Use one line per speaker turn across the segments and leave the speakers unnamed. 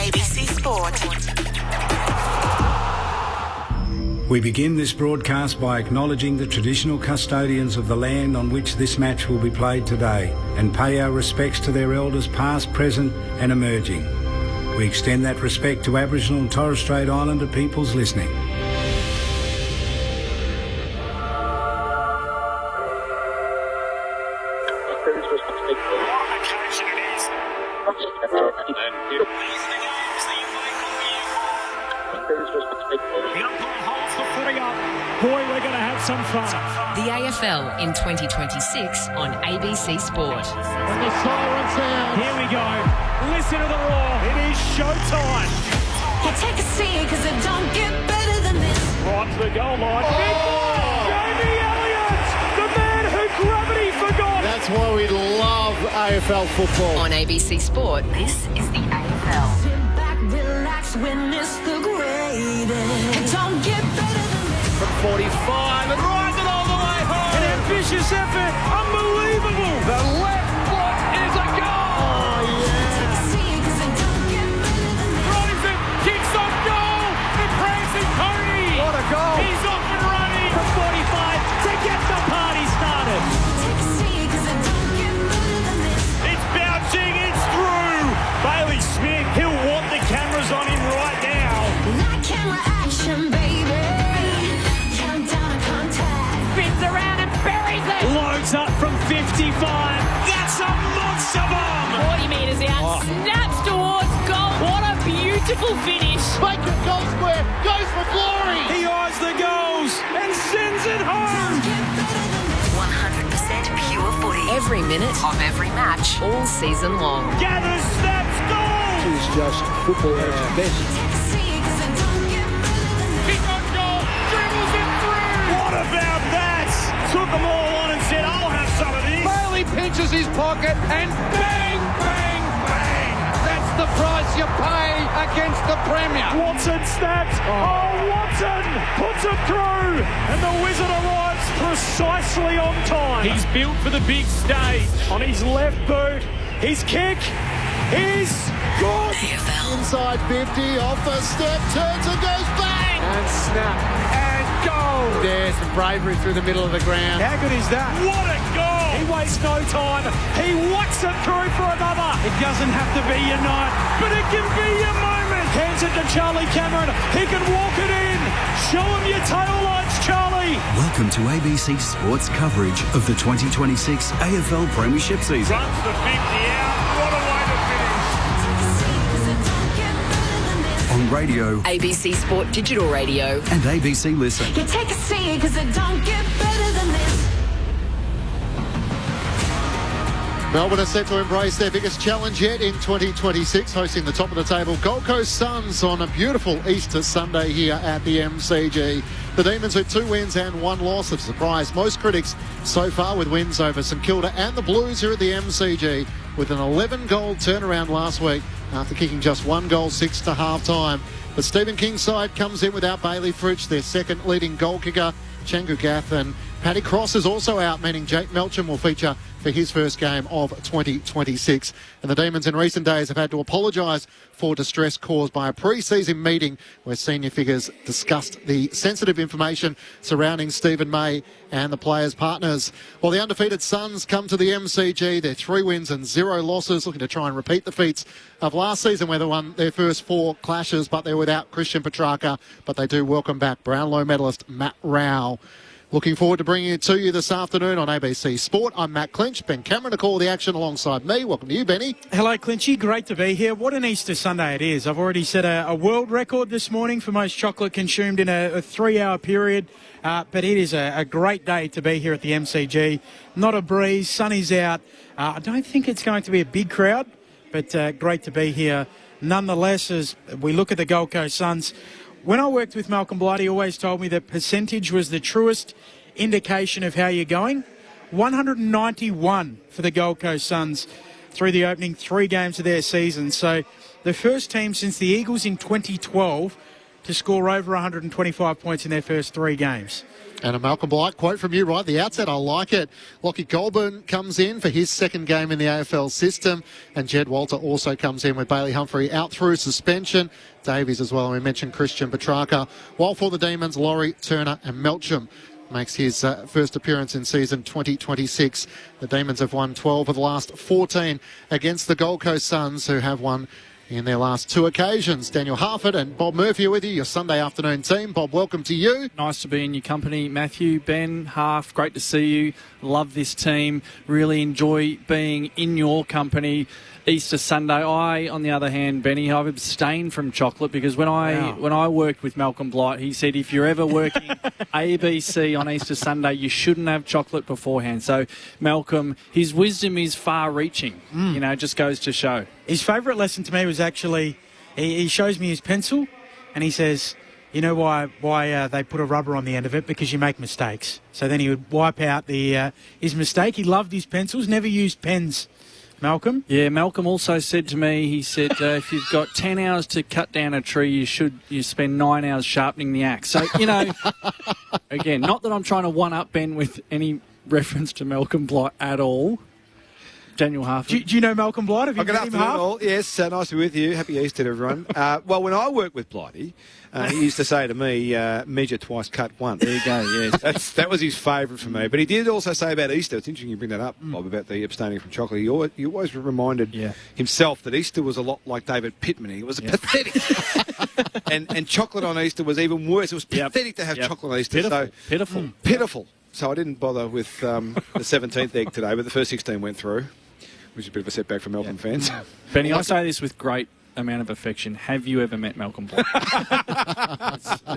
ABC Sport.
We begin this broadcast by acknowledging the traditional custodians of the land on which this match will be played today and pay our respects to their elders past, present and emerging. We extend that respect to Aboriginal and Torres Strait Islander peoples listening.
Boy, we're going to have some fun.
The AFL in 2026 on ABC Sport.
When the siren's out. Here we go. Listen to the roar. It is showtime.
You take a seat because it don't get better than this.
Right to the goal line. Jamie Elliott, the man who gravity forgot.
That's why we love AFL football.
On ABC Sport, this is the AFL.
Sit back, relax, witness the greatest. It don't get better than this.
From 45 and rides it all the way home.
An ambitious effort. Unbelievable. The left foot is a goal.
Oh, yeah.
Take a seat because it don't get better than this.
Robinson kicks on goal. The prancing pony.
What a goal.
He's off and running from 45 to get the party started.
Take a seat because it don't get better than this.
It's bouncing. It's through. Bailey Smith. He'll want the cameras on him right now.
That camera action, baby. Countdown to contact.
Spins around and buries it.
Loads up from 55. That's a monster bomb.
40 metres out. Snaps towards goal. What a beautiful finish.
Bacon goal square, goes for glory.
He eyes the goals and sends it home.
Get better than this.
100% pure footy.
Every minute of every match, all season long.
Gathers, snaps, goal.
It's just football at its best.
Take a seat because it don't get better than this.
Kick on goal. Dribbles it through. What about that? Took them all on and said, I'll have some of this.
Bailey pinches his pocket and bang, bang, bang. That's the price you pay against the Premier.
Watson snaps. Oh, Watson puts it through. And the Wizard arrives precisely on time. He's built for the big stage. On his left boot, his kick is good.
AFL.
Inside 50, off the step, turns and goes bang. And snap.
And goal.
There's some bravery through the middle of the ground.
How good is that? What a goal. He wastes no time. He whacks it through for another. It doesn't have to be your night, but it can be your moment. Hands it to Charlie Cameron. He can walk it in. Show him your tail lights, Charlie.
Welcome to ABC Sports coverage of the 2026 AFL Premiership season.
Runs the 50 out. What a way to finish.
Take a seat because it don't get better than this.
On radio
ABC Sport Digital Radio.
and ABC Listen.
You take a seat because it don't get better than this.
Melbourne are set to embrace their biggest challenge yet in 2026, hosting the top of the table Gold Coast Suns on a beautiful Easter Sunday here at the MCG. The Demons, with 2 wins and 1 loss, have surprised most critics so far with wins over St Kilda and the Blues here at the MCG, with an 11-goal turnaround last week after kicking just 1 goal 6 to half-time. But Stephen King's side comes in without Bailey Fritsch, their second leading goal kicker. Changu Gath and Paddy Cross is also out, meaning Jake Melcham will feature for his first game of 2026. And the Demons in recent days have had to apologise for distress caused by a pre-season meeting where senior figures discussed the sensitive information surrounding Stephen May and the players' partners. While the undefeated Suns come to the MCG, they're 3 wins and 0 losses, looking to try and repeat the feats of last season where they won their first 4 clashes, but they're without Christian Petrarca. But they do welcome back Brownlow medalist Matt Rowell. Looking forward to bringing it to you this afternoon on ABC Sport. I'm Matt Clinch. Ben Cameron to call the action alongside me. Welcome to you, Benny.
Hello, Clinchy. Great to be here. What an Easter Sunday it is. I've already set a world record this morning for most chocolate consumed in a 3-hour period. But it is a great day to be here at the MCG. Not a breeze. Sun is out. I don't think it's going to be a big crowd, but great to be here. Nonetheless, as we look at the Gold Coast Suns, when I worked with Malcolm Blight, he always told me that percentage was the truest indication of how you're going. 191 for the Gold Coast Suns through the opening 3 games of their season. So the first team since the Eagles in 2012 to score over 125 points in their first 3 games.
And a Malcolm Blight quote from you right at the outset. I like it. Lockie Goulburn comes in for his second game in the AFL system. And Jed Walter also comes in with Bailey Humphrey out through suspension. Davies as well. And we mentioned Christian Petrarca. While for the Demons, Laurie, Turner and Melcham makes his first appearance in season 2026. The Demons have won 12 of the last 14 against the Gold Coast Suns, who have won in their last 2 occasions. Daniel Harford and Bob Murphy are with you, your Sunday afternoon team. Bob, welcome to you.
Nice to be in your company, Matthew, Ben, Harf. Great to see you. Love this team. Really enjoy being in your company. Easter Sunday. I, on the other hand, Benny, I've abstained from chocolate because when I worked with Malcolm Blight, he said if you're ever working ABC on Easter Sunday, you shouldn't have chocolate beforehand. So Malcolm, his wisdom is far-reaching. Just goes to show.
His favourite lesson to me was actually, he shows me his pencil and he says, you know why they put a rubber on the end of it? Because you make mistakes. So then he would wipe out his mistake. He loved his pencils, never used pens. Malcolm?
Yeah, Malcolm also said to me, he said, if you've got 10 hours to cut down a tree, you spend 9 hours sharpening the axe. So, again, not that I'm trying to one-up Ben with any reference to Malcolm Blight at all. Daniel Harford.
Do you know Malcolm Blight? Have you
Good
met him,
afternoon,
Harf?
all. Yes, nice to be with you. Happy Easter to everyone. Well, when I worked with Blighty, he used to say to me, measure twice, cut once.
There you go, yes.
That was his favourite for me. But he did also say about Easter, it's interesting you bring that up, Bob, about the abstaining from chocolate. He always reminded himself that Easter was a lot like David Pittman. It was pathetic. and chocolate on Easter was even worse. It was pathetic to have chocolate on Easter.
Pitiful.
So I didn't bother with the 17th egg today, but the first 16 went through, which is a bit of a setback for Melbourne fans.
Benny, I say this with great amount of affection. Have you ever met Malcolm Blight?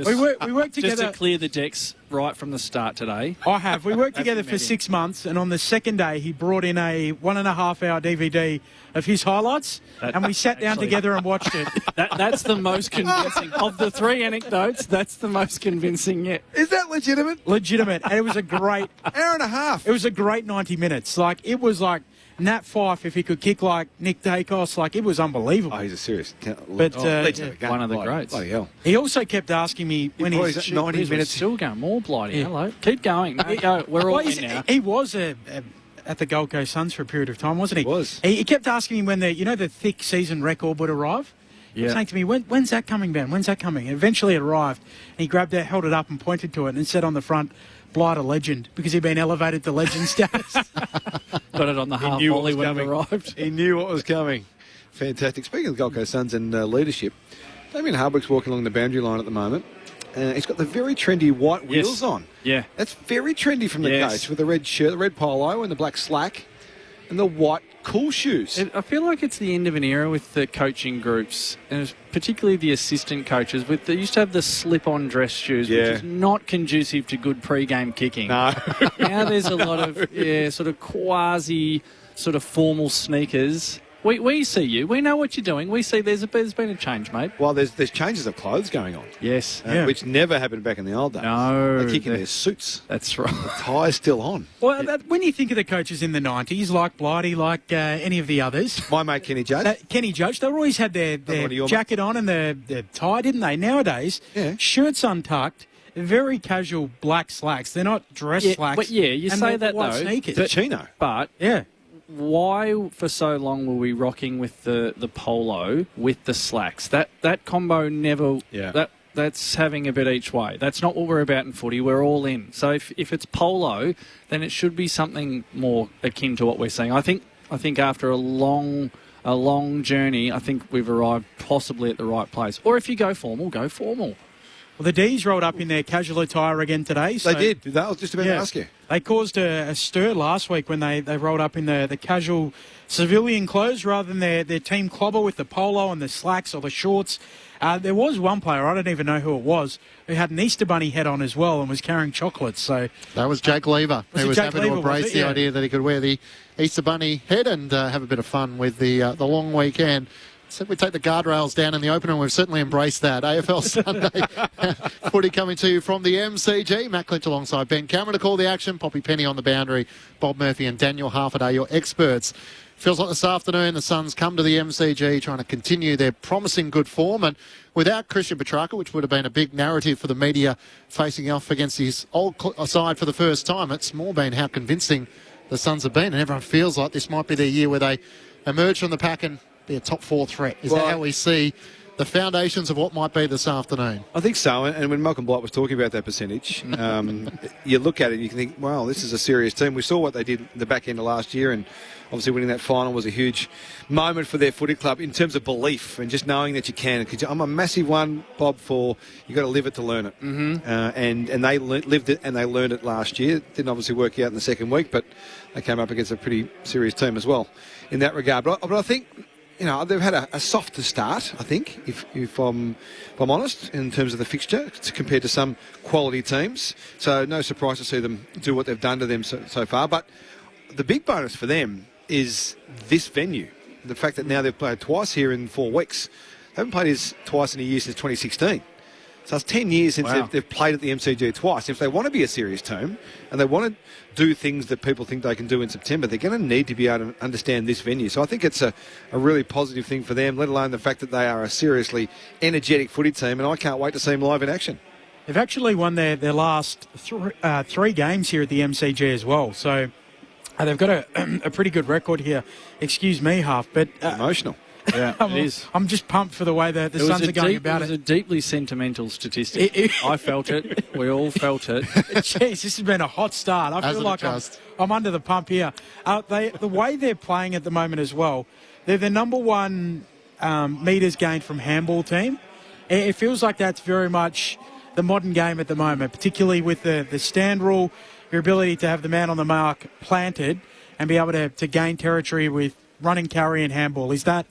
We worked together.
Just to clear the decks right from the start today.
I have. We worked together for 6 months, and on the second day, he brought in a 1.5-hour DVD of his highlights, and we sat down together and watched it.
That's the most convincing. Of the 3 anecdotes, that's the most convincing yet.
Is that legitimate?
Legitimate. And it was a great...
Hour and a half.
It was a great 90 minutes. It was like Nat Fyfe, if he could kick like Nick Dacos, it was unbelievable.
Oh, he's a serious...
But
one of the greats.
Bloody hell.
He also kept asking me when he's...
90 minutes.
Still going. More Blighty. Hello. Keep going. No, go. We're all in now.
He was at the Gold Coast Suns for a period of time, wasn't he?
He was.
He kept asking me when the thick season record would arrive. He was saying to me, when's that coming, Ben? When's that coming? And eventually it arrived. And he grabbed it, held it up and pointed to it and said on the front, Blight a legend, because he'd been elevated to legend status.
Got it on the half volley when it arrived.
He knew what was coming. Fantastic. Speaking of the Gold Coast Suns and leadership, Damien Hardwick's walking along the boundary line at the moment. He's got the very trendy white wheels on.
Yeah.
That's very trendy from the coach, with the red shirt, the red polo and the black slack and the white cool shoes.
I feel like it's the end of an era with the coaching groups, and particularly the assistant coaches. They used to have the slip-on dress shoes, which is not conducive to good pre-game kicking.
No.
Now there's a lot of sort of quasi sort of formal sneakers. We see you. We know what you're doing. We see there's been a change, mate.
Well, there's changes of clothes going on.
Yes.
Which never happened back in the old days.
No.
They kick in their suits.
That's right.
The tie's still on.
Well, when you think of the coaches in the 90s, like Blighty, like any of the others...
My mate Kenny Judge.
Kenny Judge, they always had their jacket on and their tie, didn't they? Nowadays, shirts untucked, very casual black slacks. They're not dress slacks.
But you say that,
white
though.
Sneakers.
The chino.
But...
Yeah.
Why for so long were we rocking with the polo with the slacks? That combo never...
Yeah.
That's having a bit each way. That's not what we're about in footy. We're all in. So if it's polo, then it should be something more akin to what we're seeing. I think after a long journey, I think we've arrived possibly at the right place. Or if you go formal, go formal.
Well, the D's rolled up in their casual attire again today. So
they did. I was just about to ask you.
They caused a stir last week when they rolled up in the casual civilian clothes rather than their team clobber with the polo and the slacks or the shorts. There was one player, I don't even know who it was, who had an Easter Bunny head on as well and was carrying chocolates. So
that was Jake Lever. He was happy to embrace the idea that he could wear the Easter Bunny head and have a bit of fun with the long weekend. said we'd take the guardrails down in the opener, and we've certainly embraced that. AFL Sunday footy coming to you from the MCG. Matt Clinch alongside Ben Cameron to call the action. Poppy Penny on the boundary. Bob Murphy and Daniel Harfaday, your experts. Feels like this afternoon the Suns come to the MCG trying to continue their promising good form, and without Christian Petrarca, which would have been a big narrative for the media facing off against his old side for the first time, it's more been how convincing the Suns have been, and everyone feels like this might be their year where they emerge from the pack and be a top 4 threat. Is that how we see the foundations of what might be this afternoon?
I think so, and when Malcolm Blight was talking about that percentage, you look at it and you can think, wow, this is a serious team. We saw what they did in the back end of last year, and obviously winning that final was a huge moment for their footy club in terms of belief and just knowing that you can. I'm a massive one, Bob, for you've got to live it to learn it. And they lived it and they learned it last year. It didn't obviously work out in the second week, but they came up against a pretty serious team as well in that regard. But I think, they've had a softer start, I think, if I'm honest, in terms of the fixture compared to some quality teams. So no surprise to see them do what they've done to them so far. But the big bonus for them is this venue. The fact that now they've played twice here in 4 weeks. They haven't played this twice in a year since 2016. So it's 10 years since they've played at the MCG twice. If they want to be a serious team and they want to do things that people think they can do in September, they're going to need to be able to understand this venue. So I think it's a really positive thing for them, let alone the fact that they are a seriously energetic footy team, and I can't wait to see them live in action.
They've actually won their last 3 games here at the MCG as well. So they've got a pretty good record here. Excuse me, Half, but...
emotional.
Yeah, it is.
I'm just pumped for the way the Suns are going about it.
It was a deeply sentimental statistic. I felt it. We all felt it.
Jeez, this has been a hot start. I feel like I'm under the pump here. The way they're playing at the moment as well, they're the number 1 metres gained from handball team. It feels like that's very much the modern game at the moment, particularly with the stand rule, your ability to have the man on the mark planted and be able to gain territory with running, carry and handball. Is that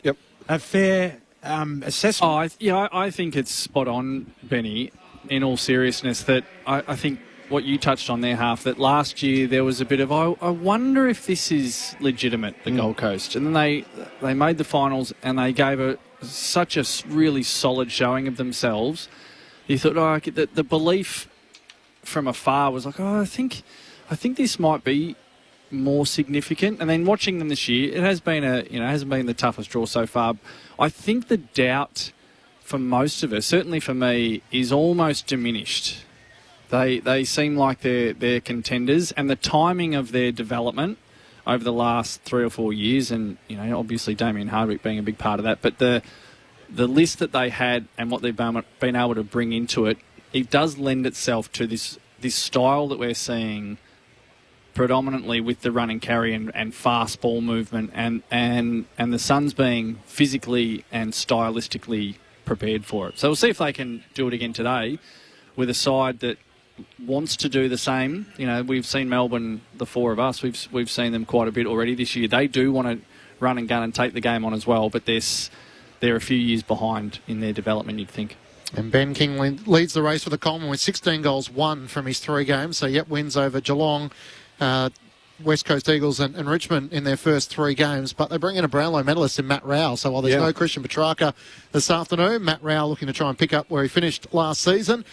a fair assessment?
I think it's spot on, Benny, in all seriousness, that I think what you touched on there, Half, that last year there was a bit of, I wonder if this is legitimate, the Gold Coast. And then they made the finals and they gave such a really solid showing of themselves. You thought, the belief from afar was like, I think this might be more significant. And then watching them this year, it has been hasn't been the toughest draw so far. I think the doubt for most of us, certainly for me, is almost diminished. They seem like they're contenders, and the timing of their development over the last 3 or 4 years, and obviously Damien Hardwick being a big part of that, but the list that they had and what they've been able to bring into it, it does lend itself to this style that we're seeing predominantly with the run and carry and fast ball movement, and the Suns being physically and stylistically prepared for it. So we'll see if they can do it again today with a side that wants to do the same. We've seen Melbourne, the 4 of us, we've seen them quite a bit already this year. They do want to run and gun and take the game on as well, but they're a few years behind in their development, you'd think.
And Ben King leads the race for the Coleman with 16 goals, 1 from his 3 games. So, wins over Geelong, West Coast Eagles and Richmond in their first 3 games. But they bring in a Brownlow medalist in Matt Rowell. So while there's no Christian Petrarca this afternoon, Matt Rowell looking to try and pick up where he finished last season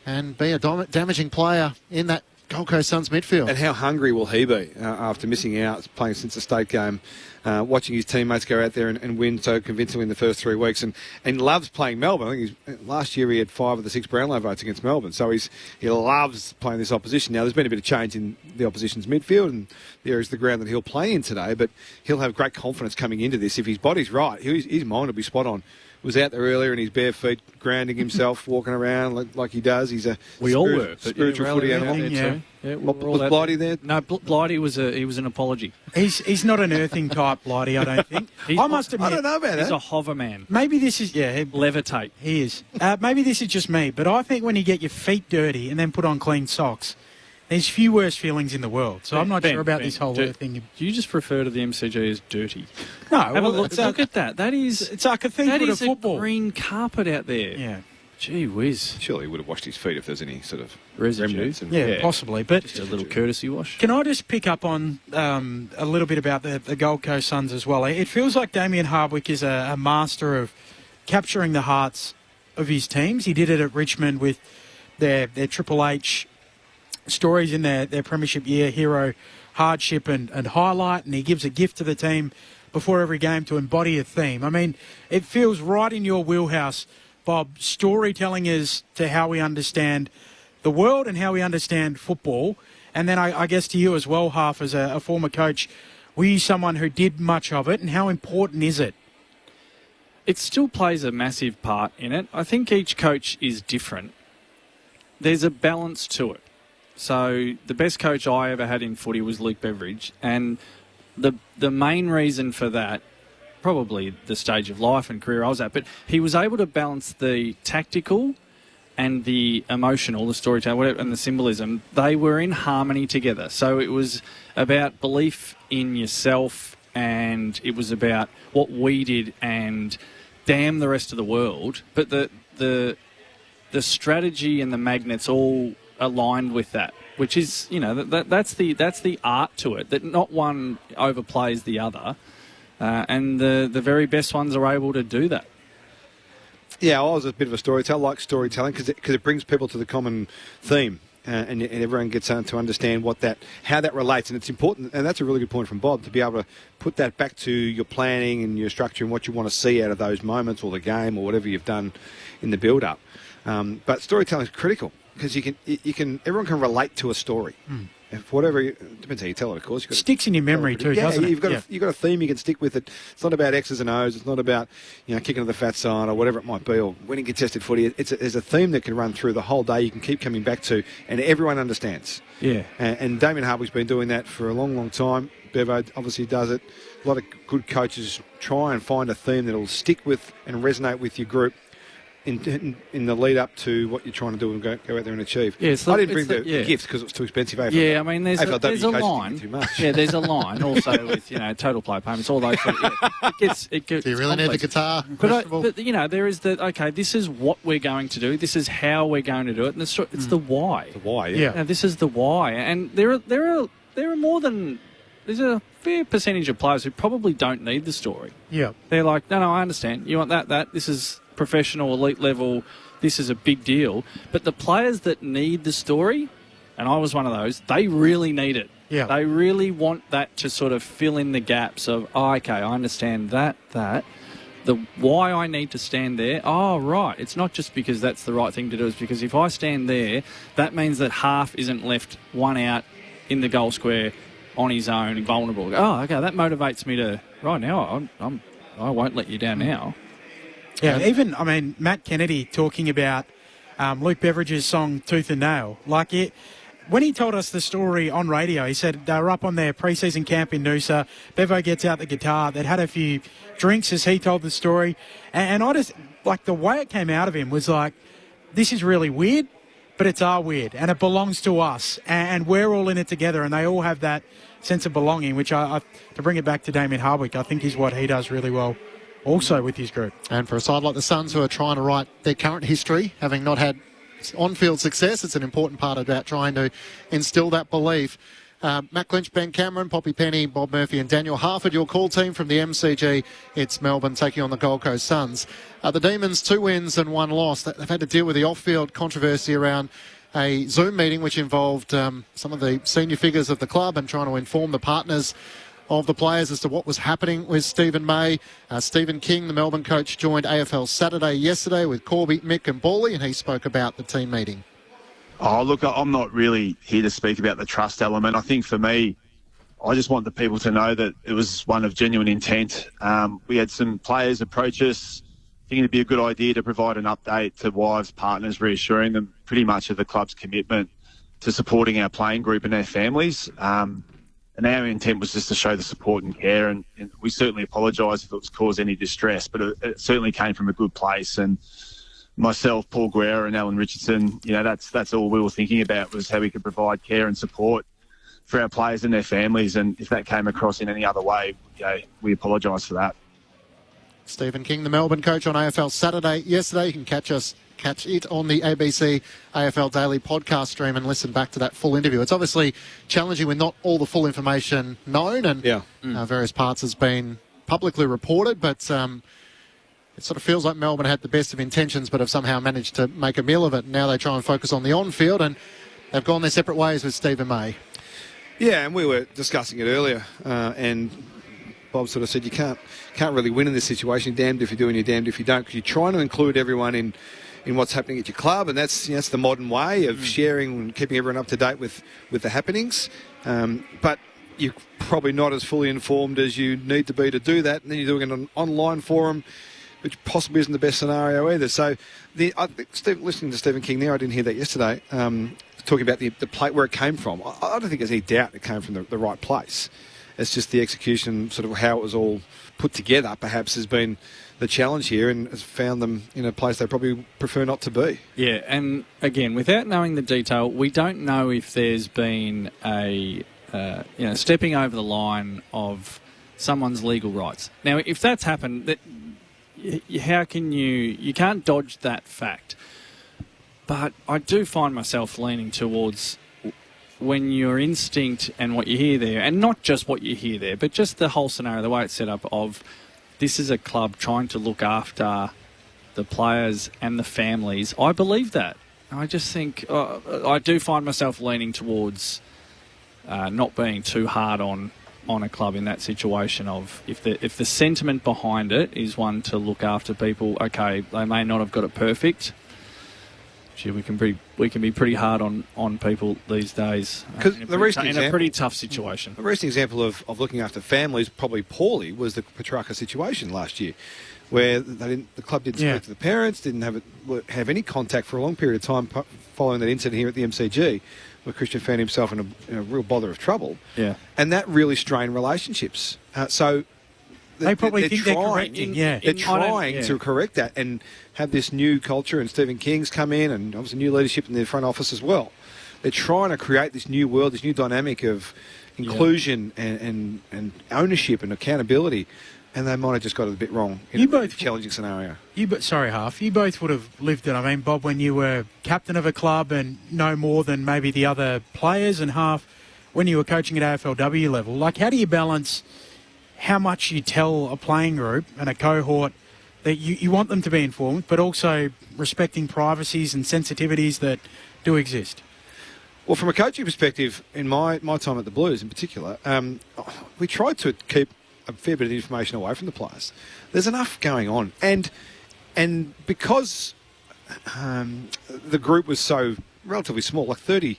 and be a damaging player in that Gold Coast Suns midfield.
And how hungry will he be after missing out, playing since the state game, watching his teammates go out there and win so convincingly in the first 3 weeks, and loves playing Melbourne. I think last year he had 5 of the 6 Brownlow votes against Melbourne, so he loves playing this opposition. Now there's been a bit of change in the opposition's midfield, and there is the ground that he'll play in today, but he'll have great confidence coming into this. If his body's right, his mind will be spot on. Was out there earlier in his bare feet, grounding himself, walking around like he does. He's a spiritual footy animal. Was Blighty there?
No, Blighty was an apology.
He's not an earthing type, Blighty, I don't think. I must admit,
I don't know about that.
He's a hover man.
Maybe this is
levitate.
He is. Maybe this is just me, but I think when you get your feet dirty and then put on clean socks, there's few worse feelings in the world. So I'm not sure about this whole thing.
Do you just refer to the MCG as dirty?
No.
Have a look at that. That is...
It's like a cathedral of football.
A green carpet out there.
Yeah.
Gee whiz.
Surely he would have washed his feet if there's any sort of
Residue.
remnants. And,
Yeah, possibly. But
Just a little courtesy wash.
can I just pick up on a little bit about the Gold Coast Suns as well? It feels like Damien Hardwick is a master of capturing the hearts of his teams. He did it at Richmond with their Triple H stories in their premiership year, hero, hardship and highlight, and he gives a gift to the team before every game to embody a theme. I mean, it feels right in your wheelhouse, Bob. Storytelling is to how we understand the world and how we understand football. And then I guess to you as well, Half, as a former coach, were you someone who did much of it, and how important is it?
It still plays a massive part in it. I think each coach is different. There's a balance to it. So the best coach I ever had in footy was Luke Beveridge, and the main reason for that, probably the stage of life and career I was at, but he was able to balance the tactical and the emotional, the storytelling, whatever, and the symbolism. They were in harmony together. So it was about belief in yourself, and it was about what we did and damn the rest of the world. But the strategy and the magnets all aligned with that, which is, you know, that's the art to it, that not one overplays the other, and the very best ones are able to do that.
Yeah, I was a bit of a storyteller. I like storytelling because it brings people to the common theme, and everyone gets to understand how that relates. And it's important, and that's a really good point from Bob, to be able to put that back to your planning and your structure and what you want to see out of those moments or the game or whatever you've done in the build-up. But storytelling is critical because everyone can relate to a story. If whatever, depends how you tell it, of course. You've got
Sticks in your memory too, doesn't it?
You've got a theme you can stick with it. It's not about X's and O's. It's not about, kicking to the fat side or whatever it might be, or winning contested footy. There's a theme that can run through the whole day. You can keep coming back to, and everyone understands.
Yeah.
And Damien Hardwick's been doing that for a long, long time. Bevo obviously does it. A lot of good coaches try and find a theme that'll stick with and resonate with your group in the lead up to what you're trying to do and go out there and achieve.
Yeah,
I didn't bring the gift because it was too expensive.
Yeah, I mean, there's a line.
Too much.
Yeah, there's a line also with total play payments, all those. It gets.
Do you really need the guitar?
But there is this is what we're going to do. This is how we're going to do it, and it's the why.
The why, yeah.
Now, this is the why, and there are more than. There's a fair percentage of players who probably don't need the story.
Yeah.
They're like, no, I understand. You want that. This is professional, elite level. This is a big deal. But the players that need the story, and I was one of those, they really need it.
Yeah.
They really want that to sort of fill in the gaps of, okay, I understand that. The why I need to stand there, right. It's not just because that's the right thing to do. It's because if I stand there, that means that half isn't left one out in the goal square on his own, vulnerable. Okay, that motivates me to, right now, I won't let you down now.
Yeah, even, Matt Kennedy talking about Luke Beveridge's song Tooth and Nail. When he told us the story on radio, he said they were up on their pre-season camp in Noosa. Bevo gets out the guitar. They'd had a few drinks as he told the story. And I just, the way it came out of him was this is really weird, but it's our weird, and it belongs to us. And we're all in it together, and they all have that sense of belonging, which, to bring it back to Damien Hardwick, I think is what he does really well also with his group. And for a side like the Suns who are trying to write their current history, having not had on-field success, it's an important part about trying to instill that belief. Matt Clinch, Ben Cameron, Poppy Penny, Bob Murphy and Daniel Harford, your call team from the MCG. It's Melbourne taking on the Gold Coast Suns. The Demons, 2 wins and 1 loss. They've had to deal with the off-field controversy around a Zoom meeting which involved some of the senior figures of the club and trying to inform the partners of the players as to what was happening with Stephen May. Stephen King, the Melbourne coach, joined AFL Saturday yesterday with Corby, Mick and Bawley, and he spoke about the team meeting.
Oh, look, I'm not really here to speak about the trust element. I think for me, I just want the people to know that it was one of genuine intent. We had some players approach us thinking it'd be a good idea to provide an update to wives, partners, reassuring them pretty much of the club's commitment to supporting our playing group and their families. And our intent was just to show the support and care, and we certainly apologise if it was caused any distress, but it certainly came from a good place. And myself, Paul Guerra and Alan Richardson, that's all we were thinking about, was how we could provide care and support for our players and their families. And if that came across in any other way, we apologise for that.
Stephen King, the Melbourne coach, on AFL Saturday yesterday. You can catch us catch it on the ABC AFL Daily podcast stream and listen back to that full interview. It's obviously challenging when not all the full information known and various parts has been publicly reported, but it sort of feels like Melbourne had the best of intentions but have somehow managed to make a meal of it. Now they try and focus on the on-field, and they've gone their separate ways with Stephen May.
Yeah, and we were discussing it earlier, and Bob sort of said you can't really win in this situation. You're damned if you do and you're damned if you don't, because you're trying to include everyone in what's happening at your club, and that's the modern way of sharing and keeping everyone up to date with the happenings. But you're probably not as fully informed as you need to be to do that, and then you're doing an online forum, which possibly isn't the best scenario either. So, I think listening to Stephen King there, I didn't hear that yesterday, talking about the plate where it came from. I don't think there's any doubt it came from the right place. It's just the execution, sort of how it was all put together, perhaps, has been the challenge here and has found them in a place they probably prefer not to be.
Yeah, and again, without knowing the detail, we don't know if there's been a stepping over the line of someone's legal rights. Now, if that's happened, how can you can't dodge that fact. But I do find myself leaning towards when your instinct and what you hear there, and not just what you hear there, but just the whole scenario, the way it's set up of this is a club trying to look after the players and the families. I believe that. I just think I do find myself leaning towards not being too hard on a club in that situation of if the sentiment behind it is one to look after people, okay, they may not have got it perfect. Gee, we can be pretty hard on people these days in a pretty tough situation.
The recent example of looking after families probably poorly was the Petrarca situation last year, where the club didn't speak to the parents, didn't have any contact for a long period of time following that incident here at the MCG, where Christian found himself in a real bother of trouble.
Yeah,
and that really strained relationships. So
they probably think they're correcting.
They're trying to correct that and have this new culture, and Stephen King's come in, and obviously new leadership in the front office as well. They're trying to create this new world, this new dynamic of inclusion and ownership and accountability, and they might have just got it a bit wrong in a challenging scenario.
Sorry, Half. You both would have lived it. I mean, Bob, when you were captain of a club and no more than maybe the other players, and Half, when you were coaching at AFLW level, like how do you balance how much you tell a playing group and a cohort that you want them to be informed, but also respecting privacies and sensitivities that do exist?
Well, from a coaching perspective, in my time at the Blues in particular, we tried to keep a fair bit of information away from the players. There's enough going on. And because the group was so relatively small, like 30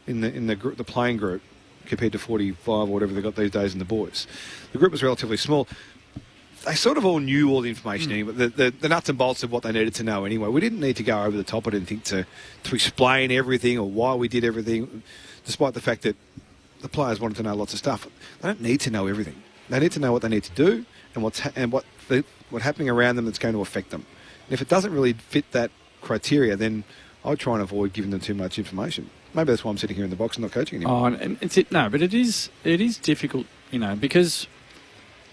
in the playing group, compared to 45 or whatever they got these days in the boys. The group was relatively small. They sort of all knew all the information anyway, the nuts and bolts of what they needed to know anyway. We didn't need to go over the top of anything to explain everything or why we did everything, despite the fact that the players wanted to know lots of stuff. They don't need to know everything. They need to know what they need to do and what's happening around them that's going to affect them. And if it doesn't really fit that criteria, then I try and avoid giving them too much information. Maybe that's why I'm sitting here in the box and not coaching anymore.
But it is difficult, because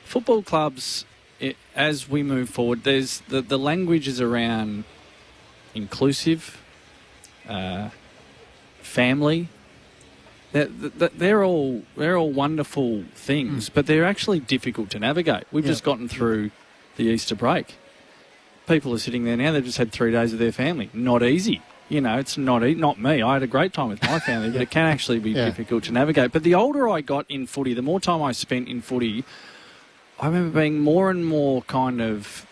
football clubs, as we move forward, there's the language is around inclusive, family. They're all wonderful things, but they're actually difficult to navigate. We've just gotten through the Easter break. People are sitting there now, they've just had 3 days with their family. Not easy. It's not me. I had a great time with my family, but it can actually be difficult to navigate. But the older I got in footy, the more time I spent in footy, I remember being more and more kind of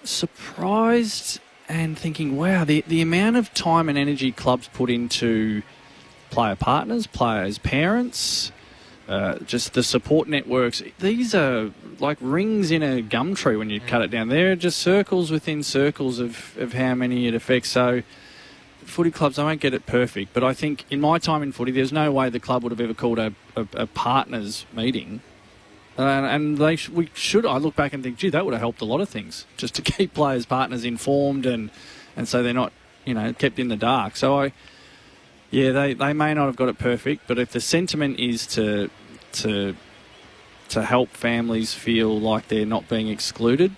surprised and thinking, wow, the amount of time and energy clubs put into player partners, players' parents, just the support networks. These are like rings in a gum tree when you cut it down. They're just circles within circles of how many it affects. So footy clubs, I won't get it perfect, but I think in my time in footy, there's no way the club would have ever called a partners meeting. And we should. I look back and think, gee, that would have helped a lot of things, just to keep players' partners informed and so they're not, kept in the dark. So they may not have got it perfect, but if the sentiment is to help families feel like they're not being excluded,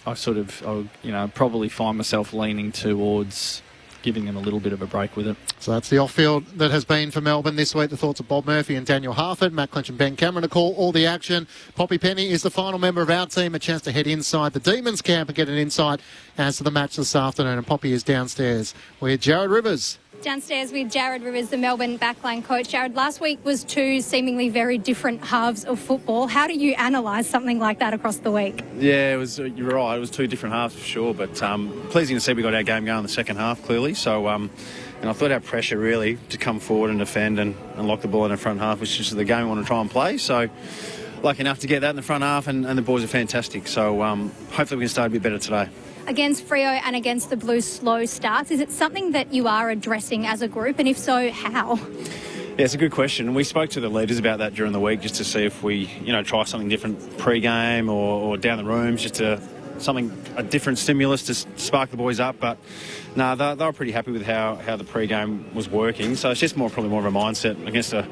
probably find myself leaning towards giving them a little bit of a break with it.
So that's the off-field that has been for Melbourne this week. The thoughts of Bob Murphy and Daniel Harford. Matt Clinch and Ben Cameron to call all the action. Poppy Penny is the final member of our team. A chance to head inside the Demons camp and get an insight as to the match this afternoon. And Poppy is downstairs with Jared Rivers.
Downstairs with Jared Rivers, the Melbourne backline coach. Jared, last week was two seemingly very different halves of football. How do you analyse something like that across the week?
Yeah, it was. You're right. It was two different halves for sure. But pleasing to see we got our game going in the second half clearly. So, and I thought our pressure really to come forward and defend and lock the ball in the front half was just the game we want to try and play. So, lucky enough to get that in the front half, and the boys are fantastic. So, hopefully we can start a bit better today.
Against Freo and against the Blues slow starts, is it something that you are addressing as a group, and if so, how?
Yeah, it's a good question. We spoke to the leaders about that during the week just to see if we, try something different pre-game or down the rooms, just a different stimulus to spark the boys up. But no, they were pretty happy with how the pre-game was working. So it's just probably more of a mindset against a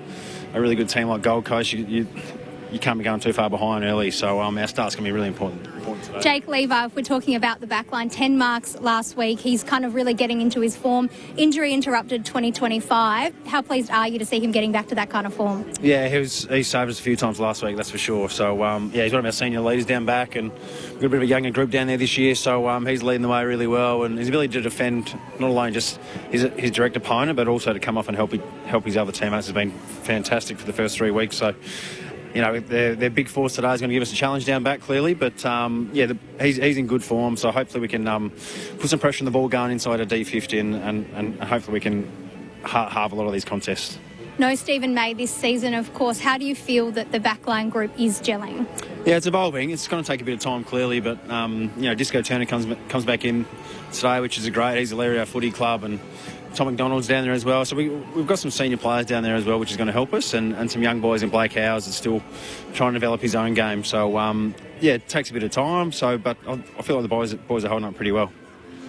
really good team like Gold Coast. You can't be going too far behind early, so our start's going to be really important today.
Jake Lever, if we're talking about the backline, 10 marks last week. He's kind of really getting into his form. Injury interrupted 2025. How pleased are you to see him getting back to that kind of form?
Yeah, he saved us a few times last week, that's for sure. So, he's one of our senior leaders down back, and we've got a bit of a younger group down there this year, so he's leading the way really well, and his ability to defend not only just his direct opponent, but also to come off and help his other teammates has been fantastic for the first 3 weeks. So, their big force today is going to give us a challenge down back, clearly. But, he's in good form, so hopefully we can put some pressure on the ball going inside a D50 and hopefully we can halve a lot of these contests.
No Stephen May this season, of course. How do you feel that the backline group is gelling?
Yeah, it's evolving. It's going to take a bit of time, clearly, but, Disco Turner comes back in today, which is great. He's the leader of our footy club, and Tom McDonald's down there as well. So we've got some senior players down there as well, which is going to help us, and some young boys in Blake Howes that's still trying to develop his own game. So, it takes a bit of time, but I feel like the boys are holding up pretty well.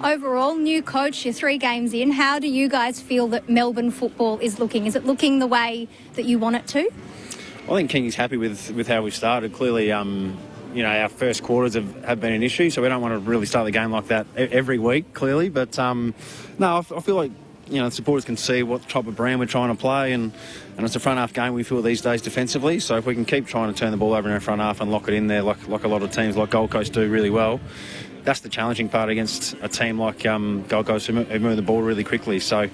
Overall, new coach, you're 3 games in. How do you guys feel that Melbourne football is looking? Is it looking the way that you want it to?
I think Kingy's happy with how we've started. Clearly, our first quarters have been an issue, so we don't want to really start the game like that every week, clearly. But, I feel like, the supporters can see what type of brand we're trying to play, and it's a front half game we feel these days defensively. So if we can keep trying to turn the ball over in our front half and lock it in there like a lot of teams like Gold Coast do really well, that's the challenging part against a team like Gold Coast who move the ball really quickly. So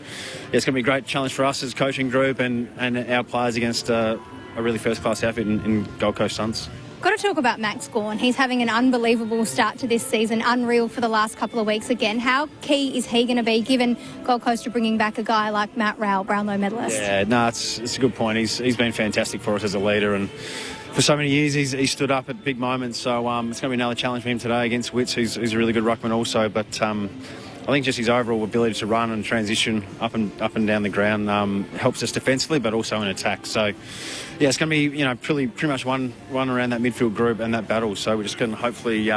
it's going to be a great challenge for us as coaching group and our players against a really first-class outfit in Gold Coast Suns.
Got to talk about Max Gawn. He's having an unbelievable start to this season, unreal for the last couple of weeks again. How key is he going to be, given Gold Coast are bringing back a guy like Matt Rowell, Brownlow medalist?
Yeah, no, it's a good point. He's been fantastic for us as a leader, and for so many years he's stood up at big moments. So it's going to be another challenge for him today against Witts, who's a really good ruckman also. But I think just his overall ability to run and transition up and down the ground helps us defensively, but also in attack. So, yeah, it's going to be pretty much one around that midfield group and that battle. So we're just going to hopefully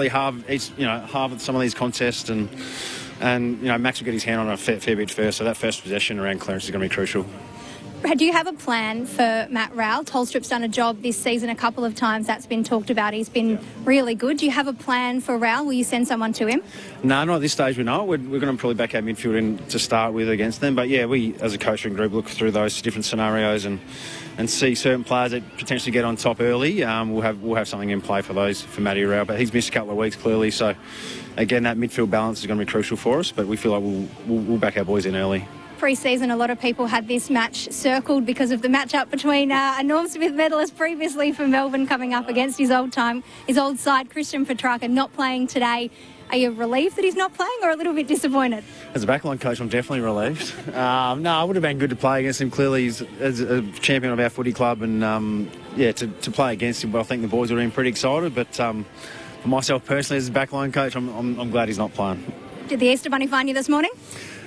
halve some of these contests and Max will get his hand on a fair bit first. So that first possession around clearance is going to be crucial.
Do you have a plan for Matt Rowell? Tolstrup's done a job this season a couple of times. That's been talked about. He's been really good. Do you have a plan for Rowell? Will you send someone to him?
No, not at this stage. We're not. We're going to probably back our midfield in to start with against them. But, yeah, we as a coaching group look through those different scenarios and see certain players that potentially get on top early. We'll have something in play for Matty Rowell. But he's missed a couple of weeks, clearly. So, again, that midfield balance is going to be crucial for us. But we feel like we'll back our boys in early.
Pre-season, a lot of people had this match circled because of the matchup between a Norm Smith medalist previously for Melbourne coming up against his old side, Christian Petrarca, not playing today. Are you relieved that he's not playing, or a little bit disappointed?
As a backline coach, I'm definitely relieved. No, it would have been good to play against him. Clearly, he's a champion of our footy club, and to play against him, but I think the boys would have been pretty excited. But for myself personally, as a backline coach, I'm glad he's not playing.
Did the Easter Bunny find you this morning?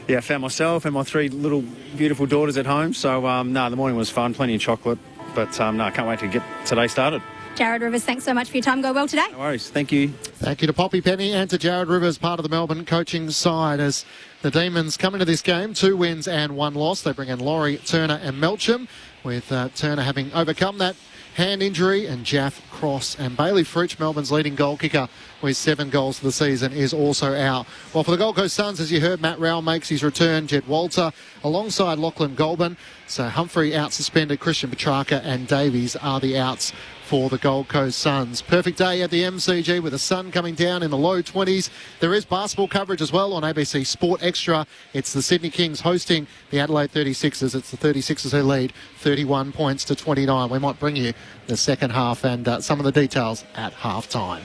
Yeah, I found myself and my 3 little beautiful daughters at home. So, the morning was fun, plenty of chocolate. But, I can't wait to get today started.
Jared Rivers, thanks so much for your time. Go well today.
No worries. Thank you.
Thank you to Poppy Penny and to Jared Rivers, part of the Melbourne coaching side, as the Demons come into this game, 2 wins and 1 loss. They bring in Laurie, Turner and Melcham, with Turner having overcome that hand injury, and Jaff Cross. And Bailey Fritsch, Melbourne's leading goal kicker with 7 goals for the season, is also out. Well, for the Gold Coast Suns, as you heard, Matt Rowell makes his return. Jed Walter alongside Lachlan Goulburn. So Humphrey out suspended, Christian Petrarca and Davies are the outs for the Gold Coast Suns. Perfect day at the MCG with the sun coming down in the low 20s. There is basketball coverage as well on ABC Sport Extra. It's the Sydney Kings hosting the Adelaide 36ers. It's the 36ers who lead 31 points to 29. We might bring you the second half and some of the details at half-time.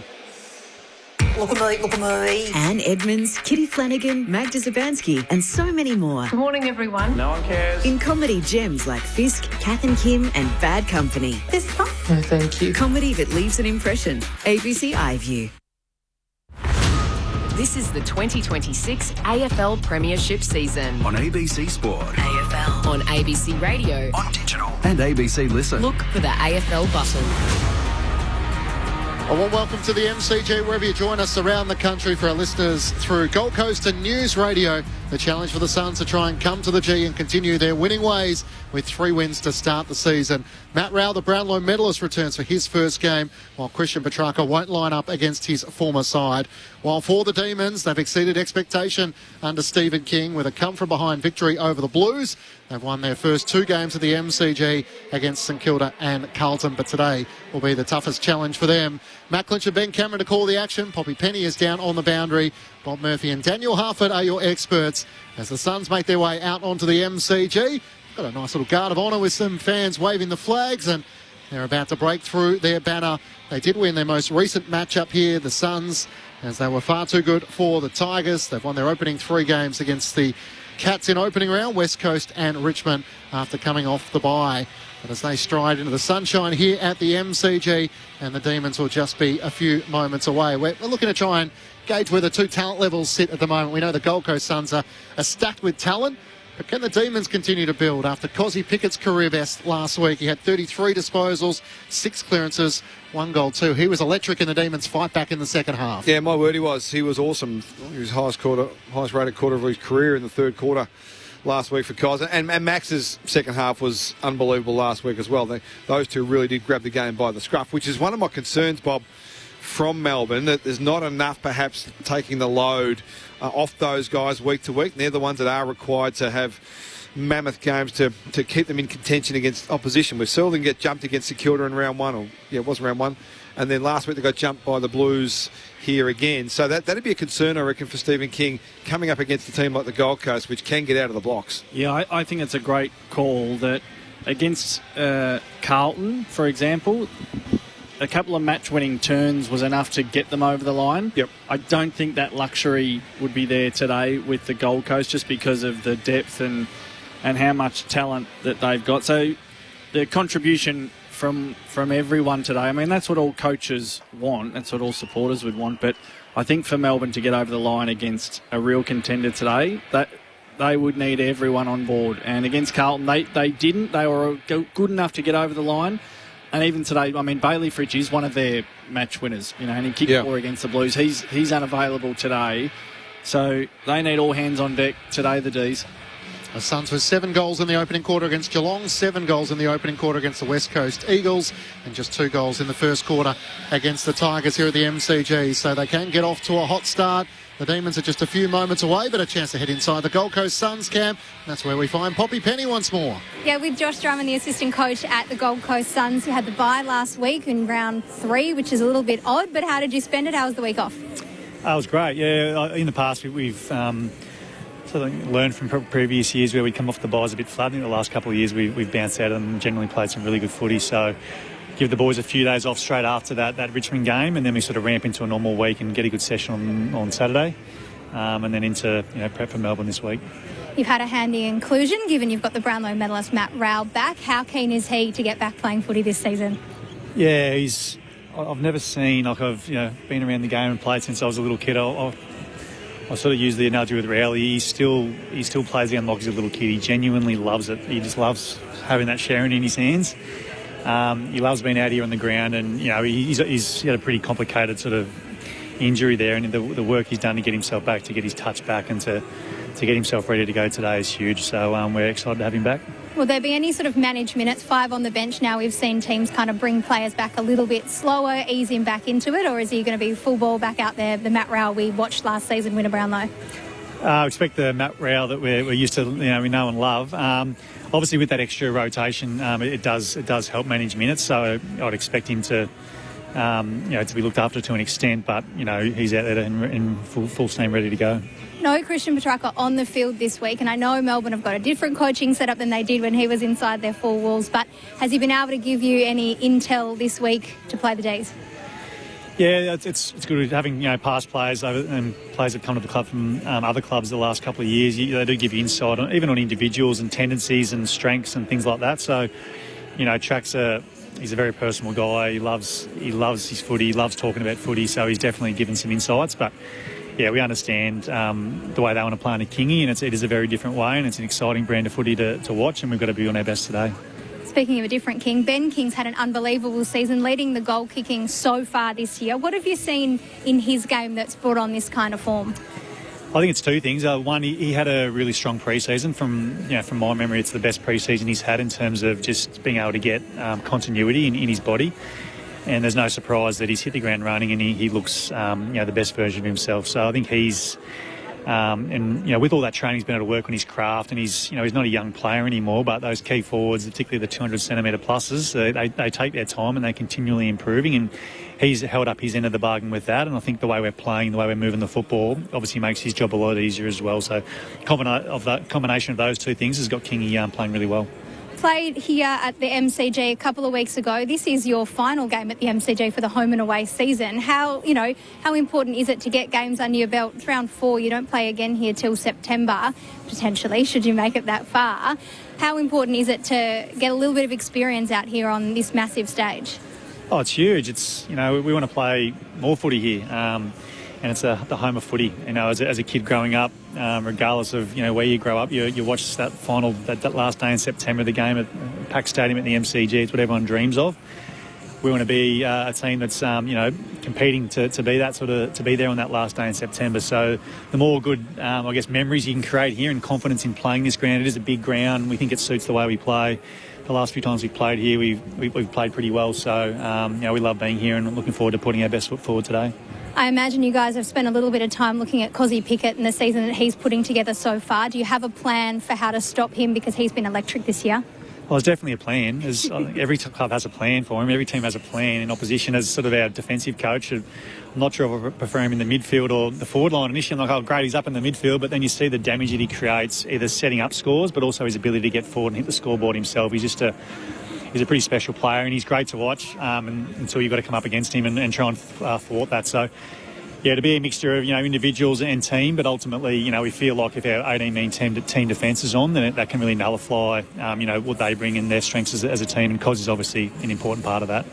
Look at me. Anne Edmonds, Kitty Flanagan, Magda Zabansky, and so many more.
Good morning, everyone.
No one cares. In comedy gems like Fisk, Kath and Kim, and Bad Company.
This is fun. No, thank you.
Comedy that leaves an impression. ABC iView.
This is the 2026 AFL Premiership season.
On ABC Sport.
AFL. On ABC Radio.
On digital. And ABC Listen.
Look for the AFL button.
A warm welcome to the MCG, wherever you join us around the country. For our listeners through Gold Coast and News Radio, the challenge for the Suns to try and come to the G and continue their winning ways with 3 wins to start the season. Matt Rowell, the Brownlow medalist, returns for his first game, while Christian Petrarca won't line up against his former side. While for the Demons, they've exceeded expectation under Stephen King with a come-from-behind victory over the Blues. They've won their first 2 games at the MCG against St Kilda and Carlton, but today will be the toughest challenge for them. Matt Clinch and Ben Cameron to call the action. Poppy Penny is down on the boundary. Bob Murphy and Daniel Harford are your experts as the Suns make their way out onto the MCG. Got a nice little guard of honour with some fans waving the flags, and they're about to break through their banner. They did win their most recent matchup here, the Suns, as they were far too good for the Tigers. They've won their opening 3 games against the Cats in opening round, West Coast and Richmond, after coming off the bye. But as they stride into the sunshine here at the MCG, and the Demons will just be a few moments away. We're looking to try and gauge where the 2 talent levels sit at the moment. We know the Gold Coast Suns are stacked with talent, but can the Demons continue to build after Cozzy Pickett's career best last week? He had 33 disposals, 6 clearances, 1 goal too. He was electric in the Demons' fight back in the second half.
Yeah, my word, he was. He was awesome. He was highest rated quarter of his career in the third quarter last week for Cozzy. And Max's second half was unbelievable last week as well. Those 2 really did grab the game by the scruff, which is one of my concerns, Bob, from Melbourne, that there's not enough perhaps taking the load off those guys week to week. And they're the ones that are required to have mammoth games to keep them in contention against opposition. We've saw them get jumped against St Kilda in round 1, it was round 1. And then last week they got jumped by the Blues here again. So that'd be a concern, I reckon, for Stephen King coming up against a team like the Gold Coast, which can get out of the blocks.
Yeah, I think it's a great call that against Carlton, for example, a couple of match-winning turns was enough to get them over the line.
Yep.
I don't think that luxury would be there today with the Gold Coast, just because of the depth and how much talent that they've got. So the contribution from everyone today, I mean, that's what all coaches want. That's what all supporters would want. But I think for Melbourne to get over the line against a real contender today, that they would need everyone on board. And against Carlton, they didn't. They were good enough to get over the line. And even today, I mean, Bailey Fritsch is one of their match winners, and he kicked 4 against the Blues. He's unavailable today. So they need all hands on deck today, the Ds.
The Suns with 7 goals in the opening quarter against Geelong, 7 goals in the opening quarter against the West Coast Eagles, and just 2 goals in the first quarter against the Tigers here at the MCG. So they can get off to a hot start. The Demons are just a few moments away, but a chance to head inside the Gold Coast Suns camp. That's where we find Poppy Penny once more.
Yeah, with Josh Drummond, the assistant coach at the Gold Coast Suns, who had the bye last week in round 3, which is a little bit odd, but how did you spend it? How was the week off?
It was great, yeah. In the past, we've sort of learned from previous years where we come off the byes a bit flat. In the last couple of years, we've bounced out and generally played some really good footy, so give the boys a few days off straight after that Richmond game, and then we sort of ramp into a normal week and get a good session on Saturday, and then into prep for Melbourne this week.
You've had a handy inclusion, given you've got the Brownlow medalist Matt Rowell back. How keen is he to get back playing footy this season?
Yeah, I've never seen, I've been around the game and played since I was a little kid. I sort of use the analogy with Rowell. He still plays the game like he's a little kid. He genuinely loves it. He just loves having that sharing in his hands. He loves being out here on the ground, and he's had a pretty complicated sort of injury there, and the work he's done to get himself back, to get his touch back, and to get himself ready to go today is huge. So we're excited to have him back.
Will there be any sort of managed minutes? 5 on the bench now. We've seen teams kind of bring players back a little bit slower, ease him back into it, or is he going to be full ball back out there, the Matt Rowell we watched last season win a Brownlow?
I expect the Matt Rowell that we're used to, we know and love. Obviously, with that extra rotation, it does help manage minutes. So I'd expect him to, to be looked after to an extent. But he's out there in full steam, ready to go.
No Christian Petrarca on the field this week, and I know Melbourne have got a different coaching setup than they did when he was inside their 4 walls, but has he been able to give you any intel this week to play the D's?
Yeah, it's good having past players and players that come to the club from other clubs the last couple of years. They do give you insight even on individuals and tendencies and strengths and things like that. So, he's a very personal guy. He loves his footy. He loves talking about footy. So he's definitely given some insights, but. Yeah, we understand the way they want to play in a Kingy, and it is a very different way, and it's an exciting brand of footy to watch, and we've got to be on our best today.
Speaking of a different King, Ben King's had an unbelievable season, leading the goal kicking so far this year. What have you seen in his game that's brought on this kind of form?
I think it's 2 things. One, he had a really strong pre-season. From my memory, it's the best pre-season he's had in terms of just being able to get continuity in his body. And there's no surprise that he's hit the ground running and he looks, the best version of himself. So I think he's, with all that training, he's been able to work on his craft, and he's not a young player anymore. But those key forwards, particularly the 200 centimetre pluses, they take their time and they're continually improving. And he's held up his end of the bargain with that. And I think the way we're playing, the way we're moving the football, obviously makes his job a lot easier as well. So combination of those 2 things has got Kingy playing really well.
Played here at the MCG a couple of weeks ago. This is your final game at the MCG for the home and away season. How important is it to get games under your belt? It's round 4. You don't play again here till September, potentially, should you make it that far. How important is it to get a little bit of experience out here on this massive stage?
Oh, it's huge. It's, we want to play more footy here. And it's the home of footy. As a kid growing up, regardless of where you grow up, you watch that final, that last day in September, the game at Pack Stadium at the MCG. It's what everyone dreams of. We want to be a team that's competing to be that to be there on that last day in September. So the more good memories you can create here and confidence in playing this ground. It is a big ground. We think it suits the way we play. The last few times we've played here, we've played pretty well. So we love being here and looking forward to putting our best foot forward today.
I imagine you guys have spent a little bit of time looking at Cozzy Pickett and the season that he's putting together so far. Do you have a plan for how to stop him, because he's been electric this year?
Well, there's definitely a plan. Every club has a plan for him. Every team has a plan. In opposition, as sort of our defensive coach, I'm not sure if I prefer him in the midfield or the forward line. Initially, I'm like, oh, great, he's up in the midfield. But then you see the damage that he creates, either setting up scores, but also his ability to get forward and hit the scoreboard himself. He's a pretty special player, and he's great to watch until you've got to come up against him and try and thwart that. So, yeah, to be a mixture of individuals and team, but ultimately we feel like if our 18-man team defence is on, then that can really nullify what they bring in their strengths as a team, and Cos is obviously an important part of that.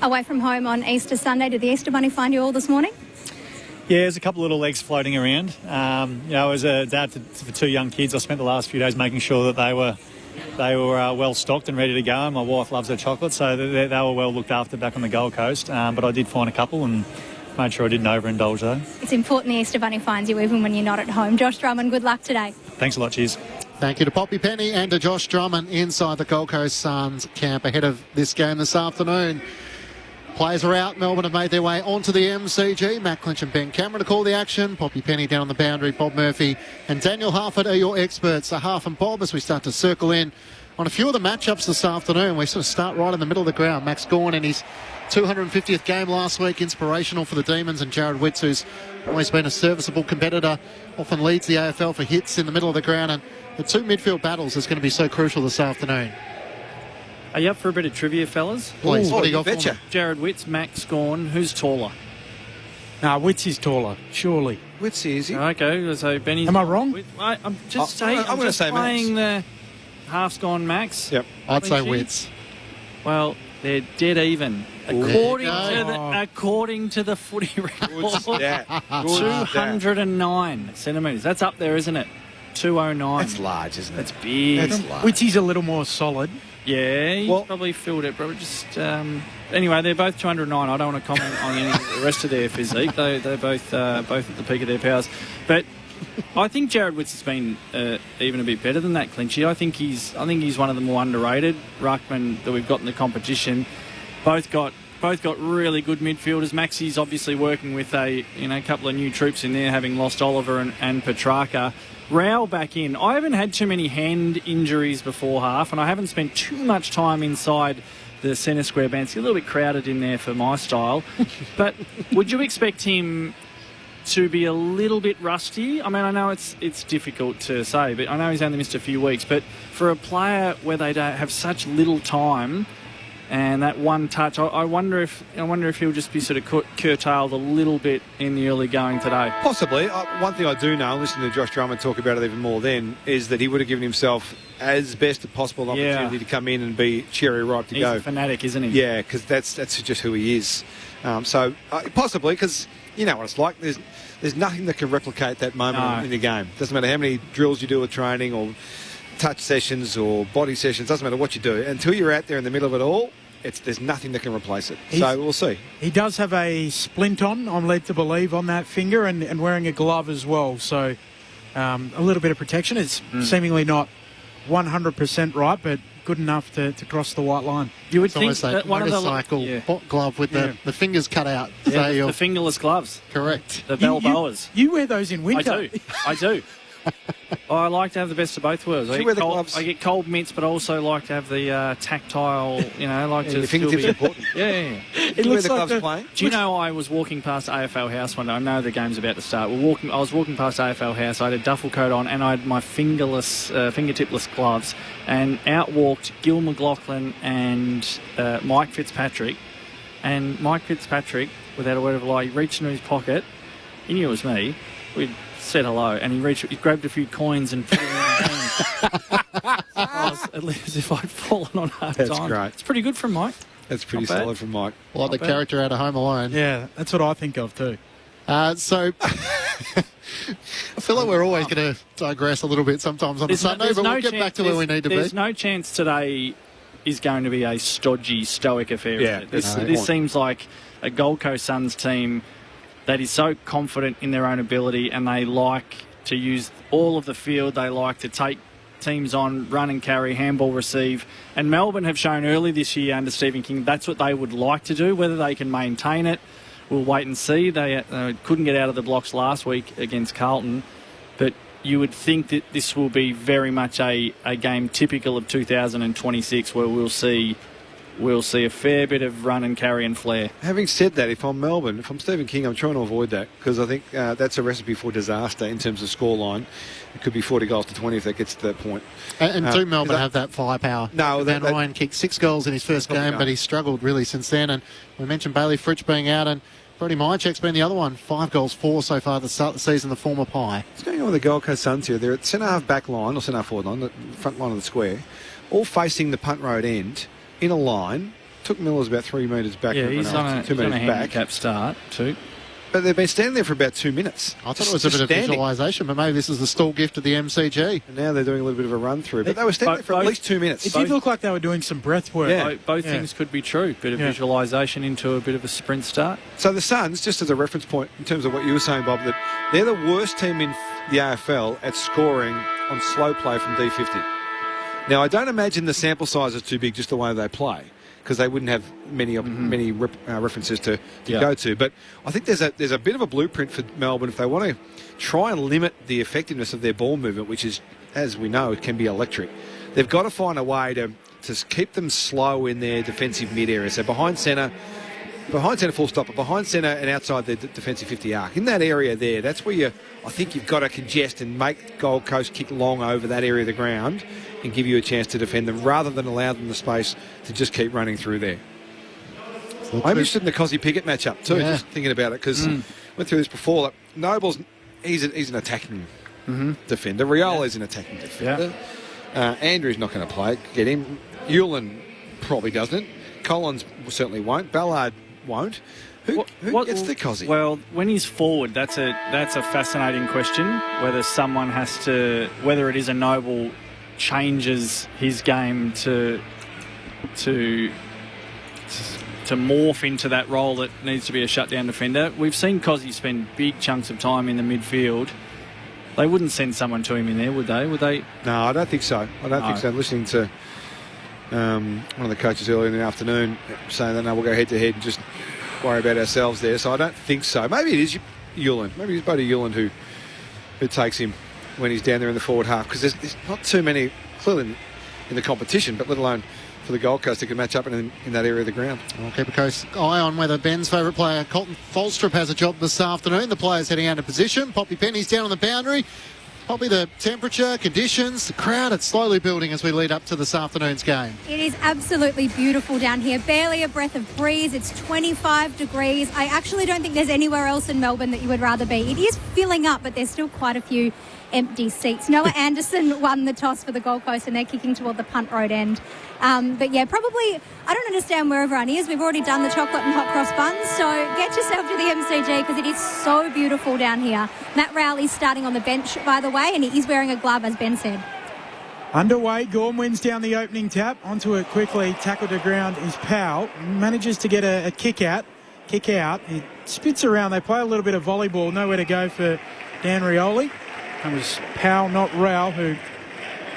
Away from home on Easter Sunday, did the Easter Bunny find you all this morning?
Yeah, there's a couple of little eggs floating around. As a dad for 2 young kids, I spent the last few days making sure that they were well stocked and ready to go. And my wife loves her chocolate, so they were well looked after back on the Gold Coast. But I did find a couple and made sure I didn't overindulge though.
It's important the Easter Bunny finds you even when you're not at home. Josh Drummond, good luck today.
Thanks a lot, cheers.
Thank you to Poppy Penny and to Josh Drummond inside the Gold Coast Suns camp ahead of this game this afternoon. Players are out. Melbourne have made their way onto the MCG. Matt Clinch and Ben Cameron to call the action. Poppy Penny down on the boundary. Bob Murphy and Daniel Harford are your experts. So Harf and Bob, as we start to circle in on a few of the matchups this afternoon. We sort of start right in the middle of the ground. Max Gawn in his 250th game last week, inspirational for the Demons, and Jared Witts, who's always been a serviceable competitor, often leads the AFL for hits in the middle of the ground. And the 2 midfield battles is going to be so crucial this afternoon.
Are you up for a bit of trivia, fellas?
Please. What do you got for me?
Jared Witts, Max Gawn, who's taller?
Witts is taller, surely.
Witts is he?
Okay, so Benny's...
Am I wrong?
I'm just saying...
I'm going to say
playing
Max.
The half's gone Max.
Yep.
I'd say Witts.
Well, they're dead even. According to the footy record, 209 centimetres. That's up there, isn't it? 209.
That's large, isn't it?
That's big.
That's large.
Witts is a little more solid.
Yeah, he's probably filled it, but just... anyway, they're both 209. I don't want to comment on any of the rest of their physique. They're both at the peak of their powers. But I think Jared Witts has been even a bit better than that, Clinchy. I think he's one of the more underrated ruckmen that we've got in the competition. Both got really good midfielders. Maxi's obviously working with a couple of new troops in there, having lost Oliver and Petrarca. Rao back in. I haven't had too many hand injuries before half, and I haven't spent too much time inside the centre square band. It's a little bit crowded in there for my style. But would you expect him to be a little bit rusty? I mean, I know it's difficult to say, but I know he's only missed a few weeks. But for a player where they don't have such little time and that one touch, I wonder if he'll just be sort of curtailed a little bit in the early going today.
Possibly. One thing I do know, listening to Josh Drummond talk about it even more then, is that he would have given himself as best as possible opportunity to come in and be cherry ripe to go.
He's a fanatic, isn't he?
Yeah, because that's just who he is. Possibly, because you know what it's like. There's nothing that can replicate that moment in the game. Doesn't matter how many drills you do with training or touch sessions or body sessions, doesn't matter what you do. Until you're out there in the middle of it all, there's nothing that can replace it. So we'll see.
He does have a splint on, I'm led to believe, on that finger and wearing a glove as well. So a little bit of protection. It's seemingly not 100% right, but good enough to cross the white line.
You would think that
one motorcycle glove with the fingers cut out.
Yeah, the fingerless gloves.
Correct.
The Balboas.
You wear those in winter.
I do. I like to have the best of both worlds. I get cold mitts, but I also like to have the tactile, like to...
Your fingertips are important.
Yeah.
It looks like
playing?
Do you know I was walking past AFL House one day? I know the game's about to start. I was walking past AFL House. I had a duffel coat on and I had my fingertipless gloves. And out walked Gil McLaughlin and Mike Fitzpatrick. And Mike Fitzpatrick, without a word of a lie, he reached into his pocket. He knew it was me. We'd said hello, and he grabbed a few coins and put it in my hand. As if I'd fallen on hard
That's
time.
great.
It's pretty good from Mike.
That's pretty solid from Mike.
Like the character out of Home Alone.
Yeah, that's what I think of too.
So I feel like we're always going to digress a little bit sometimes on a Sunday, but we'll get back to where we need to be.
There's no chance today is going to be a stodgy, stoic affair.
Yeah,
this seems like a Gold Coast Suns team that is so confident in their own ability, and they like to use all of the field. They like to take teams on, run and carry, handball receive. And Melbourne have shown early this year under Stephen King that's what they would like to do. Whether they can maintain it, we'll wait and see. They couldn't get out of the blocks last week against Carlton, but you would think that this will be very much a game typical of 2026, where we'll see a fair bit of run and carry and flair.
Having said that, if I'm Melbourne, if I'm Stephen King, I'm trying to avoid that, because I think that's a recipe for disaster in terms of scoreline. It could be 40 goals to 20 if that gets to that point.
And do Melbourne have that firepower? No. Van Ryan kicked 6 goals in his first game, but he's struggled really since then. And we mentioned Bailey Fritsch being out, and Brody Myercheck's been the other one. 5 goals, 4 so far to start the season, the former Pie.
What's going on with the Gold Coast Suns here? They're at centre-half back line, or centre-half forward line, the front line of the square, all facing the punt road end, in a line. Took Miller's about 3 metres back.
Yeah, he's on a handicap start too.
But they've been standing there for about 2 minutes.
I thought it was a bit of visualisation, but maybe this is the stall gift of the MCG.
And now they're doing a little bit of a run through. But they were standing there for at least 2 minutes.
It did look like they were doing some breath work.
Yeah, both things could be true. Bit of visualisation into a bit of a sprint start.
So the Suns, just as a reference point in terms of what you were saying, Bob, that they're the worst team in the AFL at scoring on slow play from D50. Now, I don't imagine the sample size is too big just the way they play, because they wouldn't have many references to go to. But I think there's a bit of a blueprint for Melbourne if they want to try and limit the effectiveness of their ball movement, which is, as we know, it can be electric. They've got to find a way to keep them slow in their defensive mid-area. So behind centre full stop, but behind centre and outside the defensive 50 arc. In that area there, that's where I think you've got to congest and make Gold Coast kick long over that area of the ground and give you a chance to defend them, rather than allow them the space to just keep running through there. I'm interested in the Cozzy Pickett matchup too, just thinking about it, because went through this before. Like, Noble's, he's an attacking defender. Riola is an attacking defender. Andrew's not going to play. Get him. Ewan probably doesn't. Collins certainly won't. Ballard won't. Who gets the Cozzy?
Well, when he's forward, that's a fascinating question. Whether it is a Noble changes his game to morph into that role that needs to be a shutdown defender. We've seen Cozzy spend big chunks of time in the midfield. They wouldn't send someone to him in there, would they? Would they?
No, I don't think so. I don't think so. Listening to one of the coaches earlier in the afternoon saying that, no, we'll go head-to-head and just worry about ourselves there. So I don't think so. Maybe it is Ulan. Maybe it's Buddy Ulan who takes him when he's down there in the forward half, because there's not too many, clearly in the competition, but let alone for the Gold Coast, that can match up in that area of the ground.
We'll keep a close eye on whether Ben's favourite player, Colton Folstrup, has a job this afternoon. The players heading out of position. Poppy Penny's down on the boundary. Poppy, the temperature, conditions, the crowd, it's slowly building as we lead up to this afternoon's game.
It is absolutely beautiful down here. Barely a breath of breeze. It's 25 degrees. I actually don't think there's anywhere else in Melbourne that you would rather be. It is filling up, but there's still quite a few empty seats. Noah Anderson won the toss for the Gold Coast and they're kicking toward the punt road end. But yeah, probably, I don't understand where everyone is. We've already done the chocolate and hot cross buns, so get yourself to the MCG because it is so beautiful down here. Matt Rowley's starting on the bench, by the way, and he is wearing a glove, as Ben said.
Underway, Gorm wins down the opening tap. Onto it quickly, tackled to ground is Powell. Manages to get a kick out. He spits around. They play a little bit of volleyball. Nowhere to go for Dan Rioli. It was Powell, not Rowell, who,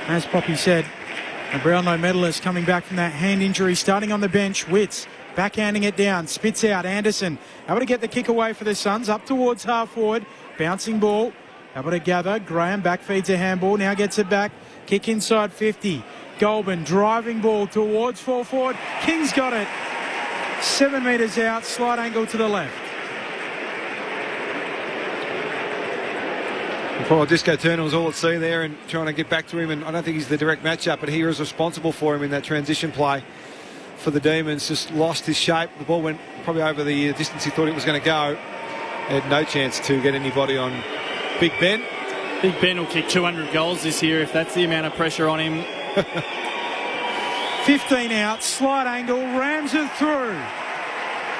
as Poppy said, a Brownlow medalist coming back from that hand injury, starting on the bench. Witts backhanding it down, spits out. Anderson able to get the kick away for the Suns, up towards half forward, bouncing ball, able to gather. Graham back feeds a handball, now gets it back, kick inside 50. Goulburn driving ball towards full forward. King's got it. 7 metres out, slight angle to the left.
Poor Disco Turner was all at sea there and trying to get back to him, and I don't think he's the direct matchup, but he was responsible for him in that transition play for the Demons. Just lost his shape. The ball went probably over the distance he thought it was going to go. Had no chance to get anybody on Big Ben.
Big Ben will kick 200 goals this year if that's the amount of pressure on him.
15 out, slight angle, rams it through.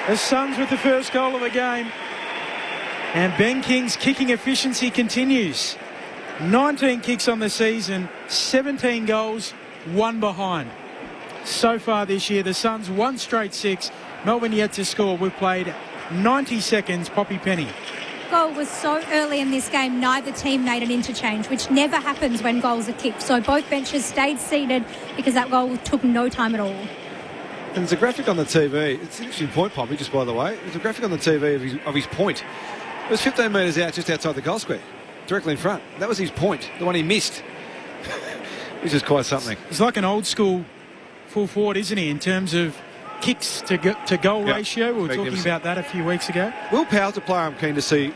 The Suns with the first goal of the game. And Ben King's kicking efficiency continues. 19 kicks on the season, 17 goals, 1 behind. So far this year, the Suns 1 straight 6. Melbourne yet to score. We've played 90 seconds. Poppy Penny.
Goal was so early in this game, neither team made an interchange, which never happens when goals are kicked. So both benches stayed seated because that goal took no time at all.
And there's a graphic on the TV. It's an interesting point, Poppy, just by the way. There's a graphic on the TV of his point. It was 15 metres out, just outside the goal square, directly in front. That was his point, the one he missed, which is quite something.
He's like an old school full forward, isn't he, in terms of kicks to goal ratio? We were talking about that a few weeks ago.
Will Powell's a player I'm keen to see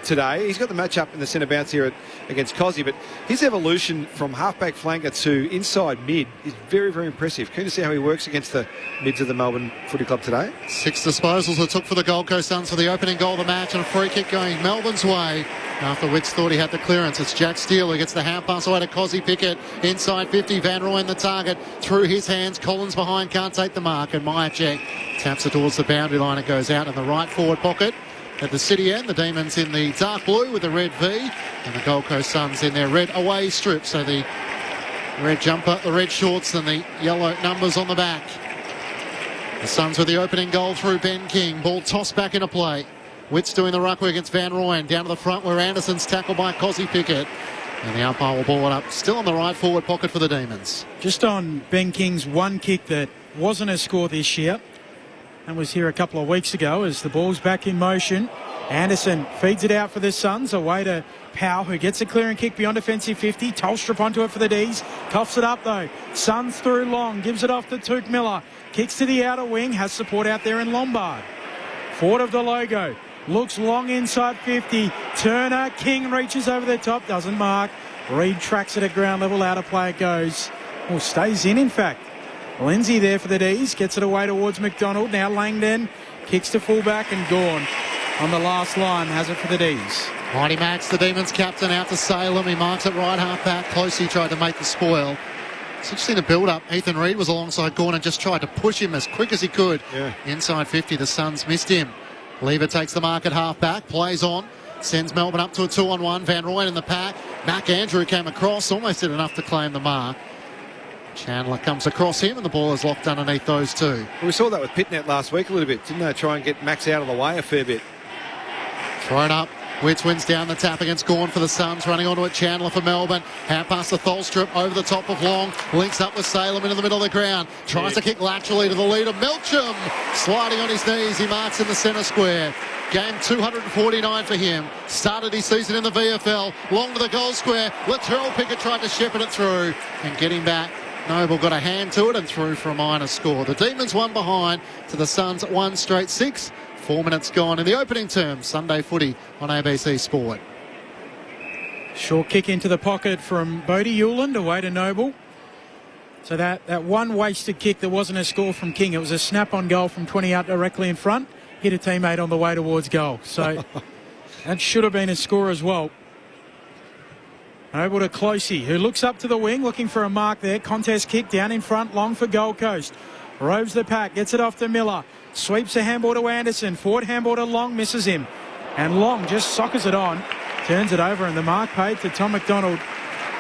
today. He's got the match-up in the centre bounce here against Cozzy, but his evolution from half-back flanker to inside mid is very, very impressive. Keen to see how he works against the mids of the Melbourne Footy Club today.
6 disposals it took for the Gold Coast Suns for the opening goal of the match, and a free kick going Melbourne's way. After Witts thought he had the clearance, it's Jack Steele who gets the hand pass away to Cozzy Pickett. Inside 50, Van Rooyen the target. Through his hands, Collins behind, can't take the mark, and Myercheck taps it towards the boundary line. It goes out in the right forward pocket. At the city end, the Demons in the dark blue with the red V, and the Gold Coast Suns in their red away strip. So the red jumper, the red shorts, and the yellow numbers on the back. The Suns with the opening goal through Ben King. Ball tossed back into play. Witts doing the ruck work against Van Rooyen. Down to the front where Anderson's tackled by Cozzy Pickett. And the umpire will ball it up. Still on the right forward pocket for the Demons.
Just on Ben King's one kick that wasn't a score this year and was here a couple of weeks ago as the ball's back in motion. Anderson feeds it out for the Suns. Away to Powell, who gets a clearing kick beyond defensive 50. Tolstrup onto it for the Ds. Coughs it up though. Suns through long. Gives it off to Took Miller. Kicks to the outer wing. Has support out there in Lombard. Forward of the logo. Looks long inside 50. Turner, King reaches over the top. Doesn't mark. Reed tracks it at ground level. Out of play it goes. Well, stays in fact. Lindsay there for the Ds. Gets it away towards McDonald. Now Langdon kicks to fullback and Gawn on the last line. Has it for the Ds.
Mighty Max, the Demons captain, out to Salem. He marks it right half back. Closely tried to make the spoil. It's interesting the build-up. Ethan Reid was alongside Gawn and just tried to push him as quick as he could. Inside 50, the Suns missed him. Lever takes the mark at half-back, plays on, sends Melbourne up to a 2-on-1. Van Rooyen in the pack. Mac Andrew came across, almost did enough to claim the mark. Chandler comes across him and the ball is locked underneath those two.
Well, we saw that with Pitnet last week a little bit, didn't they? Try and get Max out of the way a fair bit.
Thrown up Witts wins down the tap against Gawn for the Suns. Running onto it, Chandler for Melbourne. Hand pass to Tholstrup over the top of Long. Links up with Salem into the middle of the ground. Tries to kick laterally to the leader. Melcham sliding on his knees. He marks in the centre square. Game 249 for him. Started his season in the VFL. Long to the goal square. Lateral Pickett tried to shepherd it through and get him back. Noble got a hand to it and through for a minor score. The Demons one behind to the Suns at 1 straight 6. 4 minutes gone in the opening term. Sunday footy on ABC Sport.
Short kick into the pocket from Bodie Hewland away to Noble. So that one wasted kick that wasn't a score from King. It was a snap-on goal from 20 out directly in front. Hit a teammate on the way towards goal. So that should have been a score as well. Noble to Closey, who looks up to the wing, looking for a mark there. Contest kick down in front, Long for Gold Coast. Roves the pack, gets it off to Miller. Sweeps a handball to Anderson. Forward handball to Long, misses him. And Long just soccers it on. Turns it over, and the mark paid to Tom McDonald.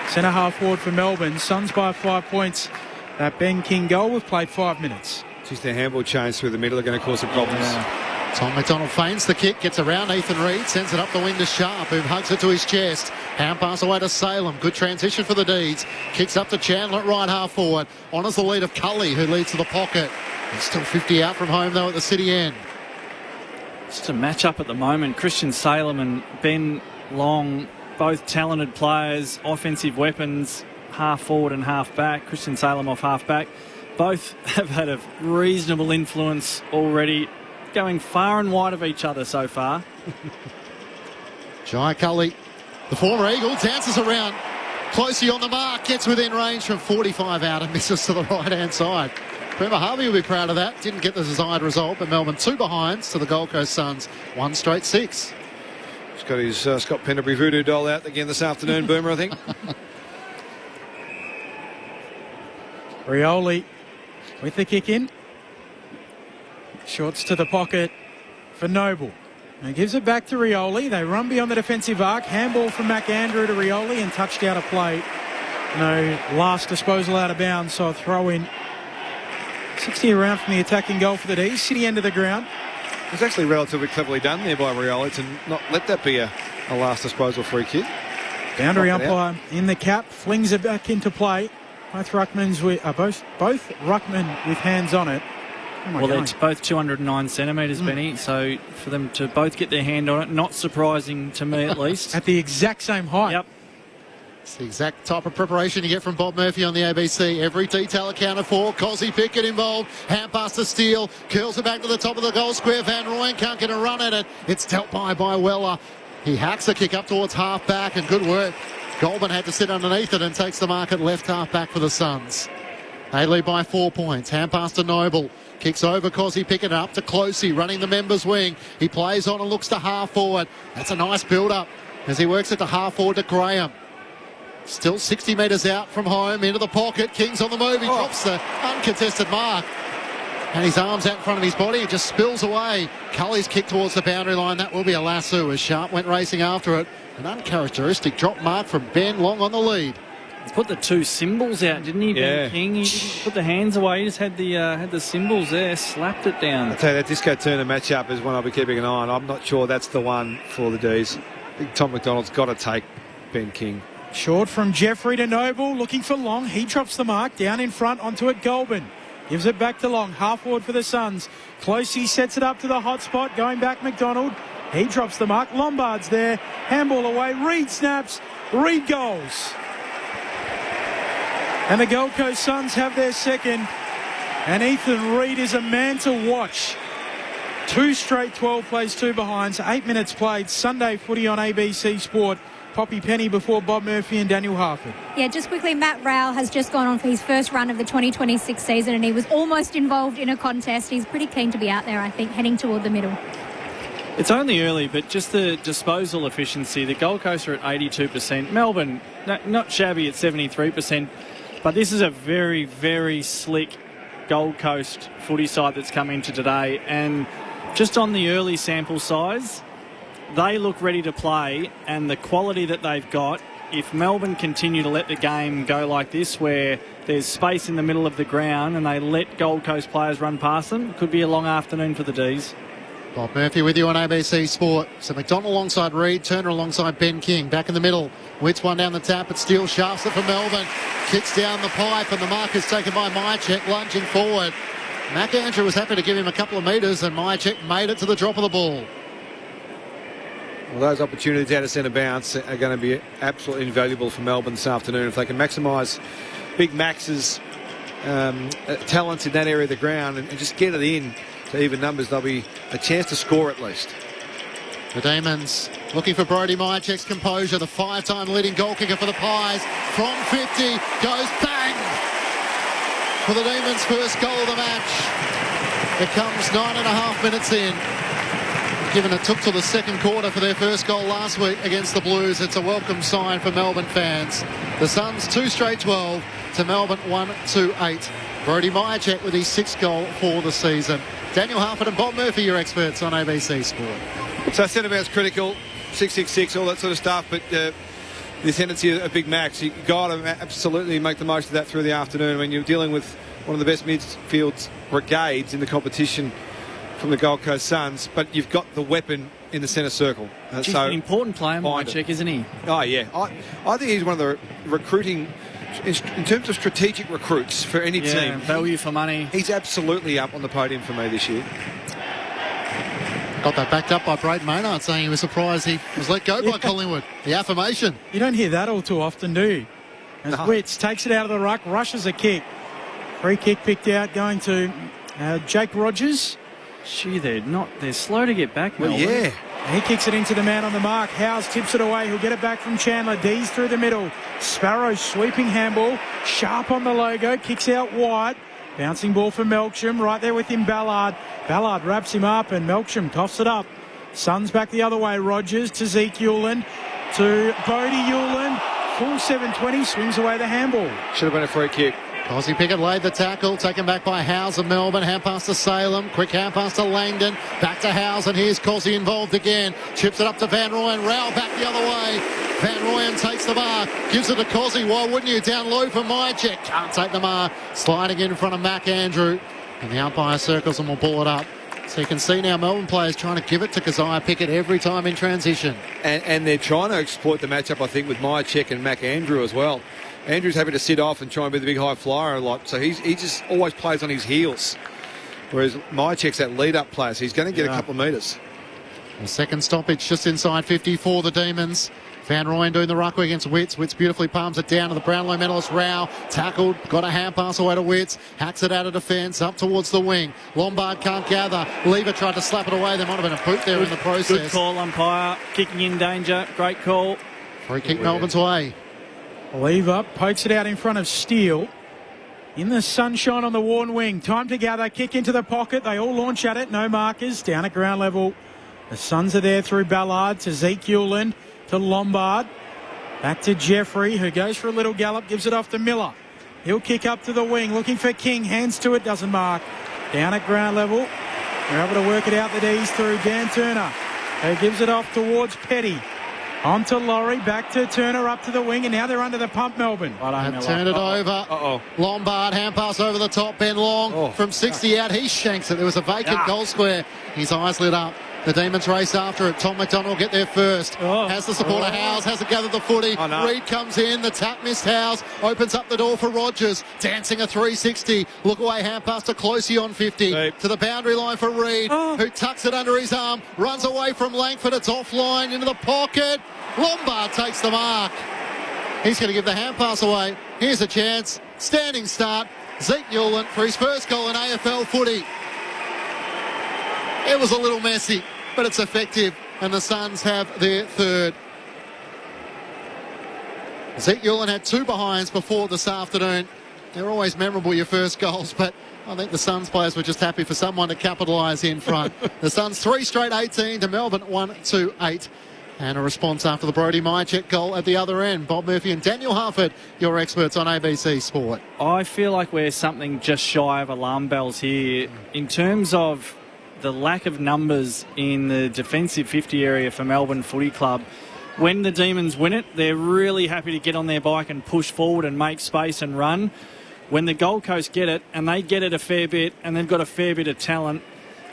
Centre half forward for Melbourne. Suns by 5 points. That Ben King goal, we've played 5 minutes.
Just their handball change through the middle are going to cause some problems.
Yeah. Tom McDonald feigns the kick, gets around Ethan Reid, sends it up the wing to Sharp, who hugs it to his chest. Hand pass away to Salem. Good transition for the Deeds. Kicks up to Chandler at right half forward. Honours the lead of Cully, who leads to the pocket. He's still 50 out from home, though, at the City end.
Just a match-up at the moment. Christian Salem and Ben Long, both talented players, offensive weapons, half forward and half back. Christian Salem off half back. Both have had a reasonable influence already, going far and wide of each other so far.
Jai Cully, the former Eagle, dances around. Closely on the mark, gets within range from 45 out and misses to the right-hand side. Trevor Harvey will be proud of that. Didn't get the desired result, but Melbourne 2 behinds to the Gold Coast Suns. 1 straight 6.
He's got his Scott Pendlebury voodoo doll out again this afternoon, Boomer, I think.
Rioli with the kick in. Shorts to the pocket for Noble. And gives it back to Rioli. They run beyond the defensive arc. Handball from McAndrew to Rioli and touched out of play. No last disposal out of bounds, so a throw in. 60 around from the attacking goal for the D's. City end of the ground.
It was actually relatively cleverly done there by Rioli to not let that be a last disposal free kick.
Boundary umpire in the cap, flings it back into play. Both ruckmans with both ruckmen with hands on it.
Well, they're both 209 centimetres, Benny, so for them to both get their hand on it, not surprising to me at least.
At the exact same height.
Yep.
It's the exact type of preparation you get from Bob Murphy on the ABC. Every detail accounted for. Cosy Pickett involved. Hand pass to Steele. Curls it back to the top of the goal square. Van Rooyen can't get a run at it. It's dealt by Weller. He hacks the kick up towards half back, and good work. Goulburn had to sit underneath it and takes the mark at left half back for the Suns. They lead by 4 points. Hand pass to Noble. Kicks over Cosy Pickett up to Closey, running the members' wing. He plays on and looks to half forward. That's a nice build-up as he works it to half forward to Graham. Still 60 metres out from home, into the pocket. King's on the move. He drops the uncontested mark. And his arms out in front of his body. It just spills away. Cully's kick towards the boundary line. That will be a lasso as Sharp went racing after it. An uncharacteristic drop mark from Ben Long on the lead.
He put the 2 symbols out, didn't he, Ben King? He didn't put the hands away. He just had the symbols there, slapped it down.
I'll tell you, that Disco Turner matchup is one I'll be keeping an eye on. I'm not sure that's the one for the D's. I think Tom McDonald's got to take Ben King.
Short from Jeffrey to Noble, looking for Long. He drops the mark, down in front, onto it Goulburn. Gives it back to Long, half forward for the Suns. Closey sets it up to the hot spot, going back McDonald. He drops the mark, Lombard's there. Handball away, Reid snaps, Reid goals. And the Gold Coast Suns have their second. And Ethan Reid is a man to watch. 2 straight 12 plays, 2 behinds, 8 minutes played. Sunday footy on ABC Sport. Poppy Penny before Bob Murphy and Daniel Harford.
Yeah, just quickly, Matt Rowell has just gone on for his first run of the 2026 season and he was almost involved in a contest. He's pretty keen to be out there, I think, heading toward the middle.
It's only early, but just the disposal efficiency. The Gold Coast are at 82%. Melbourne, not shabby at 73%, but this is a very, very slick Gold Coast footy side that's come into today. And just on the early sample size, they look ready to play, and the quality that they've got, if Melbourne continue to let the game go like this, where there's space in the middle of the ground and they let Gold Coast players run past them, could be a long afternoon for the D's.
Bob Murphy with you on ABC Sport. So McDonald alongside Reid, Turner alongside Ben King. Back in the middle. Wits one down the tap, but Steele shafts it for Melbourne. Kicks down the pipe, and the mark is taken by Myercheck, lunging forward. McAndrew was happy to give him a couple of metres, and Myercheck made it to the drop of the ball.
Well, those opportunities out of centre bounce are going to be absolutely invaluable for Melbourne this afternoon. If they can maximise Big Max's talents in that area of the ground and just get it in to even numbers, there'll be a chance to score at least.
The Demons looking for Brodie Myercheck's composure. The 5-time leading goal kicker for the Pies from 50 goes bang for the Demons' first goal of the match. It comes 9.5 minutes in. Given it took till the second quarter for their first goal last week against the Blues, it's a welcome sign for Melbourne fans. The Suns 2 straight 12 to Melbourne 1-8. Brodie Myercheck with his 6th goal for the season. Daniel Harford and Bob Murphy, your experts on ABC Sport.
So centre bounce critical, 666, all that sort of stuff, but the tendency of Big Max, you've got to absolutely make the most of that through the afternoon when you're dealing with one of the best midfield brigades in the competition from the Gold Coast Suns, but you've got the weapon in the centre circle.
He's an important player, Myercheck, isn't he?
Oh, yeah. I think he's one of the recruiting, in terms of strategic recruits for any team.
Value for money.
He's absolutely up on the podium for me this year.
Got that backed up by Brayden Maynard saying he was surprised he was let go by Collingwood. The affirmation.
You don't hear that all too often, do you? As Wits takes it out of the ruck, rushes a kick. Free kick picked out, going to Jake Rogers.
Gee, they're slow to get back, Melbourne.
Well, yeah.
He kicks it into the man on the mark. Howes tips it away. He'll get it back from Chandler. D's through the middle. Sparrow sweeping handball. Sharp on the logo. Kicks out wide. Bouncing ball for Melksham. Right there with him, Ballard. Ballard wraps him up and Melksham coughs it up. Suns back the other way. Rogers to Zeke Hewland. To Bodie Hewland. Full 720. Swings away the handball.
Should have been a free kick.
Cosy Pickett laid the tackle, taken back by Howes of Melbourne. Hand pass to Salem, quick hand pass to Langdon, back to Howes, and here's Cosy involved again. Chips it up to Van Rooyen, Rowell back the other way. Van Rooyen takes the mark, gives it to Cosy. Why wouldn't you? Down low for Myercheck, can't take the mark. Sliding in front of McAndrew, and the umpire circles and will pull it up. So you can see now Melbourne players trying to give it to Keziah Pickett every time in transition.
And they're trying to exploit the matchup, I think, with Myercheck and McAndrew as well. Andrew's happy to sit off and try and be the big high flyer a lot, so he just always plays on his heels. Whereas Myercheck's that lead-up player, so he's going to get a couple of metres.
The second stoppage just inside 50 for the Demons. Van Rooyen doing the ruck against Wits. Wits beautifully palms it down to the Brownlow medalist Rowell. Tackled, got a hand pass away to Wits. Hacks it out of defence, up towards the wing. Lombard can't gather. Lever tried to slap it away. There might have been a boot there in the process.
Good call, umpire. Kicking in danger. Great call.
Free kick Melbourne's way.
Lever pokes it out in front of Steele. In the sunshine on the worn wing. Time to gather. Kick into the pocket. They all launch at it. No markers. Down at ground level. The Suns are there through Ballard to Zeke Hewland to Lombard. Back to Jeffrey, who goes for a little gallop. Gives it off to Miller. He'll kick up to the wing. Looking for King. Hands to it. Doesn't mark. Down at ground level. They're able to work it out. The D's through Dan Turner. Who gives it off towards Petty. On to Laurie, back to Turner, up to the wing, and now they're under the pump, Melbourne.
Turn it over. Lombard, hand pass over the top, Ben Long from 60 out. He shanks it. There was a vacant goal square. His eyes lit up. The Demons race after it. Tom McDonald will get there first. Has the support of Howes, hasn't gathered the footy. Reid comes in, the tap missed Howes, opens up the door for Rogers, dancing a 360. Look away, hand pass to Closey on 50. To the boundary line for Reid, who tucks it under his arm, runs away from Langford. It's offline into the pocket. Lombard takes the mark. He's going to give the hand pass away. Here's a chance. Standing start. Zeke Hewland for his first goal in AFL footy. It was a little messy, but it's effective, and the Suns have their third. Zeke Hewland had 2 behinds before this afternoon. They're always memorable, your first goals, but I think the Suns players were just happy for someone to capitalise in front. The Suns 3 straight 18 to Melbourne 1-8. And a response after the Brodie Myercheck goal at the other end. Bob Murphy and Daniel Harford, your experts on ABC Sport.
I feel like we're something just shy of alarm bells here in terms of the lack of numbers in the defensive 50 area for Melbourne Footy Club. When the Demons win it, they're really happy to get on their bike and push forward and make space and run. When the Gold Coast get it, and they get it a fair bit, and they've got a fair bit of talent,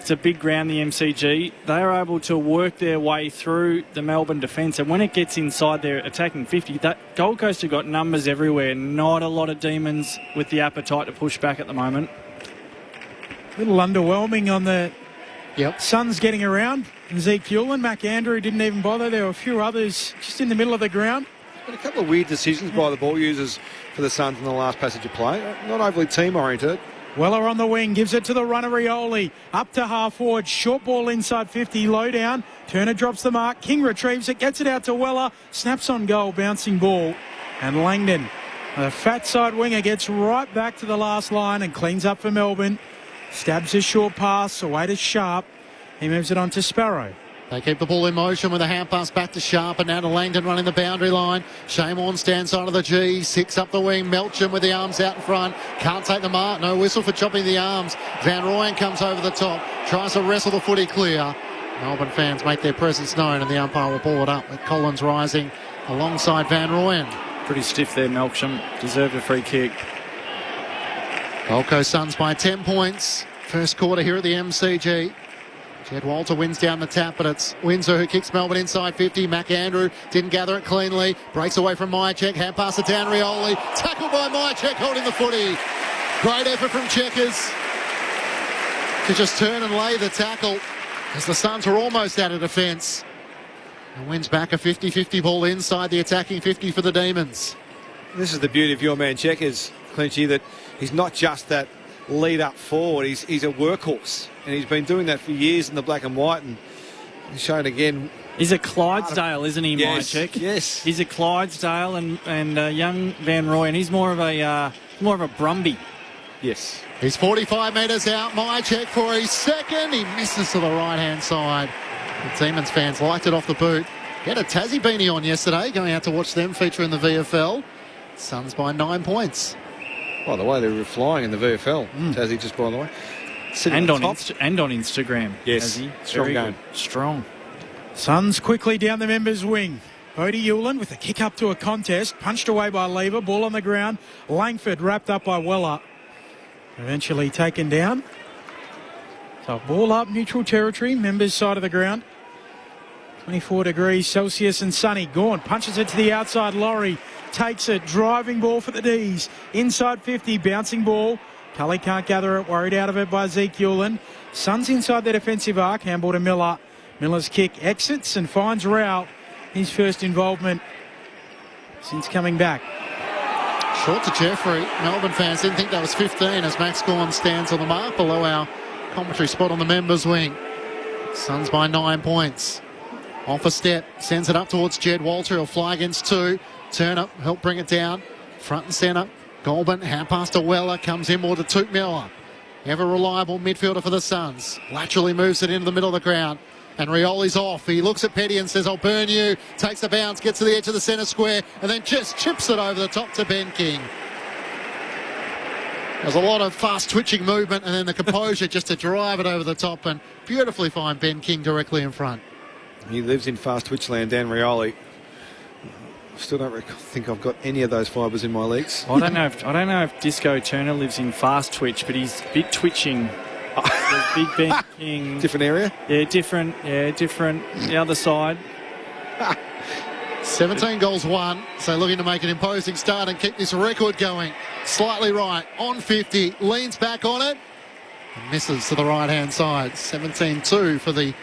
It's a big ground, the MCG. They are able to work their way through the Melbourne defence, and when it gets inside their attacking 50, that Gold Coast have got numbers everywhere. Not a lot of demons with the appetite to push back at the moment.
A little underwhelming on the Suns getting around. Zeke Hewlin, Mac Andrew didn't even bother. There were a few others just in the middle of the ground.
Been a couple of weird decisions by the ball users for the Suns in the last passage of play. Not overly team-oriented.
Weller on the wing, gives it to the runner Rioli. Up to half forward, short ball inside 50, low down. Turner drops the mark. King retrieves it, gets it out to Weller. Snaps on goal, bouncing ball. And Langdon, the fat side winger, gets right back to the last line and cleans up for Melbourne. Stabs a short pass away to Sharp. He moves it on to Sparrow.
They keep the ball in motion with a hand pass back to Sharp and now to Langdon running the boundary line. Shaymorn stands side of the G, 6 up the wing. Melcham with the arms out in front. Can't take the mark. No whistle for chopping the arms. Van Rooyen comes over the top. Tries to wrestle the footy clear. Melbourne fans make their presence known and the umpire will pull it up with Collins rising alongside Van Rooyen.
Pretty stiff there, Melcham. Deserved a free kick.
Gold Coast Suns by 10 points. First quarter here at the MCG. Jed Walter wins down the tap, but it's Windsor who kicks Melbourne inside 50. Mac Andrew didn't gather it cleanly. Breaks away from Myercheck. Hand pass to Dan Rioli. Tackled by Myercheck, holding the footy. Great effort from Checkers to just turn and lay the tackle as the Suns were almost out of defence. And wins back a 50-50 ball inside the attacking 50 for the Demons.
This is the beauty of your man Checkers, Clinchy, that he's not just that lead up forward. He's a workhorse, and he's been doing that for years in the black and white, and he's shown again.
He's a Clydesdale, isn't he,
yes,
Myercheck?
Yes.
He's a Clydesdale, and young Van Rooyen, he's more of a Brumby.
Yes.
He's 45 metres out. Myercheck for his second. He misses to the right-hand side. The Demons fans liked it off the boot. He had a Tassie beanie on yesterday, going out to watch them feature in the VFL. Suns by 9 points.
By the way, they were flying in the VFL. Tassie, just by the way.
And on Instagram.
Yes.
Tassie.
Strong
Very
game.
Good. Strong.
Suns quickly down the members' wing. Bodie Hewlin with a kick up to a contest. Punched away by Lever. Ball on the ground. Langford wrapped up by Weller. Eventually taken down. So ball up, neutral territory. Members' side of the ground. 24 degrees Celsius and sunny. Gawn punches it to the outside. Laurie takes it. Driving ball for the D's. Inside 50. Bouncing ball. Cully can't gather it. Worried out of it by Zeke Hewlin. Suns inside the defensive arc. Handball to Miller. Miller's kick exits and finds Rowell. His first involvement since coming back.
Short to Jeffrey. Melbourne fans didn't think that was 15 as Max Gawn stands on the mark below our commentary spot on the members' wing. Suns by 9 points. Off a step, sends it up towards Jed Walter. He'll fly against 2. Turner help bring it down. Front and centre. Goulburn, hand pass to Weller. Comes in more to Toot Miller. Ever reliable midfielder for the Suns. Laterally moves it into the middle of the ground. And Rioli's off. He looks at Petty and says, I'll burn you. Takes the bounce, gets to the edge of the centre square, and then just chips it over the top to Ben King. There's a lot of fast twitching movement and then the composure just to drive it over the top and beautifully find Ben King directly in front.
He lives in fast twitch land, Dan Rioli. Still don't think I've got any of those fibres in my legs.
I don't know if Disco Turner lives in fast twitch, but he's a bit twitching. Big Ben King.
Different area?
Yeah, different. The other side.
17 goals won, so looking to make an imposing start and keep this record going. Slightly right, on 50, leans back on it, and misses to the right-hand side. 17-2 for the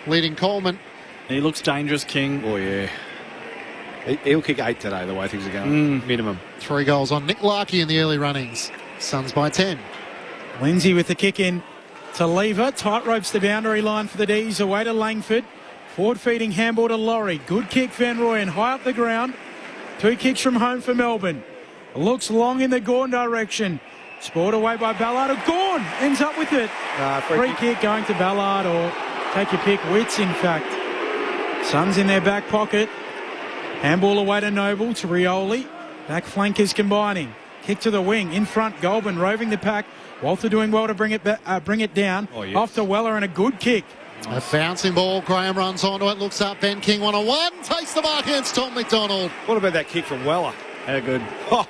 leading Coleman.
He looks dangerous, King.
Oh, yeah. He'll kick 8 today, the way things are going. Minimum.
3 goals on Nick Larkey in the early runnings. Suns by 10.
Lindsay with the kick in to Lever. Tight ropes the boundary line for the D's. Away to Langford. Forward feeding handball to Laurie. Good kick, Van Rooyen. High up the ground. 2 kicks from home for Melbourne. Looks long in the Gawn direction. Spoiled away by Ballard. Gawn ends up with it. Free kick going to Ballard, or take your pick, Witts in fact. Suns in their back pocket. Handball away to Noble, to Rioli. Back flankers combining. Kick to the wing. In front, Goulburn roving the pack. Walter doing well to bring it down.
Oh, yes.
Off
to Weller and a good kick.
A bouncing ball. Graham runs onto it. Looks up. Ben King 1-on-1. Takes the mark against Tom McDonald.
What about that kick from Weller?
How good.
Oh,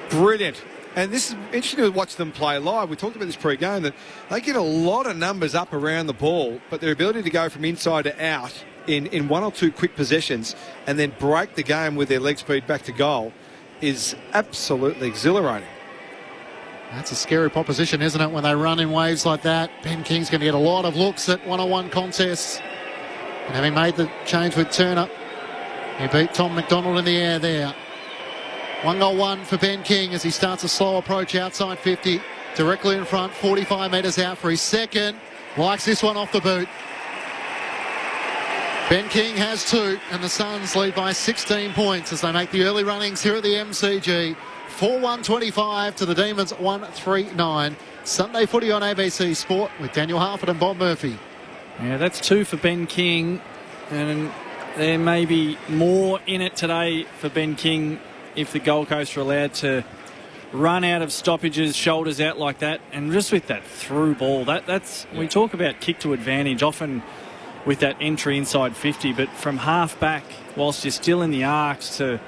brilliant. And this is interesting to watch them play live. We talked about this pre-game, that they get a lot of numbers up around the ball, but their ability to go from inside to out in one or two quick possessions and then break the game with their leg speed back to goal is absolutely exhilarating.
That's a scary proposition, isn't it, when they run in waves like that? Ben King's going to get a lot of looks at one-on-one contests. And having made the change with Turner, he beat Tom McDonald in the air there. 1-1 for Ben King as he starts a slow approach outside 50, directly in front, 45 metres out for his second. Likes this one off the boot. Ben King has 2, and the Suns lead by 16 points as they make the early runnings here at the MCG. 4-1-25 to the Demons 1-3-9. Sunday footy on ABC Sport with Daniel Harford and Bob Murphy.
Yeah, that's 2 for Ben King, and there may be more in it today for Ben King if the Gold Coast are allowed to run out of stoppages, shoulders out like that, and just with that through ball. That's we talk about kick to advantage often with that entry inside 50, but from half back, whilst you're still in the arcs, to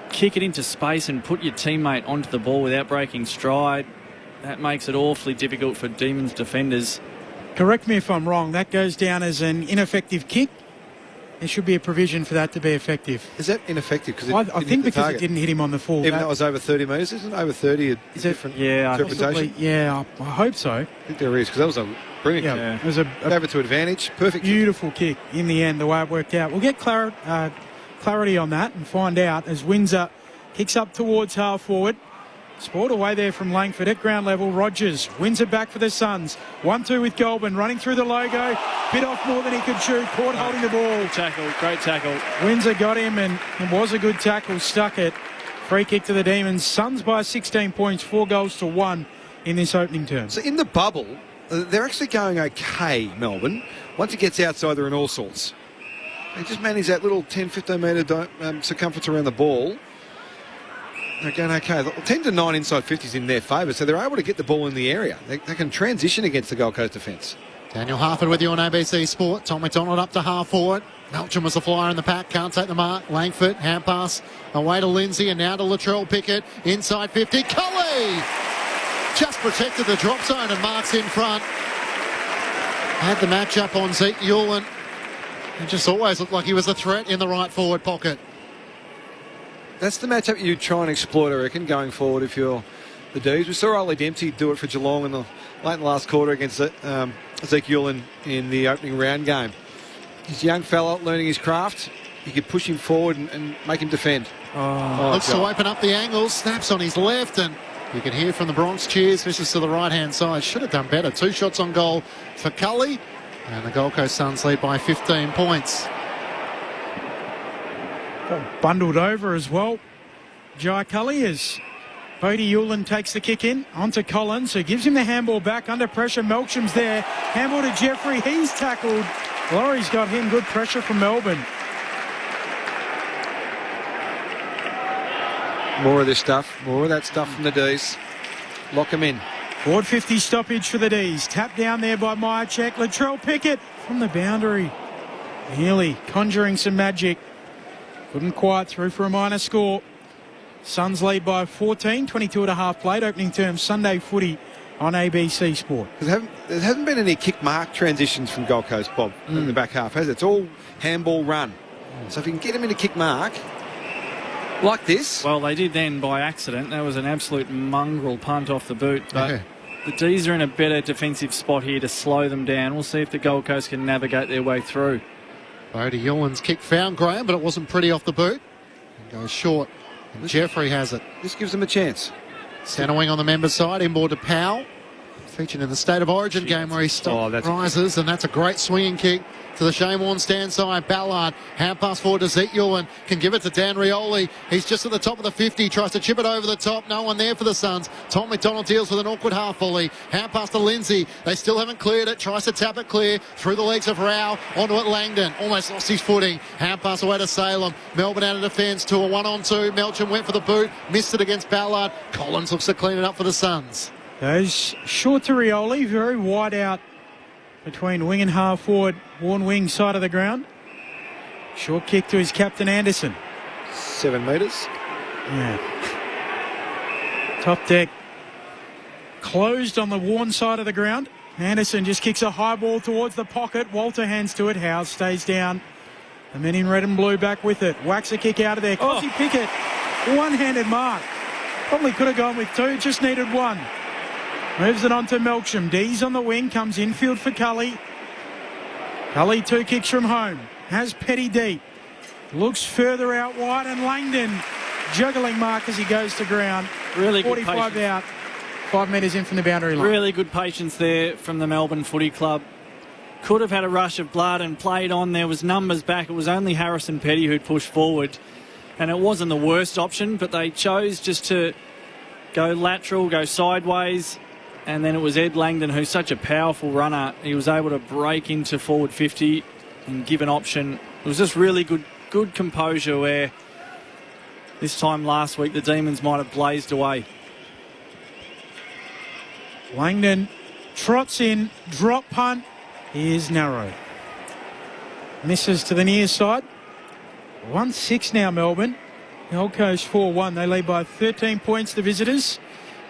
kick it into space and put your teammate onto the ball without breaking stride, that makes it awfully difficult for Demons defenders.
Correct me if I'm wrong, that goes down as an ineffective kick. There should be a provision for that to be effective.
Is that ineffective?
I think because it didn't hit him on the full.
Even though it was over 30 metres, isn't over 30 a different interpretation?
Yeah, I hope so.
I think there is, because that was a brilliant kick.
Yeah. It was
over to advantage. Perfect.
Beautiful kick in the end, the way it worked out. We'll get clarity on that and find out as Windsor kicks up towards half forward. Sport away there from Langford at ground level. Rogers wins it back for the Suns. 1-2 with Goulburn running through the logo. Bit off more than he could shoot. Caught holding the ball.
Great tackle.
Windsor got him, and it was a good tackle. Stuck it. Free kick to the Demons. Suns by 16 points, 4-1 in this opening term.
So in the bubble, they're actually going okay, Melbourne. Once it gets outside, they're in all sorts. They just manage that little 10-15 metre circumference around the ball. They're going okay. 10 to 9 inside 50s in their favour, so they're able to get the ball in the area. They can transition against the Gold Coast defence.
Daniel Harford with you on ABC Sport. Tom McDonald up to half forward. Melcham was the flyer in the pack, can't take the mark. Langford, hand pass away to Lindsay, and now to Latrell Pickett. Inside 50, Cully! Just protected the drop zone and marks in front. Had the match up on Zeke Ewell, it just always looked like he was a threat in the right forward pocket.
That's the matchup you try and exploit, I reckon, going forward if you're the D's. We saw Ollie Dempsey do it for Geelong late in the last quarter against Ezekiel in the opening round game. He's a young fella learning his craft. You could push him forward and make him defend.
Looks to open up the angle, snaps on his left, and you can hear from the Bronx cheers. This is to the right-hand side. Should have done better. 2 shots on goal for Cully, and the Gold Coast Suns lead by 15 points.
Got bundled over as well. Jai Cully as Bodie Hewlin takes the kick in onto Collins, who gives him the handball back under pressure. Melcham's there. Handball to Jeffrey. He's tackled. Laurie's got him. Good pressure from Melbourne.
More of this stuff. More of that stuff from the D's. Lock them in.
Forward 50 stoppage for the D's. Tap down there by Myercheck. Latrell Pickett from the boundary. Healy conjuring some magic. Couldn't quite through for a minor score. Suns lead by 14, 22 and a half played. Opening term Sunday footy on ABC Sport.
There hasn't been any kick mark transitions from Gold Coast, Bob, in the back half, has it? It's all handball run. So if you can get them in a kick mark like this.
Well, they did then by accident. That was an absolute mongrel punt off the boot. But the D's are in a better defensive spot here to slow them down. We'll see if the Gold Coast can navigate their way through.
Bodie Hewlin's kick found Graham, but it wasn't pretty off the boot. It goes short. And Jeffrey has it.
This gives them a chance.
Centre wing on the member side, inboard to Powell. Featured in the State of Origin game where he rises, and that's a great swinging kick to the Shane Warne stand side. Ballard, hand pass forward to Zeke Ewell, can give it to Dan Rioli. He's just at the top of the 50, tries to chip it over the top. No one there for the Suns. Tom McDonald deals with an awkward half volley. Hand pass to Lindsay. They still haven't cleared it. Tries to tap it clear through the legs of Rao onto it. Langdon almost lost his footing. Hand pass away to Salem. Melbourne out of defence to a 1-on-2. Melcham went for the boot, missed it against Ballard. Collins looks to clean it up for the Suns.
Goes short to Rioli, very wide out between wing and half forward, Warne wing side of the ground. Short kick to his captain Anderson.
7 metres.
Yeah. Top deck closed on the worn side of the ground. Anderson just kicks a high ball towards the pocket. Walter hands to it. Howes stays down. The men in red and blue back with it. Whacks a kick out of there. Cosy Pickett, one-handed mark. Probably could have gone with two, just needed one. Moves it on to Melksham. D's on the wing, comes infield for Cully. Cully 2 kicks from home. Has Petty deep. Looks further out wide, and Langdon juggling mark as he goes to ground.
Really good
45
patience.
out, 5 metres in from the boundary line.
Really good patience there from the Melbourne Footy Club. Could have had a rush of blood and played on. There was numbers back. It was only Harrison Petty who'd pushed forward. And it wasn't the worst option, but they chose just to go lateral, go sideways. And then it was Ed Langdon, who's such a powerful runner. He was able to break into forward 50 and give an option. It was just really good composure where this time last week the Demons might have blazed away.
Langdon trots in, drop punt. He is narrow. Misses to the near side. 1-6 now, Melbourne. Gold Coast 4-1. They lead by 13 points, the visitors.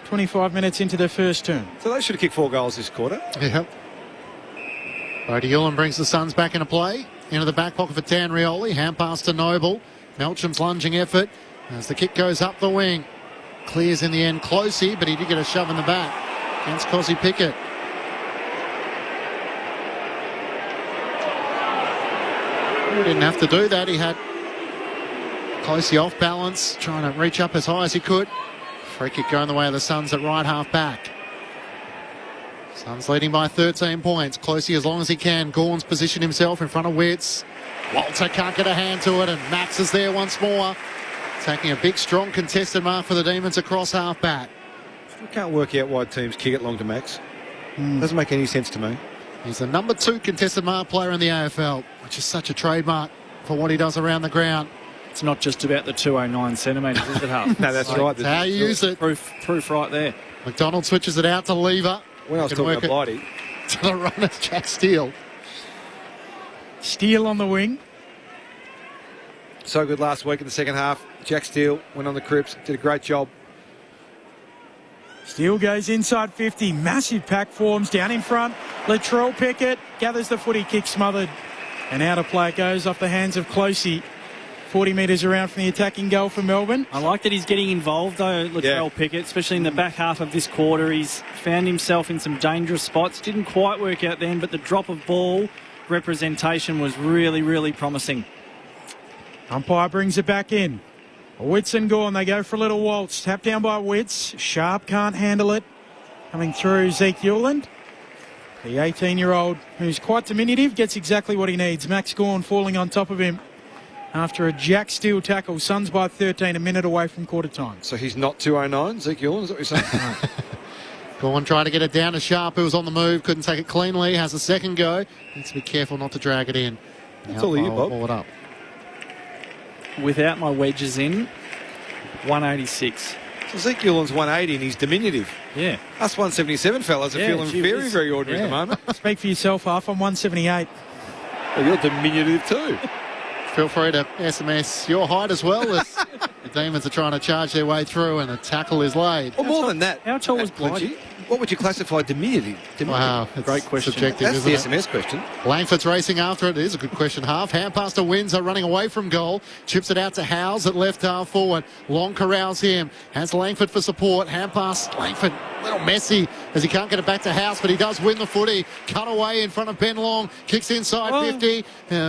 25 minutes into their first term.
So they should have kicked 4 goals this quarter.
Yeah. Bodie Ullin brings the Suns back into play. Into the back pocket for Dan Rioli. Hand pass to Noble. Melcham's lunging effort as the kick goes up the wing. Clears in the end Closey, but he did get a shove in the back against Cosy Pickett. He didn't have to do that. He had Closey off balance, trying to reach up as high as he could. Free kick going the way of the Suns at right half back. Suns leading by 13 points. Closey as long as he can. Gawn's positioned himself in front of Witts. Walter can't get a hand to it, and Max is there once more. Taking a big, strong contested mark for the Demons across half back.
I can't work out why teams kick it long to Max. Doesn't make any sense to me.
He's the number 2 contested mark player in the AFL, which is such a trademark for what he does around the ground.
It's not just about the 209 centimetres, is it, Huff?
No, that's right.
That's how you use it.
Proof right there.
McDonald switches it out to Lever.
When I was talking about Blighty.
To the runners, Jack Steele.
Steele on the wing.
So good last week in the second half. Jack Steele went on the Crips, did a great job.
Steele goes inside 50. Massive pack forms down in front. Latrell Pickett gathers the footy, kick smothered. And out of play it goes off the hands of Closey. 40 metres around from the attacking goal for Melbourne.
I like that he's getting involved, though, Latrell Pickett, especially in the back half of this quarter. He's found himself in some dangerous spots. Didn't quite work out then, but the drop of ball representation was really, really promising.
Umpire brings it back in. Witts and Gawn, they go for a little waltz. Tapped down by Witts. Sharp can't handle it. Coming through Zeke Hewland. The 18-year-old, who's quite diminutive, gets exactly what he needs. Max Gawn falling on top of him after a Jack Steele tackle. Suns by 13, a minute away from quarter time.
So he's not 209, Zeke Hewland, is that what you're saying?
Gawn trying to get it down to Sharp, who was on the move, couldn't take it cleanly, has a second go. Needs to be careful not to drag it in.
That's all you, Bob.
Pull it up.
Without my wedges in, 186.
So Zeke Hewland's 180 and he's diminutive.
Yeah.
Us 177 fellas are feeling very, very ordinary at the moment.
Speak for yourself, Half. I'm 178.
Well, you're diminutive too.
Feel free to SMS your height as well as the Demons are trying to charge their way through and a tackle is laid.
Well, more than that.
How tall was Blighty?
What would you classify diminutive?
Wow,
great question.
Subjective,
That's
isn't
the
it?
SMS question.
Langford's racing after it. It is a good question, Half. Hand pass to Windsor, running away from goal. Chips it out to Howes at left half forward. Long corrals him. Has Langford for support. Hand pass. Langford, a little messy as he can't get it back to House, but he does win the footy. Cut away in front of Ben Long. Kicks inside 50.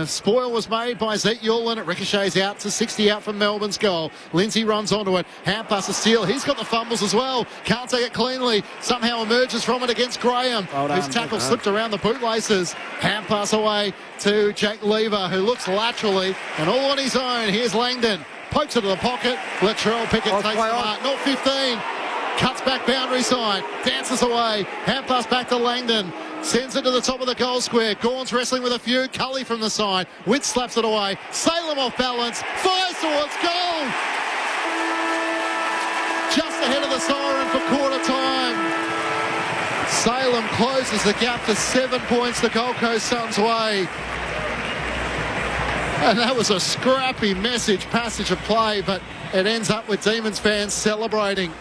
Spoil was made by Zeke Hewland. It ricochets out to 60 out from Melbourne's goal. Lindsay runs onto it. Hand pass to Steele. He's got the fumbles as well. Can't take it cleanly. Somehow emerges from it against Graham, whose tackle slipped around the bootlaces. Hand pass away to Jack Lever, who looks laterally and all on his own. Here's Langdon. Pokes it to the pocket. Latrell Pickett takes the mark. Not 15. Cuts back boundary side. Dances away. Hand pass back to Langdon. Sends it to the top of the goal square. Gawn's wrestling with a few. Cully from the side. Witt slaps it away. Salem off balance. Fires towards goal. Just ahead of the siren for quarter time. Salem closes the gap to 7 points the Gold Coast Suns' way. And that was a scrappy passage of play, but it ends up with Demons fans celebrating.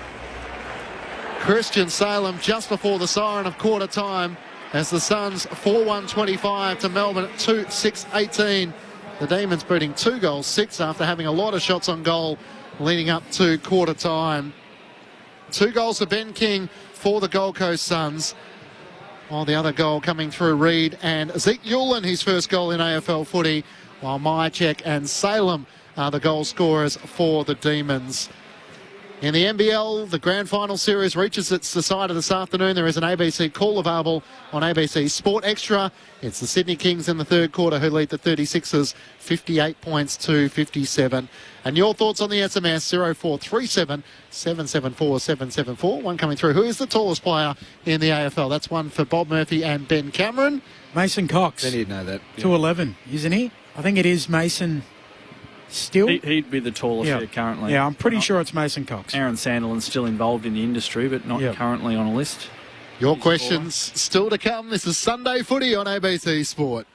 Christian Salem just before the siren of quarter time as the Suns 4-1-25 to Melbourne 2-6-18. The Demons beating 2-6 after having a lot of shots on goal leading up to quarter time. 2 goals for Ben King for the Gold Coast Suns. While the other goal coming through Reid and Zeke Yulin, his first goal in AFL footy, while Myercheck and Salem are the goal scorers for the Demons. In the NBL, the Grand Final Series reaches its decider this afternoon. There is an ABC call available on ABC Sport Extra. It's the Sydney Kings in the third quarter who lead the 36ers 58 points to 57. And your thoughts on the SMS 0437 774 774. One coming through. Who is the tallest player in the AFL? That's one for Bob Murphy and Ben Cameron.
Mason Cox.
Then he'd know that.
2'11", isn't he? I think it is Mason still.
He'd be the tallest here currently.
Yeah, I'm pretty sure it's Mason Cox.
Aaron Sandilan's still involved in the industry, but not currently on a list.
Your questions still to come. This is Sunday Footy on ABC Sport.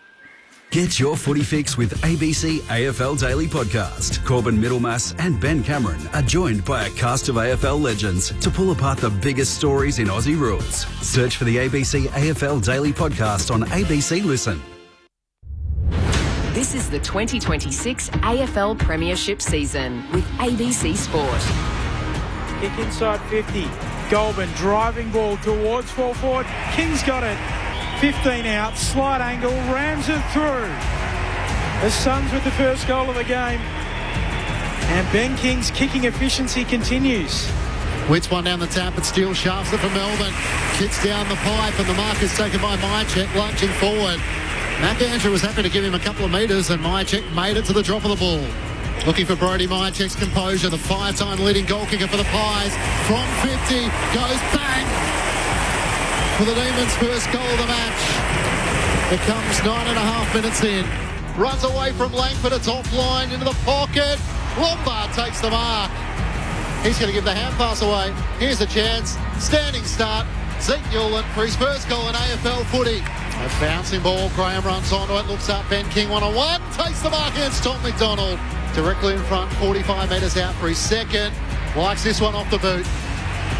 Get your footy fix with ABC AFL Daily Podcast. Corbin Middlemass and Ben Cameron are joined by a cast of AFL legends to pull apart the biggest stories in Aussie rules. Search for the ABC AFL Daily Podcast on ABC Listen.
This is the 2026 AFL Premiership season with ABC Sport.
Kick inside 50. Goulburn driving ball towards full forward. King's got it. 15 out, slight angle, rams it through. The Suns with the first goal of the game. And Ben King's kicking efficiency continues.
Wits one down the tap, but still shafts it for Melbourne. Kicks down the pipe, and the mark is taken by Myercheck, lunging forward. Mac Andrew was happy to give him a couple of metres, and Myercheck made it to the drop of the ball. Looking for Brodie Myercheck's composure, the 5-time leading goal kicker for the Pies. From 50, goes bang for the Demons' first goal of the match. It comes 9.5 minutes in. Runs away from Langford, it's offline into the pocket. Lombard takes the mark. He's going to give the hand pass away. Here's a chance. Standing start. Zeke Yulin for his first goal in AFL footy. A bouncing ball. Graham runs onto it. Looks up. Ben King 1-on-1. Takes the mark against Tom McDonald. Directly in front. 45 metres out for his second. Likes this one off the boot.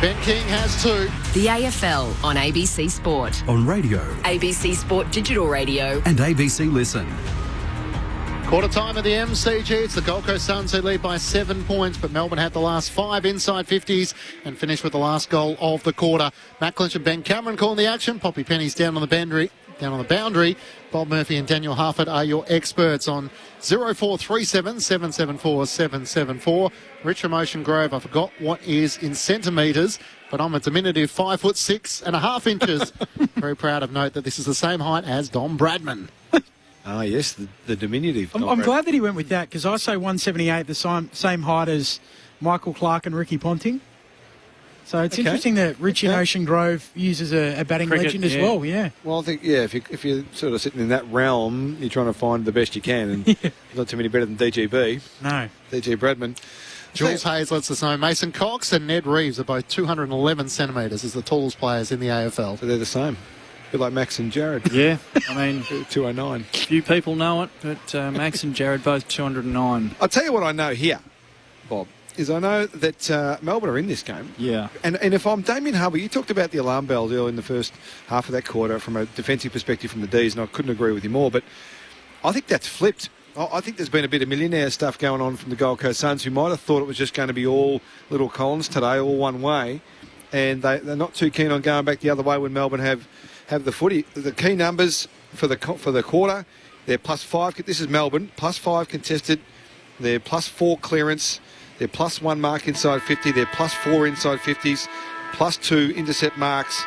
Ben King has 2.
The AFL on ABC Sport.
On radio.
ABC Sport Digital Radio.
And ABC Listen.
Quarter time of the MCG. It's the Gold Coast Suns who lead by 7 points, but Melbourne had the last 5 inside 50s and finished with the last goal of the quarter. Matt Clinch and Ben Cameron calling the action. Poppy Penny's down on the boundary. Bob Murphy and Daniel Harford are your experts on 0437 774 774. Richard Motion Grove, I forgot what is in centimetres, but I'm a diminutive 5'6.5 inches. Very proud of note that this is the same height as Don Bradman.
Ah, yes, the diminutive.
I'm glad that he went with that, because I say 178, the same height as Michael Clark and Ricky Ponting. So it's interesting that Richie Ocean Grove uses a batting legend as well, yeah.
Well, I think, if you're sort of sitting in that realm, you're trying to find the best you can, and not too many better than DGB.
No.
DG Bradman.
Jules Hayes lets us know Mason Cox and Ned Reeves are both 211 centimetres as the tallest players in the AFL.
So they're the same. A bit like Max and Jared.
Yeah, I mean...
209.
Few people know it, but Max and Jared both 209.
I'll tell you what I know here, Bob, is I know that Melbourne are in this game.
Yeah.
And if I'm Damien Harbour, you talked about the alarm bells early in the first half of that quarter from a defensive perspective from the Ds, and I couldn't agree with you more, but I think that's flipped. I think there's been a bit of millionaire stuff going on from the Gold Coast Suns, who might have thought it was just going to be all little Collins today, all one way, and they're not too keen on going back the other way when Melbourne have the footy. The key numbers for the quarter, they're +5. This is Melbourne, +5 contested. They're +4 clearance. They're +1 mark inside 50. They're +4 inside 50s. +2 intercept marks.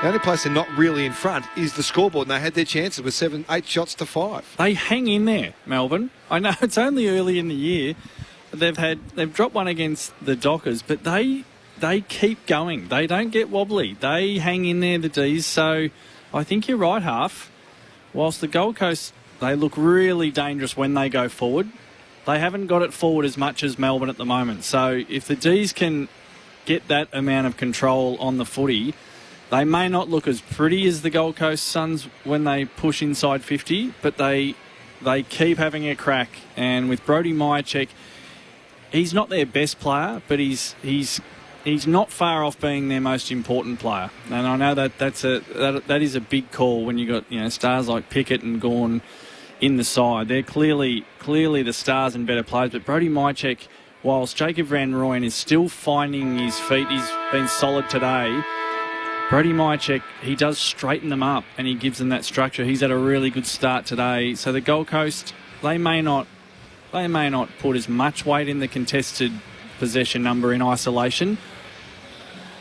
The only place they're not really in front is the scoreboard, and they had their chances with 8 shots to 5.
They hang in there, Melbourne. I know it's only early in the year. They've dropped one against the Dockers, but they keep going. They don't get wobbly. They hang in there, the Ds. So I think you're right, Half. Whilst the Gold Coast, they look really dangerous when they go forward, they haven't got it forward as much as Melbourne at the moment. So if the Ds can get that amount of control on the footy, they may not look as pretty as the Gold Coast Suns when they push inside 50, but they keep having a crack. And with Brodie Myercheck, he's not their best player, but he's he's not far off being their most important player. And I know that is a big call when you got stars like Pickett and Gawn in the side. They're clearly the stars and better players. But Brodie Mychek, whilst Jacob Van Rooyen is still finding his feet, he's been solid today. Brodie Mychek, he does straighten them up and he gives them that structure. He's had a really good start today. So the Gold Coast, they may not put as much weight in the contested possession number in isolation,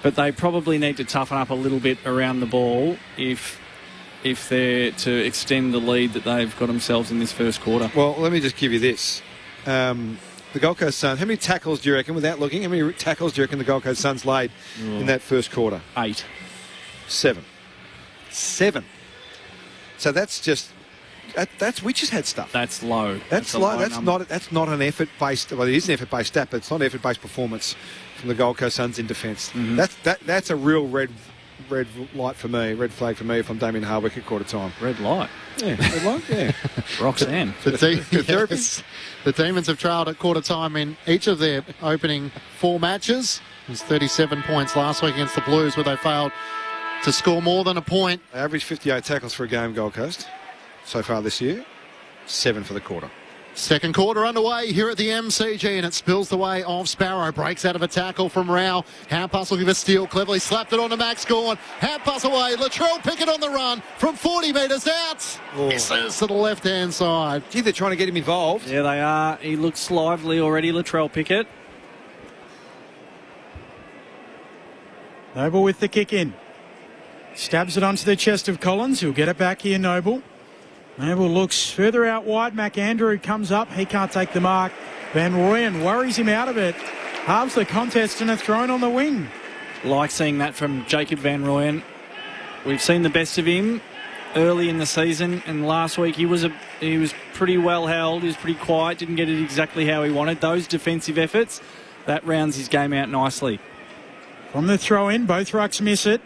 but they probably need to toughen up a little bit around the ball if they're to extend the lead that they've got themselves in this first quarter.
Well, let me just give you this. The Gold Coast Suns, how many tackles do you reckon, without looking, how many tackles do you reckon the Gold Coast Suns laid in that first quarter?
8.
7. So that's just... we just had stuff.
That's low.
That's low. That's not an effort-based... Well, it is an effort-based stat, but it's not an effort-based performance from the Gold Coast Suns in defence.
Mm-hmm.
That's a real red light for me, red flag for me if I'm Damien Hardwick at quarter time.
Red light?
Yeah, red light, yeah.
Roxanne.
The Demons have trailed at quarter time in each of their opening 4 matches. It was 37 points last week against the Blues, where they failed to score more than a point.
They averaged 58 tackles for a game, Gold Coast, so far this year. 7 for the quarter.
Second quarter underway here at the MCG, and it spills the way of Sparrow. Breaks out of a tackle from Rao. Handpass looking for steal. Cleverly slapped it onto Max Gawn. Handpass away. Latrell Pickett on the run from 40 metres out. Misses to the left-hand side.
Gee, they're trying to get him involved.
Yeah, they are. He looks lively already, Latrell Pickett.
Noble with the kick in. Stabs it onto the chest of Collins. He'll get it back here, Noble. Noble looks further out wide. McAndrew comes up. He can't take the mark. Van Rooyen worries him out of it. Halves the contest and a thrown on the wing.
Like seeing that from Jacob Van Rooyen. We've seen the best of him early in the season, and last week he was pretty well held. He was pretty quiet. Didn't get it exactly how he wanted. Those defensive efforts, that rounds his game out nicely.
From the throw in, both rucks miss it.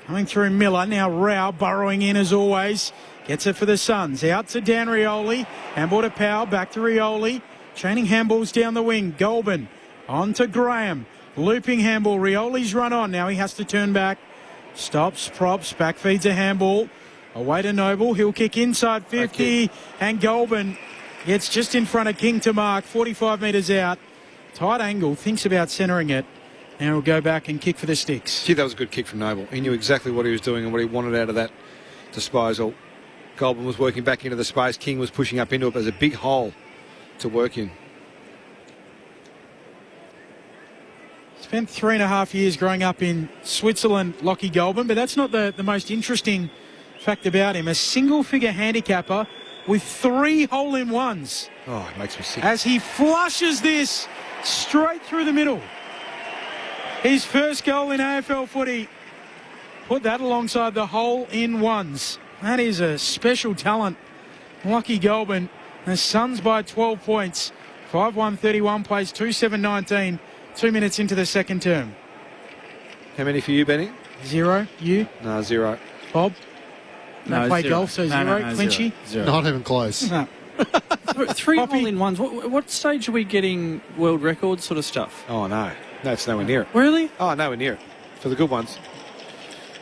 Coming through Miller. Now Rao burrowing in as always. Gets it for the Suns. Out to Dan Rioli. Handball to Powell. Back to Rioli. Chaining handballs down the wing. Goulburn. On to Graham. Looping handball. Rioli's run on. Now he has to turn back. Stops. Props. Back feeds a handball. Away to Noble. He'll kick inside 50. And Goulburn gets just in front of King to mark. 45 metres out. Tight angle. Thinks about centering it. Now he'll go back and kick for the sticks.
Gee, that was a good kick from Noble. He knew exactly what he was doing and what he wanted out of that disposal. Goulburn was working back into the space. King was pushing up into it. There's a big hole to work in.
Spent 3.5 years growing up in Switzerland, Lockie Goulburn, but that's not the most interesting fact about him. A single-figure handicapper with 3 hole-in-ones.
Oh, it makes me sick.
As he flushes this straight through the middle. His first goal in AFL footy. Put that alongside the hole-in-ones. That is a special talent. Lockie Goulburn. The Suns by 12 points. 5-1-31 plays 2-7-19. 2 minutes into the second term.
How many for you, Benny?
0. You?
No, 0.
Bob?
No,
play
0.
golf, so 0. Clinchy?
0.
Not even close.
No.
3 hole-in-ones. What stage are we getting world record sort of stuff?
Oh, no. No, it's nowhere near it.
Really?
Oh, nowhere near it. For the good ones.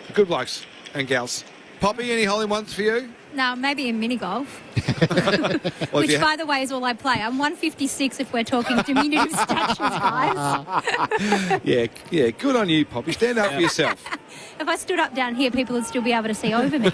The good blokes and gals. Poppy, any hole-in-ones for you?
No, maybe a mini golf.
Well,
Which, by the way, is all I play. I'm 156 if we're talking diminutive statures, guys.
Yeah, good on you, Poppy. Stand up for yourself.
If I stood up down here, people would still be able to see over me.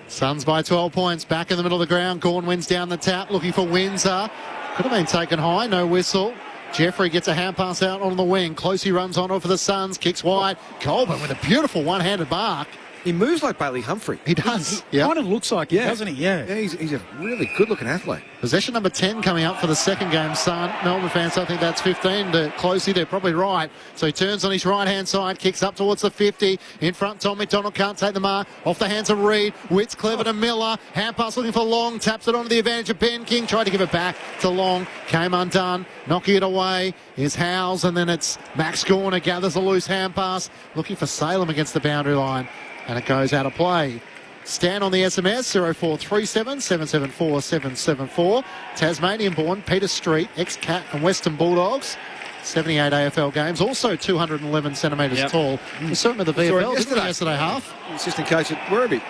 Suns by 12 points. Back in the middle of the ground. Gawn wins down the tap, looking for Windsor. Could have been taken high, no whistle. Jeffrey gets a hand pass out on the wing. Closey runs on for the Suns, kicks wide. Goulburn with a beautiful one-handed mark.
He moves like Bailey Humphrey.
He does.
He kind of looks like it, doesn't he? Yeah.
He's a really good-looking athlete.
Possession number 10 coming up for the second game, son. Melbourne fans don't think that's 15 to Closey. They're probably right. So he turns on his right-hand side, kicks up towards the 50. In front, Tom McDonald can't take the mark. Off the hands of Reid. Witt's clever to Miller. Hand pass looking for Long. Taps it onto the advantage of Ben King. Tried to give it back to Long. Came undone. Knocking it away is Howes. And then it's Max Gawn who gathers a loose hand pass. Looking for Salem against the boundary line. And it goes out of play. Stan on the SMS, 0437 774 774. Tasmanian-born Peter Street, ex-Cat and Western Bulldogs. 78 AFL games, also 211 centimetres tall. We saw him at the VFL yesterday half.
Assistant coach at Werribee.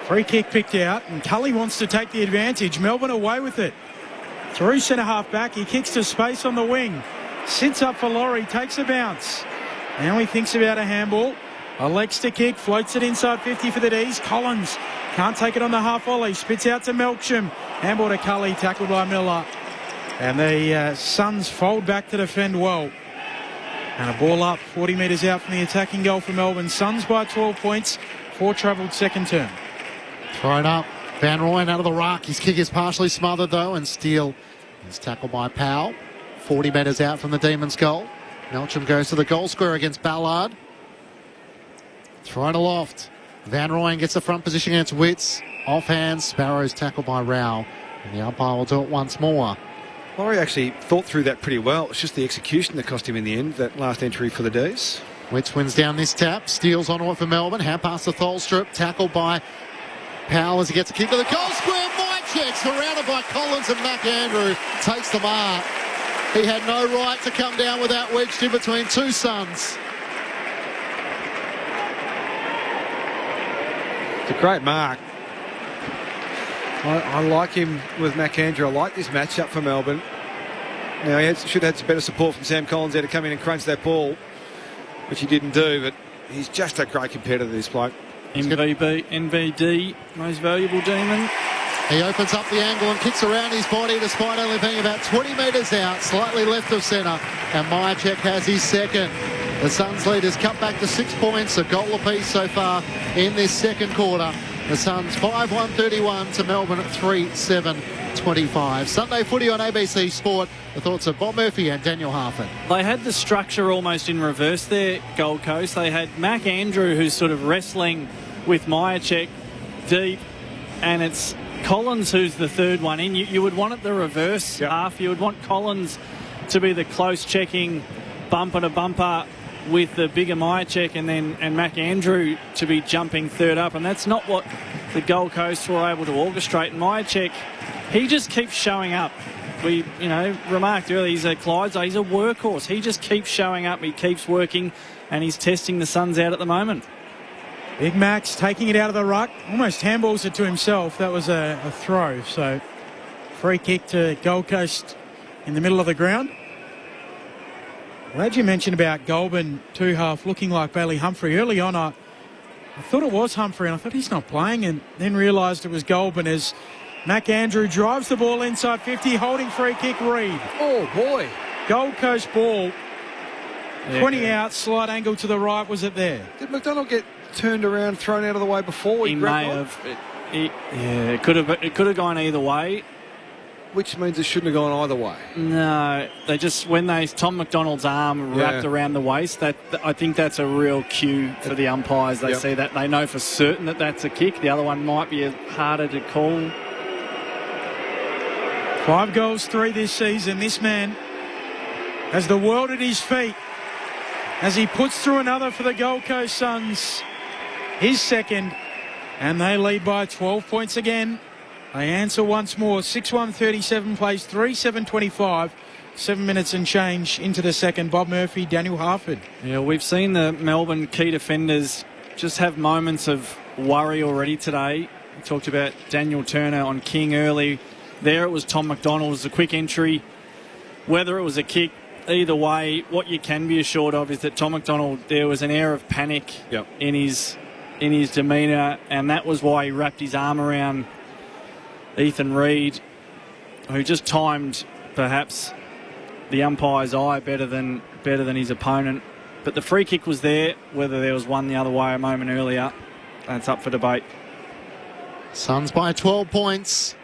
Free kick picked out, and Cully wants to take the advantage. Melbourne away with it. Through centre-half back, he kicks to space on the wing. Sits up for Laurie, takes a bounce. Now he thinks about a handball. Elects to kick, floats it inside 50 for the D's. Collins can't take it on the half volley. Spits out to Melksham. Handball to Cully, tackled by Miller. And the Suns fold back to defend well. And a ball up 40 metres out from the attacking goal for Melbourne. Suns by 12 points. 4 travelled second term.
Thrown up. Van Rooyen out of the ruck. His kick is partially smothered though, and Steele is tackled by Powell. 40 metres out from the Demons' goal. Melksham goes to the goal square against Ballard. Thrown aloft. Van Rooyen gets the front position against Witts. Offhand, Sparrows tackled by Rao. And the umpire will do it once more.
Laurie actually thought through that pretty well. It's just the execution that cost him in the end, that last entry for the D's.
Witts wins down this tap. Steals onto it for Melbourne. Hand past the Tholstrup. Tackled by Powell as he gets a kick to the goal square. Mychek surrounded by Collins and McAndrew. Takes the mark. He had no right to come down with that wedged in between two Suns.
It's a great mark. I like him with McAndrew. I like this matchup for Melbourne. Now, he should have had some better support from Sam Collins there to come in and crunch that ball, which he didn't do, but he's just a great competitor, this bloke.
NVD, most valuable Demon.
He opens up the angle and kicks around his body despite only being about 20 metres out, slightly left of centre, and Mychek has his second. The Suns leaders cut back to 6 points, a goal apiece so far in this second quarter. The Suns 5-1-31 to Melbourne at 3-7-25. Sunday footy on ABC Sport. The thoughts of Bob Murphy and Daniel Harford.
They had the structure almost in reverse there, Gold Coast. They had McAndrew, who's sort of wrestling with Mychek deep, and it's Collins who's the third one in. You would want it the reverse half. You would want Collins to be the close checking bumper to bumper with the bigger Mychek, and McAndrew to be jumping third up, and that's not what the Gold Coast were able to orchestrate. And Mychek, he just keeps showing up. We, remarked earlier, he's a Clydesdale, he's a workhorse. He just keeps showing up, he keeps working, and he's testing the Suns out at the moment.
Big Max taking it out of the ruck, almost handballs it to himself. That was a throw, so free kick to Gold Coast in the middle of the ground. Glad you mentioned about Goulburn 2-half looking like Bailey Humphrey. Early on, I thought it was Humphrey, and I thought he's not playing, and then realised it was Goulburn as McAndrew drives the ball inside 50, holding free kick, Reid.
Oh, boy.
Gold Coast ball, 20 out, slight angle to the right. Was it there?
Did McDonald get turned around, thrown out of the way before
he may have? It could have gone either way.
Which means it shouldn't have gone either way.
No, they just, Tom McDonald's arm wrapped around the waist, I think that's a real cue for the umpires. They see that, they know for certain that that's a kick. The other one might be harder to call.
5 goals, 3 this season. This man has the world at his feet as he puts through another for the Gold Coast Suns. His second, and they lead by 12 points again. They answer once more. 6-1-37 plays 3-7-25. 7 minutes and change into the second. Bob Murphy, Daniel Harford.
Yeah, we've seen the Melbourne key defenders just have moments of worry already today. We talked about Daniel Turner on King early. There it was Tom McDonald. It was a quick entry. Whether it was a kick, either way, what you can be assured of is that Tom McDonald, there was an air of panic in his demeanour, and that was why he wrapped his arm around Ethan Reid, who just timed perhaps the umpire's eye better than his opponent. But the free kick was there. Whether there was one the other way a moment earlier, that's up for debate.
Suns by 12 points.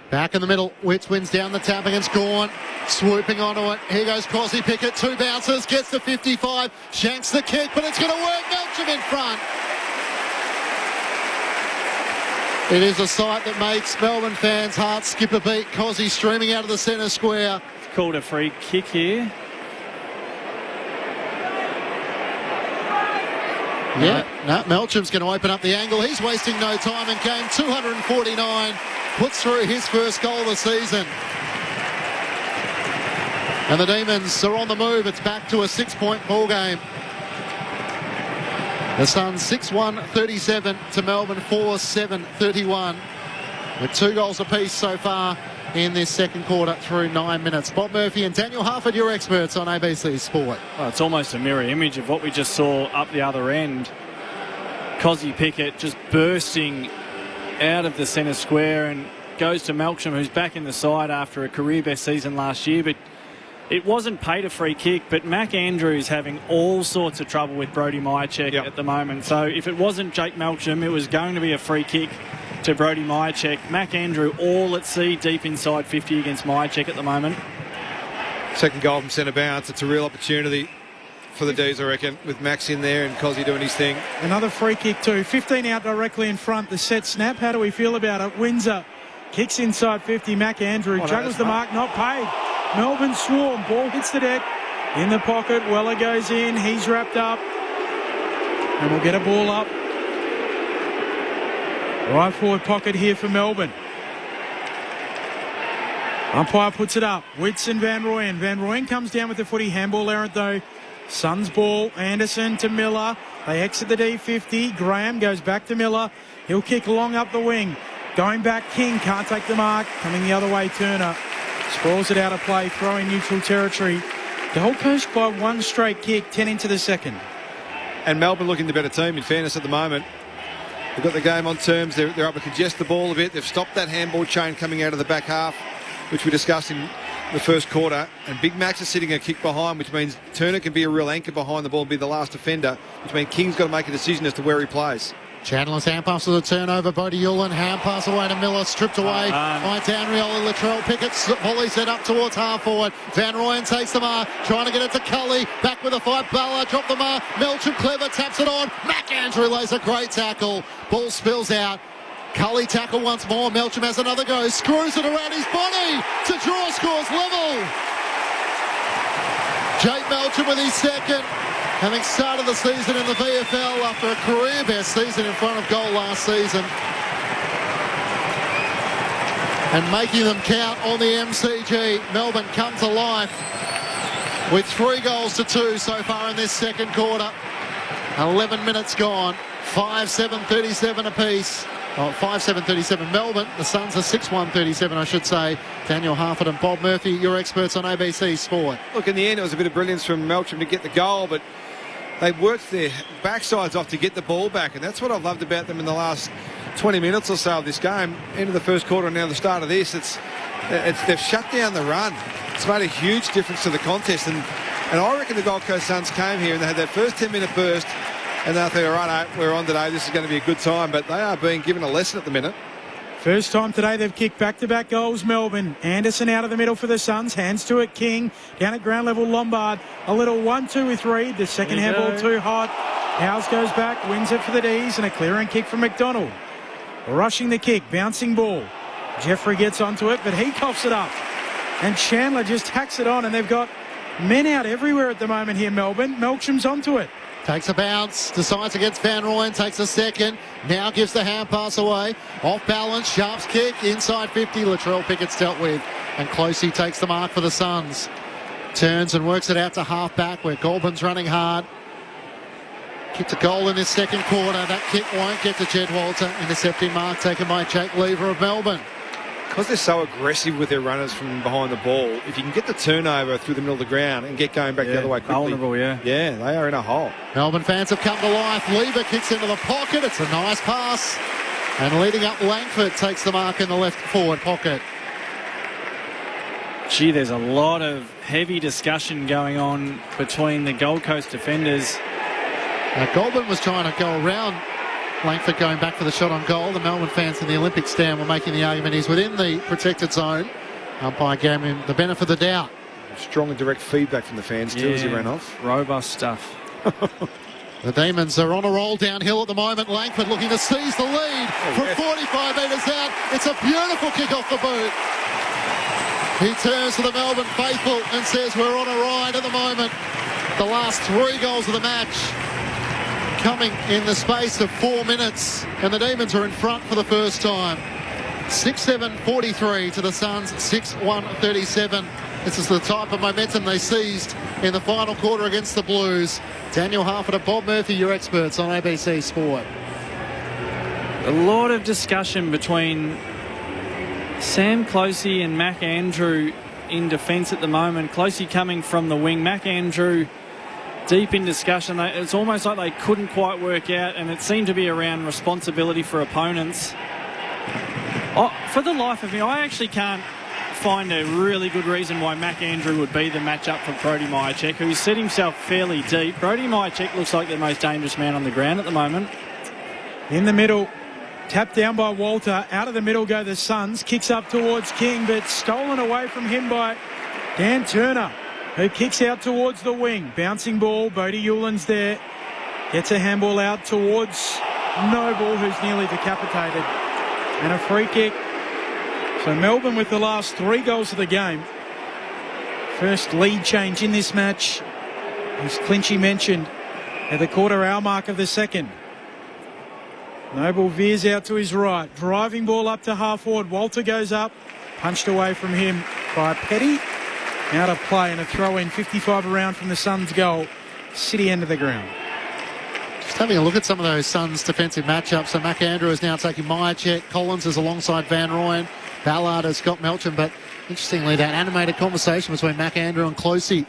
Back in the middle, Witts wins down the tap against Gawn, swooping onto it. Here goes Crosby Pickett, 2 bounces, gets to 55, shanks the kick, but it's going to work. Melksham in front. It is a sight that makes Melbourne fans' hearts skip a beat. Cozzy streaming out of the centre square.
It's called a free kick here.
No, Melcham's going to open up the angle. He's wasting no time and game 249. Puts through his first goal of the season. And the Demons are on the move. It's back to a 6-point ball game. The Suns 6-1-37 to Melbourne 4-7-31. With 2 goals apiece so far in this second quarter through 9 minutes. Bob Murphy and Daniel Harford, your experts on ABC Sport.
Well, it's almost a mirror image of what we just saw up the other end. Cozzy Pickett just bursting out of the centre square and goes to Melksham, who's back in the side after a career best season last year. But it wasn't paid a free kick, but Mac Andrews having all sorts of trouble with Brodie Myercheck at the moment. So if it wasn't Jake Melksham, it was going to be a free kick to Brodie Myercheck. Mac Andrew all at sea, deep inside 50 against Myercheck at the moment.
Second goal from centre bounce. It's a real opportunity for the D's, I reckon, with Max in there and Cozzy doing his thing.
Another free kick too. 15 out directly in front. The set snap. How do we feel about it? Windsor kicks inside 50. Mac Andrew juggles the mark. Not paid. Melbourne swarm. Ball hits the deck. In the pocket. Weller goes in. He's wrapped up. And we'll get a ball up. Right forward pocket here for Melbourne. Umpire puts it up. Whitson, Van Rooyen. Van Rooyen comes down with the footy. Handball errant though. Suns ball. Anderson to Miller. They exit the D50. Graham goes back to Miller. He'll kick long up the wing. Going back, King can't take the mark. Coming the other way, Turner. Spoils it out of play. Throwing neutral territory. Gold Coast by 1 straight kick. 10 into the second.
And Melbourne looking the better team, in fairness, at the moment. They've got the game on terms. They're able to congest the ball a bit. They've stopped that handball chain coming out of the back half, which we discussed in the first quarter. And Big Max is sitting a kick behind, which means Turner can be a real anchor behind the ball and be the last defender, which means King's got to make a decision as to where he plays.
Chandler's hand pass to the turnover. Bodie Ulan hand pass away to Miller, stripped away by Danrioli. Latrell Pickett volley set up towards half forward. Van Rooyen takes the mark, trying to get it to Cully. Back with a fight. Balla dropped the mark. Melcham clever taps it on. Mac Andrew lays a great tackle. Ball spills out. Cully tackle once more. Melcham has another go. Screws it around his body to draw, scores level. Jake Melcham with his second. Having started the season in the VFL after a career best season in front of goal last season. And making them count on the MCG. Melbourne come to life with 3 goals to 2 so far in this second quarter. 11 minutes gone. 5-7-37 apiece. 5-7-37 Melbourne. The Suns are 6-1-37, I should say. Daniel Harford and Bob Murphy, your experts on ABC Sport.
Look, in the end, it was a bit of brilliance from Melcham to get the goal, but they worked their backsides off to get the ball back, and that's what I've loved about them in the last 20 minutes or so of this game. End of the first quarter and now the start of this. They've shut down the run. It's made a huge difference to the contest, and I reckon the Gold Coast Suns came here and they had that first 10-minute burst, and they thought, all right, we're on today, this is going to be a good time, but they are being given a lesson at the minute.
First time today they've kicked back-to-back goals, Melbourne. Anderson out of the middle for the Suns. Hands to it, King. Down at ground level, Lombard. A little 1-2 with Reid. The second handball too hot. Howes goes back, wins it for the D's, and a clearing kick from McDonald. Rushing the kick, bouncing ball. Jeffrey gets onto it, but he coughs it up. And Chandler just hacks it on, and they've got men out everywhere at the moment here, Melbourne. Melksham's onto it.
Takes a bounce, decides against Van Rooyen, takes a second, now gives the hand pass away. Off balance, Sharp's kick, inside 50, Latrell Pickett's dealt with. And Closey takes the mark for the Suns. Turns and works it out to half back where Goulburn's running hard. Kicked a goal in this second quarter. That kick won't get to Jed Walter. Intercepting mark taken by Jake Lever of Melbourne.
Because they're so aggressive with their runners from behind the ball, if you can get the turnover through the middle of the ground and get going back the other way quickly.
Vulnerable,
Yeah, they are in a hole.
Melbourne fans have come to life. Lever kicks into the pocket. It's a nice pass. And leading up, Langford takes the mark in the left forward pocket.
Gee, there's a lot of heavy discussion going on between the Gold Coast defenders.
Now, Goulburn was trying to go around Langford going back for the shot on goal. The Melbourne fans in the Olympic stand were making the argument he's within the protected zone. Umpire gave him the benefit of the doubt.
Strong and direct feedback from the fans too as he ran off.
Robust stuff.
The Demons are on a roll downhill at the moment. Langford looking to seize the lead from 45 metres out. It's a beautiful kick off the boot. He turns to the Melbourne faithful and says we're on a ride at the moment. The last 3 goals of the match coming in the space of 4 minutes, and the Demons are in front for the first time. 6-7-43 to the Suns, 6-1-37. This is the type of momentum they seized in the final quarter against the Blues. Daniel Harford and Bob Murphy, your experts on ABC Sport.
A lot of discussion between Sam Closey and Mac Andrew in defence at the moment. Closey coming from the wing. Mac Andrew deep in discussion. It's almost like they couldn't quite work out, and it seemed to be around responsibility for opponents. For the life of me, I actually can't find a really good reason why Mac Andrew would be the matchup for Brody Myercheck, who's set himself fairly deep. Brody Myercheck looks like the most dangerous man on the ground at the moment.
In the middle, tapped down by Walter. Out of the middle go the Suns. Kicks up towards King, but stolen away from him by Dan Turner, who kicks out towards the wing. Bouncing ball, Bodie Hewlan's there. Gets a handball out towards Noble, who's nearly decapitated. And a free kick. So Melbourne with the last 3 goals of the game. First lead change in this match, as Clinchy mentioned, at the quarter-hour mark of the second. Noble veers out to his right. Driving ball up to half-forward. Walter goes up. Punched away from him by Petty. Out of play and a throw-in, 55 around from the Suns' goal. City end of the ground.
Just having a look at some of those Suns defensive matchups. So Mac Andrew is now taking Myercheck. Collins is alongside Van Rooyen. Ballard has got Melchin, but interestingly, that animated conversation between Mac Andrew and Closey,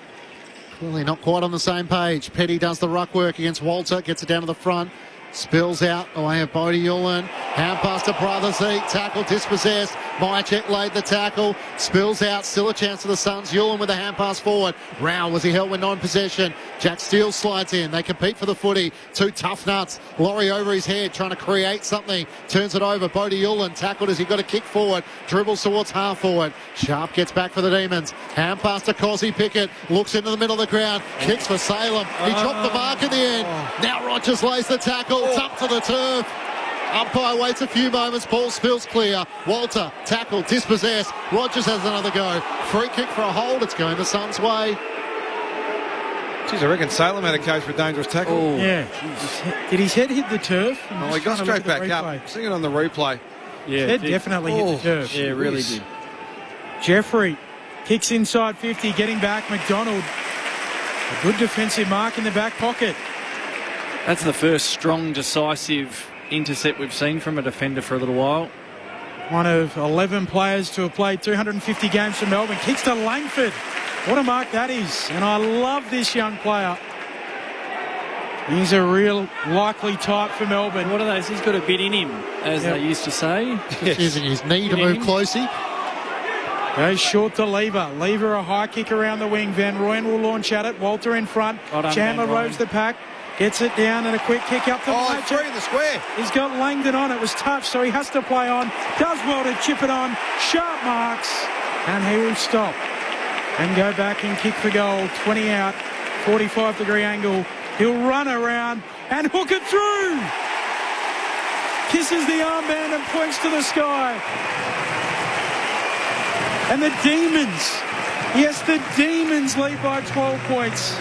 clearly not quite on the same page. Petty does the ruck work against Walter, gets it down to the front, spills out away of Bodie Hewlan. Hand pass to Brothers Eat, tackle dispossessed. Myercheck laid the tackle, spills out, still a chance for the Suns. Hewlan with a hand pass forward. Rao was he held with 9 possession. Jack Steele slides in. They compete for the footy. 2 tough nuts. Laurie over his head, trying to create something. Turns it over. Bodie Hewlan tackled as he got a kick forward. Dribbles towards half forward. Sharp gets back for the Demons. Hand pass to Cosy Pickett. Looks into the middle of the ground. Kicks for Salem. He dropped the mark in the end. Now Rogers lays the tackle. It's up to the turf. Umpire waits a few moments. Ball spills clear. Walter, tackle, dispossessed. Rogers has another go. Free kick for a hold. It's going the Suns' way.
Geez, I reckon Salem had a case for a dangerous tackle.
Oh, yeah. Did his head hit the turf?
Oh, he got straight back up. Seeing it on the replay.
Yeah, head definitely hit the turf.
Yeah, really did.
Jeffrey kicks inside 50, getting back. McDonald, a good defensive mark in the back pocket.
That's the first strong, decisive intercept we've seen from a defender for a little while.
One of 11 players to have played 250 games for Melbourne. Kicks to Langford. What a mark that is. And I love this young player. He's a real likely type for Melbourne.
What are those? He's got a bit in him, as they used to say.
Yes. Using his knee to move closely.
Goes short to Lever. Lever a high kick around the wing. Van Rooyen will launch at it. Walter in front. Chandler rows the pack. Gets it down and a quick kick up to Myercheck.
3 in the square.
He's got Langdon on. It was touched, so he has to play on. Does well to chip it on. Sharp marks. And he will stop and go back and kick for goal. 20 out. 45-degree angle. He'll run around and hook it through. Kisses the armband and points to the sky. And the Demons. Yes, the Demons lead by 12 points.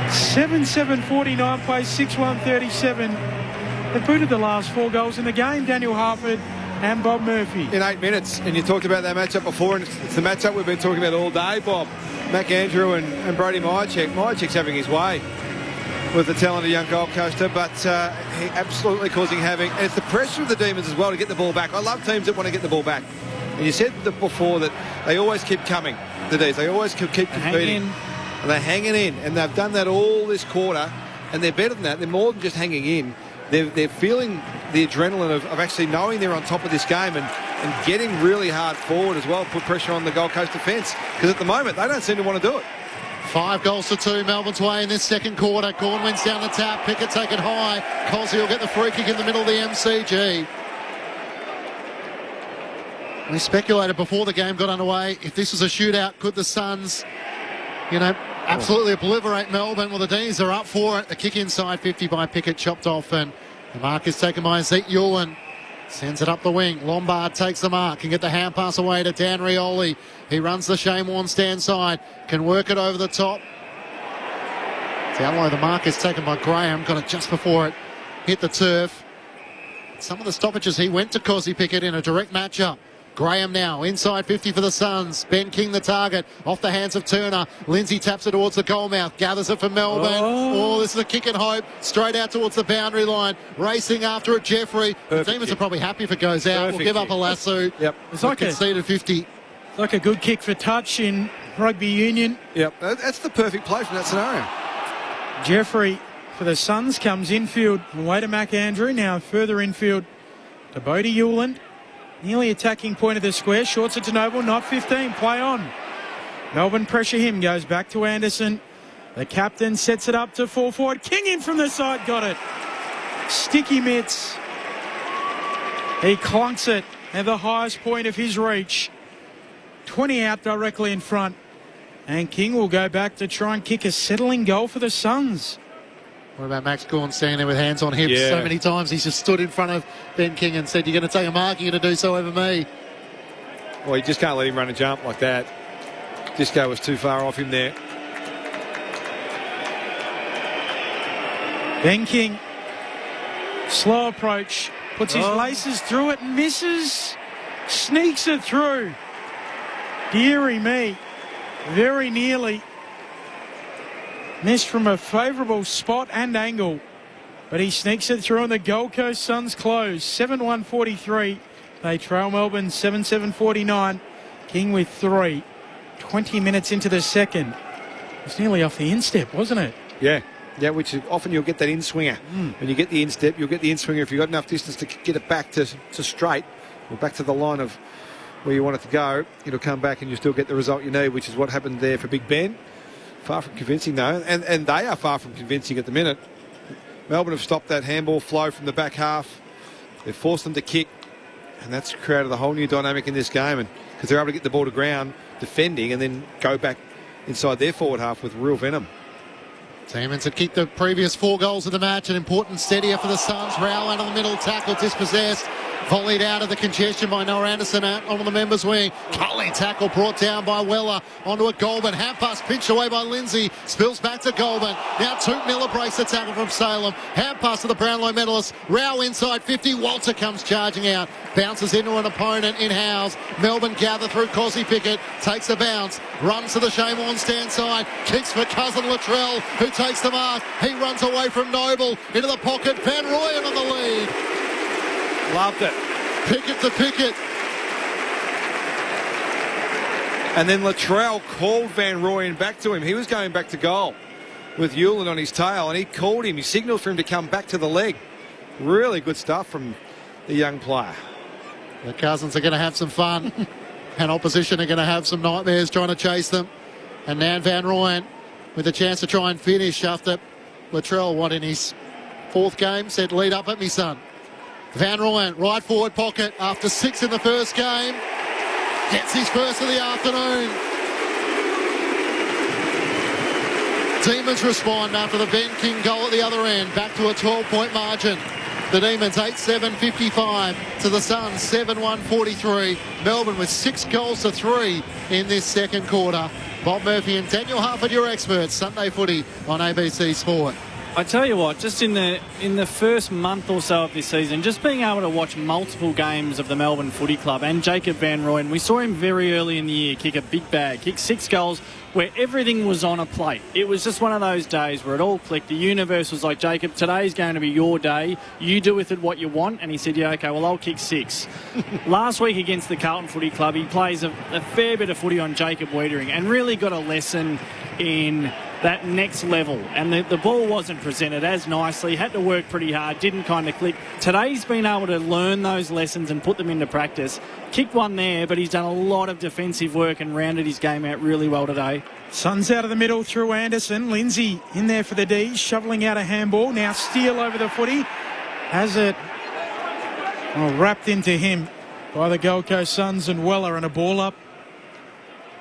7-7-49 plays 6-1-37. They booted the last 4 goals in the game. Daniel Harford and Bob Murphy.
In 8 minutes. And you talked about that matchup before, and it's the matchup we've been talking about all day, Bob. Mac Andrew and Brody Myercheck. Myercheck's having his way with the talented young Gold Coaster, but he absolutely causing havoc. And it's the pressure of the Demons as well to get the ball back. I love teams that want to get the ball back. And you said before that they always keep coming, the D's. They always keep competing. And they're hanging in, and they've done that all this quarter, and they're better than that. They're more than just hanging in. They're feeling the adrenaline of actually knowing they're on top of this game and getting really hard forward as well, put pressure on the Gold Coast defence, because at the moment they don't seem to want to do it.
5 goals to 2, Melbourne's way in this second quarter. Gawn wins down the tap. Pickett take it high. Colsey will get the free kick in the middle of the MCG. We speculated before the game got underway, if this was a shootout, could the Suns, absolutely obliterate Melbourne? Well, the D's are up for it. The kick inside 50 by Pickett, chopped off, and the mark is taken by Zeke Hewlan. Sends it up the wing. Lombard takes the mark. Can get the hand pass away to Dan Rioli. He runs the Shane Warne stand side. Can work it over the top. Down low, the mark is taken by Graham. Got it just before it hit the turf. Some of the stoppages, he went to Cosy Pickett in a direct matchup. Graham now, inside 50 for the Suns. Ben King the target, off the hands of Turner. Lindsay taps it towards the goal mouth, gathers it for Melbourne. Oh, this is a kick and hope, straight out towards the boundary line. Racing after it, Jeffrey. The Demons are probably happy if it goes out. We'll give up a lasso.
Yep.
It's like
conceded 50.
Like a good kick for touch in rugby union.
Yep, that's the perfect play from that scenario.
Jeffrey for the Suns comes infield away to McAndrew. Now further infield to Bodie Hewland. Nearly attacking point of the square. Shorts it to Noble. Not 15. Play on. Melbourne pressure him. Goes back to Anderson. The captain sets it up to full forward. King in from the side. Got it. Sticky mitts. He clunks it at the highest point of his reach. 20 out directly in front. And King will go back to try and kick a settling goal for the Suns.
What about Max Gawn standing there with hands on hips?
Yeah.
So many times he's just stood in front of Ben King and said, you're going to take a mark, you're going to do so over me.
Well, you just can't let him run a jump like that. Disco was too far off him there.
Ben King, slow approach, puts his laces through it and misses. Sneaks it through. Deary me, very nearly. Missed from a favourable spot and angle. But he sneaks it through and the Gold Coast Suns close. 7-1-43. They trail Melbourne 7-7-49. King with 3. 20 minutes into the second. It's nearly off the instep, wasn't it?
Yeah. Yeah, which is, often you'll get that in-swinger. When you get the instep, you'll get the in-swinger if you've got enough distance to get it back to straight or back to the line of where you want it to go. It'll come back and you still get the result you need, which is what happened there for Big Ben. Far from convincing, though, and they are far from convincing at the minute. Melbourne have stopped that handball flow from the back half. They've forced them to kick, and that's created a whole new dynamic in this game. And because they're able to get the ball to ground, defending, and then go back inside their forward half with real venom.
Demons had kicked the previous 4 goals of the match. An important steadier for the Suns. Rowell out of the middle, tackle dispossessed. Volleyed out of the congestion by Noah Anderson out onto the members' wing. Cully tackle brought down by Weller onto a Goulburn. Hand pass pinched away by Lindsay. Spills back to Goulburn. Now Toot Miller breaks the tackle from Salem. Hand pass to the Brownlow medalist. Row inside 50. Walter comes charging out. Bounces into an opponent in Howes. Melbourne gather through Cosy Pickett. Takes a bounce. Runs to the Shane Warnstein side. Kicks for cousin Latrell, who takes the mark. He runs away from Noble. Into the pocket. Van Rooyen on the lead.
Loved it.
Pickett to Pickett.
And then Latrell called Van Rooyen back to him. He was going back to goal with Hewland on his tail, and he called him. He signalled for him to come back to the leg. Really good stuff from the young player.
The Cousins are going to have some fun, and opposition are going to have some nightmares trying to chase them. And now Van Rooyen with a chance to try and finish after Latrell, in his 4th game, said, lead up at me, son. Van Rooyen, right forward pocket after 6 in the first game. Gets his first of the afternoon. Demons respond after the Ben King goal at the other end. Back to a 12-point margin. The Demons 8-7-55 to the Suns 7-1-43. Melbourne with 6 goals to 3 in this second quarter. Bob Murphy and Daniel Harford, your experts. Sunday Footy on ABC Sport.
I tell you what, just in the first month or so of this season, just being able to watch multiple games of the Melbourne Footy Club and Jacob Van Rooyen, we saw him very early in the year kick a big bag, kick 6 goals where everything was on a plate. It was just one of those days where it all clicked. The universe was like, Jacob, today's going to be your day. You do with it what you want. And he said, yeah, okay, well, I'll kick 6. Last week against the Carlton Footy Club, he plays a fair bit of footy on Jacob Wiedering and really got a lesson in that next level. And the ball wasn't presented as nicely, had to work pretty hard, didn't kind of click. Today he's been able to learn those lessons and put them into practice. Kicked one there, but he's done a lot of defensive work and rounded his game out really well today.
Suns out of the middle through Anderson. Lindsay in there for the D's, shoveling out a handball. Now Steele over the footy. Has it wrapped into him by the Gold Coast Suns, and Weller, and a ball up.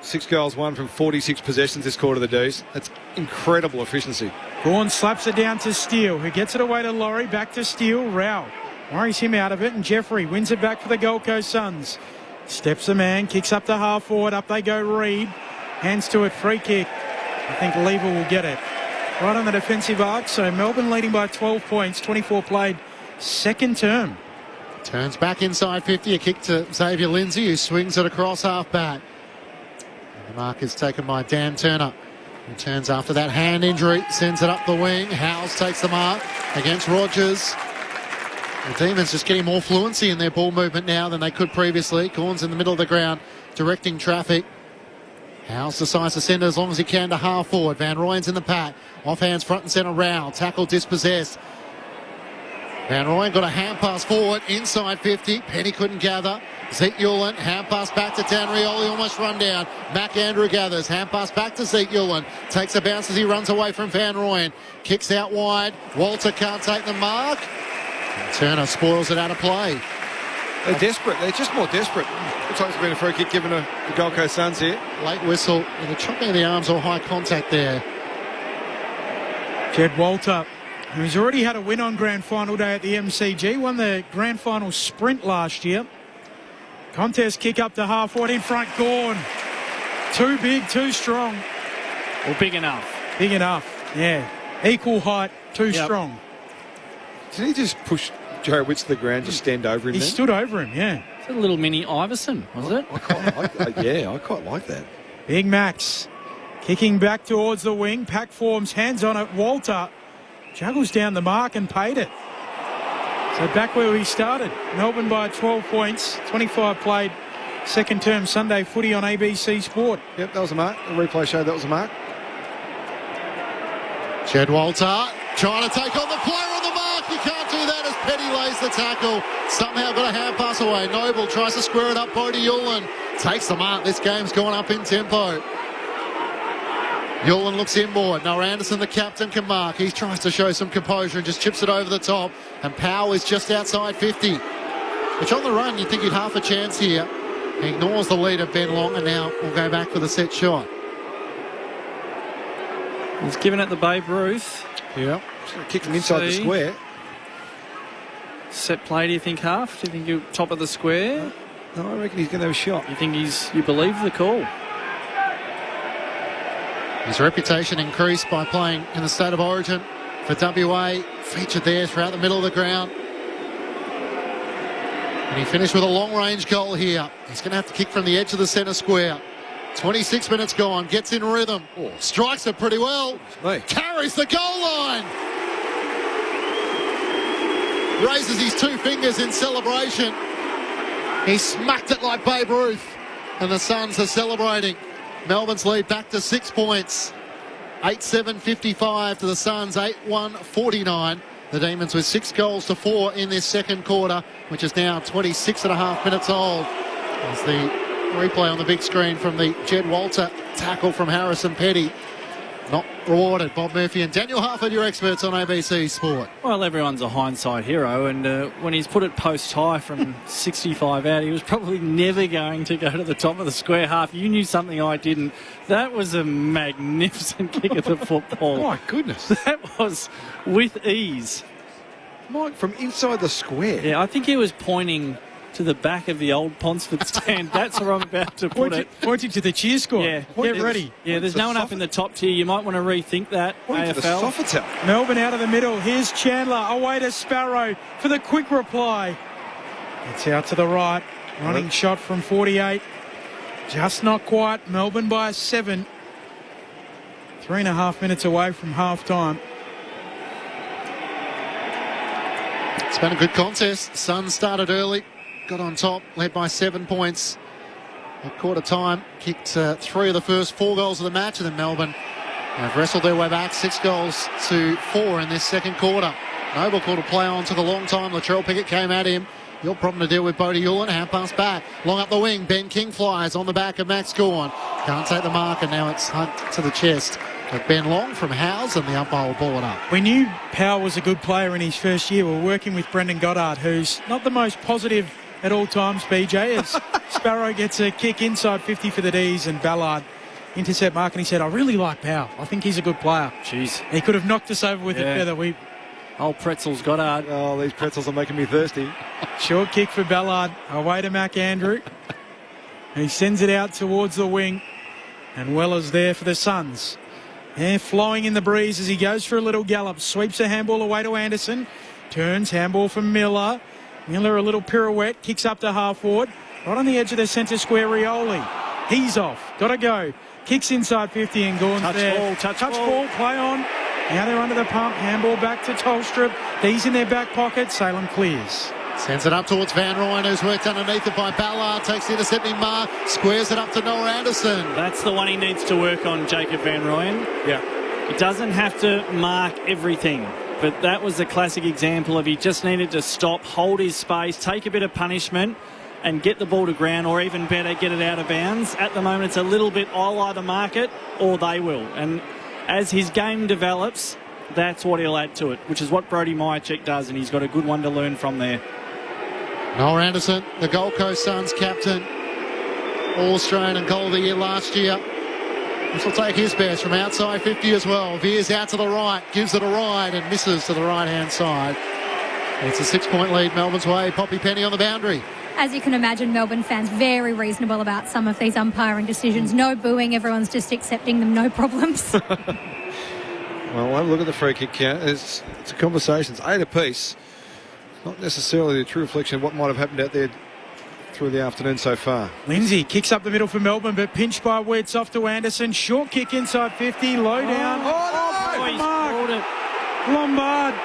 6 goals won from 46 possessions this quarter, the D's. That's incredible efficiency.
Gawn slaps it down to Steele, who gets it away to Laurie. Back to Steele. Rao worries him out of it, and Jeffrey wins it back for the Gold Coast Suns. Steps the man, kicks up to half forward. Up they go, Reed. Hands to it, free kick. I think Lever will get it. Right on the defensive arc, so Melbourne leading by 12 points, 24 played, second term.
Turns back inside 50. A kick to Xavier Lindsay, who swings it across half back. The mark is taken by Dan Turner. Returns after that hand injury, sends it up the wing. Howes takes the mark against Rogers. The Demons just getting more fluency in their ball movement now than they could previously. Corns in the middle of the ground, directing traffic. Howes decides to send it as long as he can to half forward. Van Rooyen's in the pack. Off hands, front and centre, Rowell. Tackle dispossessed. Van Rooyen got a hand pass forward, inside 50. Penny couldn't gather. Zeke Ulan, hand pass back to Dan Rioli, almost run down. Mac Andrew gathers, hand pass back to Zeke Ulan. Takes a bounce as he runs away from Van Rooyen. Kicks out wide. Walter can't take the mark. And Turner spoils it out of play.
They're desperate. They're just more desperate. Looks like it's been a free kick given to the Gold Coast Suns here.
Late whistle. And the chopping of the arms or high contact there.
Jed Walter, who's already had a win on Grand Final day at the MCG, won the Grand Final sprint last year. Contest kick up to half forward in front, Gawn. Too big, too strong.
Well, big enough.
Big enough, yeah. Equal height, too strong.
Did he just push Joe Witts to the ground, just stand over him?
He stood over him, yeah.
It's a little mini Iverson, was it?
I quite like that.
Big Max kicking back towards the wing. Pack forms, hands on it. Walter juggles down the mark and paid it. So back where we started. Melbourne by 12 points. 25 played. Second term Sunday footy on ABC Sport.
Yep, that was a mark. The replay showed that was a mark.
Jed Walter trying to take on the player on the mark. You can't do that as Petty lays the tackle. Somehow got a hand pass away. Noble tries to square it up. Bodie Ulan takes the mark. This game's gone up in tempo. Ulan looks inboard. Noah Anderson, the captain, can mark. He tries to show some composure and just chips it over the top. And Powell is just outside 50. Which on the run, you'd think he'd half a chance here. He ignores the leader, Ben Long, and now will go back for the set shot.
He's given it the Babe Ruth.
Yeah. Kick him inside the square.
Set play, do you think, half? Do you think you're top of the square?
No, I reckon he's going to have a shot.
You think you believe the call?
His reputation increased by playing in the State of Origin for WA. Featured there throughout the middle of the ground. And he finished with a long-range goal here. He's going to have to kick from the edge of the centre square. 26 minutes gone. Gets in rhythm. Strikes it pretty well. Carries the goal line. Raises his two fingers in celebration. He smacked it like Babe Ruth. And the Suns are celebrating. Melbourne's lead back to 6 points. 8-7-55 to the Suns, 8-1-49. The Demons with 6 goals to 4 in this second quarter, which is now 26 and a half minutes old. As the replay on the big screen from the Jed Walter tackle from Harrison Petty. Not rewarded. Bob Murphy and Daniel Harford, your experts on ABC Sport.
Well, everyone's a hindsight hero, and when he's put it post high from 65 out, he was probably never going to go to the top of the square half. You knew something I didn't. That was a magnificent kick of the football.
My goodness.
That was with ease.
Mike, from inside the square.
Yeah, I think he was pointing to the back of the old Ponsford stand. That's where I'm about to put it.
Pointing to the cheer squad.
Yeah,
get ready.
Yeah, there's no one up in the top tier. You might want to rethink that, AFL.
Melbourne out of the middle. Here's Chandler away to Sparrow for the quick reply. It's out to the right. Running shot from 48. Just not quite. Melbourne by 7. 3.5 minutes away from half time.
It's been a good contest. Suns started early. Got on top, led by 7 points. At quarter time, kicked 3 of the first 4 goals of the match, and then Melbourne have wrestled their way back 6 goals to 4 in this second quarter. Noble called a play on, took a long time. Latrell Pickett came at him. Your problem to deal with Bodie Ulan. Hand pass back. Long up the wing. Ben King flies on the back of Max Gawn. Can't take the mark, and now it's Hunt to the chest of Ben Long from Howes, and the umpire will ball it up.
We knew Powell was a good player in his first year. We're working with Brendan Goddard, who's not the most positive at all times, BJ, as Sparrow gets a kick inside 50 for the D's, and Ballard intercept mark, and he said, I really like Powell. I think he's a good player.
Jeez.
He could have knocked us over with a feather.
Old pretzels Goddard.
Oh, these pretzels are making me thirsty.
Short kick for Ballard. Away to Mac Andrew. He sends it out towards the wing. And Weller's there for the Suns. They're flowing in the breeze as he goes for a little gallop. Sweeps a handball away to Anderson. Turns, handball from Miller. Miller a little pirouette, kicks up to half forward. Right on the edge of the centre square, Rioli. He's off. Got to go. Kicks inside 50 and Gawn's there.
Touch
ball, play on. Now they're under the pump. Handball back to Tolstrup. He's in their back pocket. Salem clears.
Sends it up towards Van Rooyen, who's worked underneath it by Ballard. Takes the intercepting mark. Squares it up to Noah Anderson.
That's the one he needs to work on, Jacob Van Rooyen.
Yeah.
He doesn't have to mark everything. But that was a classic example of he just needed to stop, hold his space, take a bit of punishment and get the ball to ground, or even better, get it out of bounds. At the moment, it's a little bit, I'll either mark it or they will. And as his game develops, that's what he'll add to it, which is what Brodie Myercheck does, and he's got a good one to learn from there.
Noah Anderson, the Gold Coast Suns captain, All-Australian and goal of the year last year. This will take his best from outside 50 as well. Veers out to the right, gives it a ride and misses to the right-hand side. It's a 6-point lead Melbourne's way. Poppy Penny on the boundary.
As you can imagine, Melbourne fans very reasonable about some of these umpiring decisions. No booing, everyone's just accepting them, no problems.
Well, have a look at the free kick count. It's a conversation. It's 8 apiece. Not necessarily a true reflection of what might have happened out there through the afternoon so far.
Lindsay kicks up the middle for Melbourne, but pinched by Wetz off to Anderson. Short kick inside 50, low down. Lombard.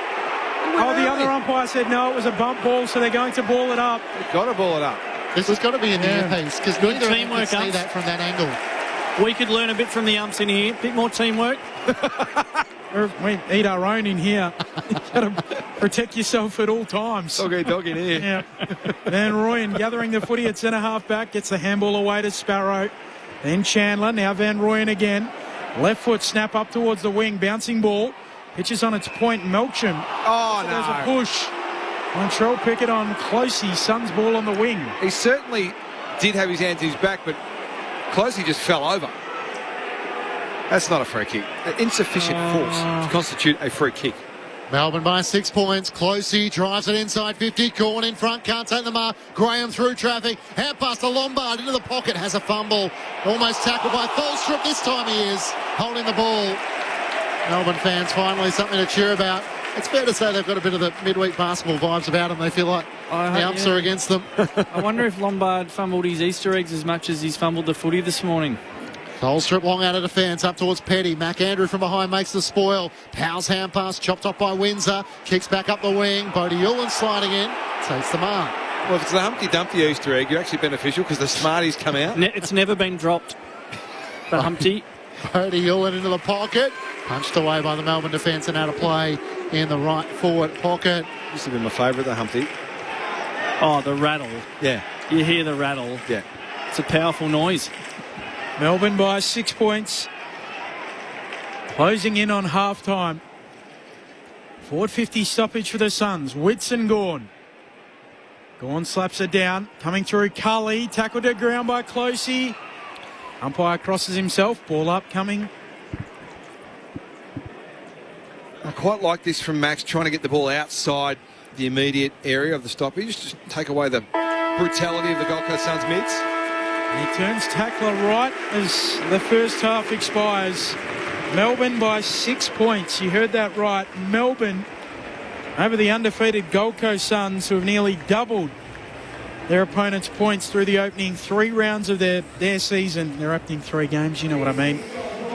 The other umpire said no, it was a bump ball, so they're going to ball it up.
They've got to ball it up.
This has got to be in the earpiece, because neither of them
teamwork,
can see that from that angle.
We could learn a bit from the umps in here. A bit more teamwork.
We eat our own in here. You've got to protect yourself at all times.
Dog in here.
Yeah. Van Rooyen gathering the footy at centre half back. Gets the handball away to Sparrow. Then Chandler. Now Van Rooyen again. Left foot snap up towards the wing. Bouncing ball. Pitches on its point. Melksham.
Oh, no.
There's a push. Montreal Pickett on Closey. Sun's ball on the wing.
He certainly did have his hands in his back, but Closey just fell over. That's not a free kick. Insufficient force to constitute a free kick.
Melbourne by 6 points. Closey drives it inside 50. Gawn in front, can't take the mark. Graham through traffic. Hand pass to Lombard into the pocket. Has a fumble. Almost tackled by Tholstrup. This time he is holding the ball. Melbourne fans finally something to cheer about. It's fair to say they've got a bit of the midweek basketball vibes about them. They feel like the umps are against them.
I wonder if Lombard fumbled his Easter eggs as much as he's fumbled the footy this morning.
Tholstrup long out of defence, up towards Petty. McAndrew from behind makes the spoil. Powell's hand pass, chopped off by Windsor. Kicks back up the wing. Bodie Ulan sliding in. Takes the mark.
Well, if it's the Humpty Dumpty Easter egg, you're actually beneficial because the Smarties come out.
It's never been dropped. The Humpty.
Bodie Ulan into the pocket. Punched away by the Melbourne defence and out of play in the right forward pocket.
Used to be my favourite, the Humpty.
Oh, the rattle.
Yeah.
You hear the rattle.
Yeah.
It's a powerful noise.
Melbourne by 6 points. Closing in on half-time. 4:50 stoppage for the Suns. Whitson Gawn. Gawn slaps it down. Coming through Cully. Tackled to ground by Closey. Umpire crosses himself. Ball up coming.
I quite like this from Max, trying to get the ball outside the immediate area of the stoppage. Just take away the brutality of the Gold Coast Suns mids.
He turns tackler right as the first half expires. Melbourne by 6 points. You heard that right. Melbourne over the undefeated Gold Coast Suns, who have nearly doubled their opponents' points through the opening 3 rounds of their season. Their opening 3 games, you know what I mean,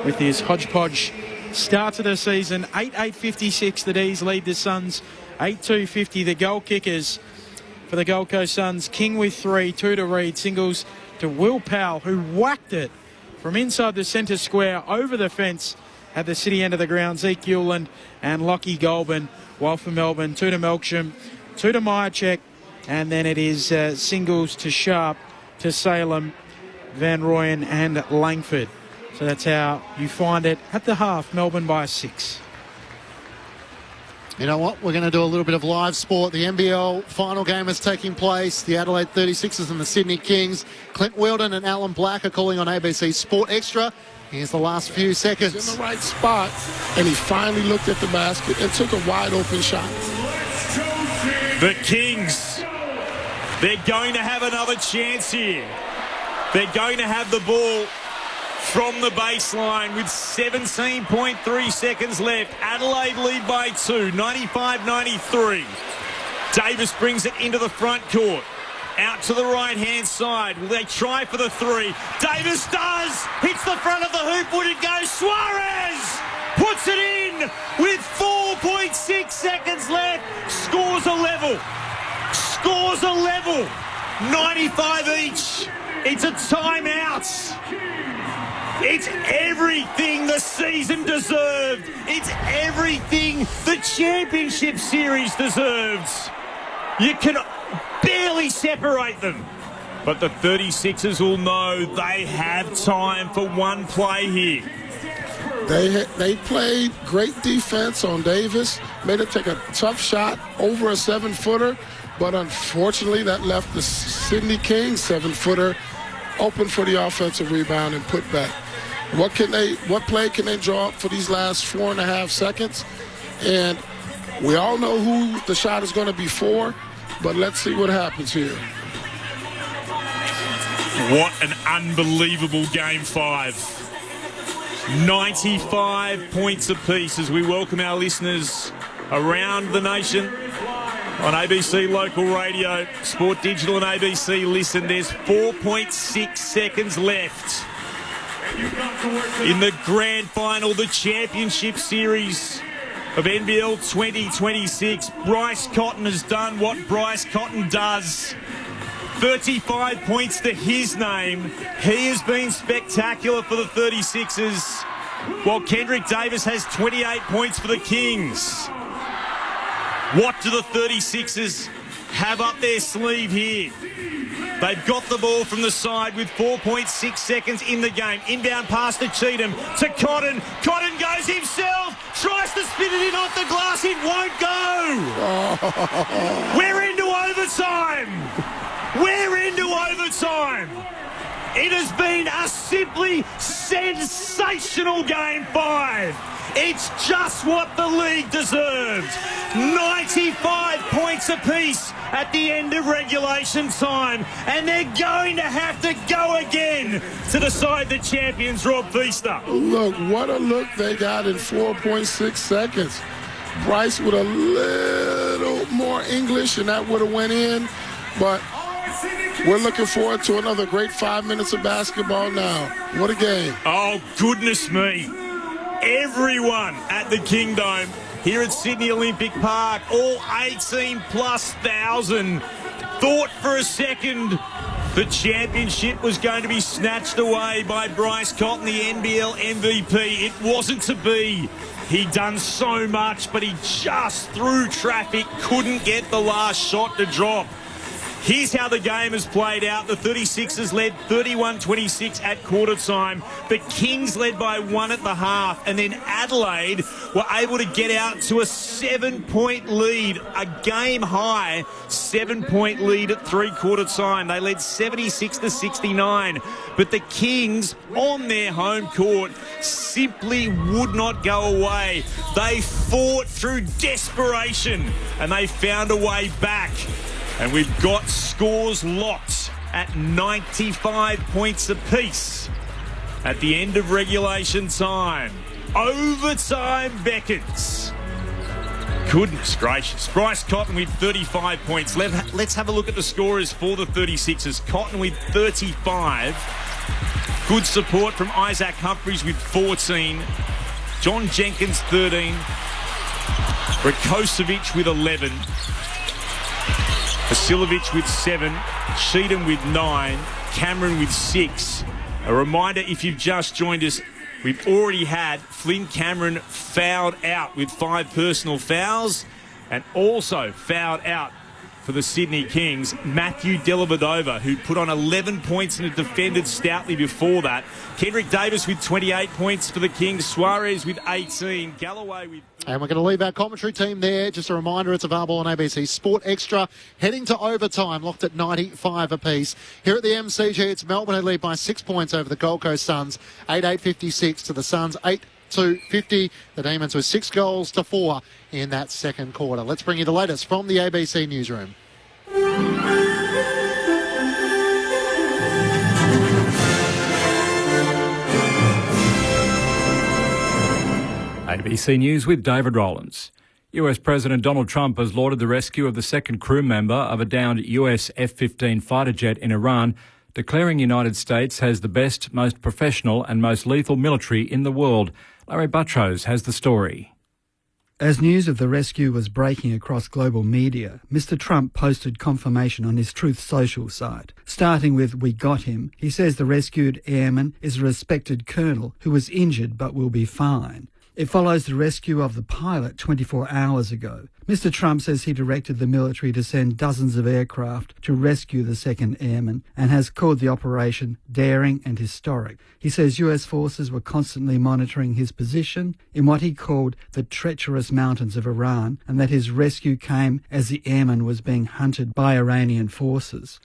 with this hodgepodge start to the season. 8-8-56 the D's lead the Suns. 8-2-50 the goal kickers for the Gold Coast Suns. King with 3, 2 to Reid, singles to Will Powell, who whacked it from inside the centre square over the fence at the city end of the ground. Zeke Hewland and Lockie Goulburn, while for Melbourne, 2 to Melksham, 2 to Myercheck, and then it is singles to Sharp, to Salem, Van Rooyen and Langford. So that's how you find it at the half. Melbourne by 6.
You know what? We're going to do a little bit of live sport. The NBL final game is taking place. The Adelaide 36ers and the Sydney Kings. Clint Weldon and Alan Black are calling on ABC Sport Extra. Here's the last few seconds.
He's in the right spot, and he finally looked at the basket and took a wide open shot.
The Kings, they're going to have another chance here. They're going to have the ball from the baseline with 17.3 seconds left. Adelaide lead by 2, 95-93. Davis brings it into the front court. Out to the right-hand side. Will they try for the three? Davis does! Hits the front of the hoop. Would it go? Suarez puts it in with 4.6 seconds left. Scores a level. Scores a level. 95 each. It's a timeout. It's everything the season deserved. It's everything the championship series deserves. You can barely separate them. But the 36ers will know they have time for one play here.
They played great defense on Davis, made him take a tough shot over a 7-footer, but unfortunately that left the Sydney Kings 7-footer open for the offensive rebound and put back. What play can they draw up for these last 4.5 seconds? And we all know who the shot is going to be for, but let's see what happens here.
What an unbelievable Game 5. 95 points apiece as we welcome our listeners around the nation on ABC Local Radio, Sport Digital and ABC Listen. There's 4.6 seconds left in the grand final, the championship series of NBL 2026. Bryce Cotton has done what Bryce Cotton does. 35 points to his name. He has been spectacular for the 36ers, while Kendrick Davis has 28 points for the Kings. What do the 36ers have up their sleeve here? They've got the ball from the side with 4.6 seconds in the game. Inbound pass to Cheatham, to Cotton. Cotton goes himself, tries to spin it in off the glass. It won't go. We're into overtime. We're into overtime. It has been a simply sensational Game 5. It's just what the league deserved. 95 points apiece at the end of regulation time. And they're going to have to go again to decide the champions, Rob Feaster.
Look, what a look they got in 4.6 seconds. Bryce with a little more English, and that would have went in. But we're looking forward to another great 5 minutes of basketball now. What a game.
Oh, goodness me. Everyone at the Kingdome here at Sydney Olympic Park, all 18,000+, thought for a second the championship was going to be snatched away by Bryce Cotton, the NBL MVP. It wasn't to be. He'd done so much, but he just, through traffic, couldn't get the last shot to drop. Here's how the game has played out. The 36ers led 31-26 at quarter time. The Kings led by 1 at the half. And then Adelaide were able to get out to a 7-point lead, a game high 7-point lead at three-quarter time. They led 76-69. But the Kings, on their home court, simply would not go away. They fought through desperation and they found a way back. And we've got scores locked at 95 points apiece at the end of regulation time. Overtime beckons. Goodness gracious. Bryce Cotton with 35 points. Let's have a look at the scorers for the 36ers. Cotton with 35. Good support from Isaac Humphries with 14. John Jenkins, 13. Rakocevic with 11. Vasilovic with 7, Cheatham with 9, Cameron with 6. A reminder, if you've just joined us, we've already had Flynn Cameron fouled out with 5 personal fouls, and also fouled out for the Sydney Kings, Matthew Dellavedova, who put on 11 points and had defended stoutly before that. Kendrick Davis with 28 points for the Kings, Suarez with 18, Galloway with...
And we're going to leave our commentary team there. Just a reminder, it's available on ABC Sport Extra. Heading to overtime, locked at 95 apiece. Here at the MCG, it's Melbourne who lead by 6 points over the Gold Coast Suns. 8-8-56 to the Suns, 8-50. The Demons with 6 goals to 4 in that second quarter. Let's bring you the latest from the ABC newsroom.
ABC News with David Rowlands. US President Donald Trump has lauded the rescue of the second crew member of a downed US F-15 fighter jet in Iran, declaring the United States has the best, most professional and most lethal military in the world. Larry Buttrose has the story.
As news of the rescue was breaking across global media, Mr. Trump posted confirmation on his Truth Social site. Starting with "We got him," he says the rescued airman is a respected colonel who was injured but will be fine. It follows the rescue of the pilot 24 hours ago. Mr. Trump says he directed the military to send dozens of aircraft to rescue the second airman and has called the operation daring and historic. He says US forces were constantly monitoring his position in what he called the treacherous mountains of Iran, and that his rescue came as the airman was being hunted by Iranian forces.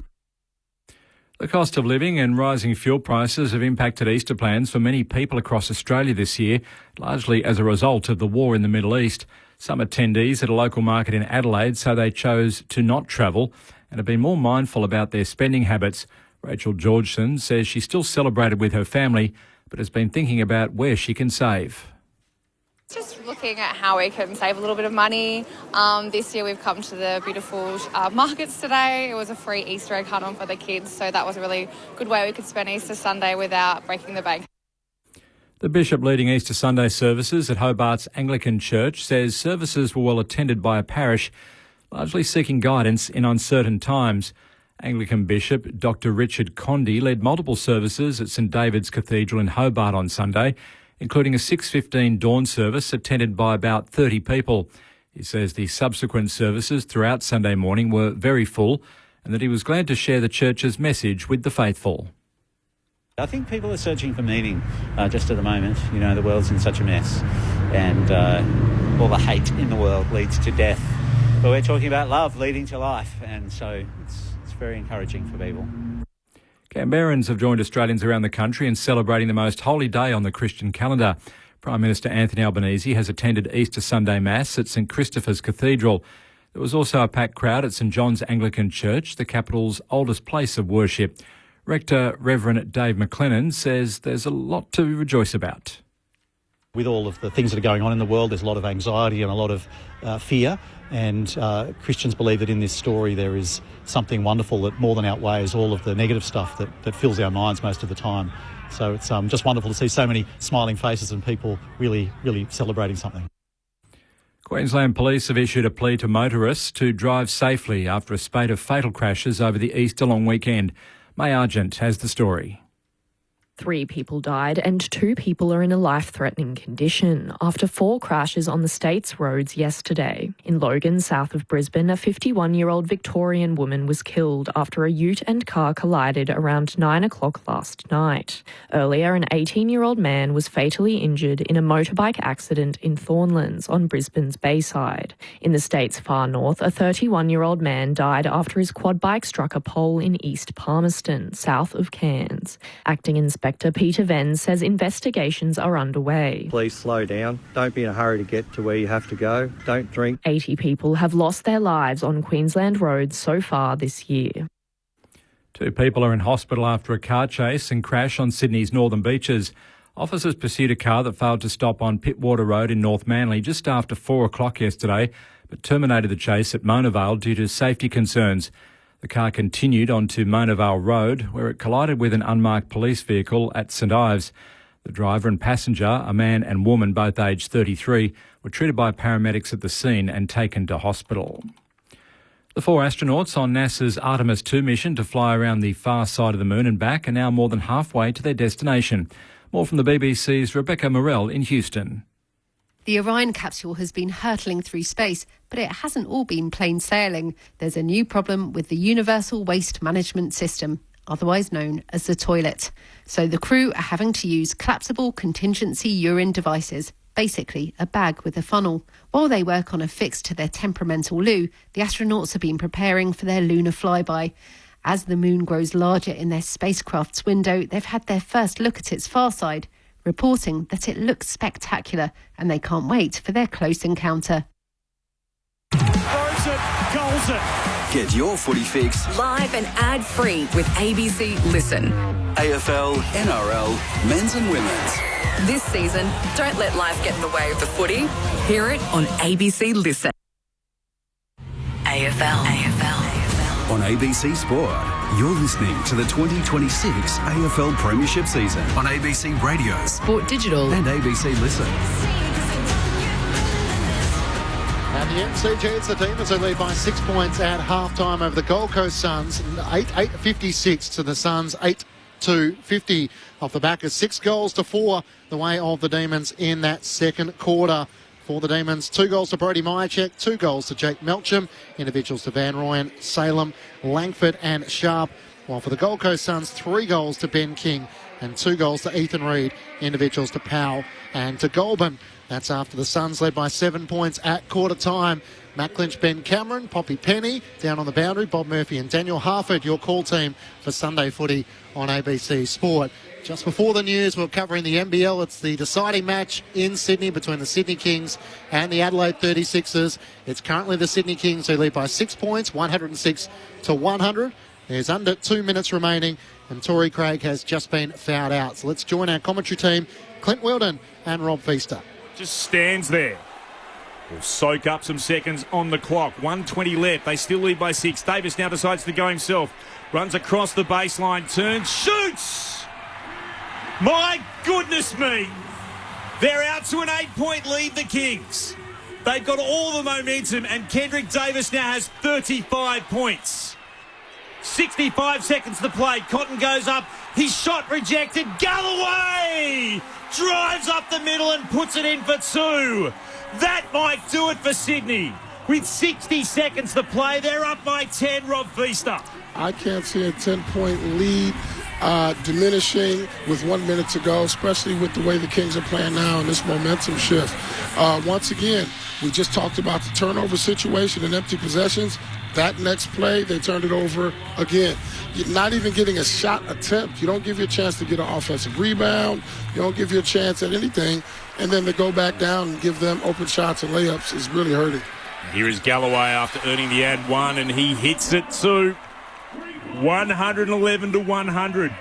The cost of living and rising fuel prices have impacted Easter plans for many people across Australia this year, largely as a result of the war in the Middle East. Some attendees at a local market in Adelaide say they chose to not travel and have been more mindful about their spending habits. Rachel Georgeson says she still celebrated with her family, but has been thinking about where she can save.
Just looking at how we can save a little bit of money. This year we've come to the beautiful markets today. It was a free Easter egg hunt on for the kids, so that was a really good way we could spend Easter Sunday without breaking the bank.
The bishop leading Easter Sunday services at Hobart's Anglican Church says services were well attended by a parish, largely seeking guidance in uncertain times. Anglican Bishop Dr Richard Condy led multiple services at St David's Cathedral in Hobart on Sunday, including a 6:15 dawn service attended by about 30 people. He says the subsequent services throughout Sunday morning were very full and that he was glad to share the church's message with the faithful.
I think people are searching for meaning just at the moment. You know, the world's in such a mess and all the hate in the world leads to death. But we're talking about love leading to life, and so it's very encouraging for people.
Canberrans have joined Australians around the country in celebrating the most holy day on the Christian calendar. Prime Minister Anthony Albanese has attended Easter Sunday Mass at St Christopher's Cathedral. There was also a packed crowd at St John's Anglican Church, the capital's oldest place of worship. Rector Reverend Dave McLennan says there's a lot to rejoice about.
With all of the things that are going on in the world, there's a lot of anxiety and a lot of fear. And Christians believe that in this story there is something wonderful that more than outweighs all of the negative stuff that fills our minds most of the time. So it's just wonderful to see so many smiling faces and people really, really celebrating something.
Queensland Police have issued a plea to motorists to drive safely after a spate of fatal crashes over the Easter long weekend. May Argent has the story.
3 people died and 2 people are in a life-threatening condition after 4 crashes on the state's roads yesterday. In Logan, south of Brisbane, a 51-year-old Victorian woman was killed after a ute and car collided around 9 o'clock last night. Earlier, an 18-year-old man was fatally injured in a motorbike accident in Thornlands on Brisbane's Bayside. In the state's far north, a 31-year-old man died after his quad bike struck a pole in East Palmerston, south of Cairns. Acting Inspector Peter Venn says investigations are underway.
Please slow down. Don't be in a hurry to get to where you have to go. Don't drink.
80 people have lost their lives on Queensland roads so far this year.
2 people are in hospital after a car chase and crash on Sydney's northern beaches. Officers pursued a car that failed to stop on Pittwater Road in North Manly just after 4 o'clock yesterday, but terminated the chase at Mona Vale due to safety concerns. The car continued onto Mona Vale Road, where it collided with an unmarked police vehicle at St Ives. The driver and passenger, a man and woman, both aged 33, were treated by paramedics at the scene and taken to hospital. The 4 astronauts on NASA's Artemis 2 mission to fly around the far side of the moon and back are now more than halfway to their destination. More from the BBC's Rebecca Morell in Houston.
The Orion capsule has been hurtling through space, but it hasn't all been plain sailing. There's a new problem with the Universal Waste Management System, otherwise known as the toilet. So the crew are having to use collapsible contingency urine devices, basically a bag with a funnel. While they work on a fix to their temperamental loo, the astronauts have been preparing for their lunar flyby. As the moon grows larger in their spacecraft's window, they've had their first look at its far side, reporting that it looks spectacular and they can't wait for their close encounter.
Throws it, goals it.
Get your footy fix
Live and ad-free with ABC Listen.
AFL, NRL, men's and women's.
This season, don't let life get in the way of the footy. Hear it on ABC Listen. AFL.
On ABC Sport, you're listening to the 2026 AFL Premiership season on ABC Radio,
Sport Digital
and ABC Listen.
At the MCG, it's the Demons who lead by 6 points at halftime over the Gold Coast Suns. 8-56 to the Suns, 8-50 off the back of 6 goals to 4 the way of the Demons in that second quarter. For the Demons, 2 goals to Brody Myercheck, 2 goals to Jake Melcham, individuals to Van Rooyen, Salem, Langford and Sharp. While for the Gold Coast Suns, 3 goals to Ben King and 2 goals to Ethan Reid, individuals to Powell and to Goulburn. That's after the Suns led by 7 points at quarter time. Matt Clinch, Ben Cameron, Poppy Penny down on the boundary, Bob Murphy and Daniel Harford, your call team for Sunday footy on ABC Sport. Just before the news, we're covering the NBL. It's the deciding match in Sydney between the Sydney Kings and the Adelaide 36ers. It's currently the Sydney Kings who lead by 6 points, 106 to 100. There's under 2 minutes remaining, and Tory Craig has just been fouled out. So let's join our commentary team, Clint Weldon and Rob Feaster.
Just stands there. Will soak up some seconds on the clock. 1:20 left. They still lead by 6. Davis now decides to go himself. Runs across the baseline, turns, shoots! My goodness me! They're out to an 8-point lead, the Kings. They've got all the momentum, and Kendrick Davis now has 35 points. 65 seconds to play. Cotton goes up. His shot rejected. Galloway drives up the middle and puts it in for 2. That might do it for Sydney. With 60 seconds to play, they're up by 10, Rob Feaster.
I can't see a 10-point lead diminishing with 1 minute to go, especially with the way the Kings are playing now and this momentum shift. Once again, we just talked about the turnover situation and empty possessions. That next play, they turned it over again. You're not even getting a shot attempt. You don't give you a chance to get an offensive rebound. You don't give you a chance at anything. And then to go back down and give them open shots and layups is really hurting.
Here is Galloway after earning the ad 1, and he hits it too. 111 to 100.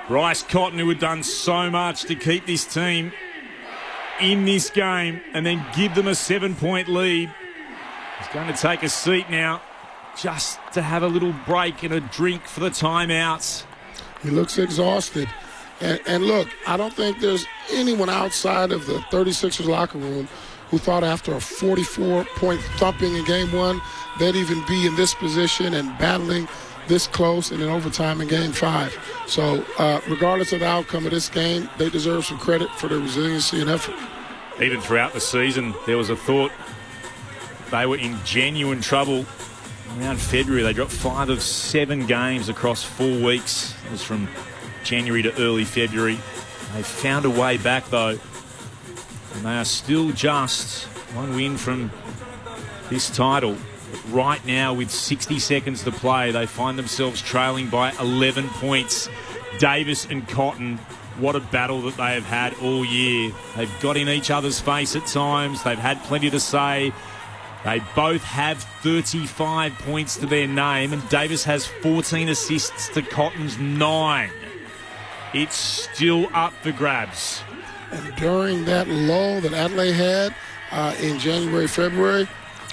Bryce Cotton, who had done so much to keep this team in this game and then give them a 7-point lead, he's going to take a seat now just to have a little break and a drink for the timeouts.
He looks exhausted. And look, I don't think there's anyone outside of the 36ers locker room who thought after a 44-point thumping in Game 1, they'd even be in this position and battling this close and in overtime in Game 5. So regardless of the outcome of this game, they deserve some credit for their resiliency and effort.
Even throughout the season, there was a thought they were in genuine trouble. Around February, they dropped 5 of 7 games across 4 weeks. It was from January to early February. They found a way back, though. And they are still just 1 win from this title. But right now, with 60 seconds to play, they find themselves trailing by 11 points. Davis and Cotton, what a battle that they have had all year. They've got in each other's face at times. They've had plenty to say. They both have 35 points to their name, and Davis has 14 assists to Cotton's 9. It's still up for grabs.
And during that lull that Adelaide had in January, February,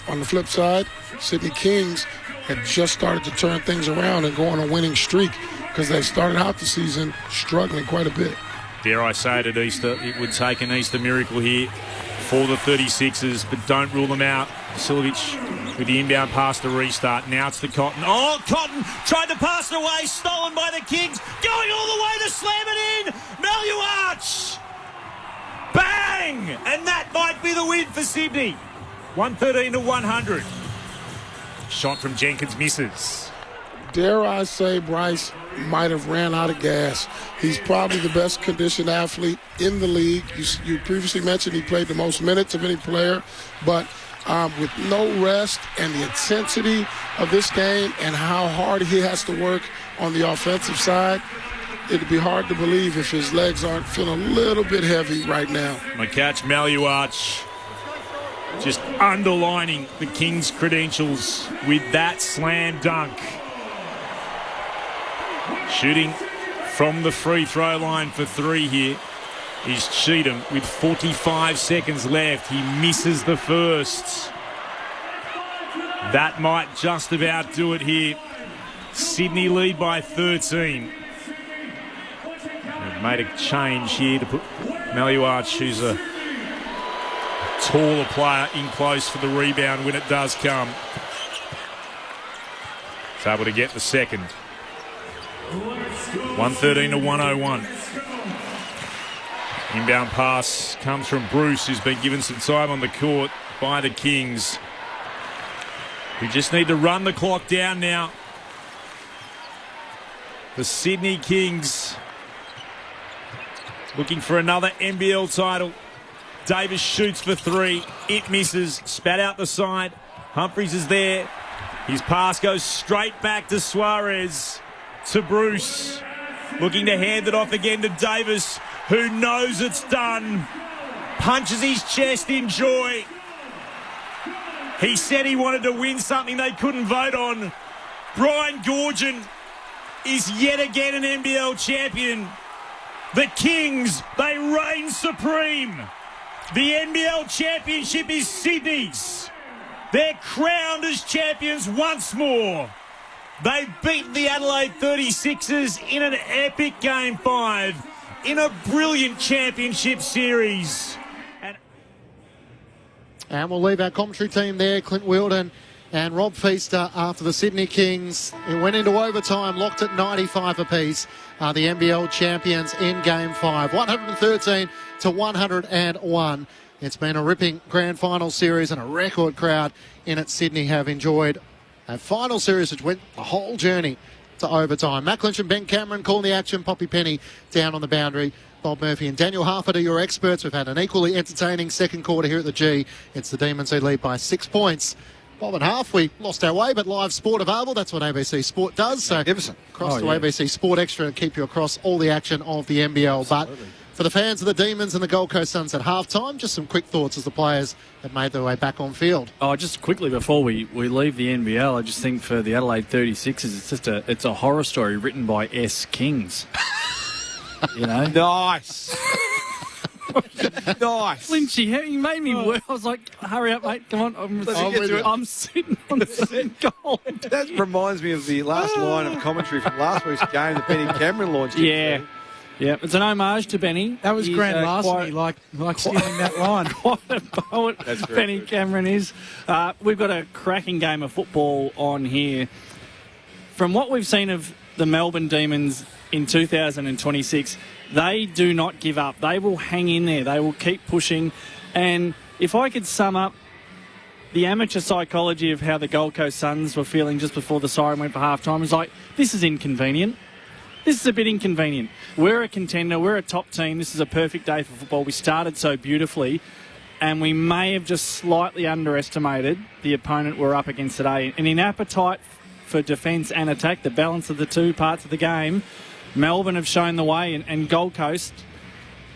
on the flip side, Sydney Kings had just started to turn things around and go on a winning streak because they started out the season struggling quite a bit.
Dare I say it at Easter, it would take an Easter miracle here for the 36ers, but don't rule them out. Silovic with the inbound pass to restart. Now it's to Cotton. Oh, Cotton tried to pass it away, stolen by the Kings. Going all the way to slam it in. Maluach. Bang! And that might be the win for Sydney. 113 to 100. Shot from Jenkins misses.
Dare I say Bryce might have ran out of gas. He's probably the best conditioned athlete in the league. You previously mentioned he played the most minutes of any player, but with no rest and the intensity of this game and how hard he has to work on the offensive side, it'd be hard to believe if his legs aren't feeling a little bit heavy right now.
My catch, Maluach, just underlining the Kings' credentials with that slam dunk. Shooting from the free throw line for three here is Cheatham with 45 seconds left. He misses the first. That might just about do it here. Sydney lead by 13. They've made a change here to put Maluach, who's a taller player, in close for the rebound when it does come. He's able to get the second. 113 to 101. Inbound pass comes from Bruce, who's been given some time on the court by the Kings, who just need to run the clock down now. The Sydney Kings looking for another NBL title. Davis shoots for three. It misses. Spat out the side. Humphries is there. His pass goes straight back to Suarez. To Bruce. Looking to hand it off again to Davis, who knows it's done. Punches his chest in joy. He said he wanted to win something they couldn't vote on. Brian Goorjian is yet again an NBL champion. The Kings, they reign supreme. The NBL championship is Sydney's. They're crowned as champions once more. They beat the Adelaide 36ers in an epic Game 5 in a brilliant championship series.
And we'll leave our commentary team there, Clint Wilden and Rob Feaster, after the Sydney Kings. It went into overtime, locked at 95 apiece. The NBL champions in Game 5, 113 to 101. It's been a ripping grand final series, and a record crowd in it. Sydney have enjoyed a final series which went the whole journey to overtime. Matt Clinch and Ben Cameron calling the action. Poppy Penny down on the boundary. Bob Murphy and Daniel Harford are your experts. We've had an equally entertaining second quarter here at the G. It's the Demons who lead by 6 points. Bob and Half, we lost our way, but live sport available. That's what ABC Sport does. So cross to ABC Sport Extra and keep you across all the action of the NBL. Absolutely. But for the fans of the Demons and the Gold Coast Suns at halftime, just some quick thoughts as the players have made their way back on field.
Oh, just quickly before we leave the NBL, I just think for the Adelaide 36ers, it's a horror story written by S. Kings. You know?
Nice. Nice.
Lynchy, you made me work. I was like, hurry up, mate. Come on. I'm sitting on the goal.
That reminds me of the last line of commentary from last week's game that Benny Cameron launched.
Yeah. Yeah, it's an homage to Benny.
That was Grant Larson. He like stealing that line.
Quite a poet. That's Benny Cameron is. We've got a cracking game of football on here. From what we've seen of the Melbourne Demons in 2026, they do not give up. They will hang in there. They will keep pushing. And if I could sum up the amateur psychology of how the Gold Coast Suns were feeling just before the siren went for halftime, is like, this is inconvenient. This is a bit inconvenient. We're a contender. We're a top team. This is a perfect day for football. We started so beautifully, and we may have just slightly underestimated the opponent we're up against today. And in appetite for defence and attack, the balance of the two parts of the game, Melbourne have shown the way, and Gold Coast,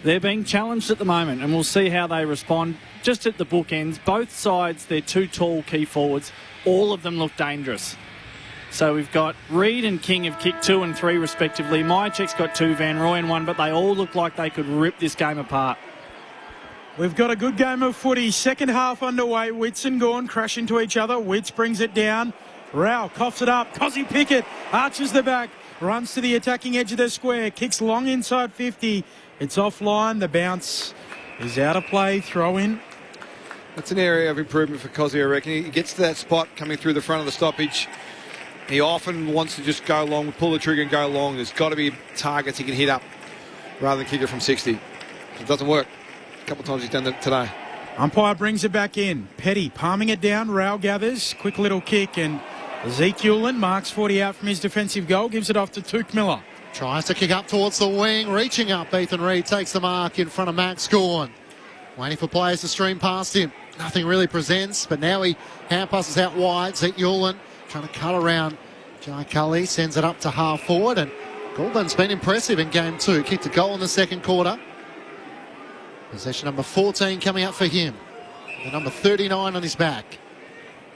they're being challenged at the moment, and we'll see how they respond. Just at the bookends, both sides, they're two tall key forwards. All of them look dangerous. So we've got Reid and King have kicked 2 and 3 respectively. Mychek's got 2, Van Rooyen 1, but they all look like they could rip this game apart.
We've got a good game of footy. Second half underway. Witts and Gawn crash into each other. Witts brings it down. Rao coughs it up. Cozzy Pickett arches the back. Runs to the attacking edge of the square. Kicks long inside 50. It's offline. The bounce is out of play. Throw in.
That's an area of improvement for Cozzy, I reckon. He gets to that spot coming through the front of the stoppage. He often wants to just go long, pull the trigger and go long. There's got to be targets he can hit up rather than kick it from 60. It doesn't work. A couple of times he's done that today.
Umpire brings it back in. Petty palming it down. Rao gathers. Quick little kick, and Ezekiel marks 40 out from his defensive goal. Gives it off to Touk Miller.
Tries to kick up towards the wing. Reaching up, Ethan Reid takes the mark in front of Max Gawn. Waiting for players to stream past him. Nothing really presents, but now he hand passes out wide. Zeke trying to cut around Jai Cully, sends it up to half forward, and Goulburn's been impressive in game 2. Kicked a goal in the second quarter. Possession number 14 coming up for him. The number 39 on his back.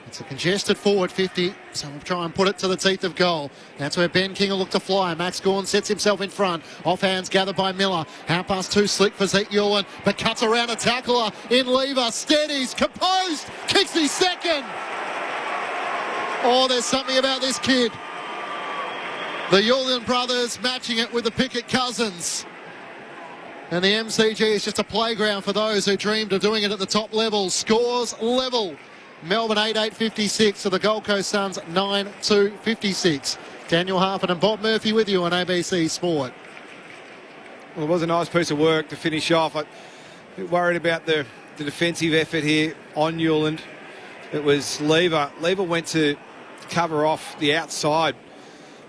It's a congested forward 50, so we'll try and put it to the teeth of goal. That's where Ben King will look to fly. Max Gawn sets himself in front. Off hands gathered by Miller. Hand pass too slick for Zeke Ewell, but cuts around a tackler in Lever. Steadies, composed, kicks his second. Oh, there's something about this kid. The Yulian brothers matching it with the Pickett cousins. And the MCG is just a playground for those who dreamed of doing it at the top level. Scores level. Melbourne 8-8-56 to the Gold Coast Suns 9-2-56. Daniel Harford and Bob Murphy with you on ABC Sport.
Well, it was a nice piece of work to finish off. I'm a bit worried about the defensive effort here on Newland. It was Lever. Lever went to cover off the outside.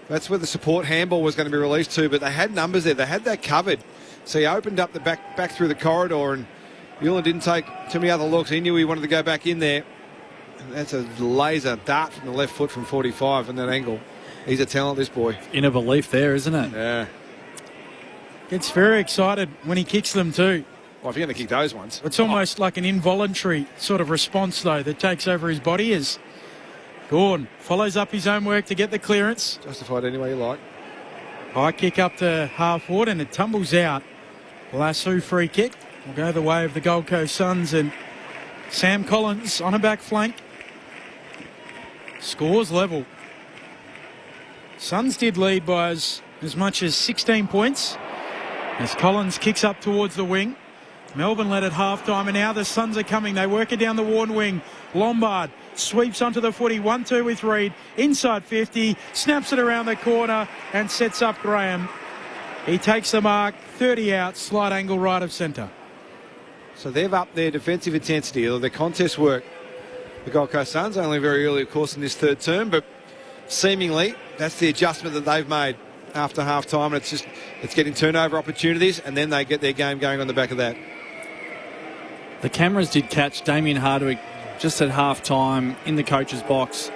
That's where the support handball was going to be released to, but they had numbers there. They had that covered. So he opened up the back through the corridor, and Newland didn't take too many other looks. He knew he wanted to go back in there. That's a laser dart from the left foot from 45 from that angle. He's a talent, this boy.
Inner belief there, isn't it?
Yeah.
Gets very excited when he kicks them too.
Well, if you're going to kick those ones.
It's almost like an involuntary sort of response, though, that takes over his body as Gawn follows up his own work to get the clearance.
Justified any way you like.
High kick up to half forward and it tumbles out. Lasso free kick will go the way of the Gold Coast Suns, and Sam Collins on a back flank. Scores level. Suns did lead by as much as 16 points as Collins kicks up towards the wing. Melbourne led at half-time, and now the Suns are coming. They work it down the Warden wing. Lombard sweeps onto the footy. 1-2 with Reid. Inside 50. Snaps it around the corner and sets up Graham. He takes the mark. 30 out. Slight angle right of centre.
So they've upped their defensive intensity, or their contest work. The Gold Coast Suns, only very early, of course, in this third term, but seemingly that's the adjustment that they've made after half-time, and it's getting turnover opportunities, and then they get their game going on the back of that.
The cameras did catch Damien Hardwick just at half-time in the coach's box.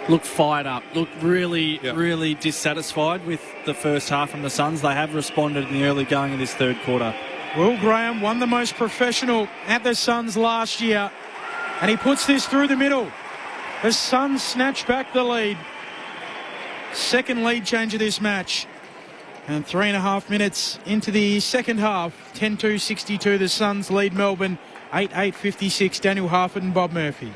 Looked fired up, looked really dissatisfied with the first half from the Suns. They have responded in the early going of this third quarter.
Will Graham won the most professional at the Suns last year, and he puts this through the middle. The Suns snatch back the lead. Second lead change of this match. And 3.5 minutes into the second half. 10-2-62. The Suns lead Melbourne 8-8-56. Daniel Harford and Bob Murphy.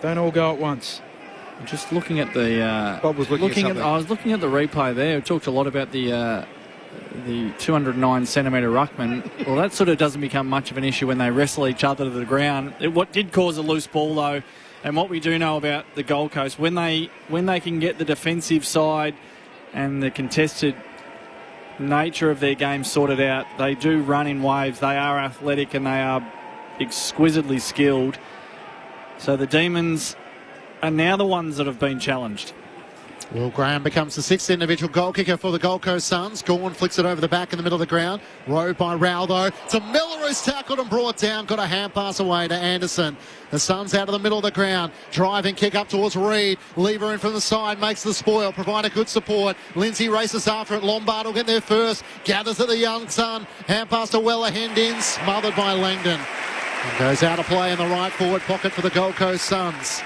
Don't all go at once.
Just looking at the...
Bob was looking at something.
I was looking at the replay there. We talked a lot about the 209 centimetre ruckman. Well, that sort of doesn't become much of an issue when they wrestle each other to the ground. What did cause a loose ball, though, and what we do know about the Gold Coast, when they can get the defensive side and the contested nature of their game sorted out, they do run in waves. They are athletic and they are exquisitely skilled. So the Demons are now the ones that have been challenged.
Will Graham becomes the sixth individual goal kicker for the Gold Coast Suns. Gawn flicks it over the back in the middle of the ground. Rowed by Rowell, though. To Miller, who's tackled and brought down. Got a hand pass away to Anderson. The Suns out of the middle of the ground. Driving kick up towards Reid. Lever in from the side. Makes the spoil. Provide a good support. Lindsay races after it. Lombard will get there first. Gathers at the young son. Hand pass to Weller. Hand in. Smothered by Langdon. And goes out of play in the right forward pocket for the Gold Coast Suns.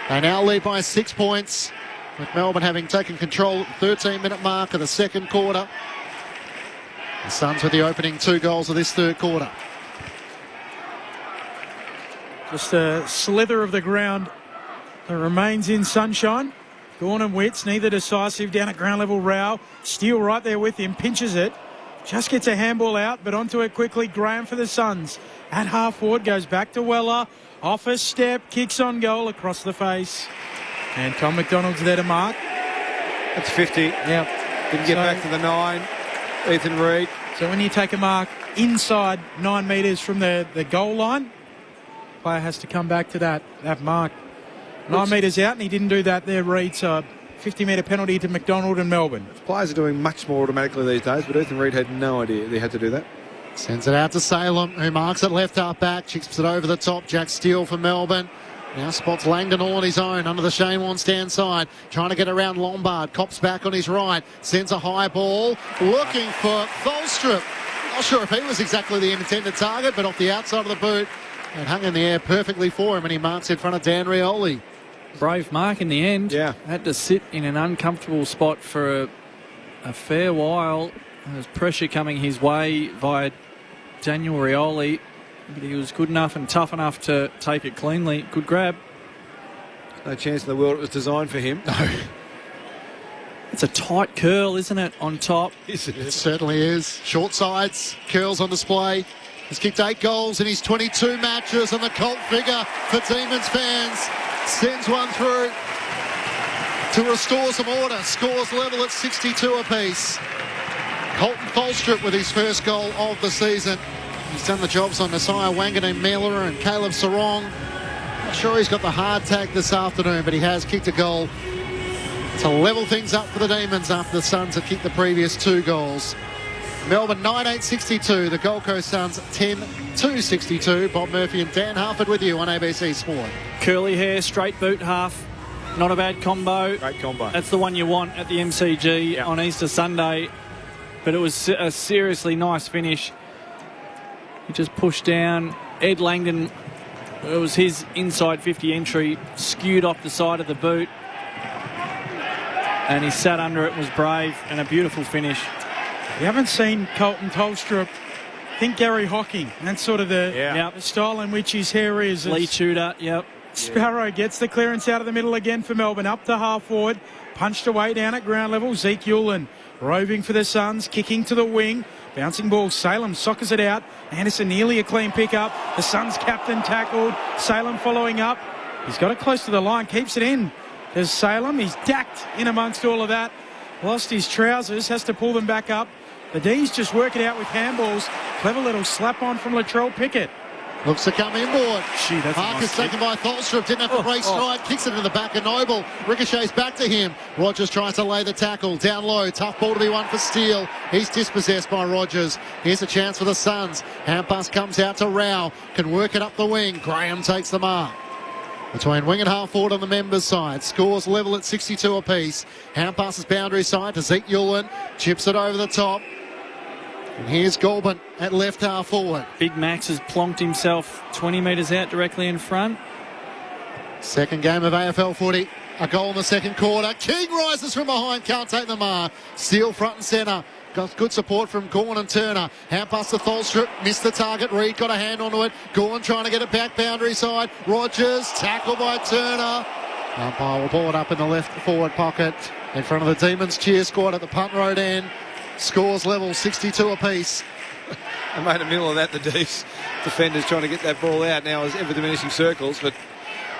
They now lead by 6 points, with Melbourne having taken control at the 13-minute mark of the second quarter. The Suns with the opening 2 goals of this third quarter.
Just a slither of the ground that remains in sunshine. Gawn and Witts, neither decisive down at ground level. Rao, Steele right there with him, pinches it. Just gets a handball out, but onto it quickly. Graham for the Suns. At half forward, goes back to Weller. Off a step, kicks on goal across the face. And Tom McDonald's there to mark.
That's 50.
Yep.
Didn't get back to the 9. Ethan Reid.
So when you take a mark inside 9 metres from the goal line, player has to come back to that mark. 9 metres out, and he didn't do that there, Reid. So 50-metre penalty to McDonald and Melbourne.
Players are doing much more automatically these days, but Ethan Reid had no idea they had to do that.
Sends it out to Salem, who marks it left half back. Chips it over the top. Jack Steele for Melbourne. Now spots Langdon all on his own under the Shane Warne stand side. Trying to get around Lombard. Cops back on his right. Sends a high ball. Looking for Tholstrup. Not sure if he was exactly the intended target, but off the outside of the boot and hung in the air perfectly for him, and he marks in front of Dan Rioli.
Brave mark in the end.
Yeah.
Had to sit in an uncomfortable spot for a fair while. There was pressure coming his way via Daniel Rioli, but he was good enough and tough enough to take it cleanly. Good grab.
No chance in the world it was designed for him.
No.
It's a tight curl, isn't it, on top?
It certainly is. Short sides, curls on display. He's kicked 8 goals in his 22 matches, and the cult figure for Demons fans sends one through to restore some order. Scores level at 62 apiece. Colton Tholstrup with his first goal of the season. He's done the jobs on Nasiah Wanganeen-Miller and Caleb Sarong. Not sure he's got the hard tag this afternoon, but he has kicked a goal to level things up for the Demons after the Suns had kicked the previous 2 goals. Melbourne 9-8-62, the Gold Coast Suns 10-2-62. Bob Murphy and Dan Harford with you on ABC Sport.
Curly hair, straight boot half. Not a bad combo.
Great combo.
That's the one you want at the MCG on Easter Sunday. But it was a seriously nice finish. He just pushed down. Ed Langdon, it was his inside 50 entry, skewed off the side of the boot. And he sat under it, was brave, and a beautiful finish.
You haven't seen Colton Tholstrup. Think Gary Hocking. That's sort of the style in which his hair is.
Lee Tudor, yep.
Sparrow gets the clearance out of the middle again for Melbourne. Up to half forward. Punched away down at ground level. Zeke Ulan roving for the Suns. Kicking to the wing. Bouncing ball. Salem soccers it out. Anderson nearly a clean pick-up. The Suns captain tackled. Salem following up. He's got it close to the line. Keeps it in. There's Salem. He's dacked in amongst all of that. Lost his trousers. Has to pull them back up. The D's just work it out with handballs. Clever little slap on from Latrell Pickett.
Looks to come inboard.
That's
Marcus taken by Tholstrup. Didn't have to break stride. Kicks it in the back of Noble. Ricochets back to him. Rogers tries to lay the tackle. Down low. Tough ball to be won for Steele. He's dispossessed by Rogers. Here's a chance for the Suns. Hand pass comes out to Rao. Can work it up the wing. Graham takes the mark. Between wing and half forward on the members' side. Scores level at 62 apiece. Hand passes boundary side to Zeke Ulan. Chips it over the top. And here's Goulburn at left half forward.
Big Max has plonked himself 20 metres out directly in front.
Second game of AFL footy. A goal in the second quarter. King rises from behind. Can't take the mark. Steele front and centre. Got good support from Gawn and Turner. Hand pass to Tholstrup. Missed the target. Reid got a hand onto it. Gawn trying to get it back boundary side. Rogers tackled by Turner. Umpire will ball it up in the left forward pocket. In front of the Demons cheer squad at the punt road end. Scores level 62 apiece.
I made a middle of that, the D's defenders trying to get that ball out now as ever diminishing circles, but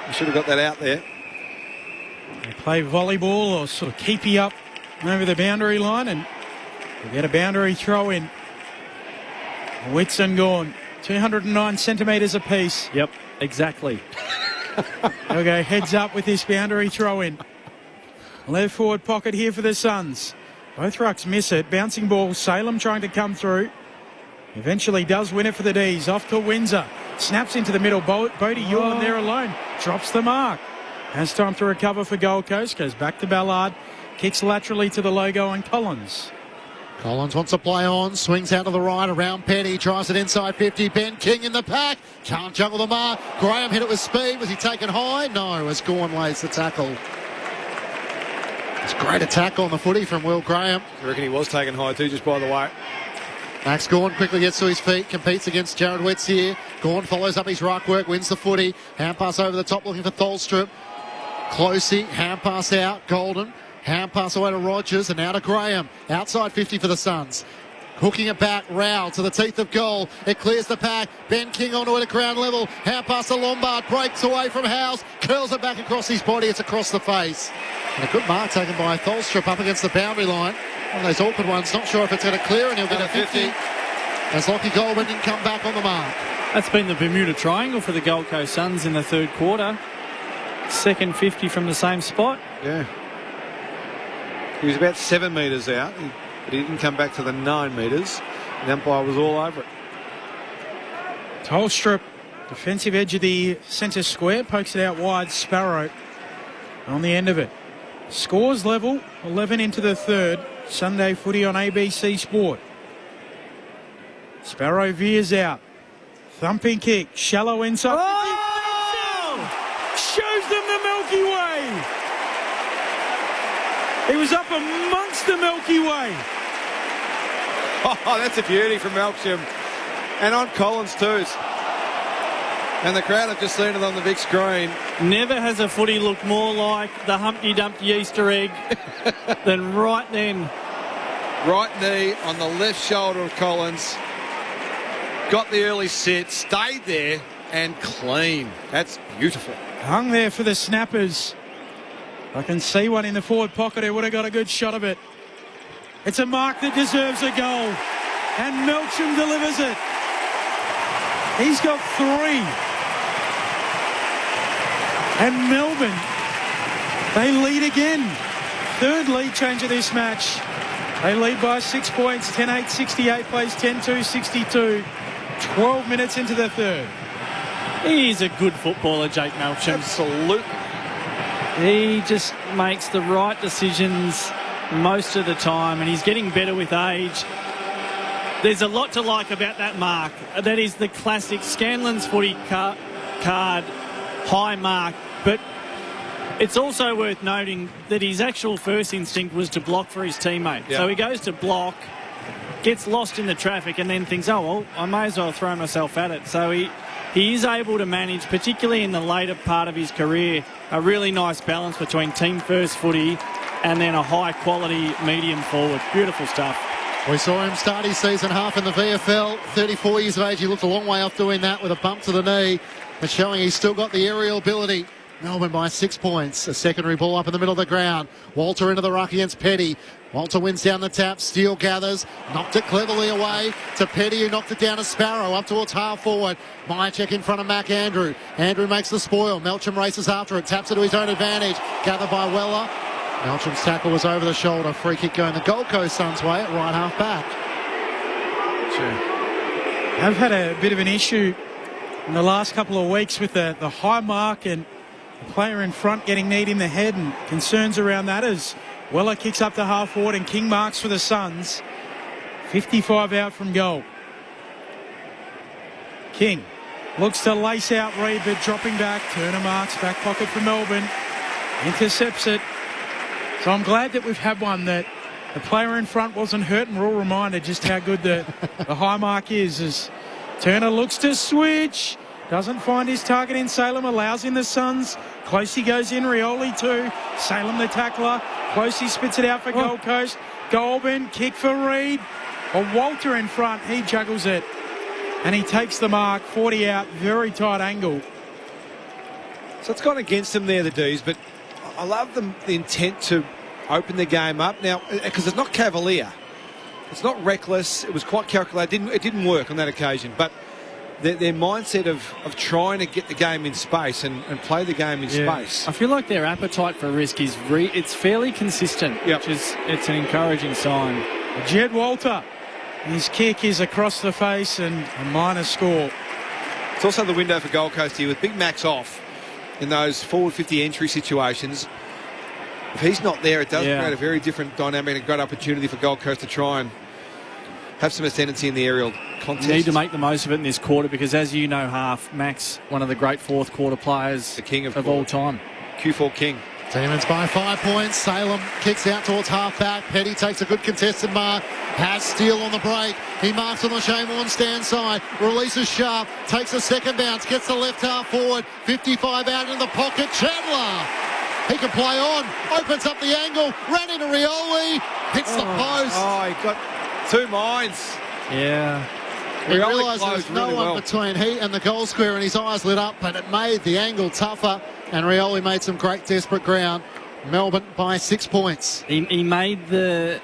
we should have got that out there.
They play volleyball or sort of keepy up over the boundary line, and we get a boundary throw in. Whitson Gawn, 209 centimetres apiece.
Yep, exactly.
Okay, heads up with this boundary throw in. Left forward pocket here for the Suns. Both rucks miss it. Bouncing ball. Salem trying to come through. Eventually does win it for the D's. Off to Windsor. Snaps into the middle. Bodie Ewan there alone. Drops the mark. Has time to recover for Gold Coast. Goes back to Ballard. Kicks laterally to the logo and Collins.
Collins wants to play on. Swings out to the right around Petty. Tries it inside 50. Ben King in the pack. Can't juggle the mark. Graham hit it with speed. Was he taken high? No, as Gawn lays the tackle. It's a great attack on the footy from Will Graham.
I reckon he was taken high too, just by the way.
Max Gawn quickly gets to his feet, competes against Jared Wetz here. Gawn follows up his ruck work, wins the footy. Hand pass over the top looking for Tholstrup. Closey, hand pass out, Golden. Hand pass away to Rogers and now to Graham. Outside 50 for the Suns. Hooking it back, Rao to the teeth of goal. It clears the pack. Ben King onto it at ground level. Hand pass to Lombard. Breaks away from House. Curls it back across his body. It's across the face. And a good mark taken by Tholstrup up against the boundary line. One of those awkward ones. Not sure if it's going to clear, and he'll get a 50. As Lockie Goulburn didn't come back on the mark.
That's been the Bermuda Triangle for the Gold Coast Suns in the third quarter. Second 50 from the same spot.
Yeah. He was about 7 metres out, but he didn't come back to the 9 metres. The umpire was all over it.
Tholstrup, defensive edge of the centre square, pokes it out wide. Sparrow on the end of it. Scores level, 11 into the third. Sunday footy on ABC Sport. Sparrow veers out. Thumping kick. Shallow inside. Shows them the Milky Way. He was up amongst the Milky Way.
Oh, that's a beauty from Melksham. And on Collins too. And the crowd have just seen it on the big screen.
Never has a footy looked more like the Humpty Dumpty Easter egg than right then.
Right knee on the left shoulder of Collins. Got the early set, stayed there and clean. That's beautiful.
Hung there for the snappers. I can see one in the forward pocket who would have got a good shot of it. It's a mark that deserves a goal. And Melksham delivers it. He's got 3. And Melbourne, they lead again. 3rd lead change of this match. They lead by 6 points. 10-8-68 plays 10-2-62. 12 minutes into the 3rd.
He's a good footballer, Jake Melksham.
Absolutely.
He just makes the right decisions most of the time, and he's getting better with age. There's a lot to like about that mark. That is the classic Scanlon's footy card, high mark. But it's also worth noting that his actual first instinct was to block for his teammate.
Yeah.
So he goes to block, gets lost in the traffic, and then thinks, oh, well, I may as well throw myself at it. So he is able to manage, particularly in the later part of his career, a really nice balance between team first footy and then a high-quality medium forward. Beautiful stuff.
We saw him start his season half in the VFL. 34 years of age. He looked a long way off doing that with a bump to the knee, but showing he's still got the aerial ability. Melbourne by 6 points. A secondary ball up in the middle of the ground. Walter into the ruck against Petty. Walter wins down the tap. Steele gathers. Knocked it cleverly away to Petty, who knocked it down to Sparrow. Up towards half forward. Myercheck in front of Mac Andrew. Andrew makes the spoil. Melksham races after it. Taps it to his own advantage. Gathered by Weller. Melcham's tackle was over the shoulder. Free kick going the Gold Coast Suns' way at right half back.
Sure. I've had a bit of an issue in the last couple of weeks with the high mark and the player in front getting kneed in the head, and concerns around that as Weller kicks up to half forward and King marks for the Suns. 55 out from goal. King looks to lace out Reid, but dropping back. Turner marks, back pocket for Melbourne. Intercepts it. So I'm glad that we've had one that the player in front wasn't hurt, and we're all reminded just how good the high mark is. As Turner looks to switch. Doesn't find his target in Salem, allows in the Suns. Closey goes in, Rioli too. Salem the tackler. Closey spits it out for Gold Coast. Goulburn, kick for Reid. Well, Walter in front, he juggles it. And he takes the mark, 40 out, very tight angle.
So it's gone against them there, the D's, but I love the intent to open the game up. Now, because it's not cavalier. It's not reckless. It was quite calculated. It didn't work on that occasion, but their mindset of trying to get the game in space and play the game in space.
I feel like their appetite for risk is it's fairly consistent, which is it's an encouraging sign.
Jed Walter, his kick is across the face and a minor score.
It's also the window for Gold Coast here with Big Max off in those forward 50 entry situations. If he's not there, it does create a very different dynamic and a great opportunity for Gold Coast to try and have some ascendancy in the aerial contest.
Need to make the most of it in this quarter because, as you know, Max, one of the great fourth quarter players,
the king of
all time.
Q4 king.
Demons by 5 points. Salem kicks out towards half back. Petty takes a good contested mark. Has Steele on the break. He marks on the Shane Warne stand side. Releases sharp. Takes a second bounce. Gets the left half forward. 55 out in the pocket. Chandler. He can play on. Opens up the angle. Ran into Rioli. Hits the post.
Oh, he got two minds.
Yeah.
He realised there was no one between he and the goal square, and his eyes lit up, but it made the angle tougher, and Rioli made some great desperate ground. Melbourne by 6 points.
He made the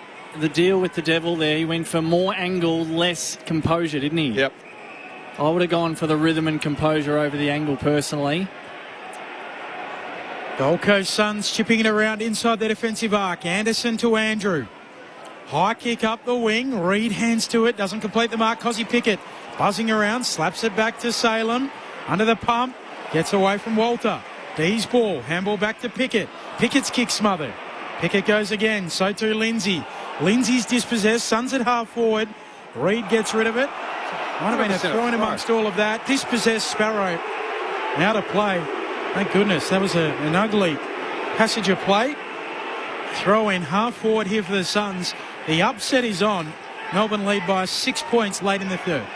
deal with the devil there. He went for more angle, less composure, didn't he?
Yep.
I would have gone for the rhythm and composure over the angle personally.
Gold Coast Suns chipping it around inside their defensive arc. Anderson to Andrew. High kick up the wing. Reid hands to it. Doesn't complete the mark. Cozzy Pickett buzzing around. Slaps it back to Salem. Under the pump. Gets away from Walter. D's ball. Handball back to Pickett. Pickett's kick smothered. Pickett goes again. So too Lindsay. Lindsay's dispossessed. Suns at half forward. Reid gets rid of it. Might have been a throw in amongst all of that. Dispossessed Sparrow. Out of play. Thank goodness. That was an ugly passage of play. Throw in half forward here for the Suns. The upset is on. Melbourne lead by 6 points late in the third.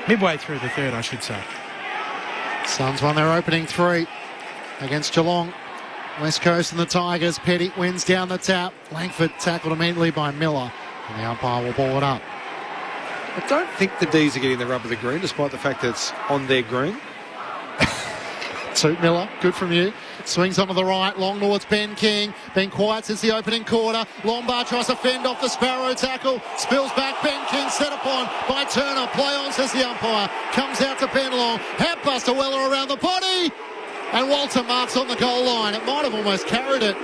Midway through the third, I should say.
Suns won their opening 3 against Geelong. West Coast and the Tigers. Petty wins down the tap. Langford tackled immediately by Miller. And the umpire will ball it up.
I don't think the D's are getting the rub of the green, despite the fact that it's on their green.
Toot Miller, good from you. Swings onto the right, long towards Ben King. Been quiet since the opening quarter. Lombard tries to fend off the Sparrow tackle. Spills back, Ben King set upon by Turner. Play on, says the umpire. Comes out to Ben Long. Hat buster Weller around the body. And Walter marks on the goal line. It might have almost carried it.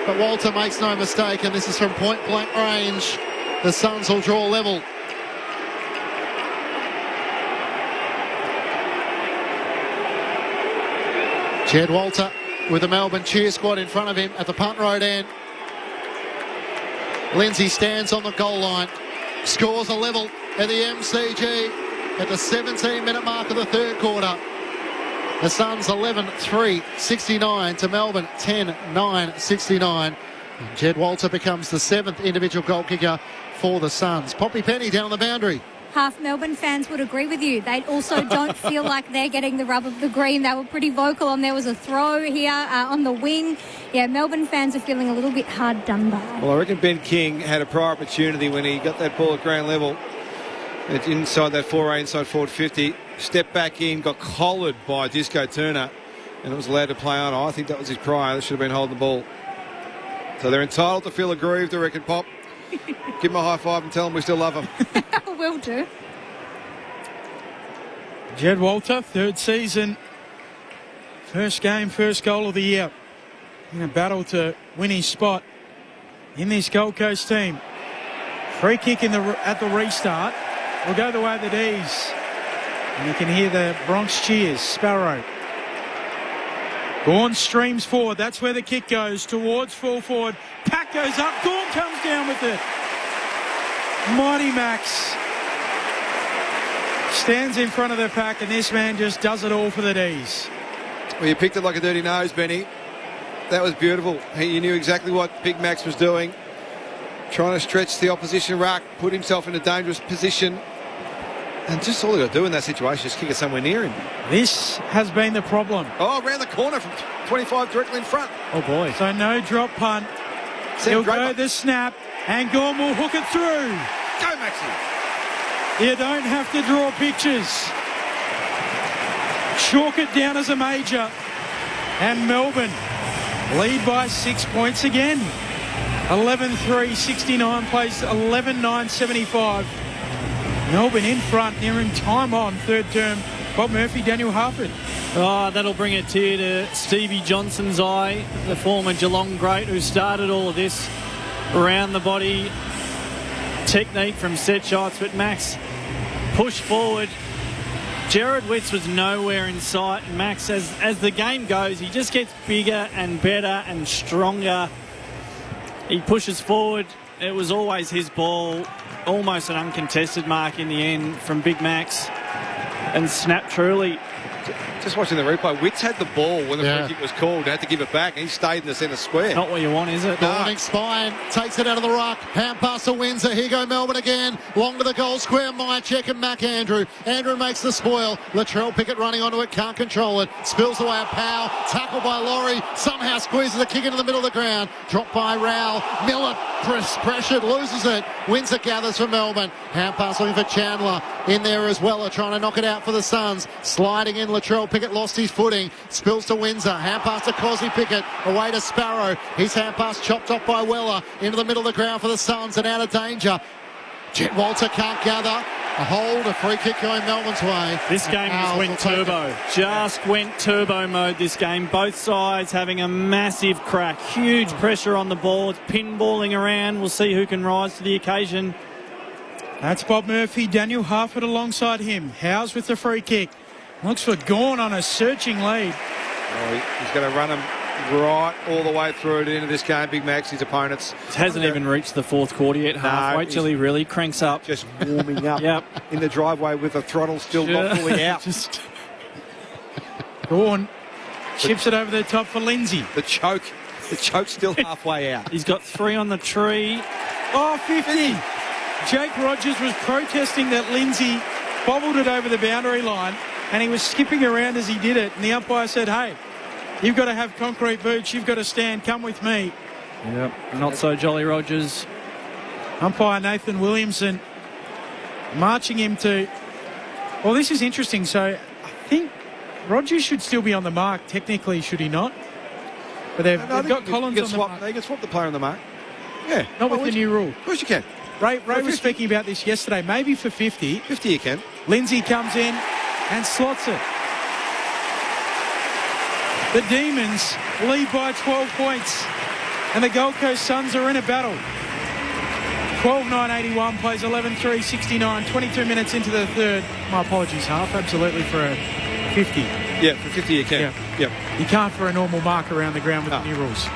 But Walter makes no mistake, and this is from point blank range. The Suns will draw level. Jed Walter with the Melbourne cheer squad in front of him at the punt road end. Lindsay stands on the goal line, scores a level at the MCG at the 17-minute mark of the third quarter. The Suns 11-3, 69 to Melbourne 10-9, 69. And Jed Walter becomes the 7th individual goal kicker for the Suns. Poppy Penny down the boundary.
Half Melbourne fans would agree with you. They also don't feel like they're getting the rub of the green. They were pretty vocal on there was a throw here on the wing. Yeah, Melbourne fans are feeling a little bit hard done by.
Well, I reckon Ben King had a prior opportunity when he got that ball at ground level. It's inside that 4A, inside forward 50. Stepped back in, got collared by Disco Turner, and it was allowed to play on. I think that was his prior. They should have been holding the ball. So they're entitled to feel aggrieved, I reckon, Pop. Give them a high five and tell them we still love them.
Will do.
Jed Walter, third season. First game, first goal of the year. In a battle to win his spot in this Gold Coast team. Free kick at the restart. Will go the way of the D's. And you can hear the Bronx cheers. Sparrow. Gawn streams forward. That's where the kick goes. Towards full forward. Pack goes up. Gawn comes down with it. Mighty Max stands in front of the pack, and this man just does it all for the D's.
Well, you picked it like a dirty nose, Benny. That was beautiful. You knew exactly what Big Max was doing. Trying to stretch the opposition ruck, put himself in a dangerous position. And just all he got to do in that situation is kick it somewhere near him.
This has been the problem.
Oh, around the corner from 25 directly in front.
Oh, boy.
So no drop punt. He'll go the snap, and Gorm will hook it through.
Go, Maxie.
You don't have to draw pictures. Chalk it down as a major. And Melbourne lead by 6 points again. 11-3, 69 plays 11-9, 75. Melbourne in front, nearing time on third term. Bob Murphy, Daniel Harford.
Oh, that'll bring a tear to Stevie Johnson's eye, the former Geelong great who started all of this around the body technique from set shots. But Max pushed forward. Jared Witts was nowhere in sight. And Max, as the game goes, he just gets bigger and better and stronger. He pushes forward. It was always his ball. Almost an uncontested mark in the end from Big Max. And snap truly.
Just watching the replay, Witts had the ball when the free kick was called. He had to give it back, and he stayed in the centre square.
Not what you want, is it?
Morning spine, takes it out of the ruck. Hand pass to Windsor. Here go Melbourne again. Long to the goal square. Myercheck and McAndrew. Andrew makes the spoil. Latrell Pickett running onto it, can't control it. Spills away at Powell. Tackled by Laurie. Somehow squeezes a kick into the middle of the ground. Dropped by Rowell. Miller pressured, loses it. Windsor gathers for Melbourne. Hand pass looking for Chandler. In there as well, trying to knock it out for the Suns. Sliding in, Latrell Pickett lost his footing. Spills to Windsor. Hand pass to Cosy Pickett. Away to Sparrow. His hand pass chopped off by Weller. Into the middle of the ground for the Suns and out of danger. Jet Walter can't gather. A hold, a free kick going Melbourne's way.
This game just went turbo. Just went turbo mode this game. Both sides having a massive crack. Huge pressure on the ball. It's pinballing around. We'll see who can rise to the occasion.
That's Bob Murphy. Daniel Harford alongside him. Howes with the free kick. Looks for Gawn on a searching lead.
Oh, he's going to run him right all the way through to the end of this game. Big Max, his opponents.
It hasn't even reached the fourth quarter yet. Half. Wait till he really cranks up.
Just warming up in the driveway with the throttle still not fully out.
Go on. Chips it over the top for Lindsay.
The choke's still halfway out.
He's got 3 on the tree.
Oh, 50. Jake Rogers was protesting that Lindsay bobbled it over the boundary line, and he was skipping around as he did it. And the umpire said, hey, you've got to have concrete boots. You've got to stand. Come with me.
Yep. Not so jolly Rogers.
Umpire Nathan Williamson marching him to... Well, this is interesting. So I think Rogers should still be on the mark, technically, should he not? But they've got Collins on the mark.
They can swap the player on the mark. Yeah.
Not with the new rule.
Of course you can.
Ray was speaking about this yesterday. Maybe for 50.
50 you can.
Lindsay comes in and slots it. The Demons lead by 12 points. And the Gold Coast Suns are in a battle. 12-9-81 plays 11-3-69. 22 minutes into the third. My apologies, half. Absolutely for a 50.
Yeah, for 50 you can.
Yeah. You can't for a normal mark around the ground with the new rules.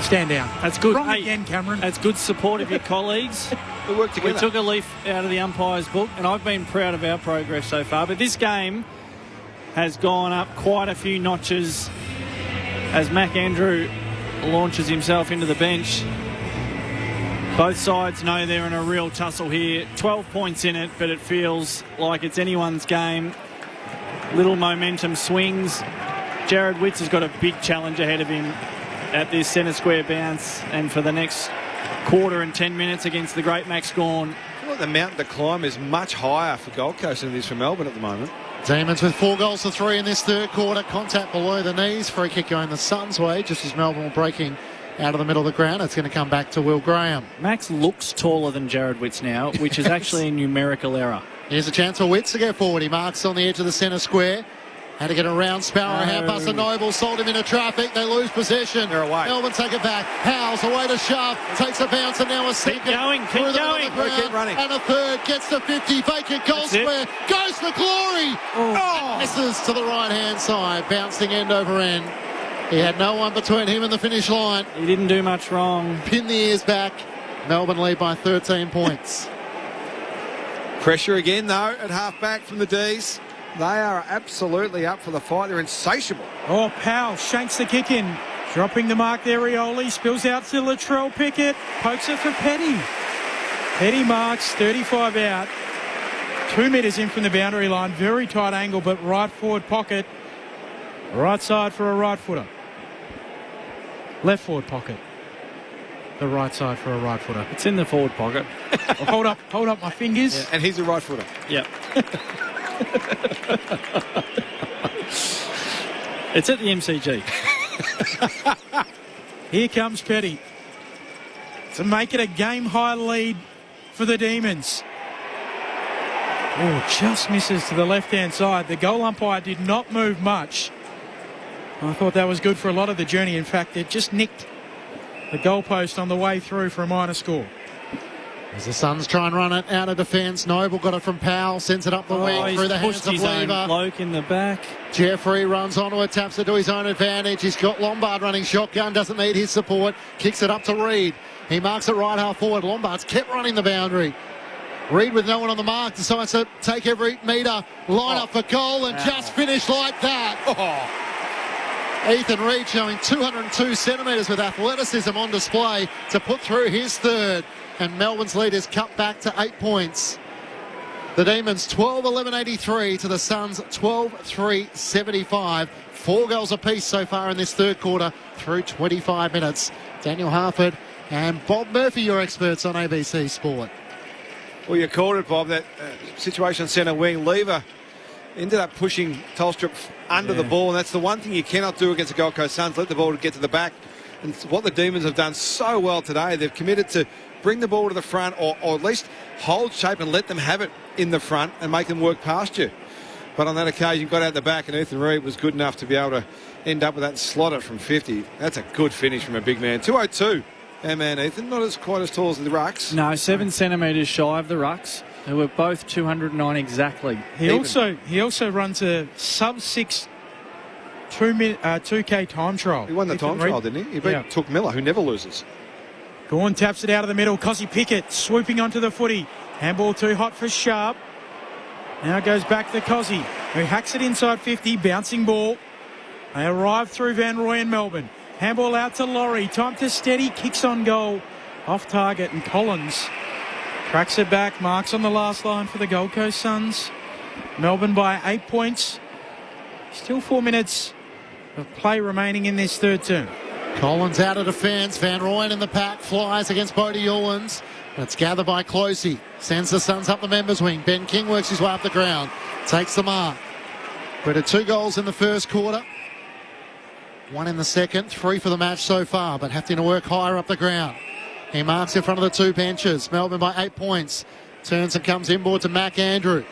Stand down.
That's good.
Wrong again, Cameron.
That's good support of your colleagues.
We work together.
We took a leaf out of the umpire's book, and I've been proud of our progress so far. But this game has gone up quite a few notches as Mac Andrew launches himself into the bench. Both sides know they're in a real tussle here. 12 points in it, but it feels like it's anyone's game. Little momentum swings. Jared Witts has got a big challenge ahead of him at this centre square bounce, and for the next quarter and 10 minutes against the great Max Gawn.
I feel like the mountain to climb is much higher for Gold Coast than it is for Melbourne at the moment.
Demons with 4 goals to 3 in this third quarter. Contact below the knees. Free kick going the Suns' way, just as Melbourne were breaking out of the middle of the ground. It's going to come back to Will Graham.
Max looks taller than Jared Witts now, which is actually a numerical error.
Here's a chance for Witts to go forward. He marks on the edge of the centre square. Had to get around Sparrow. Hand pass to Noble. Sold him into traffic. They lose possession.
They're away.
Melbourne take it back. Howes away to shove. Takes a bounce and now a second.
Keep going.
Keep
running.
And a third. Gets to 50. Vacant goal square. Goes for glory. Oh. Misses to the right-hand side. Bouncing end over end. He had no one between him and the finish line.
He didn't do much wrong.
Pin the ears back. Melbourne lead by 13 points.
Pressure again, though, at half-back from the D's. They are absolutely up for the fight. They're insatiable.
Oh, Powell shanks the kick in. Dropping the mark there, Rioli. Spills out to Latrell Pickett. Pokes it for Petty. Petty marks 35 out. 2 metres in from the boundary line. Very tight angle, but right forward pocket. Right side for a right footer. Left forward pocket. The right side for a right footer.
It's in the forward pocket.
Hold up my fingers.
Yeah, and he's a right footer.
Yep. It's at the MCG.
Here comes Petty to make it a game-high lead for the Demons. Oh, just misses to the left-hand side. The goal umpire did not move much. I thought that was good for a lot of the journey. In fact, it just nicked the goalpost on the way through for a minor score.
As the Suns try and run it out of defence, Noble got it from Powell, sends it up the wing through the hands of Lever.
Bloke in the back.
Jeffrey runs onto it, taps it to his own advantage. He's got Lombard running shotgun, doesn't need his support. Kicks it up to Reed. He marks it right half forward. Lombard's kept running the boundary. Reed with no one on the mark decides to take every metre, line up for goal and just finish like that. Ethan Reed showing 202 centimetres with athleticism on display to put through his third. And Melbourne's lead is cut back to 8 points. The Demons 12-11-83 to the Suns 12-3-75. 4 goals apiece so far in this third quarter through 25 minutes. Daniel Harford and Bob Murphy, your experts on ABC Sport.
Well, you called it, Bob, that situation centre wing. Lever ended up pushing Tolstrup under the ball, and that's the one thing you cannot do against the Gold Coast Suns, let the ball get to the back. And what the Demons have done so well today, they've committed to bring the ball to the front or at least hold shape and let them have it in the front and make them work past you. But on that occasion, got out the back, and Ethan Reed was good enough to be able to end up with that slaughter from 50. That's a good finish from a big man. 202. Our man Ethan, not quite as tall as the Rucks.
No, 7 centimetres shy of the Rucks, who were both 209 exactly.
He also runs a sub-6 2K time trial.
He won the time trial, didn't he? He beat Took Miller, who never loses.
Gawn taps it out of the middle. Cozzy Pickett swooping onto the footy. Handball too hot for Sharp. Now it goes back to Cozzy, who hacks it inside 50. Bouncing ball. They arrive through Van Roy and Melbourne. Handball out to Laurie. Time to steady. Kicks on goal. Off target, and Collins tracks it back. Marks on the last line for the Gold Coast Suns. Melbourne by 8 points. Still 4 minutes of play remaining in this third term.
Collins out of defence. Van Rooyen in the pack. Flies against Bodie Ewans. It's gathered by Closey. Sends the Suns up the members' wing. Ben King works his way up the ground. Takes the mark. We're at 2 goals in the first quarter. 1 in the second. 3 for the match so far, but having to work higher up the ground. He marks in front of the 2 benches. Melbourne by 8 points. Turns and comes inboard to Mac Andrew.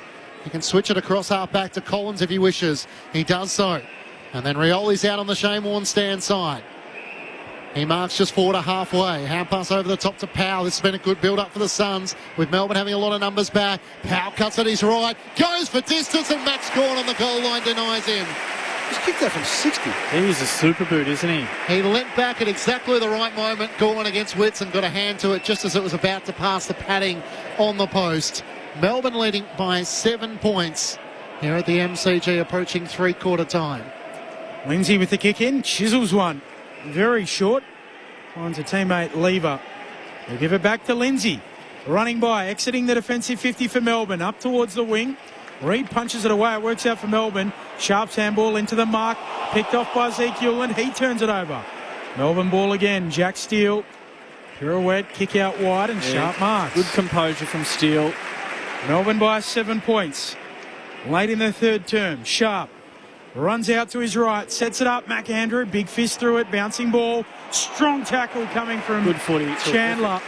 He can switch it across half back to Collins if he wishes. He does so. And then Rioli's out on the Shane Warne stand side. He marks just forward to halfway. Hand pass over the top to Powell. This has been a good build-up for the Suns, with Melbourne having a lot of numbers back. Powell cuts at his right, goes for distance, and Max Gawn on the goal line denies him.
He's kicked that from 60.
He's a super boot, isn't he?
He leant back at exactly the right moment. Gawn against Witts and got a hand to it just as it was about to pass the padding on the post. Melbourne leading by 7 points here at the MCG, approaching three-quarter time.
Lindsay with the kick in, chisels one. Very short. Finds a teammate, Lever. They give it back to Lindsay. Running by, exiting the defensive 50 for Melbourne. Up towards the wing. Reid punches it away. It works out for Melbourne. Sharp's handball into the mark. Picked off by Ezekiel, and he turns it over. Melbourne ball again. Jack Steele. Pirouette, kick out wide, and Sharp marks.
Good composure from Steele.
Melbourne by 7 points. Late in the third term. Sharp runs out to his right, sets it up. Mac Andrew, big fist through it, bouncing ball. Strong tackle coming from
good footy.
Chandler.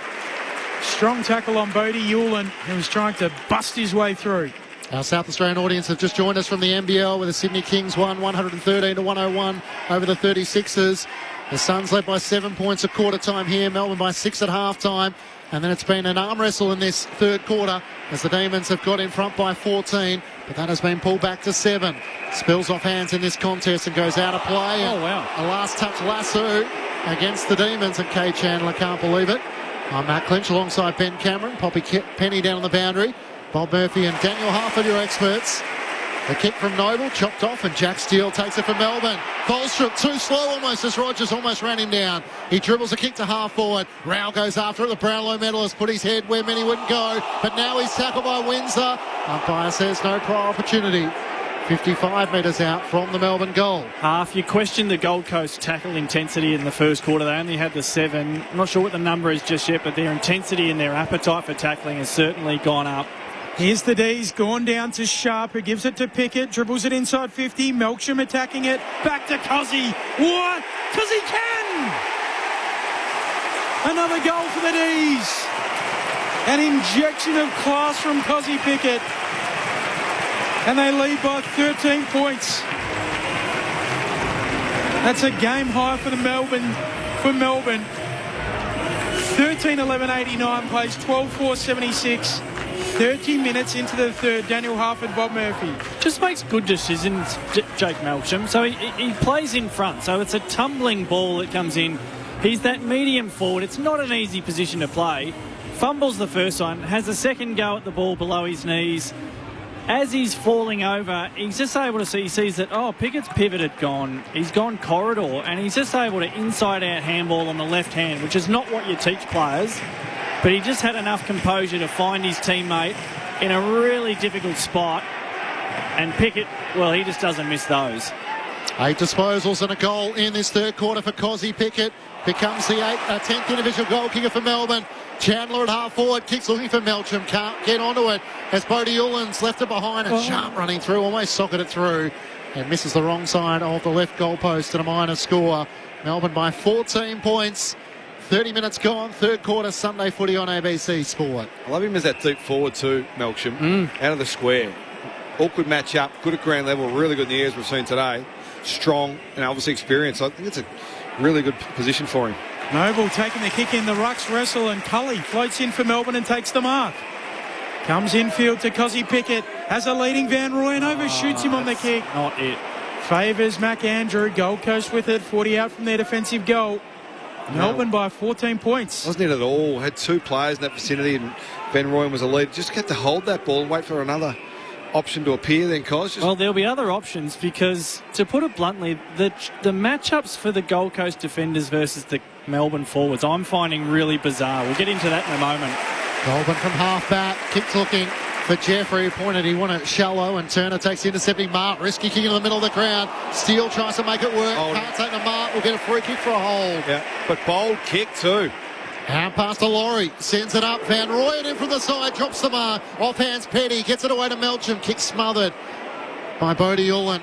Strong tackle on Bodie Ewans, who was trying to bust his way through.
Our South Australian audience have just joined us from the NBL, with the Sydney Kings won 113 to 101 over the 36ers. The Suns led by 7 points at quarter time here, Melbourne by 6 at half time. And then it's been an arm wrestle in this third quarter as the Demons have got in front by 14, but that has been pulled back to 7. Spills off hands in this contest and goes out of play.
Oh, wow.
A last touch lasso against the Demons, and Kay Chandler can't believe it. I'm Matt Clinch alongside Ben Cameron. Poppy Penny down on the boundary. Bob Murphy and Daniel Harford, your experts. The kick from Noble, chopped off, and Jack Steele takes it from Melbourne. Bolstrup too slow almost as Rogers almost ran him down. He dribbles a kick to half forward. Rao goes after it. The Brownlow medalist put his head where many wouldn't go, but now he's tackled by Windsor. Umpire says no prior opportunity. 55 metres out from the Melbourne goal.
You questioned the Gold Coast tackle intensity in the first quarter. They only had the 7. I'm not sure what the number is just yet, but their intensity and their appetite for tackling has certainly gone up.
Here's the D's, gone down to Sharp, who gives it to Pickett, dribbles it inside 50, Melksham attacking it, back to Cozzy. What? Because he can! Another goal for the D's. An injection of class from Cozzy Pickett. And they lead by 13 points. That's a game high for Melbourne. 13-11-89 plays 12-4-76. 30 minutes into the third. Daniel Harford, Bob Murphy.
Just makes good decisions, Jake Melksham. So he plays in front. So it's a tumbling ball that comes in. He's that medium forward. It's not an easy position to play. Fumbles the first one. Has a second go at the ball below his knees. As he's falling over, he's just able to see, he sees that, Pickett's pivot had gone. He's gone corridor, and he's just able to inside-out handball on the left hand, which is not what you teach players. But he just had enough composure to find his teammate in a really difficult spot. And Pickett, he just doesn't miss those.
8 disposals and a goal in this third quarter for Cozzy Pickett. Becomes the 10th individual goal kicker for Melbourne. Chandler at half forward, kicks looking for Melksham, can't get onto it as Bodie Ewans left it behind, and Sharp running through, almost socketed it through, and misses the wrong side of the left goalpost and a minor score. Melbourne by 14 points. 30 minutes gone, third quarter, Sunday footy on ABC Sport.
I love him as that deep forward too, Melksham, out of the square. Awkward match up, good at ground level, really good in the air as we've seen today. Strong and obviously experienced. I think it's a really good position for him.
Noble taking the kick in, the rucks wrestle, and Cully floats in for Melbourne and takes the mark. Comes infield to Cozzy Pickett, has a leading Van Rooyen, overshoots him on the kick.
Not it.
Favours McAndrew. Gold Coast with it. 40 out from their defensive goal. Melbourne by 14 points.
Wasn't it at all? Had two players in that vicinity and Van Rooyen was a lead. Just had to hold that ball and wait for another option to appear then, Cos.
Well, there'll be other options because, to put it bluntly, the matchups for the Gold Coast defenders versus the Melbourne forwards, I'm finding really bizarre. We'll get into that in a moment.
Goulburn from half back, kicked looking for Jeffrey, pointed he wanted it shallow, and Turner takes the intercepting mark. Risky kick in the middle of the ground. Steele tries to make it work. Can't take the mark. We'll get a free kick for a hold.
Yeah, but bold kick too.
Hand pass to Laurie, sends it up. Van Rooyen in from the side, drops the mark. Off hands Petty, gets it away to Melcham. Kick smothered by Bodie Ullin.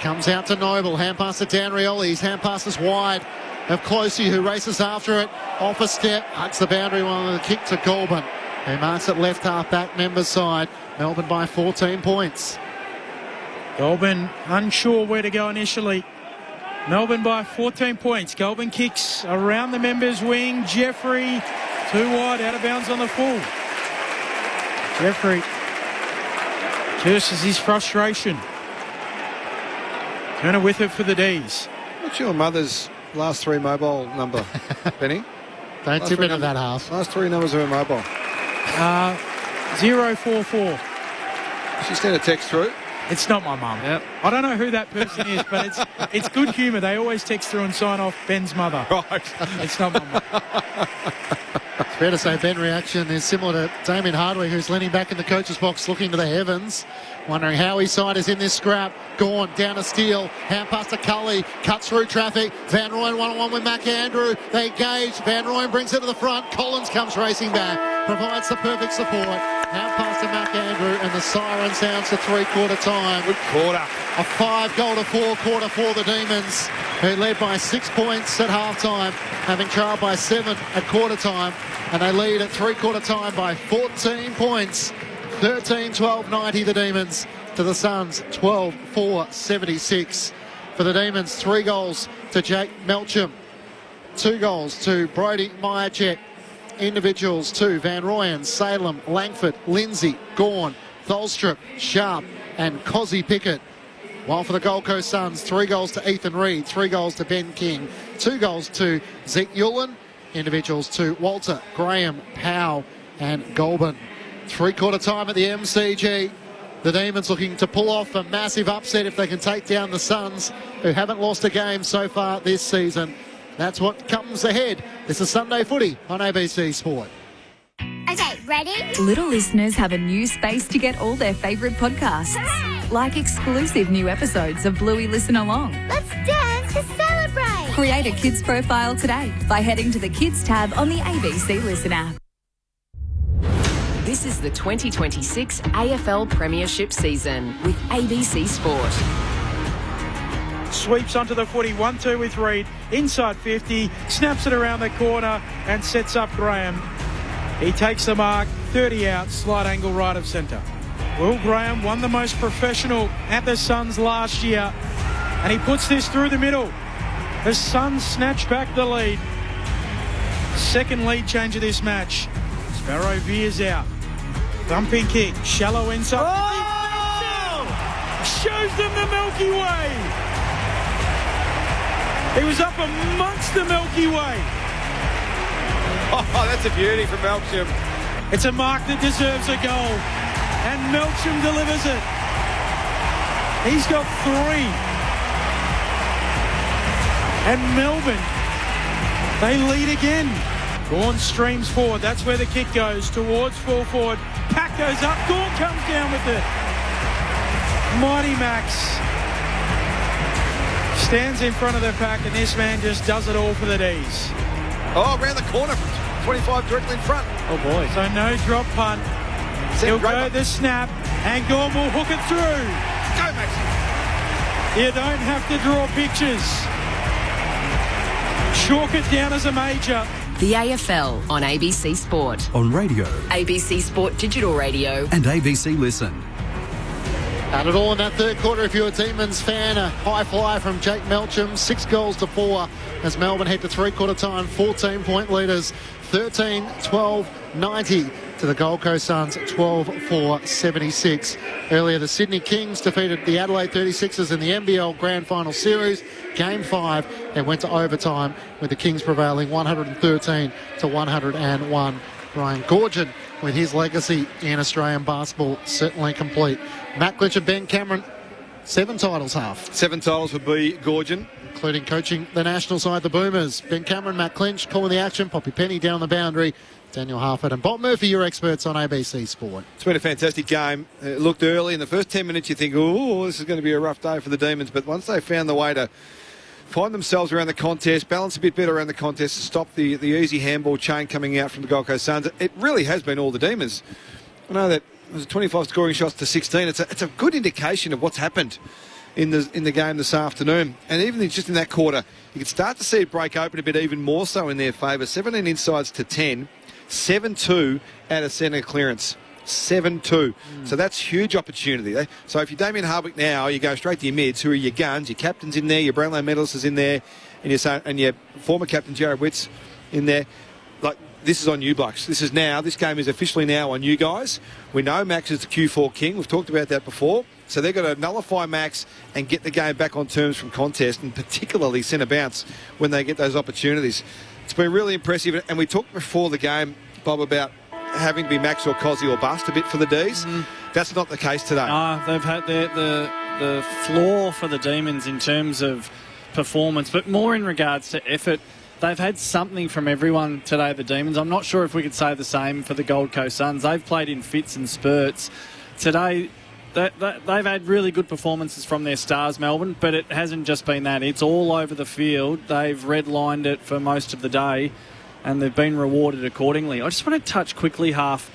Comes out to Noble. Hand pass to Dan Rioli. His hand pass is wide of Closey, who races after it. Off a step, hugs the boundary one with a kick to Goulburn, who marks it left half back members side. Melbourne by 14 points.
Goulburn unsure where to go initially. Melbourne by 14 points. Goulburn kicks around the members' wing. Jeffrey, too wide, out of bounds on the full. Jeffrey curses his frustration. Turner with it for the D's.
What's your mother's last three mobile number, Benny?
Don't tip into that half.
Last three numbers of her mobile.
044.
She sent a text through.
It's not my mum.
Yep.
I don't know who that person is, but it's good humour. They always text through and sign off Ben's mother.
Right.
It's not my mum.
It's fair to say Ben's reaction is similar to Damien Hardwick, who's leaning back in the coach's box looking to the heavens, wondering how his side is in this scrap. Gone down to Steele, hand pass to Cully, cuts through traffic. Van Rooyen one-on-one with McAndrew. They engage. Van Rooyen brings it to the front. Collins comes racing back, provides the perfect support. Hand pass to McAndrew, and the siren sounds to three-quarter time.
Good quarter.
A 5-goal to 4 quarter for the Demons, who led by 6 points at half-time, having trailed by 7 at quarter-time, and they lead at three-quarter time by 14 points. 13-12-90 the Demons to the Suns 12-4-76. For the Demons, 3 goals to Jake Melcham, 2 goals to Brody Myercheck. Individuals to Van Rooyen, Salem, Langford, Lindsay, Gawn, Tholstrup, Sharp and Cozzy Pickett. While for the Gold Coast Suns, 3 goals to Ethan Reid, 3 goals to Ben King, 2 goals to Zeke Ullin. Individuals to Walter, Graham, Powell and Goulburn. Three-quarter time at the MCG. The Demons looking to pull off a massive upset if they can take down the Suns, who haven't lost a game so far this season. That's what comes ahead. This is Sunday Footy on ABC Sport.
Okay, ready? Little listeners have a new space to get all their favourite podcasts. Hooray! Like exclusive new episodes of Bluey Listen Along. Let's dance to celebrate! Create a kids profile today by heading to the Kids tab on the ABC Listen app.
This is the 2026 AFL Premiership season with ABC Sport.
Sweeps onto the footy, 1-2 with Reid, inside 50, snaps it around the corner and sets up Graham. He takes the mark, 30 out, slight angle right of centre. Will Graham won the most professional at the Suns last year, and he puts this through the middle. The Suns snatch back the lead. Second lead change of this match. Sparrow veers out. Thumping kick, shallow inside. Oh! Shows them the Milky Way. He was up amongst the Milky Way.
Oh, that's a beauty from Melcham.
It's a mark that deserves a goal. And Melcham delivers it. He's got 3. And Melbourne, they lead again. Gawn streams forward. That's where the kick goes, towards full forward. Pack goes up. Gawn comes down with it. Mighty Max stands in front of the pack, and this man just does it all for the D's.
Oh, around the corner from 25 directly in front.
Oh, boy. So no drop punt. He'll go the snap, and Gawn will hook it through.
Go, Max.
You don't have to draw pictures. Chalk it down as a major.
The AFL on ABC Sport.
On radio.
ABC Sport Digital Radio.
And ABC Listen.
Had it all in that third quarter if you're a Demons fan. A high fly from Jake Melcham, 6 goals to 4 as Melbourne head to three-quarter time, 14-point leaders, 13-12-90 to the Gold Coast Suns 12-4-76. Earlier, the Sydney Kings defeated the Adelaide 36ers in the NBL Grand Final Series. Game 5, and went to overtime with the Kings prevailing 113-101. Brian Goorjian, with his legacy in Australian basketball, certainly complete. Matt Clinch and Ben Cameron, 7 titles half.
7 titles would be Goorjian,
including coaching the national side, the Boomers. Ben Cameron, Matt Clinch calling the action. Poppy Penny down the boundary. Daniel Harford and Bob Murphy, your experts on ABC Sport.
It's been a fantastic game. It looked early. In the first 10 minutes, you think, oh, this is going to be a rough day for the Demons. But once they found the way to find themselves around the contest, balance a bit better around the contest, stop the easy handball chain coming out from the Gold Coast Suns, it really has been all the Demons. I know that there's 25 scoring shots to 16. It's a good indication of what's happened in the game this afternoon. And even just in that quarter, you can start to see it break open a bit even more so in their favour. 17 insides to 10, 7-2 out of centre clearance. 7-2. So that's huge opportunity. So if you're Damien Hardwick now, you go straight to your mids. Who are your guns? Your captain's in there, your Brownlow medalist is in there, and your former captain Jared Witts in there. Like, this is on you blokes. This game is officially now on you guys. We know Max is the Q4 king. We've talked about that before. So they've got to nullify Max and get the game back on terms from contest, and particularly centre bounce when they get those opportunities. It's been really impressive. And we talked before the game, Bob, about having to be Max or Cozzy or bust a bit for the D's. That's not the case today.
They've had the floor for the Demons in terms of performance, but more in regards to effort. They've had something from everyone today, the Demons. I'm not sure if we could say the same for the Gold Coast Suns. They've played in fits and spurts. Today, they've had really good performances from their stars, Melbourne, but it hasn't just been that. It's all over the field. They've redlined it for most of the day, and they've been rewarded accordingly. I just want to touch quickly, Half,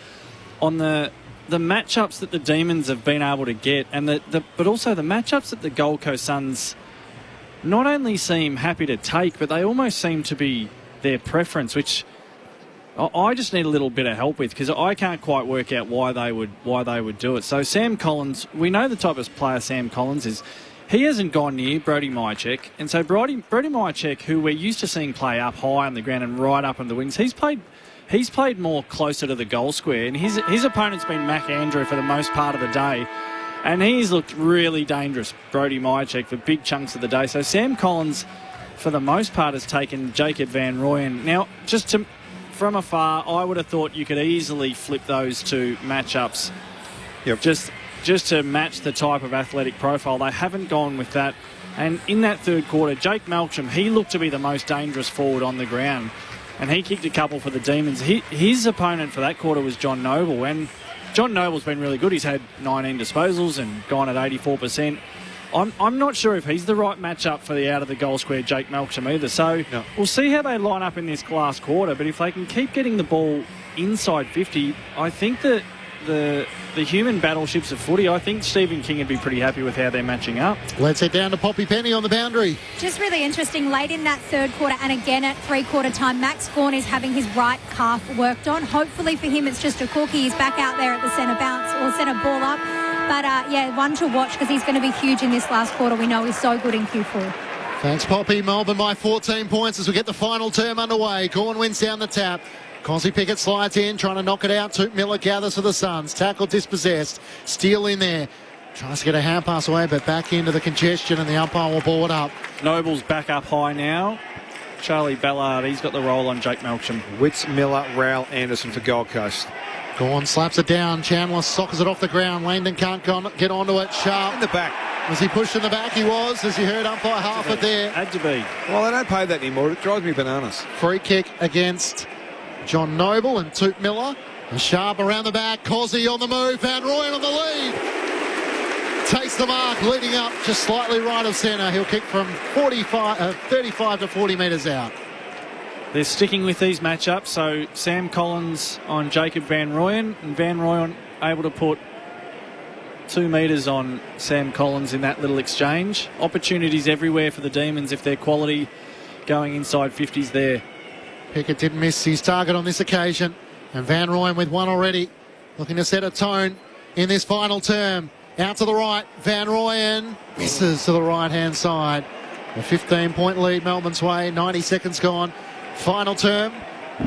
on the matchups that the Demons have been able to get, and but also the matchups that the Gold Coast Suns not only seem happy to take, but they almost seem to be their preference, which I just need a little bit of help with, because I can't quite work out why they would do it. So Sam Collins, we know the type of player Sam Collins is. He hasn't gone near Brody Mychek, and so Brody Mychek, who we're used to seeing play up high on the ground and right up on the wings, he's played more closer to the goal square, and his opponent's been Mac Andrew for the most part of the day, and he's looked really dangerous, Brody Mychek, for big chunks of the day. So Sam Collins, for the most part, has taken Jacob Van Rooyen. Now, from afar, I would have thought you could easily flip those two matchups.
Yep.
Just to match the type of athletic profile. They haven't gone with that. And in that third quarter, Jake Melksham, he looked to be the most dangerous forward on the ground. And he kicked a couple for the Demons. His opponent for that quarter was John Noble. And John Noble's been really good. He's had 19 disposals and gone at 84%. I'm not sure if he's the right matchup for the out-of-the-goal square Jake Melksham either. So We'll see how they line up in this last quarter. But if they can keep getting the ball inside 50, I think that the human battleships of footy, I think Stephen King would be pretty happy with how they're matching up.
Let's head down to Poppy Penny on the boundary.
Just really interesting, late in that third quarter and again at three-quarter time, Max Gawn is having his right calf worked on. Hopefully for him it's just a cookie. He's back out there at the centre bounce or centre ball up. But, one to watch, because he's going to be huge in this last quarter. We know he's so good in Q4.
Thanks, Poppy. Melbourne by 14 points as we get the final term underway. Gawn wins down the tap. Cosy Pickett slides in, trying to knock it out. Toot Miller gathers for the Suns. Tackle dispossessed. Steele in there. Tries to get a hand pass away, but back into the congestion, and the umpire will ball it up.
Noble's back up high now. Charlie Ballard, he's got the roll on Jake Melksham.
Witts, Miller, Rowell, Anderson for Gold Coast.
Gawn slaps it down. Chandler sockers it off the ground. Langdon can't get onto it. Sharp.
In the back.
Was he pushed in the back? He was, as you heard umpire Harford there.
Had to be.
Well, they don't pay that anymore. It drives me bananas.
Free kick against John Noble and Toot Miller. And Sharp around the back. Cozzy on the move. Van Rooyen on the lead. Takes the mark, leading up just slightly right of centre. He'll kick from 35 to 40 metres out.
They're sticking with these matchups. So Sam Collins on Jacob Van Rooyen, and Van Rooyen able to put 2 metres on Sam Collins in that little exchange. Opportunities everywhere for the Demons if their quality going inside 50s there.
Pickett didn't miss his target on this occasion. And Van Rooyen with one already, looking to set a tone in this final term. Out to the right, Van Rooyen misses to the right-hand side. A 15-point lead Melbourne's way, 90 seconds gone. Final term,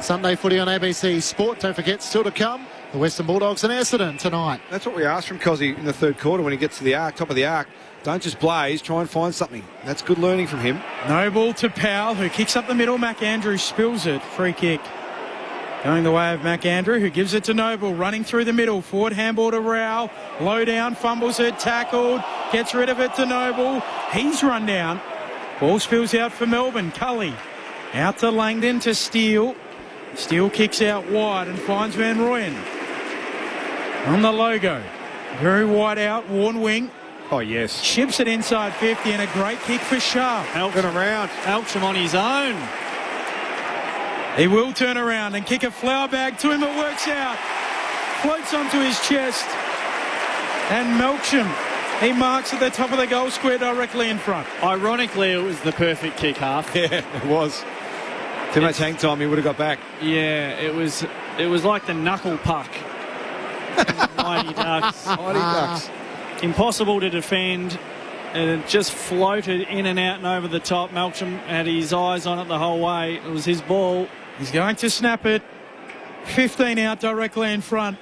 Sunday footy on ABC Sport. Don't forget, still to come, the Western Bulldogs and Essendon tonight.
That's what we asked from Cozzy in the third quarter when he gets to the arc, top of the arc. Don't just blaze, try and find something. That's good learning from him.
No ball to Powell, who kicks up the middle. McAndrew spills it. Free kick. Going the way of McAndrew, who gives it to Noble, running through the middle. Forward handball to Rowell. Low down, fumbles it, tackled. Gets rid of it to Noble. He's run down. Ball spills out for Melbourne. Cully out to Langdon to Steele. Steele kicks out wide and finds Van Rooyen. On the logo. Very wide out, worn wing.
Oh, yes.
Chips it inside 50 and a great kick for Sharp.
Around.
Elcham on his own.
He will turn around and kick a flower bag to him. It works out. Floats onto his chest. And Melksham, he marks at the top of the goal square directly in front.
Ironically, it was the perfect kick half.
Yeah, it was. Too much hang time, he would have got back.
Yeah, it was like the knuckle puck. Mighty Ducks.
Mighty Ducks.
Impossible to defend. And it just floated in and out and over the top. Melksham had his eyes on it the whole way. It was his ball.
He's going to snap it. 15 out directly in front.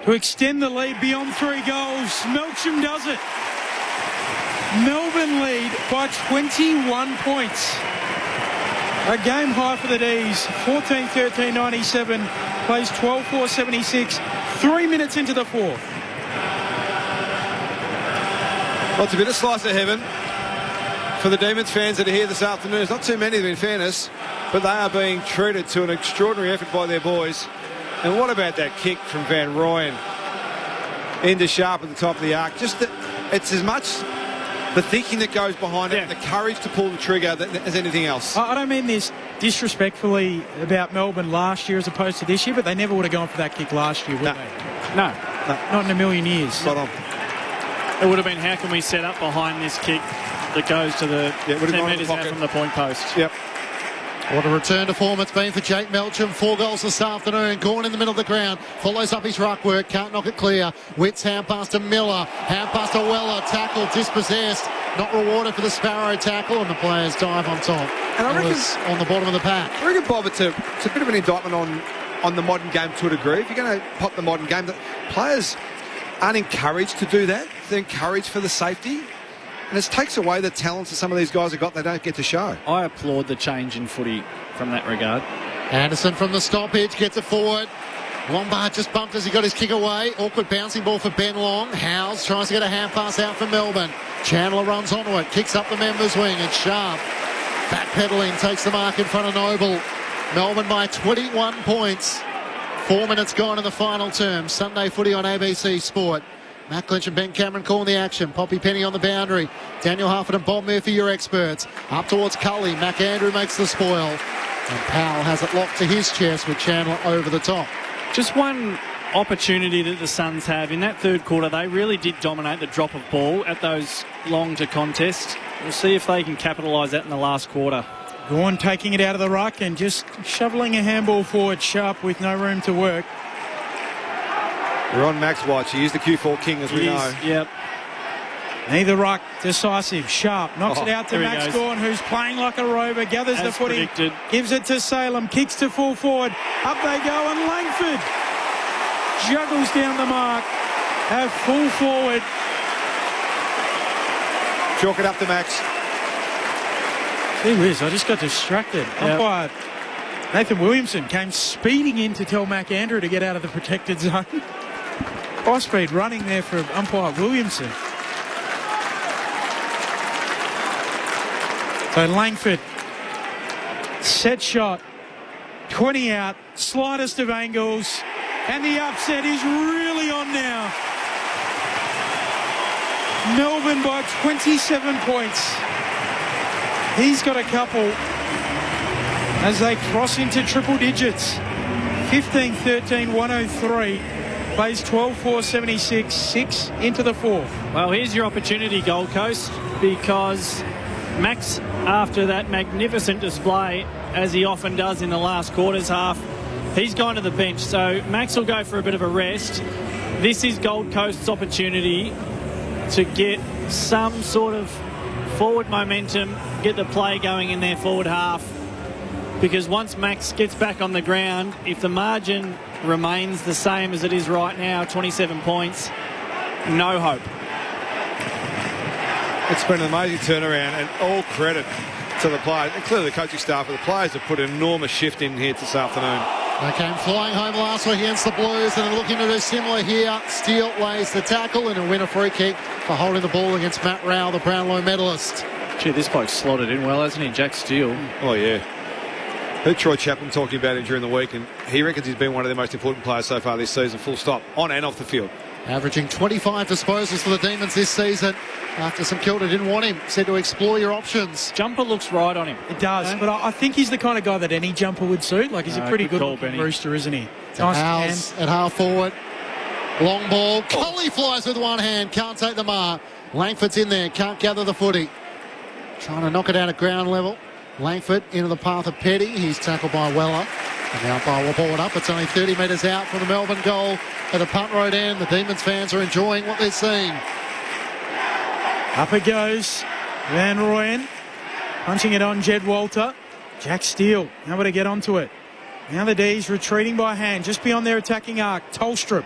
To extend the lead beyond 3 goals. Melksham does it. Melbourne lead by 21 points. A game high for the D's. 14-13-97. Plays 12-4-76. 3 minutes into the fourth.
Well, it's a bit of slice of heaven for the Demons fans that are here this afternoon. There's not too many of them, in fairness, but they are being treated to an extraordinary effort by their boys. And what about that kick from Van Rooyen into Sharp at the top of the arc? Just that it's as much the thinking that goes behind it, the courage to pull the trigger as anything else.
I don't mean this disrespectfully about Melbourne last year as opposed to this year, but they never would have gone for that kick last year, would they?
No.
Not in a million years.
Spot on.
It would have been, how can we set up behind this kick that goes to the 10 metres out from the point post?
Yep.
What a return to form it's been for Jake Melksham. 4 goals this afternoon. Gorn in the middle of the ground. Follows up his ruck work. Can't knock it clear. Wits hand pass to Miller. Hand pass to Weller. Tackle dispossessed. Not rewarded for the Sparrow tackle. And the players dive on top.
And I reckon
on the bottom of the pack.
I reckon, Bob, it's a bit of an indictment on the modern game to a degree. If you're going to pop the modern game, that players aren't encouraged to do that. They're encouraged for the safety. And it takes away the talents that some of these guys have got they don't get to show.
I applaud the change in footy from that regard.
Anderson from the stoppage gets it forward. Lombard just bumped as he got his kick away. Awkward bouncing ball for Ben Long. Howes tries to get a hand pass out for Melbourne. Chandler runs onto it. Kicks up the members' wing. It's Sharp. Backpedaling takes the mark in front of Noble. Melbourne by 21 points. 4 minutes gone in the final term. Sunday footy on ABC Sport. Matt Clinch and Ben Cameron calling the action. Poppy Penny on the boundary. Daniel Hufford and Bob Murphy, your experts. Up towards Cully. McAndrew makes the spoil. And Powell has it locked to his chest with Chandler over the top.
Just one opportunity that the Suns have. In that third quarter, they really did dominate the drop of ball at those long to contest. We'll see if they can capitalise that in the last quarter.
Gorn taking it out of the ruck and just shoveling a handball forward. Sharp with no room to work.
We're on Max watch. He is the Q4 king, as we know.
Yep.
Neither ruck, decisive. Sharp knocks it out to Max Gorn, who's playing like a rover, gathers
As
the footy,
predicted.
gives it to Salem, kicks to full forward. Up they go, and Langford juggles down the mark. Have full forward.
Chalk it up to Max.
Gee whiz, I just got distracted. Umpire Nathan Williamson came speeding in to tell McAndrew to get out of the protected zone. High speed running there for umpire Williamson. So Langford, set shot, 20 out, slightest of angles, and the upset is really on now. Melbourne by 27 points. He's got a couple as they cross into triple digits. 15-13, 103. Plays 12-4-76, 6 into the fourth.
Well, here's your opportunity, Gold Coast, because Max, after that magnificent display, as he often does in the last quarters half, he's gone to the bench. So Max will go for a bit of a rest. This is Gold Coast's opportunity to get some sort of forward momentum, get the play going in their forward half. Because once Max gets back on the ground, if the margin remains the same as it is right now, 27 points, no hope.
It's been an amazing turnaround, and all credit to the players, and clearly the coaching staff, but the players have put an enormous shift in here this afternoon.
They came flying home last week against the Blues and are looking to do similar here. Steele lays the tackle and a win a free kick for holding the ball against Matt Rowell, the Brownlow medalist.
Gee, this bloke's slotted in well, hasn't he? Jack Steele.
Oh, yeah. Heard Troy Chapman talking about him during the week, and he reckons he's been one of the most important players so far this season, full stop, on and off the field.
Averaging 25 disposals for the Demons this season after St Kilda didn't want him. Said to explore your options.
Jumper looks right on him.
It does, but I think he's the kind of guy that any jumper would suit. Like, he's a pretty good rooster, isn't he?
Nice at half forward. Long ball. Cully flies with one hand. Can't take the mark. Langford's in there. Can't gather the footy. Trying to knock it out at ground level. Langford into the path of Petty. He's tackled by Weller. And the umpire will ball it up. It's only 30 metres out from the Melbourne goal at the punt road end. The Demons fans are enjoying what they're seeing.
Up it goes. Van Rooyen punching it on Jed Walter. Jack Steele able to get onto it. Now the D's retreating by hand just beyond their attacking arc. Tolstrup.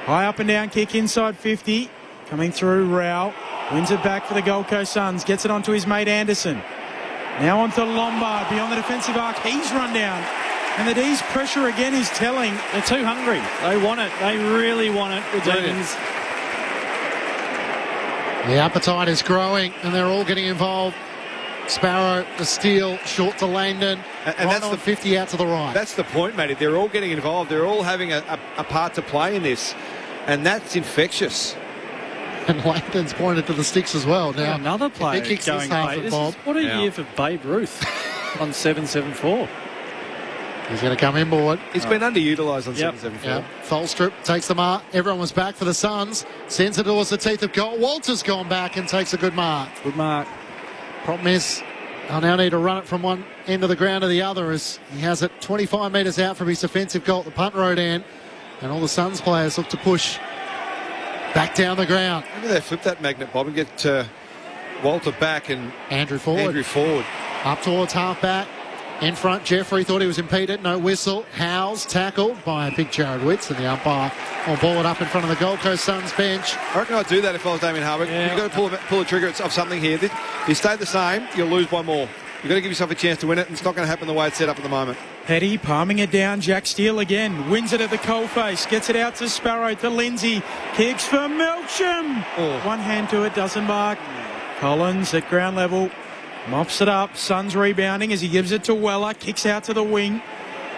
High up and down kick inside 50. Coming through Rowell. Wins it back for the Gold Coast Suns. Gets it onto his mate Anderson. Now onto Lombard beyond the defensive arc. He's run down. And the D's pressure again is telling.
They're too hungry. They want it. They really want it, the Demons.
The appetite is growing and they're all getting involved. Sparrow, the steal, short to Langdon. And right that's on the 50 out to the right.
That's the point, matey. They're all getting involved. They're all having a part to play in this. And that's infectious.
And Langdon's pointed to the sticks as well. Now,
another player
if he kicks
going
this half at Bob.
What a year for Babe Ruth on 7-7-4.
He's going to come inboard.
He's been underutilised on 7-7-4.
Yep. Tholstrup takes the mark. Everyone was back for the Suns. Sends it towards the teeth of goal. Walter's gone back and takes a good mark.
Good mark.
Problem is, I now need to run it from one end of the ground to the other as he has it 25 metres out from his defensive goal at the punt road end. And all the Suns players look to push back down the ground.
Maybe they flip that magnet, Bob, and get Walter back and
Andrew forward. Up towards half-back. In front, Jeffrey thought he was impeded. No whistle. Howes tackled by a big Jared Witts, and the umpire will ball it up in front of the Gold Coast Suns bench.
I reckon I'd do that if I was Damien Harvick.
Yeah.
You've got to pull the trigger of something here. If you stay the same, you'll lose by more. You've got to give yourself a chance to win it, and it's not going to happen the way it's set up at the moment.
Petty palming it down. Jack Steele again. Wins it at the coalface. Gets it out to Sparrow, to Lindsay. Kicks for Melcham. One hand to it, doesn't mark. Collins at ground level. Mops it up. Suns rebounding as he gives it to Weller. Kicks out to the wing.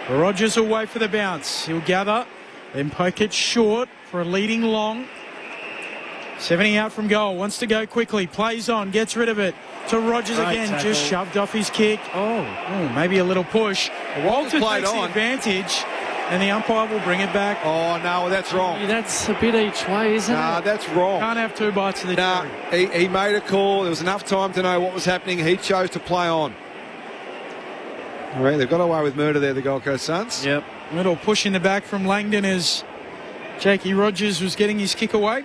Rogers will wait for the bounce. He'll gather. Then poke it short for a leading long. 70 out from goal. Wants to go quickly. Plays on. Gets rid of it. To Rogers
Great
again.
tackle.
Just shoved off his kick. Oh, maybe a little push. Walter takes the advantage. And the umpire will bring it back.
Oh, no, that's wrong.
Yeah, that's a bit each way, isn't it?
Nah, that's wrong.
Can't have two bites of the cherry.
He made a call. There was enough time to know what was happening. He chose to play on. All right, they've got away with murder there, the Gold Coast Suns.
Yep.
Little push in the back from Langdon as Jakey Rogers was getting his kick away.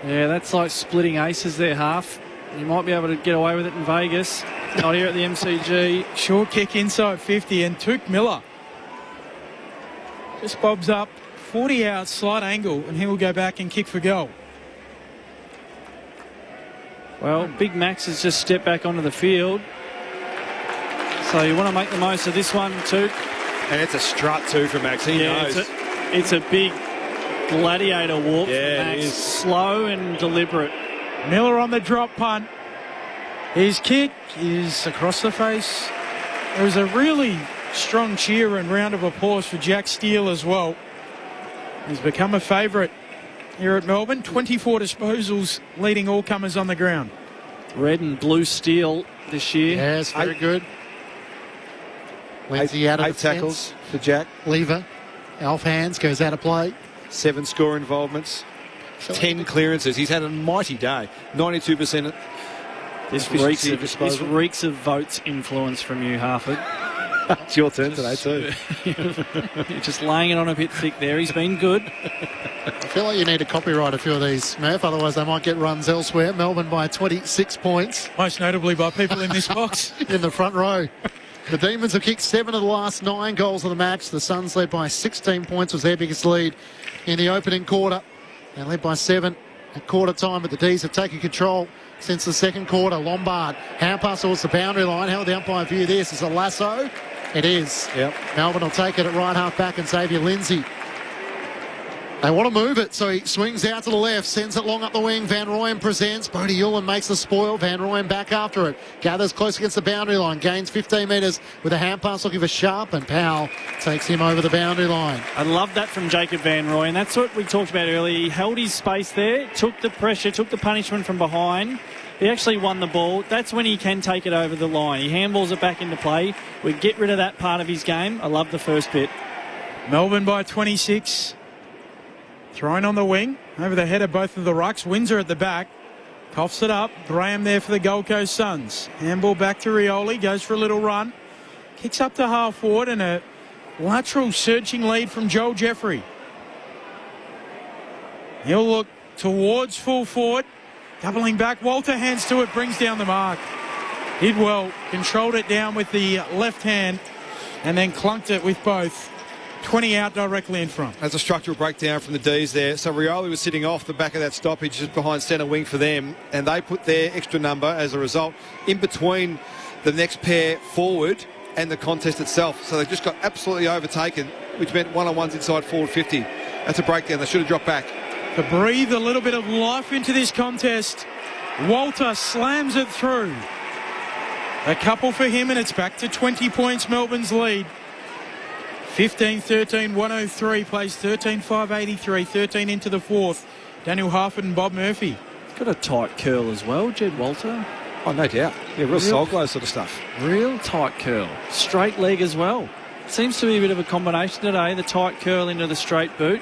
Yeah, that's like splitting aces there, half. You might be able to get away with it in Vegas. Not here at the MCG.
Short kick inside 50 and Took Miller just bobs up 40 out, slight angle, and he will go back and kick for goal.
Well, Big Max has just stepped back onto the field. So you want to make the most of this one too.
And it's a strut too for Max. He knows.
It's a big gladiator walk.
Yeah,
for Max.
it is.
Slow and deliberate.
Miller on the drop punt. His kick is across the face. There was a really strong cheer and round of applause for Jack Steele as well. He's become a favourite here at Melbourne. 24 disposals, leading all comers on the ground.
Red and blue steel this year.
Yes, very good. Lindsay out of
eight tackles for Jack.
Lever, off hands, goes out of play.
7 score involvements. 10 clearances. He's had a mighty day. 92%.
This reeks of votes influence from you, Harford.
It's your turn today too.
You're just laying it on a bit thick there. He's been good.
I feel like you need to copyright a few of these, Murph, otherwise they might get runs elsewhere. Melbourne by 26 points.
Most notably by people in this box.
In the front row. The Demons have kicked 7 of the last 9 goals of the match. The Suns led by 16 points, was their biggest lead in the opening quarter. They led by 7 at quarter time, but the D's have taken control since the second quarter. Lombard, hand pass towards the boundary line. How will the umpire view this? Is a lasso? It is.
Yep.
Melbourne will take it at right half back, and Xavier Lindsay. They want to move it, so he swings out to the left, sends it long up the wing. Van Rooyen presents. Bodie Ulen makes the spoil. Van Rooyen back after it. Gathers close against the boundary line. Gains 15 metres with a hand pass looking for Sharp, and Powell takes him over the boundary line.
I love that from Jacob Van Rooyen. That's what we talked about earlier. He held his space there, took the pressure, took the punishment from behind. He actually won the ball. That's when he can take it over the line. He handballs it back into play. We get rid of that part of his game. I love the first bit.
Melbourne by 26. Thrown on the wing, over the head of both of the rucks. Windsor at the back. Coughs it up. Graham there for the Gold Coast Suns. Handball back to Rioli. Goes for a little run. Kicks up to half forward, and a lateral searching lead from Joel Jeffrey. He'll look towards full forward. Doubling back. Walter hands to it. Brings down the mark. Did well. Controlled it down with the left hand, and then clunked it with both. 20 out directly in front.
That's a structural breakdown from the D's there. So Rioli was sitting off the back of that stoppage just behind centre wing for them, and they put their extra number as a result in between the next pair forward and the contest itself. So they just got absolutely overtaken, which meant one-on-ones inside forward 50. That's a breakdown. They should have dropped back.
To breathe a little bit of life into this contest, Walter slams it through. A couple for him, and it's back to 20 points, Melbourne's lead. 15-13, 103, plays 13-5-83, 13 into the fourth. Daniel Harford and Bob Murphy.
Got a tight curl as well, Jed Walter.
Oh, no doubt. Yeah, real soul glow sort of stuff.
Real tight curl. Straight leg as well. Seems to be a bit of a combination today, the tight curl into the straight boot.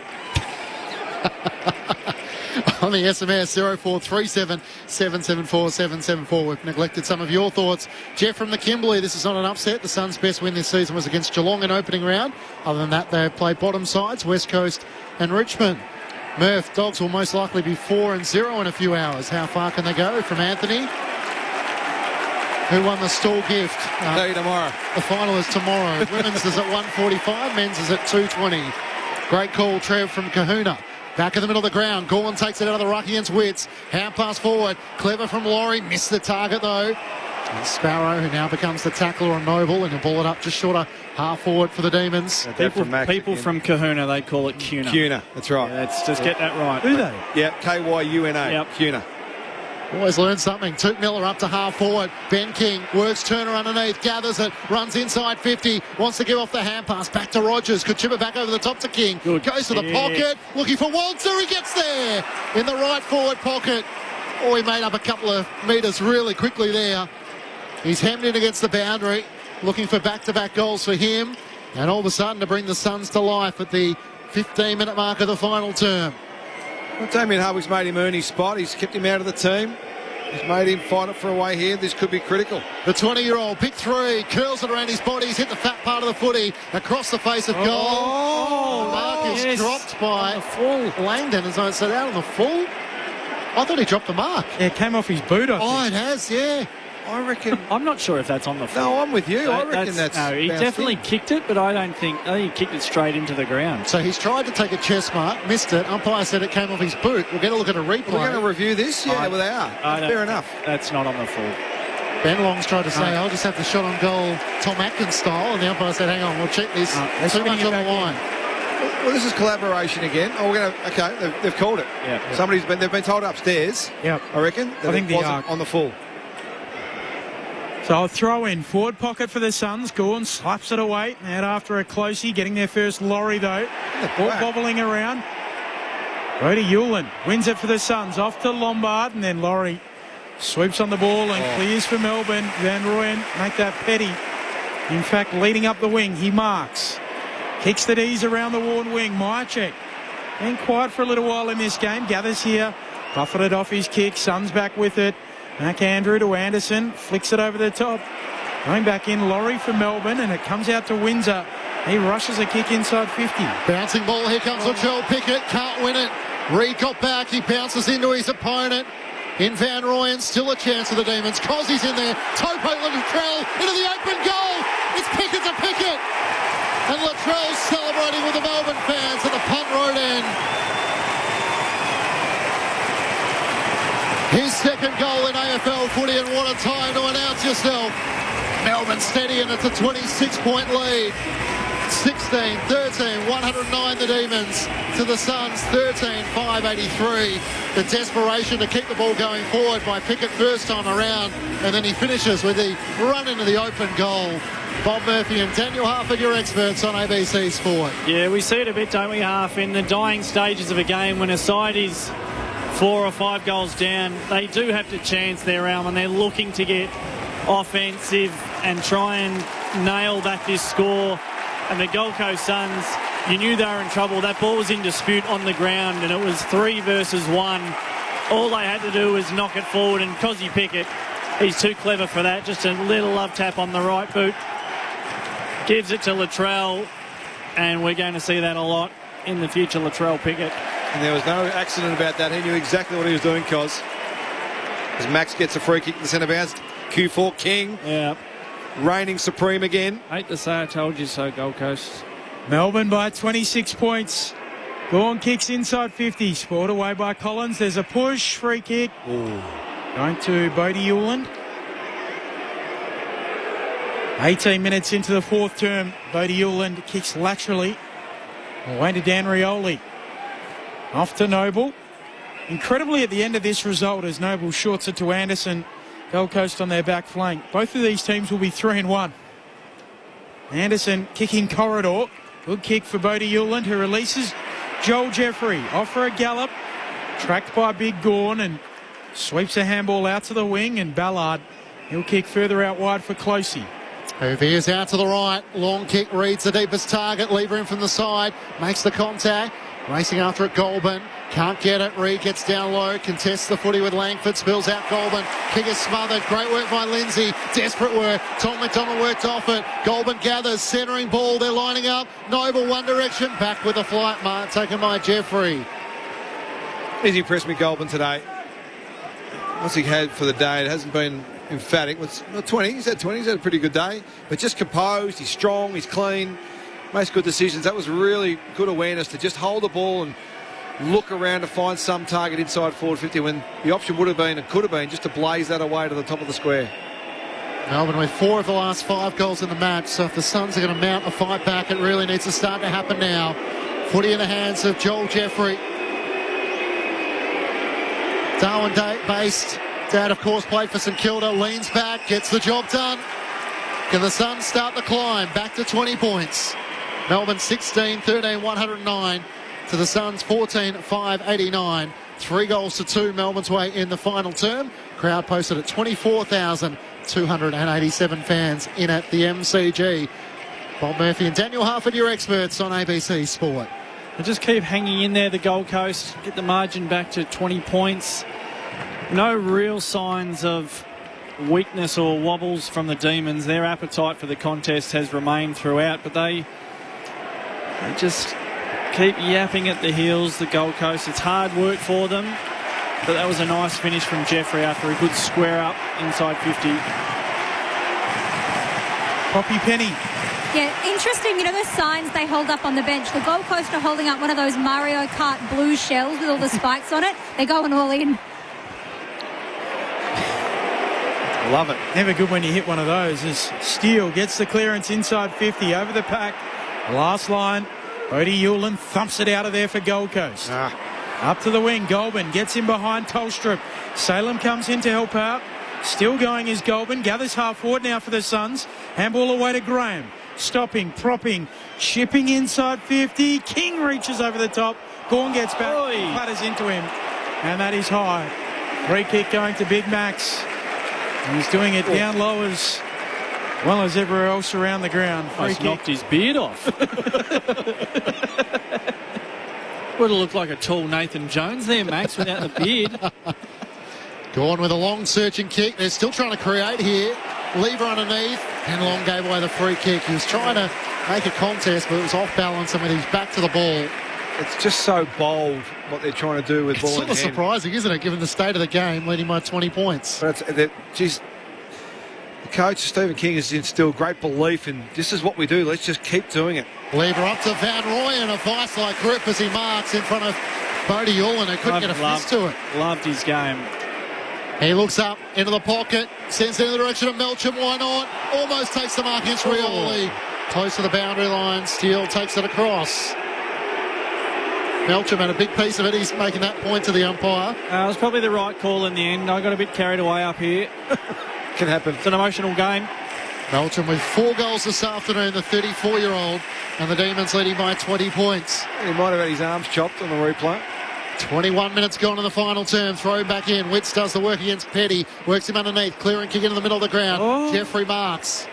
On the SMS, 0437 774 774. We've neglected some of your thoughts. Jeff from the Kimberley, this is not an upset. The Suns' best win this season was against Geelong in opening round. Other than that, they played bottom sides, West Coast and Richmond. Murph, Dogs will most likely be 4-0 in a few hours. How far can they go? From Anthony, who won the stall gift.
Tell you tomorrow.
The final is tomorrow. Women's is at 1:45, men's is at 2:20. Great call, Trev from Kahuna. Back in the middle of the ground. Gorman takes it out of the ruck against Witts. Hand pass forward. Clever from Laurie. Missed the target though. And Sparrow, who now becomes the tackler on Noble, and he'll ball it up just short of half forward for the Demons.
People from Kahuna, they call it Cuna.
Cuna, that's right.
Yeah, let's just get that right.
Do they?
Yeah, K-Y-U-N-A.
Yep.
Cuna.
Always learn something. Toot Miller up to half forward. Ben King works Turner underneath, gathers it, runs inside 50, wants to give off the hand pass back to Rogers. Could chip it back over the top to King.
Good.
Goes to the pocket, looking for Walter. He gets there in the right forward pocket. Oh, he made up a couple of metres really quickly there. He's hemmed in against the boundary, looking for back-to-back goals for him. And all of a sudden to bring the Suns to life at the 15-minute mark of the final term.
Well, Damien Hardwick's made him earn his spot. He's kept him out of the team. He's made him fight it for a way here. This could be critical.
The 20-year-old, pick three, curls it around his body. He's hit the fat part of the footy across the face of goal.
Oh,
mark is
yes.
dropped by Langdon. As I said, out on the full. I thought he dropped the mark.
Yeah, it came off his boot, I think.
Oh, it has, yeah.
I reckon.
I'm not sure if that's on the floor.
No, I'm with you. I reckon that's.
No, he definitely kicked it, but I think he kicked it straight into the ground.
So he's tried to take a chest mark, missed it. Umpire said it came off his boot. We'll get a look at a replay.
We're going to review this? Yeah, well, they are. Fair enough.
That's not on the floor.
Ben Long's tried to say, I'll just have the shot on goal Tom Atkins style, and the umpire said, hang on, we'll check this. Too much on the line.
Well, this is collaboration again. Oh, we're going to. Okay, they've called it.
Yeah.
They've been told upstairs.
Yep.
I reckon. That
I think
it wasn't on the full.
So I'll throw in forward pocket for the Suns. Gorn slaps it away. Out after a closey, getting their first lorry though. Ball bobbling around. Bodie Ulen wins it for the Suns. Off to Lombard, and then Laurie sweeps on the ball and clears for Melbourne. Van Rooyen make that petty. In fact, leading up the wing, he marks. Kicks the D's around the worn wing. Myercheck been quiet for a little while in this game. Gathers here. Buffeted off his kick. Suns back with it. Mac Andrew to Anderson, flicks it over the top. Going back in, Laurie for Melbourne, and it comes out to Windsor. He rushes a kick inside 50.
Bouncing ball, here comes Latrell Pickett, can't win it. Reed got back, he bounces into his opponent. In Van Rooyen, still a chance for the Demons. Cossey's in there, toe poke Latrell into the open goal. It's Pickett to Pickett. And Latrell's celebrating with the Melbourne fans at the punt road end. His second goal in AFL footy, and what a time to announce yourself. Melbourne steady, and it's a 26-point lead. 16, 13, 109 the Demons to the Suns, 13, 583. The desperation to keep the ball going forward by Pickett first time around, and then he finishes with the run into the open goal. Bob Murphy and Daniel Harford, your experts on ABC Sport.
Yeah, we see it a bit, don't we, Harf, in the dying stages of a game when a side is 4 or 5 goals down. They do have to chance their arm, and they're looking to get offensive and try and nail back this score. And the Gold Coast Suns, you knew they were in trouble. That ball was in dispute on the ground, and it was 3 versus 1. All they had to do was knock it forward, and Cozzy Pickett, he's too clever for that. Just a little love tap on the right boot. Gives it to Latrell, and we're going to see that a lot in the future, Latrell Pickett.
And there was no accident about that. He knew exactly what he was doing, Cos. As Max gets a free kick to the centre bounce. Q4 King.
Yeah.
Reigning supreme again.
Hate to say I told you so, Gold Coast.
Melbourne by 26 points. Gawn kicks inside 50. Spoiled away by Collins. There's a push. Free kick.
Ooh.
Going to Bodie Uland. 18 minutes into the fourth term. Bodie Uland kicks laterally. Away to Dan Rioli. Off to Noble. Incredibly, at the end of this result, as Noble shorts it to Anderson, Gold Coast on their back flank. Both of these teams will be 3-1. Anderson kicking corridor. Good kick for Bodie Uland, who releases Joel Jeffrey. Off for a gallop. Tracked by Big Gawn and sweeps a handball out to the wing. And Ballard, he'll kick further out wide for Closey.
Who veers out to the right. Long kick reads the deepest target. Lever in from the side. Makes the contact. Racing after it, Goulburn. Can't get it. Reed gets down low. Contests the footy with Langford. Spills out Goulburn. Kick is smothered. Great work by Lindsay. Desperate work. Tom McDonald worked off it. Goulburn gathers. Centering ball. They're lining up. Noble one direction. Back with a flight mark taken by Jeffrey.
He's impressed me, Goulburn, today. What's he had for the day? It hasn't been emphatic. What's 20? He's had 20. He's had a pretty good day. But just composed. He's strong. He's clean. Makes good decisions. That was really good awareness to just hold the ball and look around to find some target inside forward 50 when the option would have been and could have been just to blaze that away to the top of the square.
Melbourne with 4 of the last 5 goals in the match, so if the Suns are going to mount a fight back, it really needs to start to happen now. Footy in the hands of Joel Jeffrey. Darwin-based. Dad, of course, played for St Kilda. Leans back, gets the job done. Can the Suns start the climb back to 20 points? Melbourne 16, 13, 109 to the Suns 14, 589. 3 goals to 2 Melbourne's way in the final term. Crowd posted at 24,287 fans in at the MCG. Bob Murphy and Daniel Harford, your experts on ABC Sport.
They just keep hanging in there, the Gold Coast. Get the margin back to 20 points. No real signs of weakness or wobbles from the Demons. Their appetite for the contest has remained throughout, but they just keep yapping at the heels, the Gold Coast. It's hard work for them, but that was a nice finish from Jeffrey after a good square up inside 50.
Poppy Penny.
Yeah, interesting, you know, the signs they hold up on the bench. The Gold Coast are holding up one of those Mario Kart blue shells with all the spikes on it. They're going all in.
Love it.
Never good when you hit one of those. As Steele gets the clearance inside 50 over the pack. Last line. Bodie Uland thumps it out of there for Gold Coast. Up to the wing. Goulburn gets in behind Tolstrup. Salem comes in to help out. Still going is Goulburn. Gathers half forward now for the Suns. Handball away to Graham. Stopping, propping, chipping inside 50. King reaches over the top. Gawn gets back. Clatters into him. And that is high. Free kick going to Big Max. And he's doing it down low as well as everywhere else around the ground.
He's knocked his beard off. Would have looked like a tall Nathan Jones there, Max, without the beard.
Gone with a long searching kick. They're still trying to create here. Lever underneath. And Long gave away the free kick. He was trying to make a contest, but it was off balance. And when he's back to the ball.
It's just so bold what they're trying to do with ball in hand.
It's sort of surprising, isn't it, given the state of the game, leading by 20 points.
But The coach, Stephen King, has instilled great belief in this is what we do. Let's just keep doing it.
Lever up to Van Rooyen, a vice-like grip as he marks in front of Bodie Ullin, who couldn't get a fist to it.
Loved his game.
He looks up into the pocket, sends it in the direction of Melcham. Why not? Almost takes the mark against Rioli. Close to the boundary line. Steele takes it across. Melcham had a big piece of it. He's making that point to the umpire.
It was probably the right call in the end. I got a bit carried away up here.
Can happen.
It's an emotional game.
Melcham with 4 goals this afternoon, the 34-year-old, and the Demons leading by 20 points.
He might have had his arms chopped on the replay.
21 minutes gone in the final term. Throw back in. Witts does the work against Petty. Works him underneath. Clearing kick into the middle of the ground. Jeffrey marks.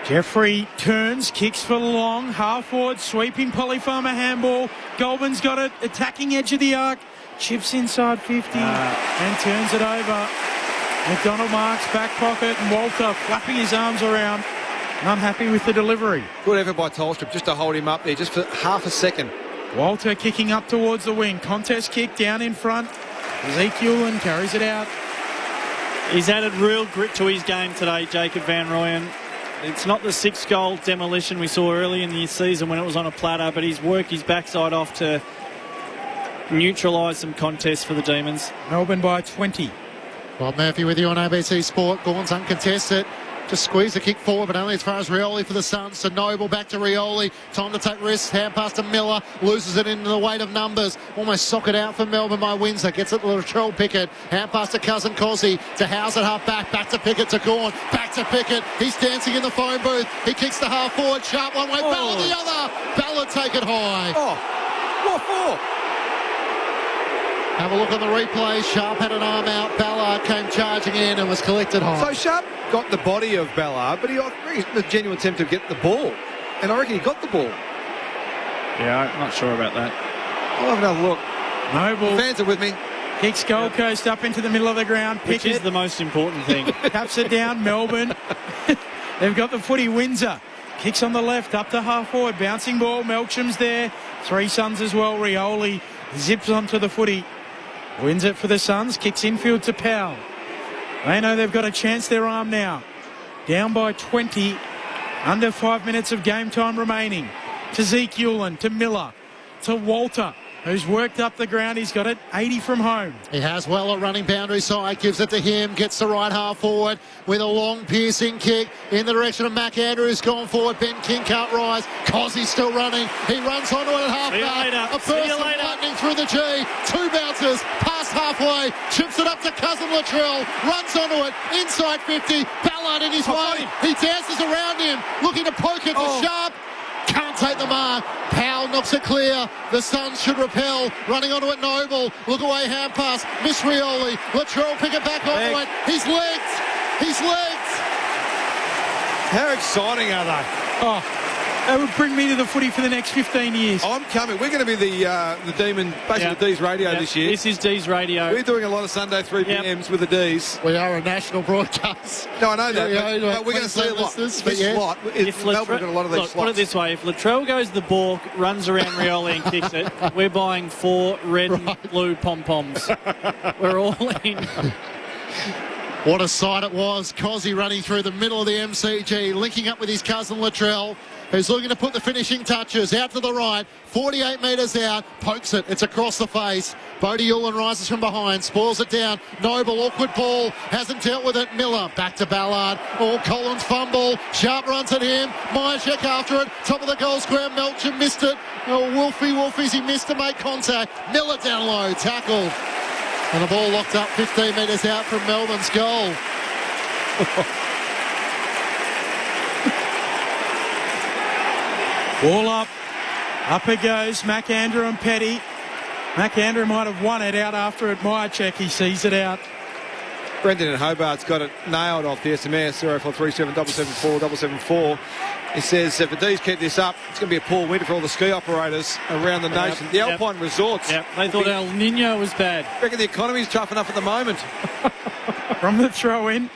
Jeffrey turns, kicks for long, half forward, sweeping Polypharma handball. Goulburn's got it, attacking edge of the arc, chips inside 50 and turns it over. McDonald marks, back pocket, and Walter flapping his arms around. Unhappy with the delivery.
Good effort by Tolstrup just to hold him up there just for half a second.
Walter kicking up towards the wing. Contest kick down in front. Ezekiel and carries it out.
He's added real grit to his game today, Jacob Van Rooyen. It's not the 6-goal demolition we saw early in the season when it was on a platter, but he's worked his backside off to neutralise some contests for the Demons.
Melbourne by 20.
Bob Murphy with you on ABC Sport. Gawn's uncontested. Just squeeze the kick forward, but only as far as Rioli for the Suns. To Noble, back to Rioli. Time to take risks. Hand pass to Miller. Loses it into the weight of numbers. Almost sock it out for Melbourne by Windsor. Gets it to Latrell Pickett. Hand pass to Cousin Cosy. To Howes at half back. Back to Pickett to Gawn. Back to Pickett. He's dancing in the phone booth. He kicks the half forward. Sharp one way. Ballard the other. Ballard take it high.
What for?
Have a look on the replay. Sharp had an arm out. Ballard came charging in and was collected high.
So Sharp got the body of Ballard, but he had a genuine attempt to get the ball. And I reckon he got the ball.
Yeah, I'm not sure about that.
I'll have another look.
Noble.
The fans are with me.
Kicks Gold Coast up into the middle of the ground.
Which is the most important thing.
Taps it down, Melbourne. They've got the footy. Windsor. Kicks on the left, up to half forward. Bouncing ball. Melcham's there. 3 Suns as well. Rioli zips onto the footy. Wins it for the Suns. Kicks infield to Powell. They know they've got a chance their arm now. Down by 20. Under 5 minutes of game time remaining. To Zeke Ullin, to Miller, to Walter, who's worked up the ground. He's got it 80 from home.
He has Weller running boundary side, gives it to him, gets the right half forward with a long piercing kick in the direction of Mac Andrews. Gone forward, Ben King can't rise. Cossy's still running. He runs onto it at half back. A burst of lightning through the G. 2 bounces, past halfway, chips it up to Cousin Latrell, runs onto it, inside 50. Ballard in his way. He dances around him, looking to poke it to Sharp. Can't take the mark. Powell knocks it clear. The Suns should repel. Running onto it, Noble. Look away, hand pass. Miss Rioli. Latrell pick it back onto it. He's legs. He's legs.
How exciting are they?
That would bring me to the footy for the next 15 years.
I'm coming. We're going to be the Demon, basically D's radio this year.
This is D's radio.
We're doing a lot of Sunday 3 p.m s with the D's.
We are a national broadcast.
No, I know that. But we're going to see a lot. This slot. Melbourne's got a lot of these slots.
Put it this way. If Latrell goes the balk, runs around Rioli and kicks it, we're buying 4 red and blue pom-poms. We're all in.
What a sight it was. Cosy running through the middle of the MCG, linking up with his cousin Latrell, who's looking to put the finishing touches. Out to the right, 48 metres out, pokes it. It's across the face. Bodie Ullin rises from behind, spoils it down. Noble, awkward ball, hasn't dealt with it. Miller, back to Ballard. Collins fumble. Sharp runs at him. Myercheck after it. Top of the goal square. Melcham missed it. Wolfies, he missed to make contact. Miller down low, tackled. And the ball locked up 15 metres out from Melbourne's goal.
Ball up. Up it goes. McAndrew and Petty. McAndrew might have won it out after it. Myercheck, he sees it out.
Brendan in Hobart's got it nailed off the SMS, 0437 774 774. He says if the D's keep this up, it's going to be a poor winter for all the ski operators around the nation. The Alpine resorts.
They thought El Nino was bad.
I reckon the economy's tough enough at the moment.
From the throw in,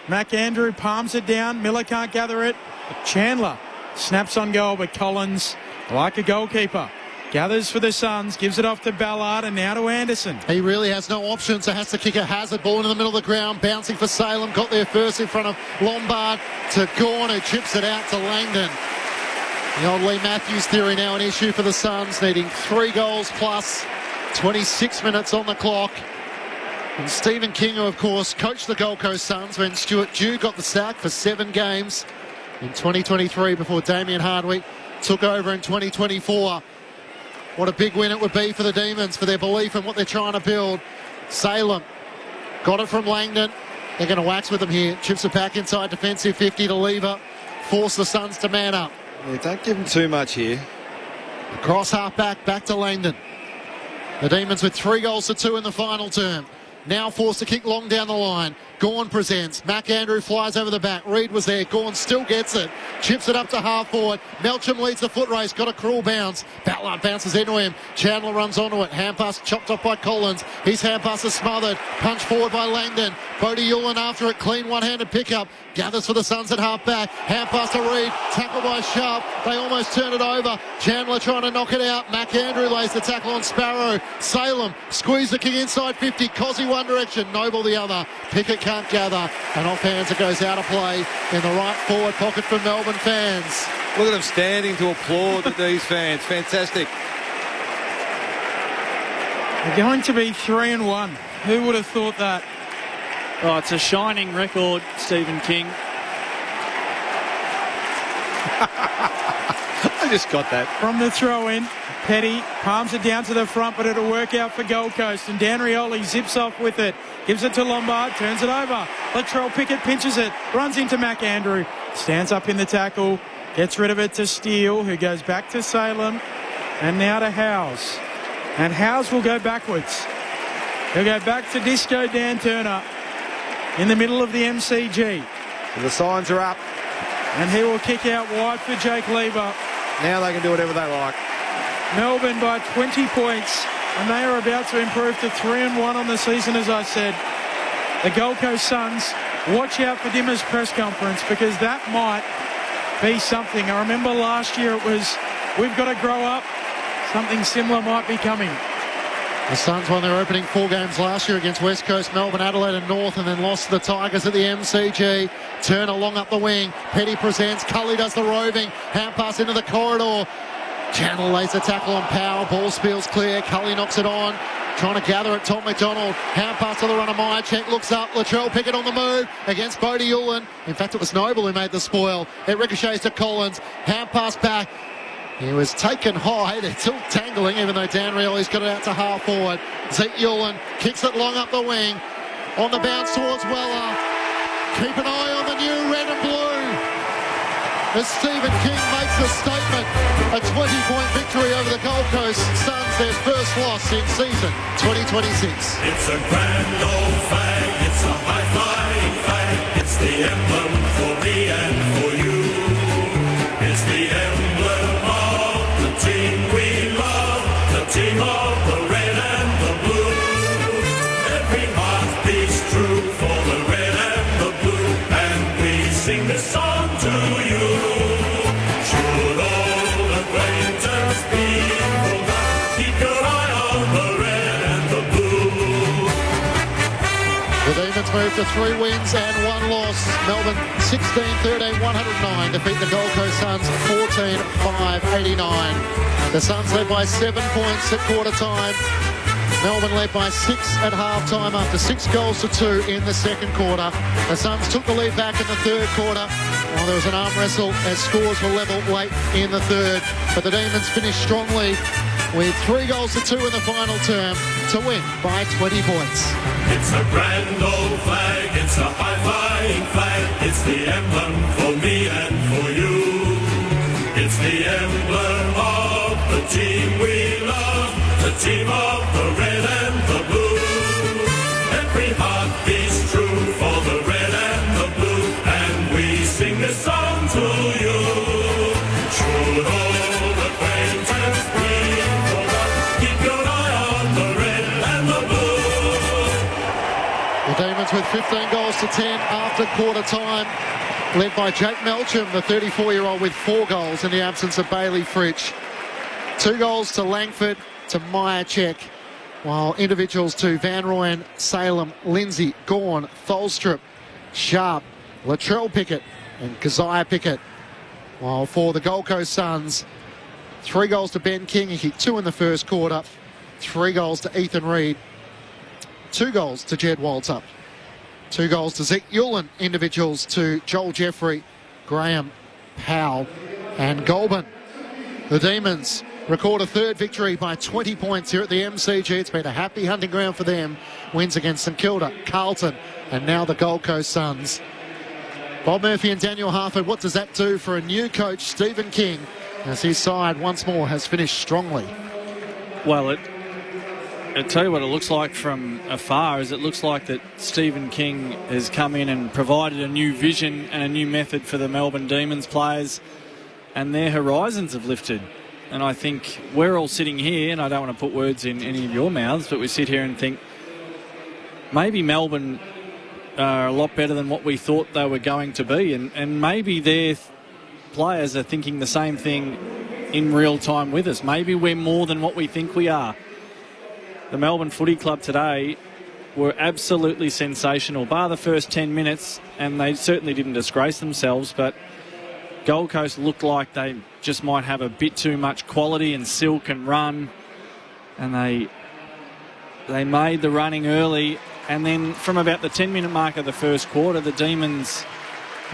McAndrew palms it down. Miller can't gather it. Chandler snaps on goal, but Collins, like a goalkeeper, Gathers for the Suns, gives it off to Ballard and now to Anderson.
He really has no options, so has to kick a hazard ball in the middle of the ground, bouncing for Salem, got there first in front of Lombard to Gawn, who chips it out to Langdon. The old Lee Matthews theory now an issue for the Suns, needing 3 goals plus, 26 minutes on the clock. And Stephen King, who of course coached the Gold Coast Suns when Stuart Dew got the sack for 7 games in 2023 before Damien Hardwick took over in 2024. What a big win it would be for the Demons, for their belief in what they're trying to build. Salem got it from Langdon. They're going to wax with them here. Chips it back inside defensive 50 to Lever. Force the Suns to man up.
Yeah, don't give them too much here.
Cross half back to Langdon. The Demons with 3 goals to 2 in the final term. Now forced to kick long down the line. Gawn presents. McAndrew flies over the back. Reid was there. Gawn still gets it. Chips it up to half forward. Melcham leads the foot race. Got a cruel bounce. Ballard bounces into him. Chandler runs onto it. Hand pass chopped off by Collins. His hand pass is smothered. Punch forward by Langdon. Bodie Yulin after it. Clean one-handed pickup. Gathers for the Suns at half back. Hand pass to Reid. Tackle by Sharp. They almost turn it over. Chandler trying to knock it out. McAndrew lays the tackle on Sparrow. Salem squeeze the kick inside 50. Cozzy one direction. Noble the other. Pickett can't gather. And off hands it goes out of play in the right forward pocket for Melbourne fans.
Look at them standing to applaud these fans. Fantastic.
They're going to be 3-1. Who would have thought that?
Oh, it's a shining record, Stephen King.
I just got that.
From the throw-in, Petty palms it down to the front, but it'll work out for Gold Coast. And Dan Rioli zips off with it. Gives it to Lombard, turns it over. Latrell Pickett pinches it, runs into McAndrew. Stands up in the tackle, gets rid of it to Steele, who goes back to Salem. And now to Howes. And Howes will go backwards. He'll go back to Disco Dan Turner in the middle of the MCG.
The signs are up.
And he will kick out wide for Jake Lever.
Now they can do whatever they like.
Melbourne by 20 points. And they are about to improve to 3-1 on the season, as I said. The Gold Coast Suns, watch out for Dimmer's press conference, because that might be something. I remember last year it was, we've got to grow up. Something similar might be coming.
The Suns won their opening 4 games last year against West Coast, Melbourne, Adelaide and North, and then lost to the Tigers at the MCG. Turner long up the wing. Petty presents. Cully does the roving. Hand pass into the corridor. Channel lays the tackle on Power. Ball spills clear. Cully knocks it on. Trying to gather it. Tom McDonald. Hand pass to the runner. Myercheck looks up. Latrell Pickett on the move against Bodie Yulin. In fact, it was Noble who made the spoil. It ricochets to Collins. Hand pass back. He was taken high. They're still tangling, even though Dan Rioli's got it out to half forward. Zeke Yulin kicks it long up the wing. On the bounce towards Weller. Keep an eye on the new red and blue. As Stephen King makes a statement. A 20-point victory over the Gold Coast Suns, their first loss in season 2026.
It's a grand old flag. It's a high-flying flag. It's the emblem for me and for you. It's the emblem of the team we love, the team of the red and the blue. Every heart beats true for the red and the blue, and we sing this song to you. Should old acquaintance be forgot, keep your eye on the red and the blue.
The Demons move to 3 wins and 1 loss. Melbourne 16-13, 109. Defeat the Gold Coast Suns 14-5, 89. The Suns led by 7 points at quarter time. Melbourne led by 6 at half time after 6 goals to 2 in the second quarter. The Suns took the lead back in the third quarter. While there was an arm wrestle as scores were level late in the third. But the Demons finished strongly with 3 goals to 2 in the final term to win by 20 points.
It's a grand old flag, it's a high-flying flag, it's the emblem for me and for you. It's the emblem of the team we love, the team of the red and the blue. Every heart beats true for the red and the blue, and we sing this song to you. Should old acquaintance be forgot, keep your eye on the red and the blue.
The Demons with 15 goals to 10 after quarter time, led by Jake Melcham, the 34-year-old with 4 goals in the absence of Bailey Fritsch. 2 goals to Langford, to Myercheck, while individuals to Van Rooyen, Salem, Lindsay, Gawn, Tholstrup, Sharp, Latrell Pickett and Keziah Pickett. While for the Gold Coast Suns, 3 goals to Ben King, he kicked 2 in the first quarter, 3 goals to Ethan Reid, 2 goals to Jed Walter, 2 goals to Zeke Yulin, individuals to Joel Jeffrey, Graham Powell and Goulburn. The Demons record a 3rd victory by 20 points here at the MCG. It's been a happy hunting ground for them. Wins against St Kilda, Carlton and now the Gold Coast Suns. Bob Murphy and Daniel Harford, what does that do for a new coach, Stephen King, as his side once more has finished strongly?
Well, I'll tell you what it looks like from afar is it looks like that Stephen King has come in and provided a new vision and a new method for the Melbourne Demons players, and their horizons have lifted. And I think we're all sitting here, and I don't want to put words in any of your mouths, but we sit here and think maybe Melbourne are a lot better than what we thought they were going to be, and maybe their players are thinking the same thing in real time with us. Maybe we're more than what we think we are. The Melbourne Footy Club today were absolutely sensational, bar the first 10 minutes, and they certainly didn't disgrace themselves, but Gold Coast looked like they just might have a bit too much quality and silk and run, and they made the running early, and then from about the 10-minute mark of the first quarter, the Demons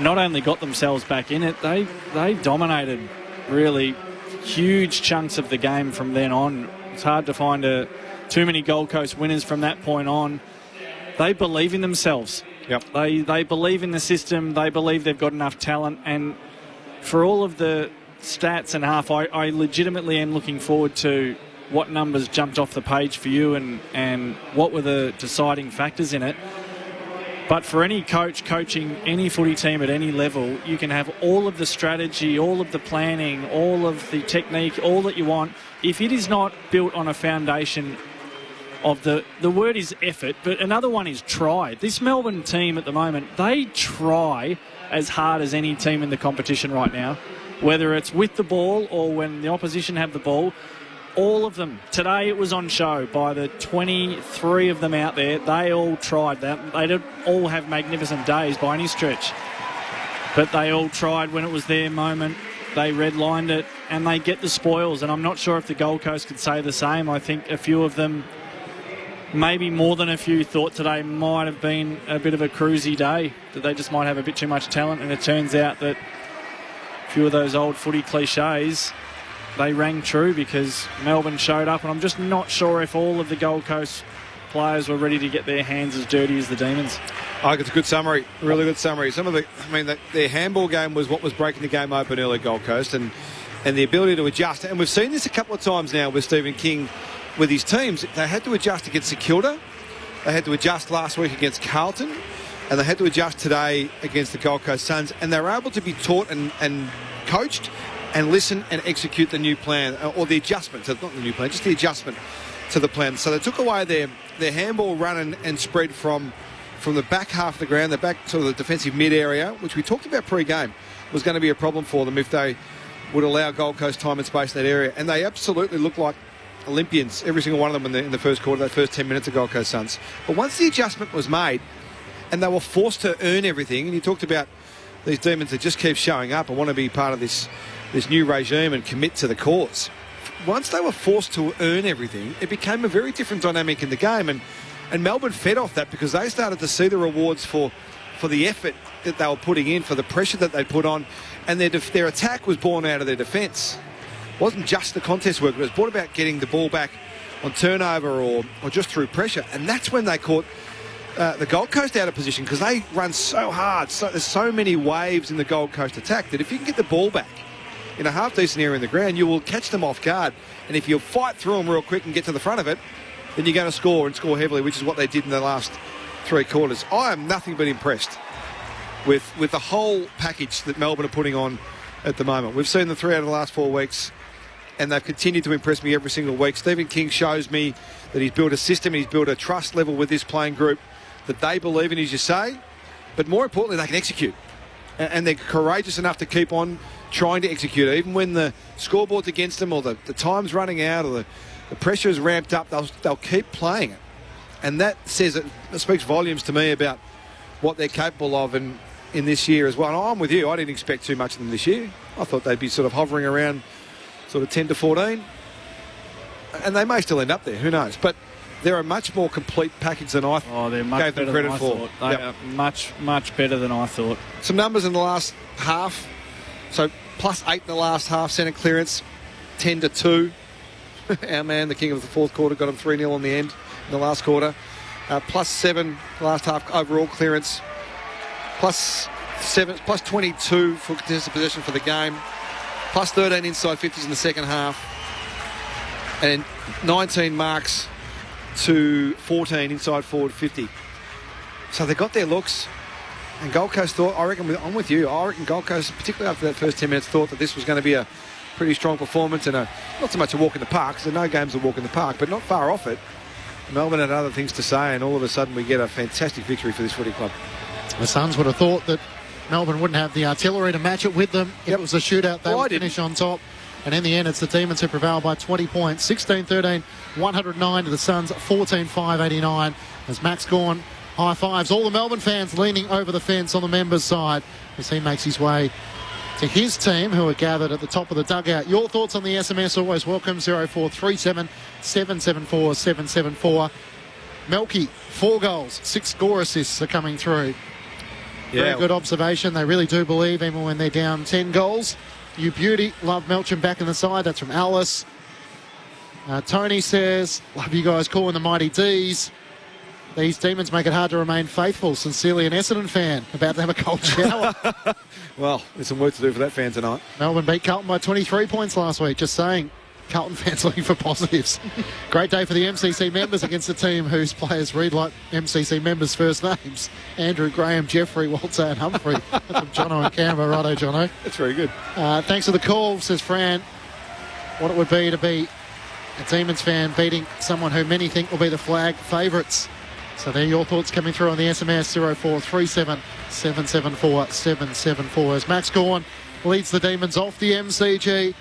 not only got themselves back in it, they dominated really huge chunks of the game from then on. It's hard to find too many Gold Coast winners from that point on. They believe in themselves.
Yep.
They believe in the system. They believe they've got enough talent. And for all of the stats and half, I legitimately am looking forward to what numbers jumped off the page for you and what were the deciding factors in it. But for any coach coaching any footy team at any level, you can have all of the strategy, all of the planning, all of the technique, all that you want. If it is not built on a foundation of the word is effort, but another one is try. This Melbourne team at the moment, they try as hard as any team in the competition right now, whether it's with the ball or when the opposition have the ball. All of them. Today it was on show by the 23 of them out there. They all tried that. They didn't all have magnificent days by any stretch, but they all tried when it was their moment. They redlined it and they get the spoils, and I'm not sure if the Gold Coast could say the same. I think a few of them, maybe more than a few, thought today might have been a bit of a cruisy day, that they just might have a bit too much talent, and it turns out that a few of those old footy cliches, they rang true because Melbourne showed up, and I'm just not sure if all of the Gold Coast players were ready to get their hands as dirty as the Demons.
I think it's a good summary, really good summary. Their handball game was what was breaking the game open early, Gold Coast, and the ability to adjust. And we've seen this a couple of times now with Stephen King with his teams. They had to adjust against St Kilda, they had to adjust last week against Carlton, and they had to adjust today against the Gold Coast Suns, and they were able to be taught and coached and listen and execute the new plan, or the adjustment, so not the new plan, just the adjustment to the plan. So they took away their handball run and spread from the back half of the ground, the back sort of the defensive mid area, which we talked about pre-game was going to be a problem for them if they would allow Gold Coast time and space in that area. And they absolutely looked like Olympians, every single one of them in the first quarter, that first 10 minutes of Gold Coast Suns. But once the adjustment was made and they were forced to earn everything, and you talked about these Demons that just keep showing up and want to be part of this new regime and commit to the cause. Once they were forced to earn everything, it became a very different dynamic in the game, and Melbourne fed off that because they started to see the rewards for the effort that they were putting in, for the pressure that they put on, and their attack was born out of their defence. It wasn't just the contest work, it was brought about getting the ball back on turnover or just through pressure, and that's when they caught the Gold Coast out of position because they run so hard. So there's so many waves in the Gold Coast attack that if you can get the ball back in a half-decent area in the ground, you will catch them off guard. And if you fight through them real quick and get to the front of it, then you're going to score and score heavily, which is what they did in the last 3 quarters. I am nothing but impressed with the whole package that Melbourne are putting on at the moment. We've seen them 3 out of the last 4 weeks, and they've continued to impress me every single week. Stephen King shows me that he's built a system, he's built a trust level with this playing group that they believe in, as you say, but more importantly, they can execute. and they're courageous enough to keep on trying to execute, even when the scoreboard's against them or the time's running out or the pressure is ramped up. They'll keep playing it, and that speaks volumes to me about what they're capable of in this year as well. And I'm with you. I didn't expect too much of them this year. I thought they'd be sort of hovering around sort of 10 to 14, and they may still end up there. Who knows? But they're a much more complete package than I
they're much
gave them
better
credit
than I
for.
thought. They are much better than I thought.
Some numbers in the last half. So plus 8 in the last half, centre clearance, 10 to 2. Our man, the king of the fourth quarter, got him 3-0 on the end in the last quarter. Plus 7 last half overall clearance. Plus 22 for contested possession for the game. Plus 13 inside 50s in the second half. And 19 marks to 14 inside forward 50. So they got their looks. And Gold Coast thought, I'm with you, I reckon Gold Coast, particularly after that first 10 minutes, thought that this was going to be a pretty strong performance and not so much a walk in the park, because no game's a walk in the park, but not far off it. Melbourne had other things to say, and all of a sudden we get a fantastic victory for this footy club.
The Suns would have thought that Melbourne wouldn't have the artillery to match it with them. If it was a shootout, they would finish on top. And in the end, it's the Demons who prevail by 20 points. 16-13, 109 to the Suns, 14-5, 89. As Max Gawn high fives all the Melbourne fans leaning over the fence on the members' side as he makes his way to his team, who are gathered at the top of the dugout. Your thoughts on the SMS, always welcome. 0437 774 774. Melky, 4 goals, 6 score assists are coming through. Very good observation. They really do believe, even when they're down 10 goals. You beauty, love Melcham back in the side. That's from Alice. Tony says, love you guys calling the Mighty D's. These Demons make it hard to remain faithful. Sincerely, an Essendon fan about to have a cold shower.
Well, there's some work to do for that fan tonight.
Melbourne beat Carlton by 23 points last week. Just saying, Carlton fans looking for positives. Great day for the MCC members against a team whose players read like MCC members' first names. Andrew, Graham, Jeffrey, Walter and Humphrey. That's from Jono and Canberra. Righto, Jono.
That's very good.
Thanks for the call, says Fran. What it would be to be a Demons fan beating someone who many think will be the flag favourites. So there are your thoughts coming through on the SMS, 0437 774 774. As Max Gawn leads the Demons off the MCG.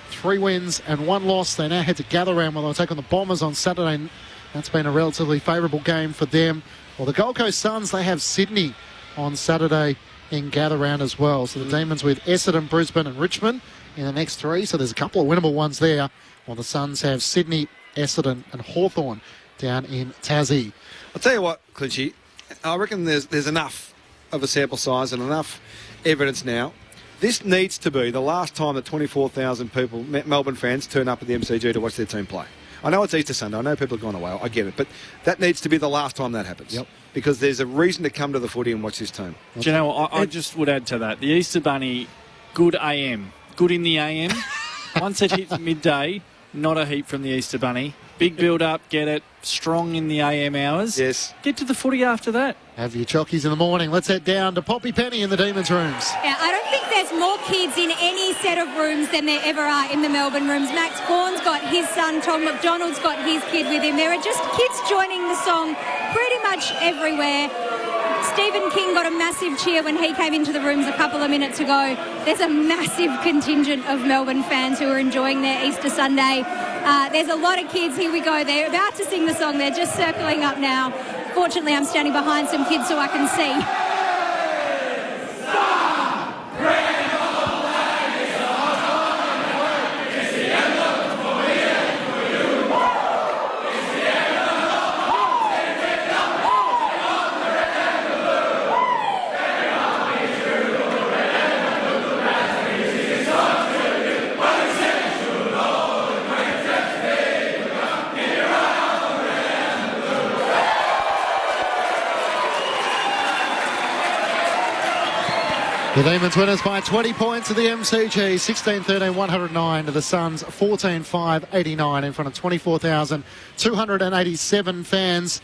3 wins and 1 loss. They now head to Gatherround while they'll take on the Bombers on Saturday. That's been a relatively favourable game for them. Well, the Gold Coast Suns, they have Sydney on Saturday in Gatherround as well. So the Demons with Essendon, Brisbane and Richmond in the next 3. So there's a couple of winnable ones there. While the Suns have Sydney, Essendon and Hawthorn down in Tassie.
I'll tell you what, Clinchy, I reckon there's enough of a sample size and enough evidence now. This needs to be the last time that 24,000 people, Melbourne fans, turn up at the MCG to watch their team play. I know it's Easter Sunday. I know people have gone away. I get it. But that needs to be the last time that happens.
Yep.
Because there's a reason to come to the footy and watch this team.
Do you know what? I just would add to that. The Easter Bunny, good AM. Good in the AM. Once it hits midday, not a heap from the Easter Bunny. Big build-up, get it. Strong in the AM hours.
Yes.
Get to the footy after that.
Have your chockies in the morning. Let's head down to Poppy Penny in the Demons' rooms.
Yeah, I don't think there's more kids in any set of rooms than there ever are in the Melbourne rooms. Max Gawn's got his son, Tom McDonald's got his kid with him. There are just kids joining the song pretty much everywhere. Stephen King got a massive cheer when he came into the rooms a couple of minutes ago. There's a massive contingent of Melbourne fans who are enjoying their Easter Sunday. There's a lot of kids. Here we go. They're about to sing the song. They're just circling up now. Fortunately, I'm standing behind some kids so I can see.
The Demons winners by 20 points at the MCG, 16-13, 109 to the Suns, 14-5, 89 in front of 24,287 fans.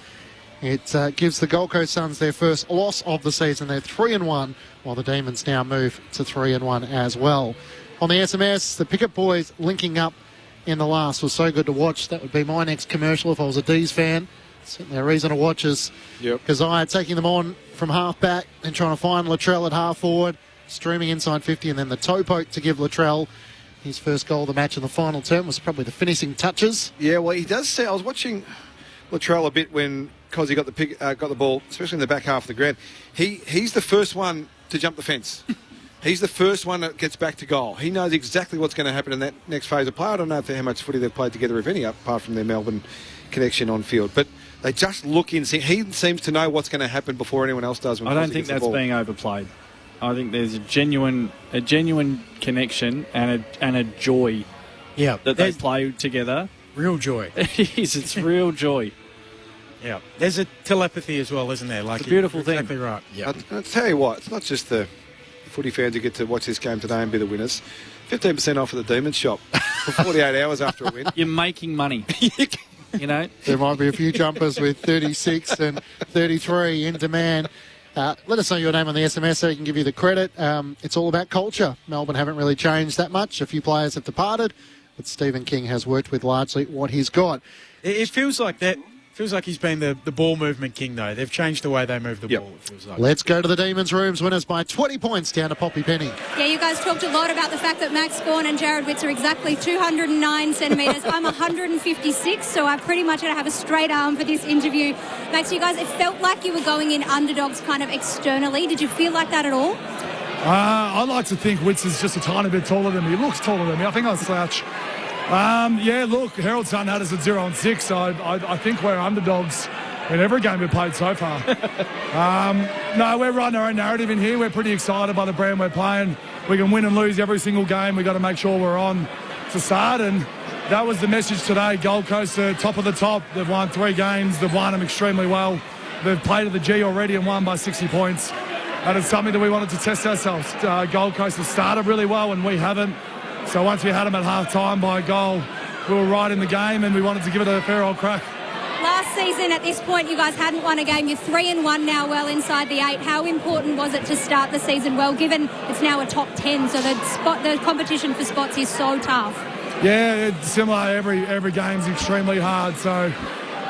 It gives the Gold Coast Suns their first loss of the season. They're 3-1, while the Demons now move to 3-1 as well. On the SMS, the Pickett boys linking up in the last was so good to watch. That would be my next commercial if I was a D's fan. Certainly a reason to watch us.
Yep.
Kazai taking them on from half back and trying to find Latrell at half forward, streaming inside 50, and then the toe poke to give Latrell his first goal of the match in the final term. Was probably the finishing touches.
Yeah, well, he does say, I was watching Latrell a bit when Cozzy got the ball, especially in the back half of the ground. He's the first one to jump the fence. He's the first one that gets back to goal. He knows exactly what's going to happen in that next phase of play. I don't know how much footy they've played together, if any, apart from their Melbourne connection on field. But they just look in. He seems to know what's going to happen before anyone else does. When
I don't think that's being overplayed. I think there's a genuine connection and a joy.
Yeah,
that they play together.
Real joy.
It is. It's real joy.
Yeah, there's a telepathy as well, isn't there? Like
it's a beautiful thing.
Exactly right. Yeah.
I'll tell you what. It's not just the footy fans who get to watch this game today and be the winners. 15% off at the Demons shop for 48 hours after a win.
You're making money. You know,
there might be a few jumpers with 36 and 33 in demand. Let us know your name on the SMS so we can give you the credit. It's all about culture. Melbourne haven't really changed that much. A few players have departed, but Stephen King has worked with largely what he's got.
It feels like that. Feels like he's been the ball movement king, though. They've changed the way they move the ball, it feels like.
Let's go to the Demons' rooms. Winners by 20 points down to Poppy Penny.
Yeah, you guys talked a lot about the fact that Max Gawn and Jared Witz are exactly 209 centimetres. I'm 156, so I pretty much going to have a straight arm for this interview. Max, you guys, it felt like you were going in underdogs kind of externally. Did you feel like that at all?
I like to think Witz is just a tiny bit taller than me. He looks taller than me. I think I'll slouch. Yeah, look, Harold Sutton had us at 0-6, so I think we're underdogs in every game we've played so far. No, we're writing our own narrative in here. We're pretty excited by the brand we're playing. We can win and lose every single game. We've got to make sure we're on to start, and that was the message today. Gold Coast are top of the top. They've won 3 games. They've won them extremely well. They've played at the G already and won by 60 points. And it's something that we wanted to test ourselves. Gold Coast has started really well, and we haven't. So once we had them at half-time by a goal, we were right in the game and we wanted to give it a fair old crack.
Last season, at this point, you guys hadn't won a game. You're 3-1 now, well inside the 8. How important was it to start the season well, given it's now a top 10, so the competition for spots is so tough?
Yeah, it's similar. Every game's extremely hard. So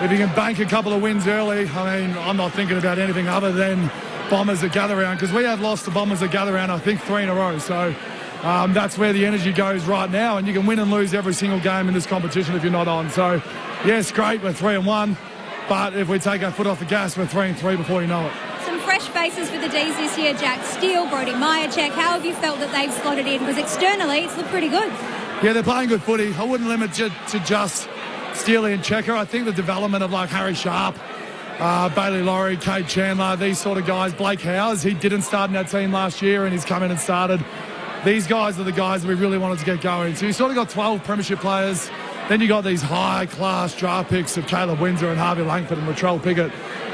if you can bank a couple of wins early, I mean, I'm not thinking about anything other than Bombers at Gather-Round, because we have lost the Bombers at Gather-Round, I think, 3 in a row. So that's where the energy goes right now, and you can win and lose every single game in this competition if you're not on. So, yes, great, we're 3-1, but if we take our foot off the gas, we're 3-3 before you know it.
Some fresh faces for the D's this year, Jack Steele, Brody Myercheck. How have you felt that they've slotted in? Because externally, it's looked pretty good.
Yeah, they're playing good footy. I wouldn't limit it to just Steele and Checker. I think the development of like Harry Sharp, Bailey Laurie, Kate Chandler, these sort of guys, Blake Howes, he didn't start in our team last year and he's come in and started. These guys are the guys that we really wanted to get going. So you sort of got 12 premiership players. Then you got these high-class draft picks of Caleb Windsor and Harvey Langford and Latrell Pickett.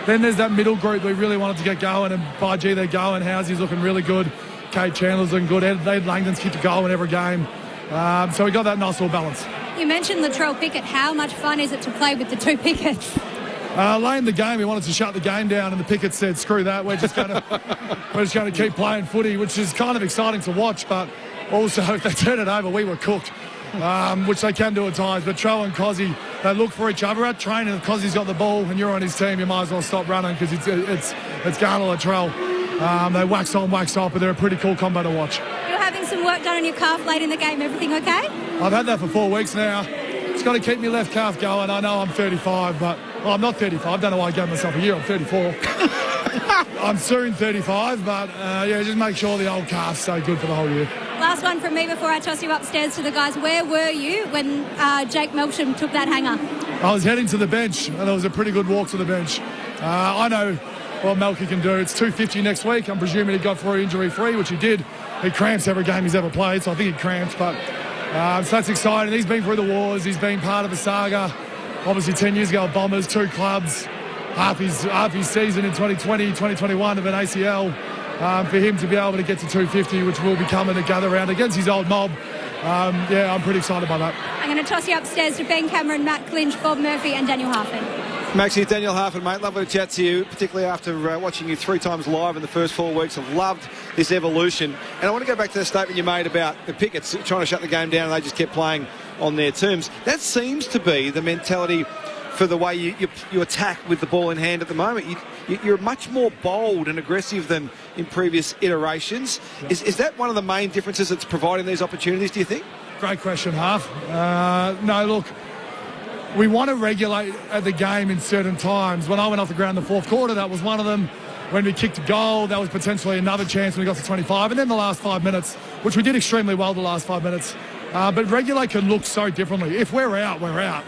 Then there's that middle group we really wanted to get going, and by gee, they're going. Housey's looking really good. Kate Chandler's looking good. Ed Langdon's kicked a goal in every game. So we got that nice little balance.
You mentioned Latrell Pickett. How much fun is it to play with the 2 Picketts?
Late in the game, we wanted to shut the game down, and the Pickett said, "Screw that. We're just going to keep playing footy," which is kind of exciting to watch. But also, if they turn it over, we were cooked, which they can do at times. But Tro and Cozzy, they look for each other at training. If Cozzy's got the ball and you're on his team, you might as well stop running because it's Garner Latrell. They wax on, wax off, but they're a pretty cool combo to watch.
You're having some work done on your calf late in the game. Everything okay?
I've had that for 4 weeks now. It's got to keep my left calf going. I know I'm 35, but I'm not 35. I don't know why I gave myself a year. I'm 34. I'm soon 35, but yeah, just make sure the old calves stay good for the whole year.
Last one from me before I toss you upstairs to the guys. Where were you when Jake Melksham took that hanger?
I was heading to the bench, and there was a pretty good walk to the bench. I know what Melky can do. It's 250 next week. I'm presuming he got through injury-free, which he did. He cramps every game he's ever played, so I think he cramps, but so that's exciting. He's been through the wars. He's been part of the saga. Obviously, 10 years ago, Bombers, 2 clubs, half his season in 2020, 2021 of an ACL. For him to be able to get to 250, which will be coming to gather around against his old mob, yeah, I'm pretty excited by that.
I'm going to toss you upstairs to Ben Cameron, Matt Clinch, Bob Murphy and Daniel Harfin.
Maxie, Daniel Harfin, mate, lovely to chat to you, particularly after watching you 3 times live in the first 4 weeks. I've loved this evolution. And I want to go back to the statement you made about the Pickets trying to shut the game down and they just kept playing on their terms. That seems to be the mentality for the way you attack with the ball in hand at the moment. You're much more bold and aggressive than in previous iterations.
Yeah.
Is that one of the main differences that's providing these opportunities, do you think?
Great question, Half. No, look, we want to regulate the game in certain times. When I went off the ground in the fourth quarter, that was one of them. When we kicked a goal, that was potentially another chance when we got to 25. And then the last 5 minutes, which we did extremely well the last 5 minutes. But regulate can look so differently. If we're out, we're out.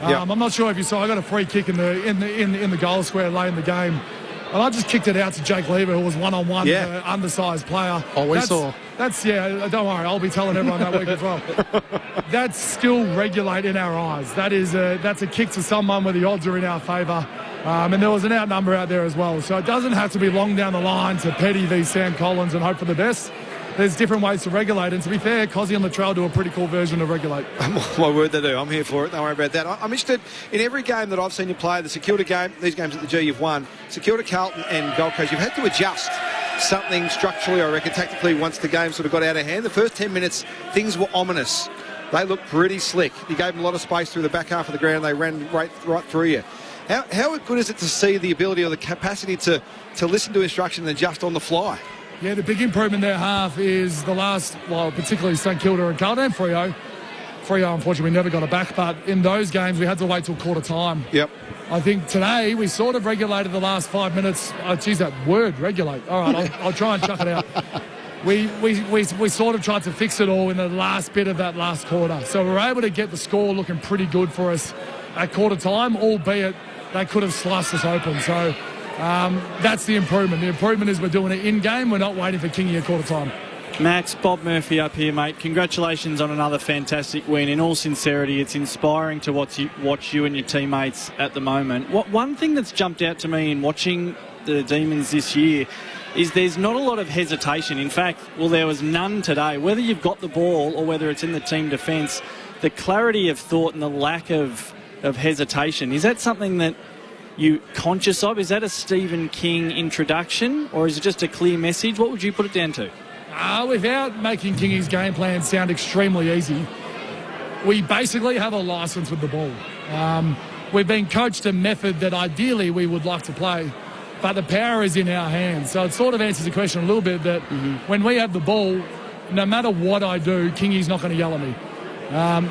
I'm not sure if you saw, I got a free kick in the goal square late in the game. And I just kicked it out to Jake Lever, who was one-on-one with an undersized player.
Oh, we saw.
Don't worry, I'll be telling everyone that week as well. That's still regulate in our eyes. That's a kick to someone where the odds are in our favour. And there was an outnumber out there as well. So it doesn't have to be long down the line to Petty v Sam Collins and hope for the best. There's different ways to regulate. And to be fair, Cozzy and Latrell do a pretty cool version of regulate.
My word, they do. I'm here for it. Don't worry about that. I'm interested in every game that I've seen you play, the St Kilda game, these games at the G you've won, St Kilda, Carlton and Gold Coast, you've had to adjust something structurally, I reckon, tactically, once the game sort of got out of hand. The first 10 minutes, things were ominous. They looked pretty slick. You gave them a lot of space through the back half of the ground. They ran right through you. How good is it to see the ability or the capacity to listen to instruction and adjust on the fly?
Yeah, the big improvement there, Half, is the last, particularly St Kilda and Carlton and Freo. Freo, unfortunately, we never got it back, but in those games, we had to wait till quarter time.
Yep.
I think today, we sort of regulated the last 5 minutes. Oh, geez, that word, regulate. All right, I'll try and chuck it out. We sort of tried to fix it all in the last bit of that last quarter. So we were able to get the score looking pretty good for us at quarter time, albeit they could have sliced us open. So that's the improvement. The improvement is we're doing it in-game. We're not waiting for Kingy at quarter time.
Max, Bob Murphy up here, mate. Congratulations on another fantastic win. In all sincerity, it's inspiring to watch you and your teammates at the moment. One thing that's jumped out to me in watching the Demons this year is there's not a lot of hesitation. In fact, there was none today. Whether you've got the ball or whether it's in the team defence, the clarity of thought and the lack of hesitation, is that something that you conscious of? Is that a Stephen King introduction, or is it just a clear message? What would you put it down to?
Without making Kingy's game plan sound extremely easy, we basically have a licence with the ball. We've been coached a method that ideally we would like to play, but the power is in our hands. So it sort of answers the question a little bit that when we have the ball, no matter what I do, Kingy's not going to yell at me.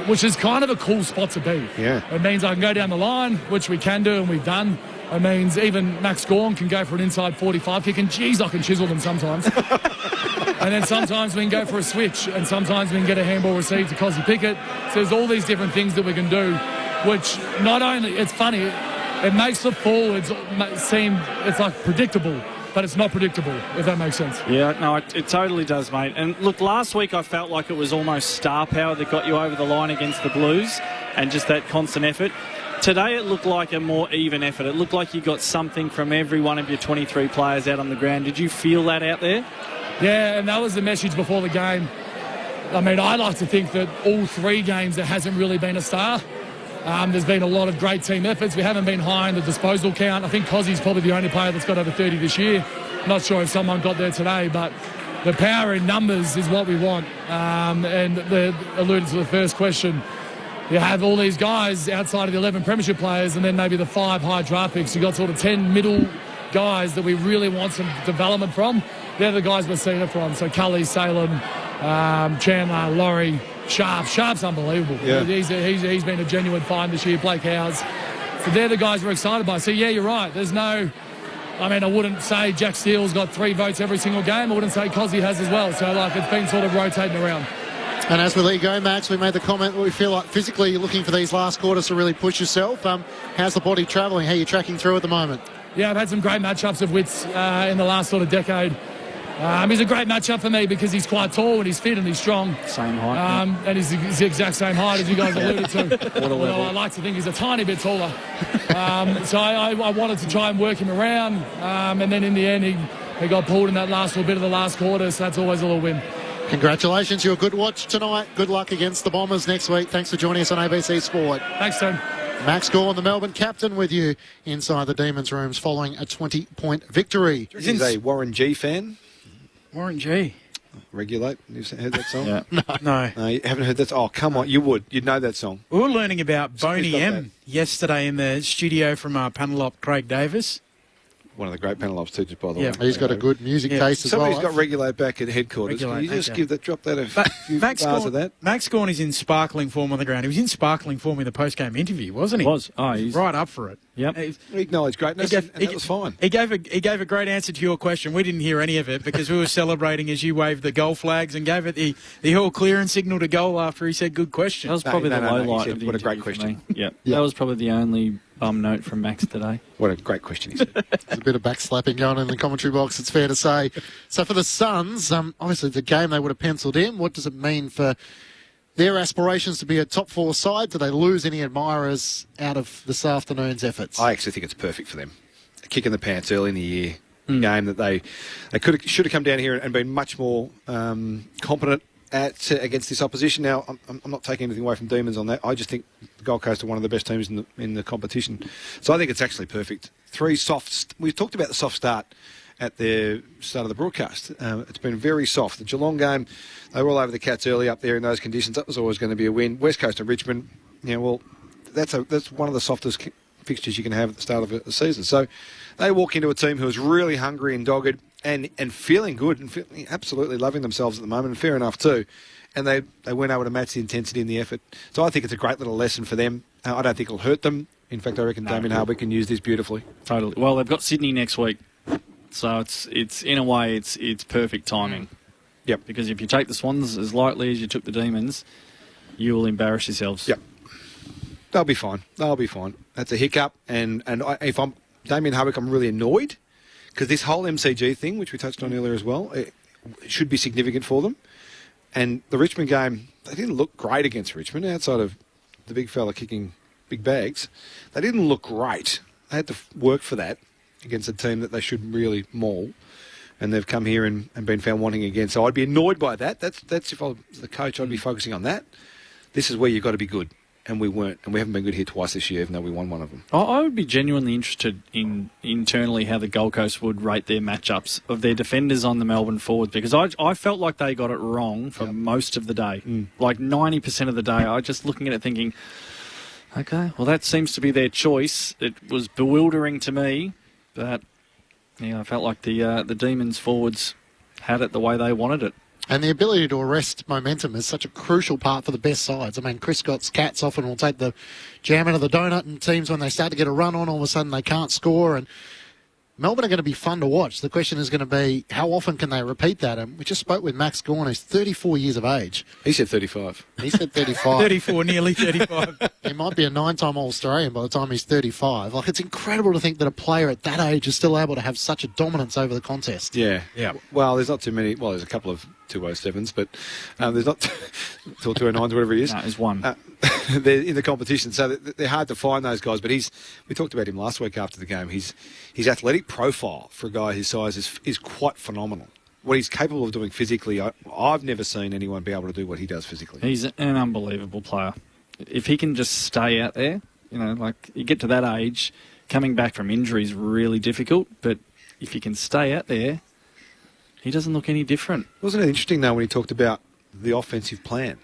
Which is kind of a cool spot to be.
Yeah.
It means I can go down the line, which we can do and we've done. It means even Max Gawn can go for an inside 45 kick, and geez, I can chisel them sometimes. And then sometimes we can go for a switch, and sometimes we can get a handball received to Cozzy Pickett. So there's all these different things that we can do, which not only, it's funny, it makes the forwards seem, it's like predictable, but it's not predictable, if that makes sense.
Yeah, no, it totally does, mate. And look, last week I felt like it was almost star power that got you over the line against the Blues and just that constant effort. Today it looked like a more even effort. It looked like you got something from every one of your 23 players out on the ground. Did you feel that out there?
Yeah, and that was the message before the game. I mean, I like to think that all 3 games there hasn't really been a star. There's been a lot of great team efforts. We haven't been high in the disposal count. I think Cozzy's probably the only player that's got over 30 this year. Not sure if someone got there today, but the power in numbers is what we want. And alluded to the first question, you have all these guys outside of the 11 premiership players and then maybe the 5 high draft picks. You've got sort of 10 middle guys that we really want some development from. They're the guys we're seeing it from. So Cully, Salem, Chandler, Laurie, Sharp's unbelievable.
Yeah.
He's been a genuine find this year. Blake Howes. So they're the guys we're excited by. So yeah, you're right. There's no, I wouldn't say Jack Steele's got 3 votes every single game. I wouldn't say Cozzy has as well. So it's been sort of rotating around.
And as we let you go, Max, we made the comment that we feel like physically you're looking for these last quarters to really push yourself. How's the body travelling? How are you tracking through at the moment?
Yeah, I've had some great matchups of Wits in the last sort of decade. He's a great matchup for me because he's quite tall and he's fit and he's strong.
Same height.
And he's the exact same height as you guys alluded to. Although I like to think he's a tiny bit taller. So I wanted to try and work him around. And then in the end, he got pulled in that last little bit of the last quarter. So that's always a little win.
Congratulations. You're a good watch tonight. Good luck against the Bombers next week. Thanks for joining us on ABC Sport.
Thanks, Tim.
Max Gawn, the Melbourne captain, with you inside the Demons rooms following a 20-point victory.
He's a Warren G fan.
Warren G.
Regulate. You've heard that song?
Yeah.
No.
No, you haven't heard that. Oh, come on, you would. You'd know that song.
We were learning about
So who's
Boney
got
M yesterday in the studio from our panel op, Craig Davis.
One of the great panel ops teachers, by the
Yeah.
way.
He's got a good music taste as
Somebody's
well.
got Regulate back at headquarters.
Regulate,
Can you just
okay.
drop that a few
Max
bars
Gawn,
of that?
Max Gawn is in sparkling form on the ground. He was in sparkling form in the post-game interview, wasn't he?
Was. Oh, he's
right up for it.
Yep.
He acknowledged greatness, and that was fine.
He gave a great answer to your question. We didn't hear any of it because we were celebrating as you waved the goal flags and gave it the all clearance signal to goal after he said good question.
That was probably the low light of the
what a great
interview for
question.
me. Yep. That was probably the only bum note from Max today.
What a great question he said.
There's a bit of backslapping going on in the commentary box, it's fair to say. So for the Suns, obviously the game they would have penciled in. What does it mean for their aspirations to be a top four side? Do they lose any admirers out of this afternoon's efforts?
I actually think it's perfect for them. A kick in the pants early in the year. Game that they should have come down here and been much more competent against this opposition. Now, I'm not taking anything away from Demons on that. I just think the Gold Coast are one of the best teams in the competition. So I think it's actually perfect. We talked about the soft start at the start of the broadcast. It's been very soft. The Geelong game, they were all over the Cats early up there in those conditions. That was always going to be a win. West Coast and Richmond, that's one of the softest fixtures you can have at the start of a season. So they walk into a team who is really hungry and dogged and feeling good and absolutely loving themselves at the moment, and fair enough too. And they weren't able to match the intensity and the effort. So I think it's a great little lesson for them. I don't think it'll hurt them. In fact, I reckon Damien Harbour can use this beautifully.
Totally. Well, they've got Sydney next week. So it's in a way, it's perfect timing.
Yep.
Because if you take the Swans as lightly as you took the Demons, you will embarrass yourselves.
Yep. They'll be fine. That's a hiccup. And if I'm Damien Harbour, I'm really annoyed because this whole MCG thing, which we touched on earlier as well, it should be significant for them. And the Richmond game, they didn't look great against Richmond outside of the big fella kicking big bags. They didn't look great. They had to work for that against a team that they should really maul. And they've come here and been found wanting again. So I'd be annoyed by that. That's if I was the coach, I'd be focusing on that. This is where you've got to be good. And we weren't. And we haven't been good here twice this year, even though we won one of them.
I would be genuinely interested in internally how the Gold Coast would rate their matchups of their defenders on the Melbourne forwards, because I felt like they got it wrong for most of the day. Like 90% of the day, I was just looking at it thinking, okay, well, that seems to be their choice. It was bewildering to me, but I felt like the Demons forwards had it the way they wanted it.
And the ability to arrest momentum is such a crucial part for the best sides. I mean, Chris Scott's Cats often will take the jam out of the donut, and teams, when they start to get a run on, all of a sudden they can't score. And Melbourne are going to be fun to watch. The question is going to be, how often can they repeat that? And we just spoke with Max Gawn, who's 34 years of age.
He said 35.
He said 35.
34, nearly 35.
He might be a 9-time All-Australian by the time he's 35. Like, it's incredible to think that a player at that age is still able to have such a dominance over the contest.
Yeah. Well, there's not too many. Well, there's a couple of 207s, but there's not 209s, whatever he is.
No, there's one.
They're in the competition, so they're hard to find those guys. But we talked about him last week after the game. His athletic profile for a guy his size is quite phenomenal. What he's capable of doing physically, I've never seen anyone be able to do what he does physically.
He's an unbelievable player. If he can just stay out there, like you get to that age, coming back from injury is really difficult. But if he can stay out there, he doesn't look any different.
Wasn't it interesting, though, when he talked about the offensive plan?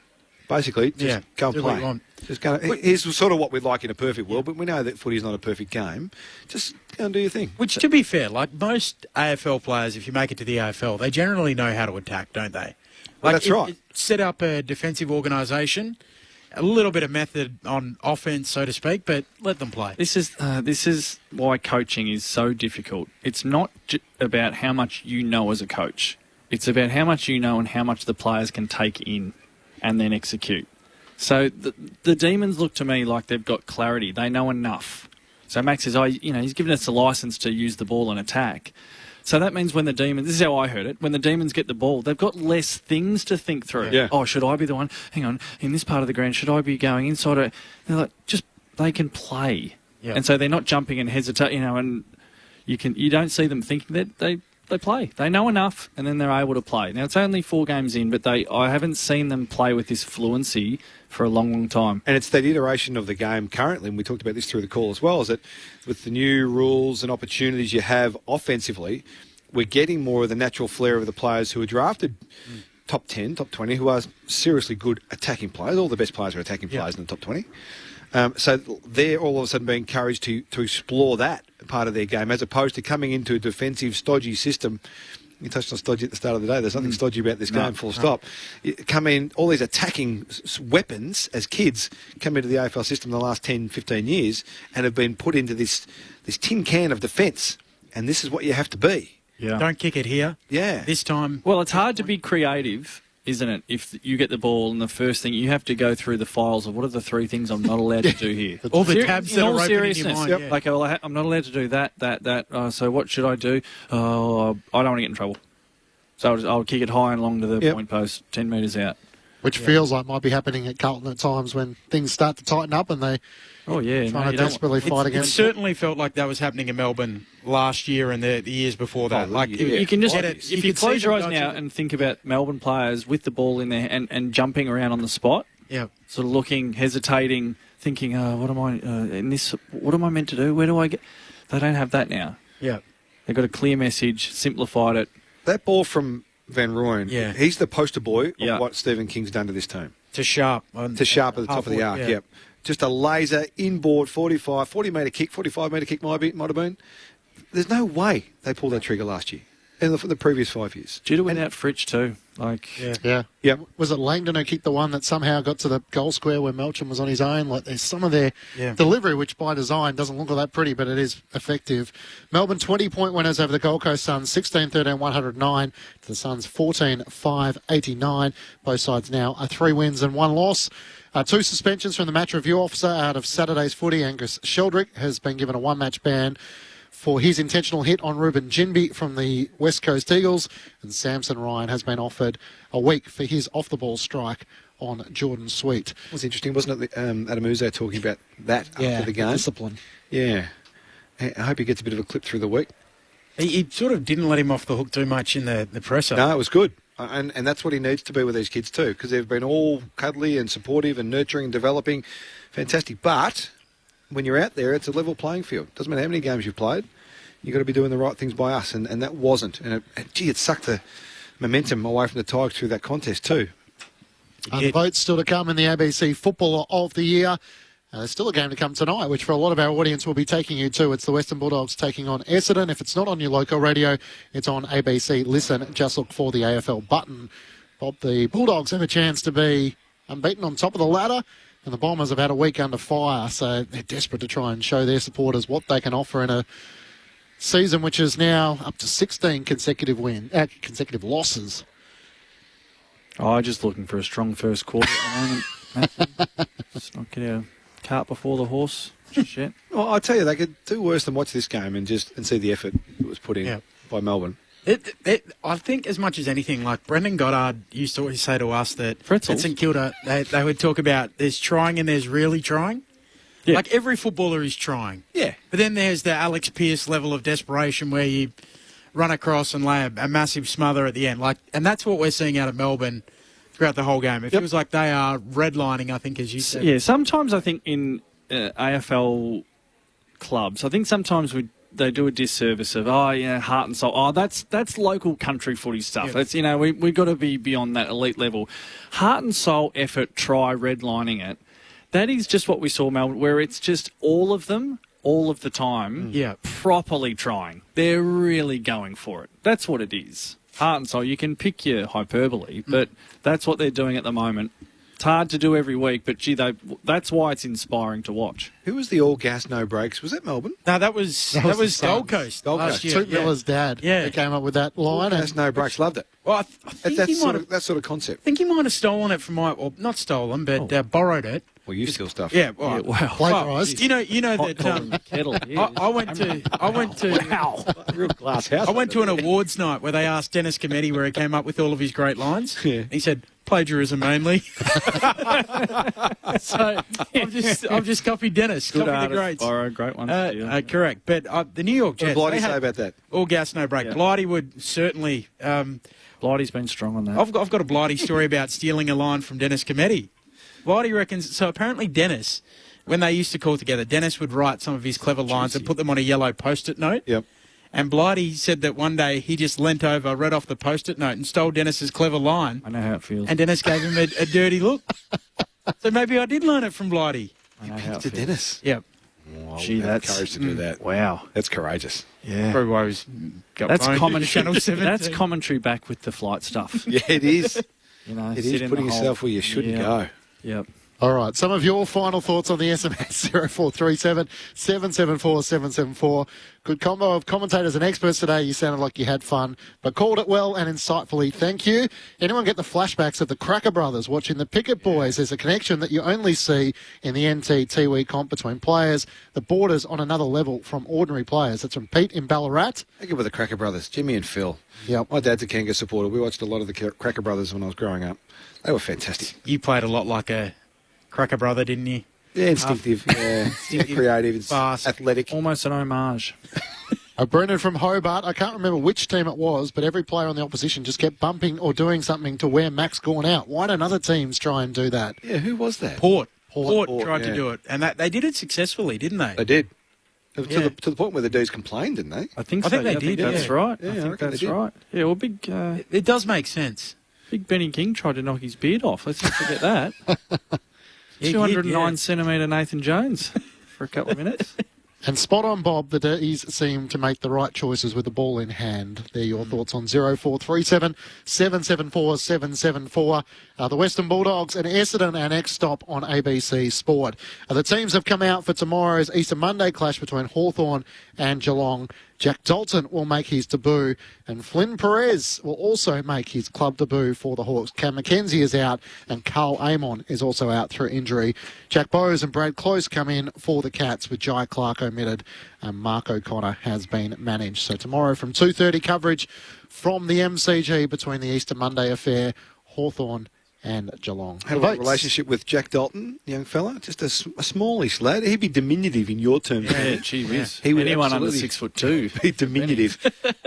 Basically, just go and play. Just go. Here's sort of what we'd like in a perfect world, but we know that footy is not a perfect game. Just go and do your thing.
Which, to be fair, like most AFL players, if you make it to the AFL, they generally know how to attack, don't they?
Well, that's right.
Set up a defensive organisation, a little bit of method on offence, so to speak, but let them play.
This is why coaching is so difficult. It's not about how much you know as a coach. It's about how much you know and how much the players can take in and then execute. So the Demons look to me like they've got clarity. They know enough. So Max says, he's given us a licence to use the ball and attack. So that means when the Demons, this is how I heard it, when the Demons get the ball, they've got less things to think through.
Yeah.
Oh, should I be the one? Hang on, in this part of the ground, should I be going inside? They're like, they can play.
Yeah.
And so they're not jumping and hesitating, and you don't see them thinking that they play. They know enough, and then they're able to play. Now, it's only 4 games in, but I haven't seen them play with this fluency for a long, long time.
And it's that iteration of the game currently, and we talked about this through the call as well, is that with the new rules and opportunities you have offensively, we're getting more of the natural flair of the players who are drafted top 10, top 20, who are seriously good attacking players. All the best players are attacking players in the top 20. So they're all of a sudden being encouraged to explore that part of their game, as opposed to coming into a defensive, stodgy system. You touched on stodgy at the start of the day. There's nothing stodgy about this game, full stop. You come in, all these attacking weapons as kids come into the AFL system in the last 10, 15 years and have been put into this tin can of defence. And this is what you have to be.
Yeah.
Don't kick it here.
Yeah.
This time.
Well, it's hard to be creative, isn't it? If you get the ball and the first thing, you have to go through the files of what are the 3 things I'm not allowed to do here.
All the tabs that are open in your mind.
Yep. Like, well, I'm not allowed to do that. So what should I do? Oh, I don't want to get in trouble. So I'll kick it high and long to the point post, 10 metres out.
Which feels like might be happening at Carlton at times when things start to tighten up and they trying to desperately fight against
it. Certainly felt like that was happening in Melbourne last year and the years before that.
You can just, if you close your eyes now and think about Melbourne players with the ball in there and jumping around on the spot, sort of looking, hesitating, thinking, what am I meant to do? Where do I get? They don't have that now.
Yeah.
They've got a clear message, simplified it.
That ball from Van Rooyen, he's the poster boy of what Stephen King's done to this team.
To Sharp.
To Sharp at the top of the arc, yep. Just a laser, inboard, 40-metre kick, 45-metre kick might have been. There's no way they pulled that trigger last year in the previous 5 years.
Due to without Fritsch too.
Yeah. Was it Langdon who kicked the one that somehow got to the goal square where Melcham was on his own? Like, there's some of their delivery, which by design doesn't look all that pretty, but it is effective. Melbourne 20-point winners over the Gold Coast Suns, 16-13, 109 to the Suns, 14-5, 89. Both sides now are 3 wins and 1 loss. 2 suspensions from the match review officer out of Saturday's footy. Angus Sheldrick has been given a 1-match ban for his intentional hit on Ruben Jinby from the West Coast Eagles, and Samson Ryan has been offered a week for his off-the-ball strike on Jordan Sweet.
It was interesting, wasn't it, Adam Uzo talking about that after the game?
Discipline.
Yeah. I hope he gets a bit of a clip through the week.
He sort of didn't let him off the hook too much in the presser.
No, it was good. And that's what he needs to be with these kids too, because they've been all cuddly and supportive and nurturing and developing. Fantastic. But when you're out there, it's a level playing field. Doesn't matter how many games you've played. You've got to be doing the right things by us, and that wasn't. And it sucked the momentum away from the Tigers through that contest too.
The votes still to come in the ABC Footballer of the Year. There's still a game to come tonight, which for a lot of our audience will be taking you to. It's the Western Bulldogs taking on Essendon. If it's not on your local radio, it's on ABC Listen. Just look for the AFL button. Bob, the Bulldogs have a chance to be unbeaten on top of the ladder, and the Bombers have had a week under fire, so they're desperate to try and show their supporters what they can offer in a season which is now up to 16 consecutive losses.
Just looking for a strong first quarter at the moment. Just not get a cart before the horse. Shit.
Well, I tell you, they could do worse than watch this game and see the effort that was put in by Melbourne.
I think as much as anything, like Brendan Goddard used to always say to us that at St Kilda, they would talk about there's trying and there's really trying. Yeah. Like every footballer is trying.
Yeah.
But then there's the Alex Pearce level of desperation where you run across and lay a massive smother at the end. And that's what we're seeing out of Melbourne throughout the whole game. It feels like they are redlining, I think, as you said.
Yeah, sometimes I think in AFL clubs, I think sometimes they do a disservice of, heart and soul. That's local country footy stuff. That's, we've got to be beyond that elite level. Heart and soul effort, try redlining it. That is just what we saw, Melbourne, where it's just all of them, all of the time, properly trying. They're really going for it. That's what it is. Heart and soul. You can pick your hyperbole, but that's what they're doing at the moment. It's hard to do every week, but that's why it's inspiring to watch.
Who was the all gas, no brakes? Was that Melbourne?
No, that was Gold Coast.
Gold Coast.
Toot Miller's dad who came up with that line.
All gas, no brakes. Loved it.
Well, I think
that sort of concept.
I think he might have stolen it from not stolen, but borrowed it.
Well, you steal stuff.
Yeah, wow.
Plagiarised.
You know that
kettle.
I went to
wow, real glass house.
I went to an awards night where they asked Dennis Cometti where he came up with all of his great lines.
Yeah.
He said plagiarism mainly. So I've just copied Dennis.
Good
copied the greats.
Borrow, great one.
Correct. But the New York Jets.
What did Blighty say about that?
All gas, no break. Yeah. Blighty would certainly.
Blighty's been strong on that.
I've got a Blighty story about stealing a line from Dennis Cometti. Blighty reckons, so apparently Dennis, when they used to call together, Dennis would write some of his clever lines and put them on a yellow Post-it note.
Yep.
And Blighty said that one day he just leant over, read off the post-it note and stole Dennis's clever line.
I know how it feels.
And Dennis gave him a dirty look. So maybe I did learn it from Blighty.
I know how it
To
feels.
Dennis.
Yep.
Wow,
Gee,
that's courage to do that.
Wow.
That's courageous.
Yeah.
Probably why he's got
That's
phoned
commentary.
to Channel 17.
That's commentary back with the flight stuff.
Yeah, it is.
You know,
It
sit
is
in
putting
the hole.
yourself where you shouldn't go.
Yep.
All right, some of your final thoughts on the SMS 0437 774 774. Good combo of commentators and experts today. You sounded like you had fun, but called it well and insightfully. Thank you. Anyone get the flashbacks of the Cracker Brothers watching the Pickett Boys? There's a connection that you only see in the NT Tiwi comp between players that borders on another level from ordinary players. That's from Pete in Ballarat.
Think of the Cracker Brothers, Jimmy and Phil.
Yep.
My dad's a Kanga supporter. We watched a lot of the Cracker Brothers when I was growing up. They were fantastic.
You played a lot like a Cracker Brother, didn't you?
Yeah, instinctive. Yeah, creative. It's
fast,
athletic.
Almost an homage.
Brendan from Hobart, I can't remember which team it was, but every player on the opposition just kept bumping or doing something to wear Max Gawn out. Why don't other teams try and do that?
Yeah, who was that?
Port
Port,
tried to do it, and they did it successfully, didn't they?
They did.
Yeah.
To the point where the dudes complained, didn't they?
I think
I
so.
think they did,
That's
yeah.
right.
Yeah,
I
I
think
reckon
that's
they did.
right. Yeah, well, big
It does make sense.
Big Benny King tried to knock his beard off. Let's not forget that.
He did,
209
yeah.
centimetre Nathan Jones for a couple of minutes.
And spot on, Bob, the D's seem to make the right choices with the ball in hand. They're your thoughts on 0437 774 774. The Western Bulldogs and Essendon, our next stop on ABC Sport. The teams have come out for tomorrow's Easter Monday clash between Hawthorn and Geelong. Jack Dalton will make his debut, and Flynn Perez will also make his club debut for the Hawks. Cam McKenzie is out, and Carl Amon is also out through injury. Jack Bowes and Brad Close come in for the Cats, with Jai Clark omitted, and Mark O'Connor has been managed. So tomorrow from 2:30 coverage from the MCG between the Easter Monday affair, Hawthorn and Geelong.
Had a relationship with Jack Dalton, young fella, just a smallish lad. He'd be diminutive in your terms.
Yeah, gee whiz.
He would
Anyone under
absolutely
6'2".
be diminutive.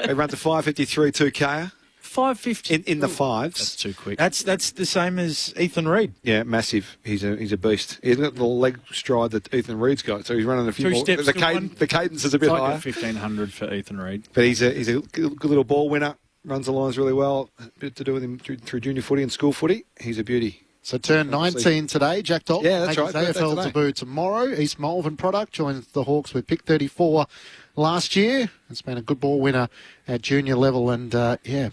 He runs a 5:53 2K
550
in the fives.
That's too quick.
That's the same as Ethan Reid.
Yeah, massive. He's a beast. He's got the leg stride that Ethan Reid's got, so he's running a few
Two
more.
steps
The,
to one.
the cadence is a bit
It's like
higher.
a 1,500 for Ethan Reid.
But he's a good little ball winner. Runs the lines really well. A bit to do with him through junior footy and school footy. He's a beauty.
So turn 19 today. Jack Dalton
Yeah, that's
makes
right.
his
Birthday
AFL
today.
debut tomorrow. East Malvern product joins the Hawks with pick 34 last year. It's been a good ball winner at junior level, and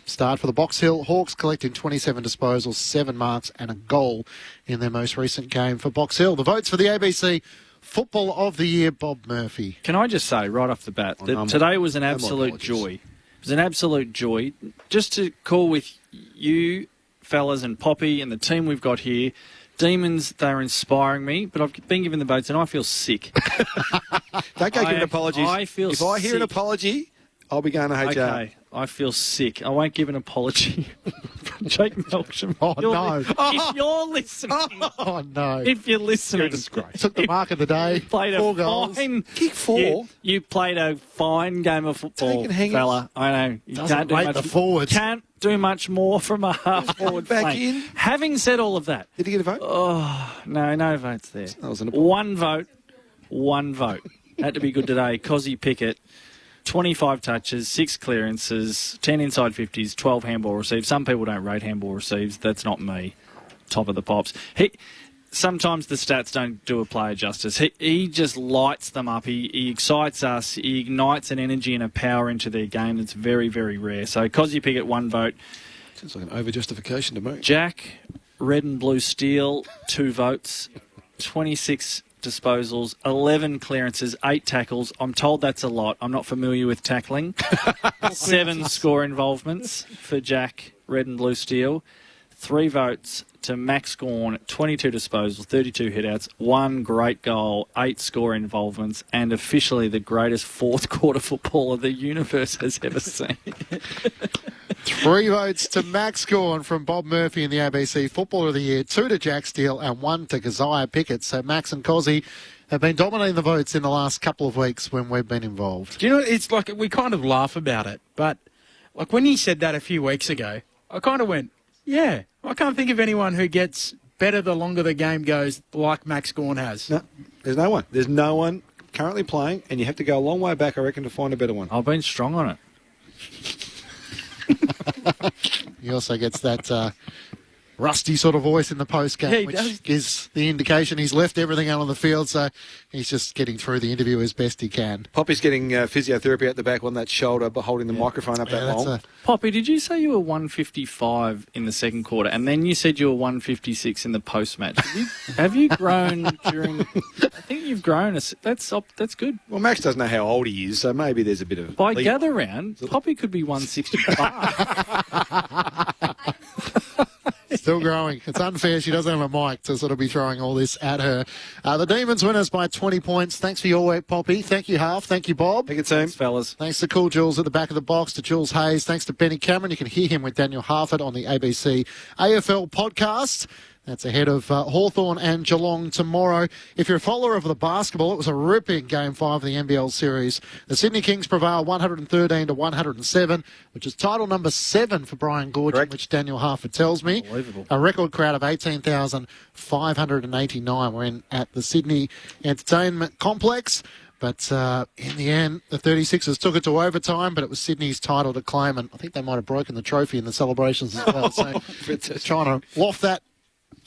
starred for the Box Hill Hawks, collecting 27 disposals, 7 marks and a goal in their most recent game for Box Hill. The votes for the ABC Football of the Year, Bob Murphy.
Can I just say right off the bat that today was an absolute joy. It was an absolute joy just to call with you fellas and Poppy and the team we've got here. Demons, they're inspiring me, but I've been given the votes and I feel sick.
Don't go giving apologies.
I feel
if I hear an
sick.
apology, I'll be going to HR.
Okay, I feel sick. I won't give an apology. Jake Melksham.
Oh, no.
If you're listening.
Oh, no.
If you're listening.
You're a disgrace. Took the mark of the day.
Played
4
a
goals.
fine...
Kick 4?
You played a fine game of football,
Taking hangers.
fella. I know. You
Doesn't
can't do
rate
much.
the forwards.
Can't do much more from a half-forward
Back
flank.
in.
Having said all of that...
Did he get a vote?
Oh, no votes there.
That was an
One vote. Had to be good today. Cozzy Pickett, 25 touches, 6 clearances, 10 inside 50s, 12 handball receives. Some people don't rate handball receives. That's not me. Top of the pops. Sometimes the stats don't do a player justice. He just lights them up. He excites us. He ignites an energy and a power into their game that's very, very rare. So Cozzy Pickett, 1 vote.
Sounds like an over-justification to me.
Jack, red and blue steel, 2 votes, 26 disposals, 11 clearances, 8 tackles. I'm told that's a lot. I'm not familiar with tackling. 7 score involvements for Jack, red and blue steel. 3 votes to Max Gawn, 22 disposals, 32 hitouts, 1 great goal, 8 score involvements, and officially the greatest fourth quarter footballer the universe has ever seen.
3 votes to Max Gawn from Bob Murphy in the ABC Footballer of the Year, 2 to Jack Steele and 1 to Keziah Pickett. So Max and Cozzy have been dominating the votes in the last couple of weeks when we've been involved.
Do you know, it's like we kind of laugh about it, but like when he said that a few weeks ago, I kind of went, yeah, I can't think of anyone who gets better the longer the game goes like Max Gawn has.
No, there's no one. There's no one currently playing, and you have to go a long way back, I reckon, to find a better one.
I've been strong on it.
He also gets that rusty sort of voice in the post-game,
Yeah, he
which
does.
gives the indication he's left everything out on the field, so he's just getting through the interview as best he can.
Poppy's getting physiotherapy at the back on that shoulder, but holding the microphone up that long.
Poppy, did you say you were 155 in the second quarter, and then you said you were 156 in the post-match? Have you grown during... I think you've grown. That's good.
Well, Max doesn't know how old he is, so maybe there's a bit of...
By gather round, Poppy could be 165.
Still growing. It's unfair. She doesn't have a mic to sort of be throwing all this at her. The Demons win us by 20 points. Thanks for your work, Poppy. Thank you, Half. Thank you, Bob.
Thank you, team.
Thanks, fellas.
Thanks to Cool Jules at the back of the box, to Jules Hayes. Thanks to Benny Cameron. You can hear him with Daniel Harford on the ABC AFL podcast. That's ahead of Hawthorn and Geelong tomorrow. If you're a follower of the basketball, it was a ripping Game 5 of the NBL series. The Sydney Kings prevail 113-107, which is title number 7 for Brian Goorjian, which Daniel Harford tells me.
Unbelievable.
A record crowd of 18,589 were in at the Sydney Entertainment Complex. But in the end, the 36ers took it to overtime, but it was Sydney's title to claim, and I think they might have broken the trophy in the celebrations as well. So trying to loft that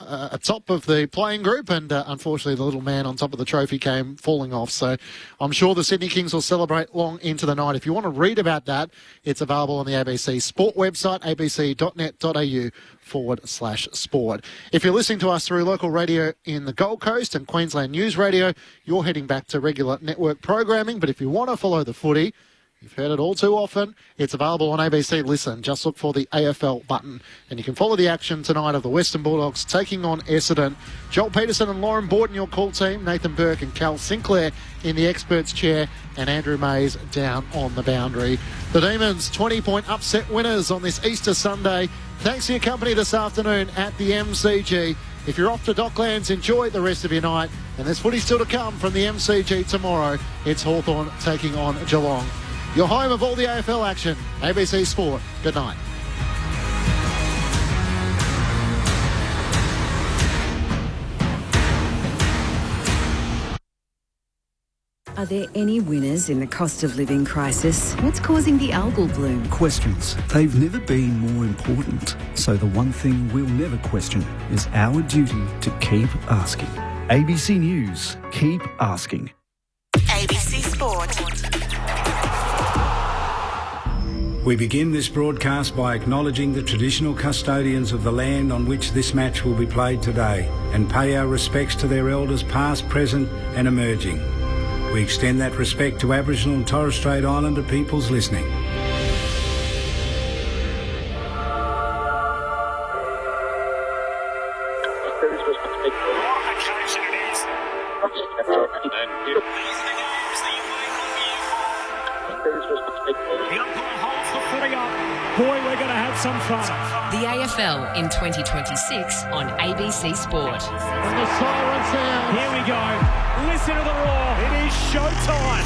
atop of the playing group, and unfortunately the little man on top of the trophy came falling off. So I'm sure the Sydney Kings will celebrate long into the night. If you want to read about that, it's available on the ABC Sport website, abc.net.au/sport. If you're listening to us through local radio in the Gold Coast and Queensland News Radio, you're heading back to regular network programming. But if you want to follow the footy, you've heard it all too often, it's available on ABC Listen. Just look for the AFL button. And you can follow the action tonight of the Western Bulldogs taking on Essendon. Joel Peterson and Lauren Borden, your call team. Nathan Burke and Cal Sinclair in the experts chair. And Andrew Mays down on the boundary. The Demons, 20-point upset winners on this Easter Sunday. Thanks for your company this afternoon at the MCG. If you're off to Docklands, enjoy the rest of your night. And there's footy still to come from the MCG tomorrow. It's Hawthorn taking on Geelong. Your home of all the AFL action, ABC Sport. Good night.
Are there any winners in the cost of living crisis? What's causing the algal bloom?
Questions. They've never been more important. So the one thing we'll never question is our duty to keep asking. ABC News. Keep asking.
ABC Sport.
We begin this broadcast by acknowledging the traditional custodians of the land on which this match will be played today and pay our respects to their elders past, present and emerging. We extend that respect to Aboriginal and Torres Strait Islander peoples listening.
Boy, we're going to have some fun.
The AFL in 2026 on ABC Sport.
And the siren sound. Here we go. Listen to the roar. It is showtime.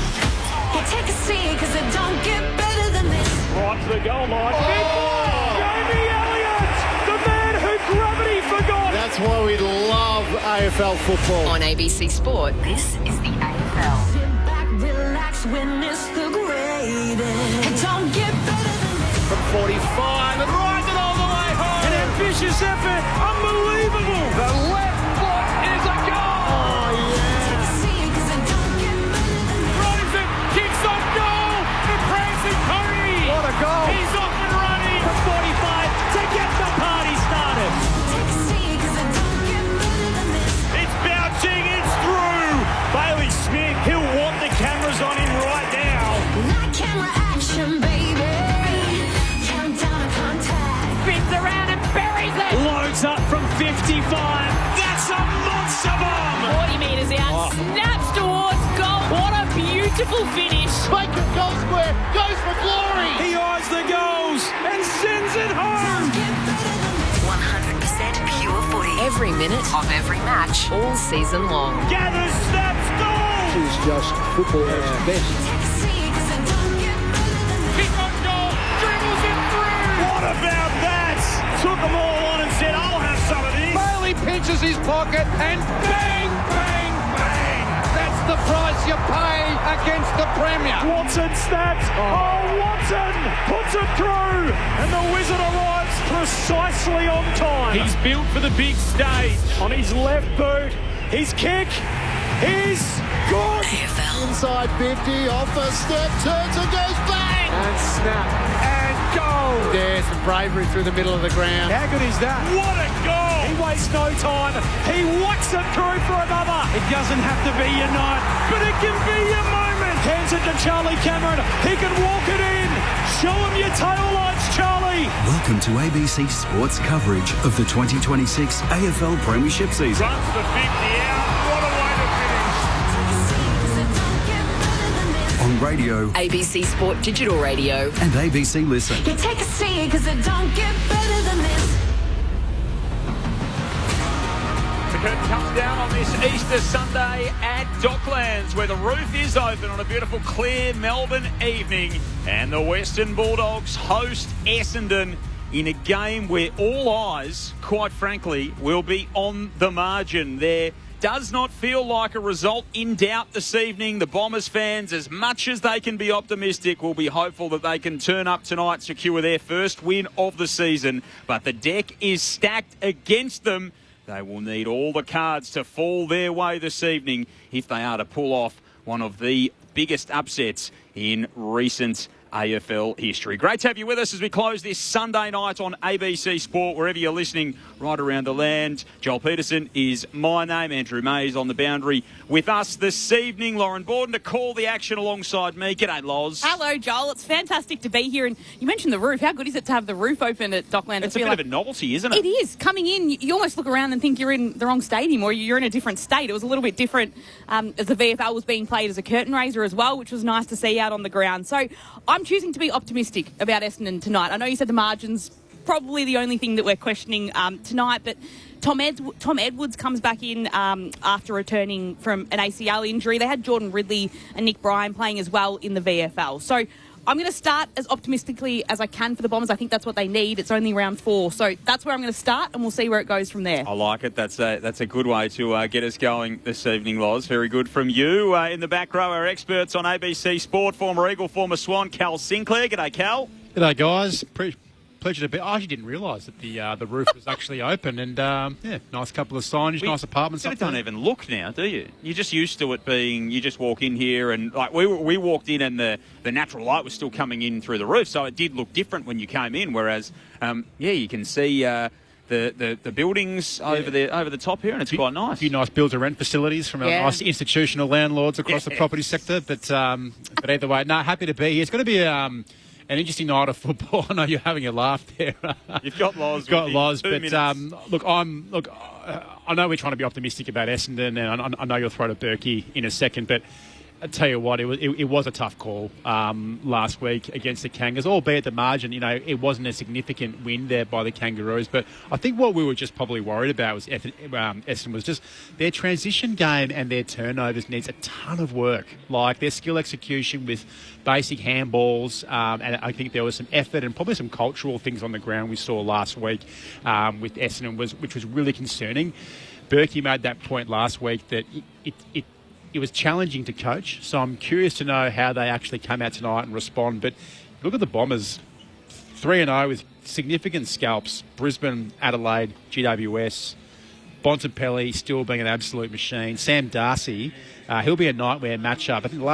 Well, take a seat, because it don't get better than this.
Right to the goal line. Big ball. Jamie Elliott, the man who gravity forgot.
That's why we love AFL football.
On ABC Sport, this is the AFL.
Sit back, relax, witness the greatest. It don't get better than this.
From 45 and rides it all the way home. An ambitious effort. Unbelievable. The left foot is a goal. Oh, yeah.
Take a seat, because it don't get better than this.
Rosen kicks on goal for Branson Curry.
What a goal.
He's off and running from 45 to get the party started.
Take a seat, because it don't get better than this.
It's bouncing, it's through. Bailey Smith, he'll want the cameras on him right now.
That camera action, baby. Countdown to contact.
Spins around and buries it. Loads up from 55. That's a monster bomb.
40 metres out, snaps towards goal. What a beautiful finish.
Bacon goal square, goes for glory.
He eyes the goals and sends it home.
100% pure footy.
Every minute of every match, all season long.
Gathers, snaps, goal.
It's just football at its best.
Take a seat, because it don't get better than this.
Kick on goal, dribbles it through. What about that? Took them all on and said, I'll have some of this.
Bailey pinches his pocket and bang, bang, bang. That's the prize price you pay against the Premier.
Watson snaps. Oh, Watson puts it through. And the Wizard arrives precisely on time. He's built for the big stage. On his left boot, his kick is good.
Inside 50, off a step, turns and goes bang!
And snap. And goal.
There's some bravery through the middle of the ground.
How good is that? What a goal. He wastes no time. He whacks it through for another. It doesn't have to be your night, but it can be your moment. Hands it to Charlie Cameron. He can walk it in. Show him your tail lights, Charlie.
Welcome to ABC Sports coverage of the 2026 AFL Premiership season.
Runs the 50 out. What a way to finish.
On radio,
ABC Sport Digital Radio.
and ABC Listen.
You take a seat, cause it don't get better than this.
The curtain comes down on this Easter Sunday at Docklands, where the roof is open on a beautiful, clear Melbourne evening. And the Western Bulldogs host Essendon in a game where all eyes, quite frankly, will be on the margin. There does not feel like a result in doubt this evening. The Bombers fans, as much as they can be optimistic, will be hopeful that they can turn up tonight, secure their first win of the season. But the deck is stacked against them. They will need all the cards to fall their way this evening if they are to pull off one of the biggest upsets in recent AFL history. Great to have you with us as we close this Sunday night on ABC Sport, wherever you're listening right around the land. Joel Peterson is my name. Andrew May is on the boundary with us this evening. Lauren Borden to call the action alongside me. G'day, Loz.
Hello, Joel. It's fantastic to be here. And you mentioned the roof. How good is it to have the roof open at Dockland?
It's a bit of a novelty, isn't it?
It is. Coming in, you almost look around and think you're in the wrong stadium or you're in a different state. It was a little bit different as the VFL was being played as a curtain raiser as well, which was nice to see out on the ground. So I'm choosing to be optimistic about Essendon tonight. I know you said the margin's probably the only thing that we're questioning tonight, but Tom Edwards comes back in after returning from an ACL injury. They had Jordan Ridley and Nick Bryan playing as well in the VFL. So I'm going to start as optimistically as I can for the Bombers. I think that's what they need. It's only round 4. So that's where I'm going to start, and we'll see where it goes from there.
I like it. That's a good way to get us going this evening, Loz. Very good from you. In the back row, our experts on ABC Sport, former Eagle, former Swan, Cal Sinclair. G'day, Cal.
G'day, guys. Pleasure to be. I actually didn't realise that the roof was actually open, and nice couple of signage, nice apartments.
You don't even look now, do you? You're just used to it being. You just walk in here, and like we walked in, and the natural light was still coming in through the roof, so it did look different when you came in. Whereas, you can see the buildings over the top here, and it's quite nice.
A few nice build-to-rent facilities from our nice institutional landlords across the property sector. But either way, happy to be here. It's going to be an interesting night of football. I know you're having a laugh there.
You've got Loz.
But I know we're trying to be optimistic about Essendon, and I know you'll throw to Berkey in a second, but I tell you what, it was a tough call last week against the Kangas, albeit the margin, it wasn't a significant win there by the Kangaroos. But I think what we were just probably worried about was Essendon was just their transition game and their turnovers needs a ton of work. Like their skill execution with basic handballs, and I think there was some effort and probably some cultural things on the ground we saw last week with Essendon, which was really concerning. Berkey made that point last week that it was challenging to coach, so I'm curious to know how they actually come out tonight and respond. But look at the Bombers, 3-0 with significant scalps. Brisbane, Adelaide, GWS, Bontempelli still being an absolute machine. Sam Darcy, he'll be a nightmare matchup. I think the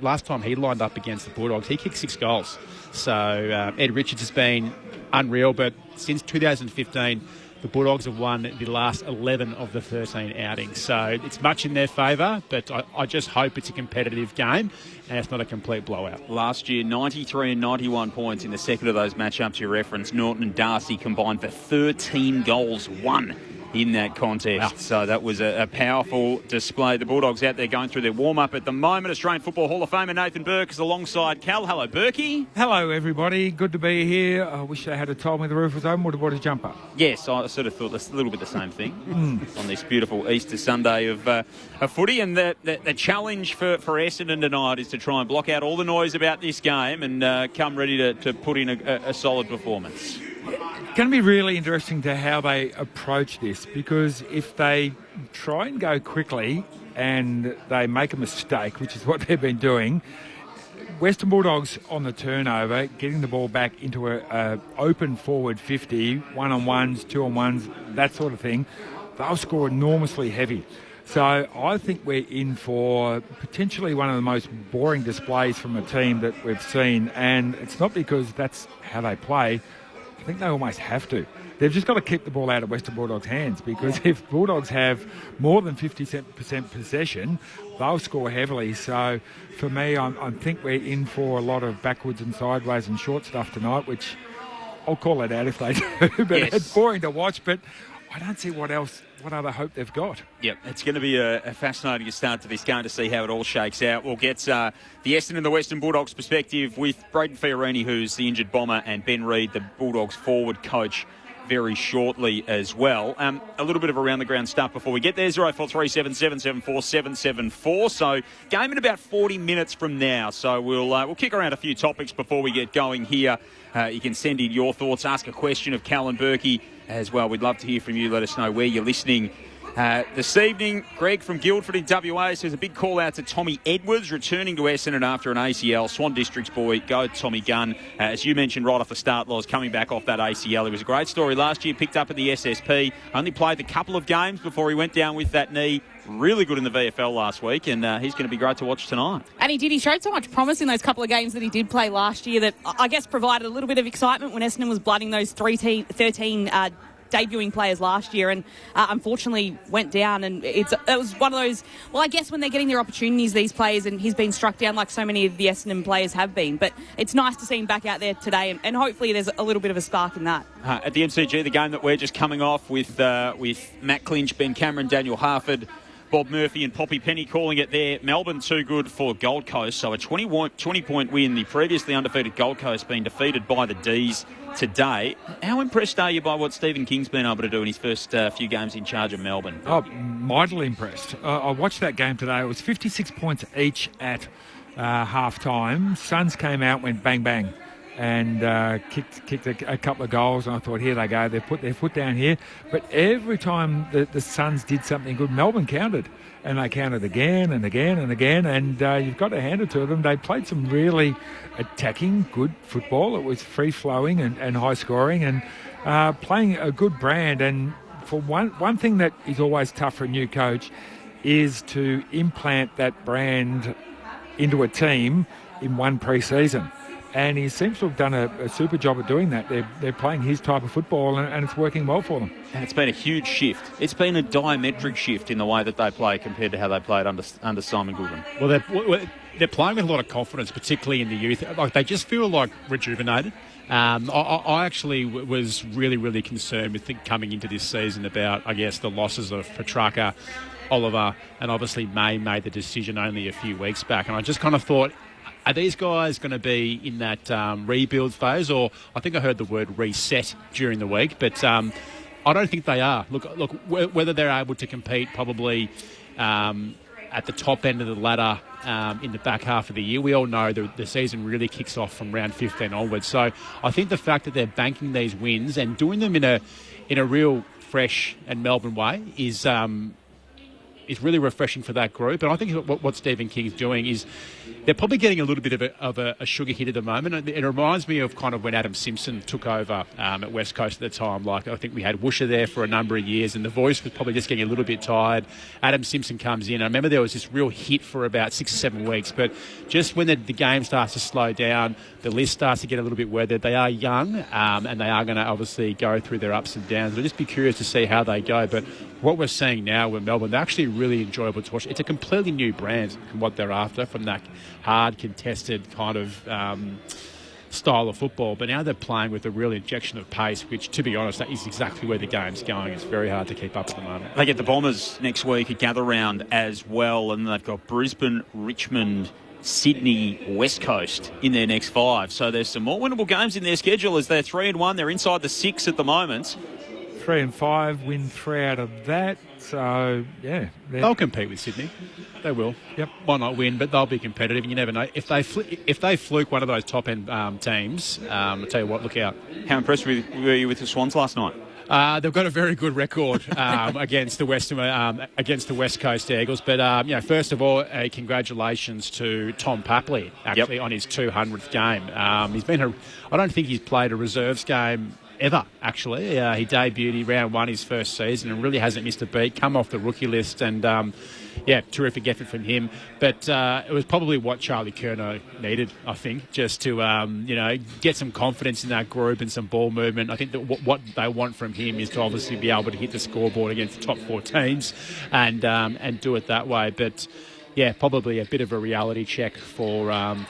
last time he lined up against the Bulldogs, he kicked 6 goals. So Ed Richards has been unreal, but since 2015, the Bulldogs have won the last 11 of the 13 outings. So it's much in their favour, but I just hope it's a competitive game and it's not a complete blowout.
Last year, 93 and 91 points in the second of those matchups you referenced. Norton and Darcy combined for 13 goals won in that contest. Wow. So that was a powerful display. The Bulldogs out there going through their warm-up at the moment. Australian Football Hall of Famer Nathan Burke is alongside Cal. Hello, Burkey.
Hello, everybody. Good to be here. I wish they had told me the roof was open. Would have bought a jumper.
Yes, I sort of thought a little bit the same thing on this beautiful Easter Sunday of footy. And the challenge for Essendon tonight is to try and block out all the noise about this game and come ready to put in a solid performance.
It's going to be really interesting to how they approach this, because if they try and go quickly, and they make a mistake, which is what they've been doing, Western Bulldogs on the turnover, getting the ball back into a open forward 50, one-on-ones, two-on-ones, that sort of thing, they'll score enormously heavy. So I think we're in for potentially one of the most boring displays from a team that we've seen, and it's not because that's how they play. I think they almost have to. They've just got to keep the ball out of Western Bulldogs' hands, because if Bulldogs have more than 50% possession, they'll score heavily. So for me, I think we're in for a lot of backwards and sideways and short stuff tonight, which I'll call it out if they do. But it's boring to watch, but I don't see what other hope they've got.
Yep, it's going to be a fascinating start to this game to see how it all shakes out. We'll get the Essendon and the Western Bulldogs perspective with Braden Fiorini, who's the injured bomber, and Ben Reid, the Bulldogs forward coach, very shortly as well. A little bit of around the ground stuff before we get there. 0437 774 774. So game in about 40 minutes from now. So we'll kick around a few topics before we get going here. You can send in your thoughts, ask a question of Callan Berkey as well. We'd love to hear from you. Let us know where you're listening this evening. Greg from Guildford in WA says a big call out to Tommy Edwards, returning to Essendon after an ACL. Swan District's boy, go Tommy Gunn. As you mentioned right off the start, Loz, coming back off that ACL. It was a great story last year, picked up at the SSP, only played a couple of games before he went down with that knee. Really good in the VFL last week, and he's going to be great to watch tonight.
And he did. He showed so much promise in those couple of games that he did play last year that I guess provided a little bit of excitement when Essendon was blooding those 13 debuting players last year, and unfortunately went down. And it was one of those, well, I guess when they're getting their opportunities, these players, and he's been struck down like so many of the Essendon players have been. But it's nice to see him back out there today, and hopefully there's a little bit of a spark in that.
At the MCG, the game that we're just coming off with Matt Clinch, Ben Cameron, Daniel Harford, Bob Murphy and Poppy Penny calling it there. Melbourne too good for Gold Coast. So a 20-point win. The previously undefeated Gold Coast being defeated by the D's today. How impressed are you by what Stephen King's been able to do in his first few games in charge of Melbourne?
Oh, mightily impressed. I watched that game today. It was 56 points each at half-time. Suns came out, went bang, bang, and kicked a couple of goals, and I thought, here they go. They've put their foot down here. But every time the Suns did something good, Melbourne countered. And they countered again and again and again, and you've got to hand it to them. They played some really attacking, good football. It was free-flowing and high-scoring, and playing a good brand. And for one thing that is always tough for a new coach is to implant that brand into a team in one pre-season. And he seems to have done a super job of doing that. They're playing his type of football, and it's working well for them.
And it's been a huge shift. It's been a diametric shift in the way that they play compared to how they played under Simon Goodwin.
Well, they're playing with a lot of confidence, particularly in the youth. Like, they just feel like rejuvenated. I actually was really, really concerned with coming into this season about, I guess, the losses of Petrarca, Oliver, and obviously May made the decision only a few weeks back. And I just kind of thought, are these guys going to be in that rebuild phase? Or I think I heard the word reset during the week, but I don't think they are. Look, whether they're able to compete probably at the top end of the ladder in the back half of the year. We all know the season really kicks off from round 15 onwards. So I think the fact that they're banking these wins and doing them in a real fresh and Melbourne way is really refreshing for that group. And I think what Stephen King's doing is they're probably getting a little bit of a sugar hit at the moment. It reminds me of kind of when Adam Simpson took over at West Coast at the time. Like, I think we had Woosha there for a number of years, and the voice was probably just getting a little bit tired. Adam Simpson comes in. I remember there was this real hit for about 6 or 7 weeks, but just when the game starts to slow down, the list starts to get a little bit weathered. They are young, and they are going to obviously go through their ups and downs. I'll just be curious to see how they go. But what we're seeing now with Melbourne, they're actually really enjoyable to watch. It's a completely new brand from what they're after, from that hard, contested kind of style of football. But now they're playing with a real injection of pace, which, to be honest, that is exactly where the game's going. It's very hard to keep up at the moment.
They get the Bombers next week, a gather round as well, and they've got Brisbane, Richmond, Sydney, West Coast in their next 5. So there's some more winnable games in their schedule as they're 3-1. They're inside the 6 at the moment.
3 and 5, win 3 out of that. So, yeah.
They'll compete with Sydney. They will.
Yep.
Might not win, but they'll be competitive. You never know. If they fluke one of those top-end teams, I'll tell you what, look out.
How impressed were you with the Swans last night?
They've got a very good record against the West Coast Eagles. But first of all, congratulations to Tom Papley actually on his 200th game. I don't think he's played a reserves game ever, actually. He debuted round one his first season and really hasn't missed a beat. Come off the rookie list and, terrific effort from him. But it was probably what Charlie Curnow needed, I think, just to, get some confidence in that group and some ball movement. I think that what they want from him is to obviously be able to hit the scoreboard against the top four teams and do it that way. But yeah, probably a bit of a reality check for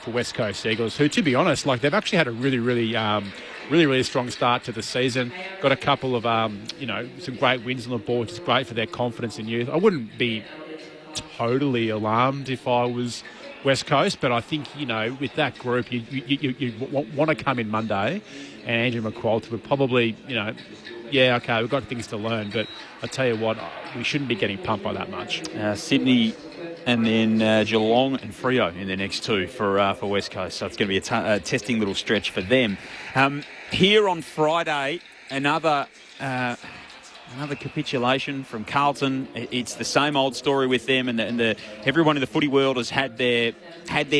West Coast Eagles, who, to be honest, they've actually had a really strong start to the season. Got a couple of, some great wins on the board, which is great for their confidence in youth. I wouldn't be totally alarmed if I was West Coast, but I think, with that group, you want to come in Monday, and Andrew McQualter would probably, we've got things to learn, but I tell you what, we shouldn't be getting pumped by that much.
Sydney and then Geelong and Freo in their next two for West Coast. So it's going to be a testing little stretch for them. Here on Friday, another capitulation from Carlton. It's the same old story with them, and everyone in the footy world has had their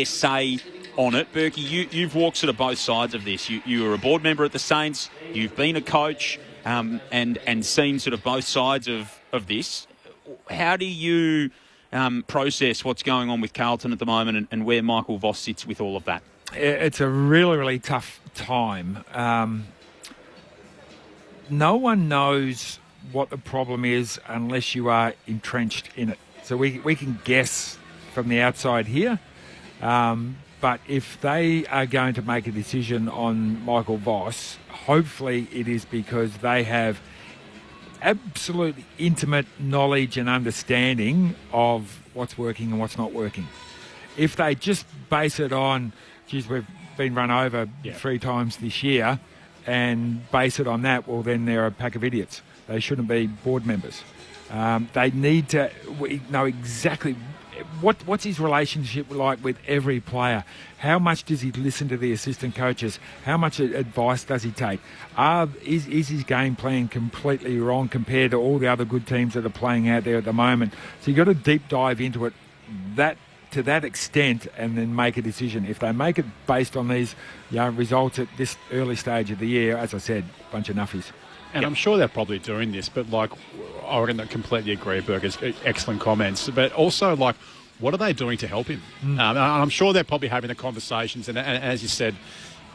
say on it. Berkey, you've walked sort of both sides of this. You were a board member at the Saints. You've been a coach and seen sort of both sides of this. How do you process what's going on with Carlton at the moment and where Michael Voss sits with all of that?
It's a really, really tough time. No one knows what the problem is unless you are entrenched in it. So we can guess from the outside here, but if they are going to make a decision on Michael Voss, hopefully it is because they have absolutely intimate knowledge and understanding of what's working and what's not working. If they just base it on, geez, we've been run over 3 times this year, and base it on that, well, then they're a pack of idiots. They shouldn't be board members. They need to know exactly what's his relationship like with every player. How much does he listen to the assistant coaches? How much advice does he take? Is his game plan completely wrong compared to all the other good teams that are playing out there at the moment? So you've got to deep dive into it to that extent and then make a decision. If they make it based on these results at this early stage of the year, as I said, a bunch of nuffies.
And I'm sure they're probably doing this, but I reckon I completely agree, Burger's excellent comments. But also, what are they doing to help him? And I'm sure they're probably having the conversations. And as you said,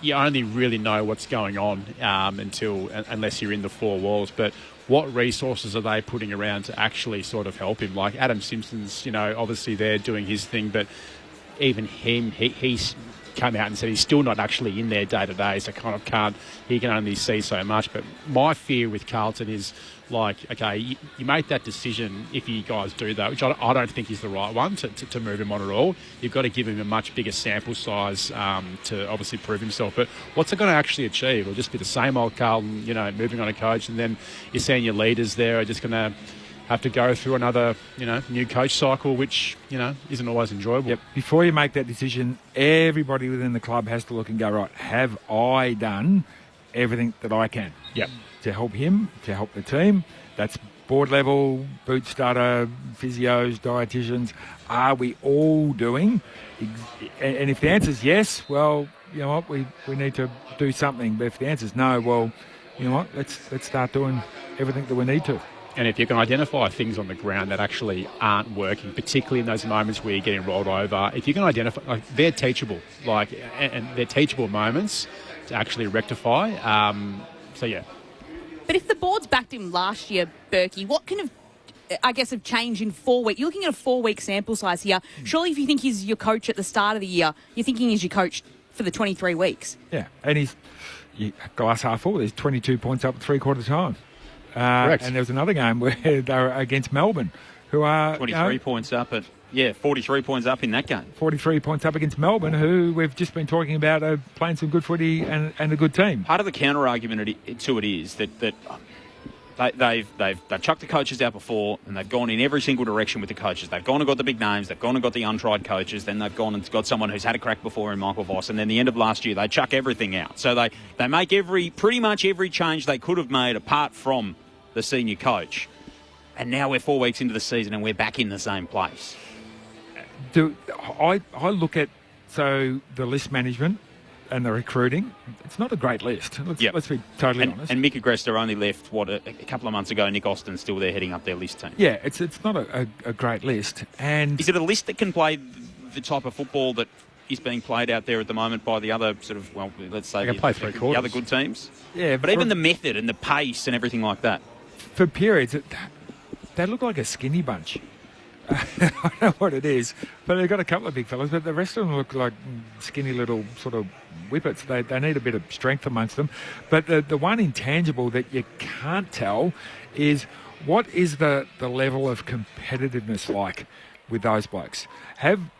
you only really know what's going on unless you're in the four walls. But what resources are they putting around to actually sort of help him? Like Adam Simpson's, obviously they're doing his thing, but even him, he's come out and said he's still not actually in there day to day, so he can only see so much. But my fear with Carlton is you make that decision if you guys do that, which I don't think is the right one to move him on at all. You've got to give him a much bigger sample size to obviously prove himself. But what's it going to actually achieve? It'll just be the same old Carlton, moving on a coach, and then your senior leaders there are just going to have to go through another, new coach cycle, which, isn't always enjoyable.
Yep. Before you make that decision, everybody within the club has to look and go, right, have I done everything that I can to help him, to help the team? That's board level, boot starter, physios, dietitians. Are we all doing? And if the answer is yes, well, you know what, we need to do something. But if the answer is no, well, you know what, let's start doing everything that we need to.
And if you can identify things on the ground that actually aren't working, particularly in those moments where you're getting rolled over, if you can identify, they're teachable, and they're teachable moments to actually rectify.
But if the board's backed him last year, Berkey, what kind of, have changed in 4 weeks? You're looking at a 4-week sample size here. Surely if you think he's your coach at the start of the year, you're thinking he's your coach for the 23 weeks.
Yeah, and he's glass half full. There's 22 points up at 3/4 time.
Correct.
And there was another game where they were against Melbourne, who are
23 points up 43 points up in that game.
43 points up against Melbourne, who we've just been talking about are playing some good footy and a good team.
Part of the counter argument to it is that They've chucked the coaches out before, and they've gone in every single direction with the coaches. They've gone and got the big names. They've gone and got the untried coaches. Then they've gone and got someone who's had a crack before in Michael Voss. And then the end of last year, they chuck everything out. So they make pretty much every change they could have made apart from the senior coach. And now we're 4 weeks into the season and we're back in the same place.
I look at the list management and the recruiting, it's not a great list. Let's be totally honest.
And Mick Agresta only left, a couple of months ago. Nick Austin's still there heading up their list team.
Yeah, it's not a great list. And
is it a list that can play the type of football that is being played out there at the moment by the other let's say the other good teams?
Yeah.
But even the method and the pace and everything like that.
For periods, they look like a skinny bunch. I don't know what it is, but they've got a couple of big fellas, but the rest of them look like skinny little sort of whippets. They need a bit of strength amongst them. But the one intangible that you can't tell is what is the level of competitiveness like with those blokes?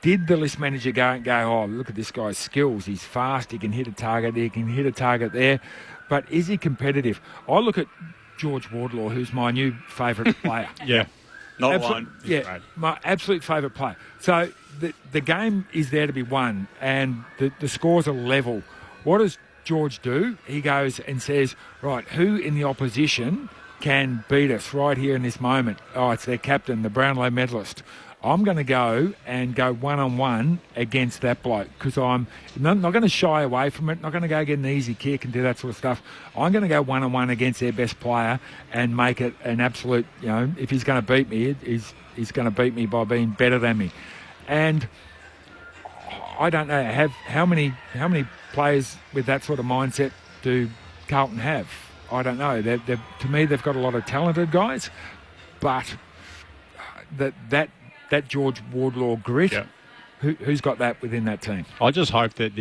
Did the list manager go and go, oh, look at this guy's skills, he's fast, he can hit a target, he can hit a target there, but is he competitive? I look at George Wardlaw, who's my new favourite player.
Yeah.
Not alone.
Yeah, my absolute favourite player. So the game is there to be won, and the scores are level. What does George do? He goes and says, right, who in the opposition can beat us right here in this moment? Oh, it's their captain, the Brownlow medalist. I'm going to go one-on-one against that bloke because I'm not going to shy away from it, not going to go get an easy kick and do that sort of stuff. I'm going to go one-on-one against their best player and make it an absolute, if he's going to beat me, he's going to beat me by being better than me. And I don't know how many players with that sort of mindset do Carlton have. I don't know. To me, they've got a lot of talented guys, but that George Wardlaw grit, who's got that within that team?
I just hope that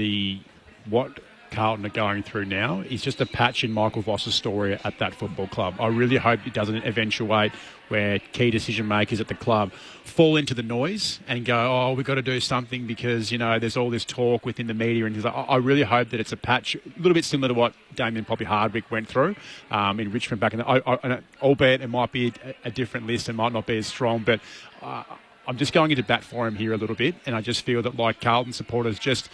what Carlton are going through now is just a patch in Michael Voss's story at that football club. I really hope it doesn't eventuate where key decision makers at the club fall into the noise and go, oh, we've got to do something because, there's all this talk within the media and things like. I really hope that it's a patch, a little bit similar to what Damien Poppy Hardwick went through in Richmond back in the... albeit it might be a different list and might not be as strong, but... I'm just going into bat for him here a little bit, and I just feel that, like Carlton supporters, just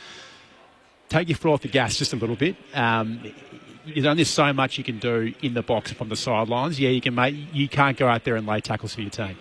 take your foot off the gas just a little bit. There's only so much you can do in the box from the sidelines. Yeah, you can't go out there and lay tackles for your team.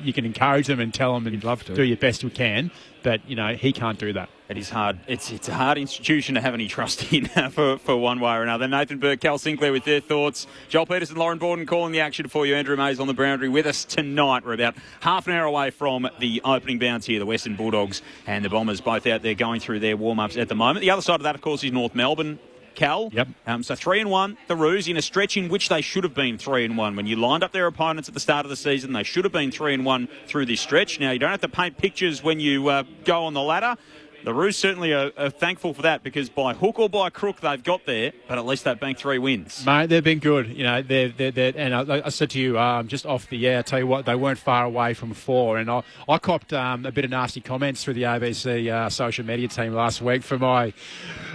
You can encourage them and tell them and do your best you can, but he can't do that.
It is hard. It's a hard institution to have any trust in for one way or another. Nathan Burke, Cal Sinclair with their thoughts. Joel Peterson, Lauren Borden calling the action for you. Andrew Mays on the boundary with us tonight. We're about half an hour away from the opening bounce here. The Western Bulldogs and the Bombers both out there going through their warm-ups at the moment. The other side of that, of course, is North Melbourne. Cal.
Yep.
So 3-1, the Roos, in a stretch in which they should have been 3-1. When you lined up their opponents at the start of the season, they should have been 3-1 through this stretch. Now, you don't have to paint pictures when you go on the ladder. The Roos certainly are thankful for that because by hook or by crook they've got there, but at least they've banked 3 wins.
Mate, they've been good. They're and I said to you just off the air, I tell you what, they weren't far away from 4. And I copped a bit of nasty comments through the ABC social media team last week for my,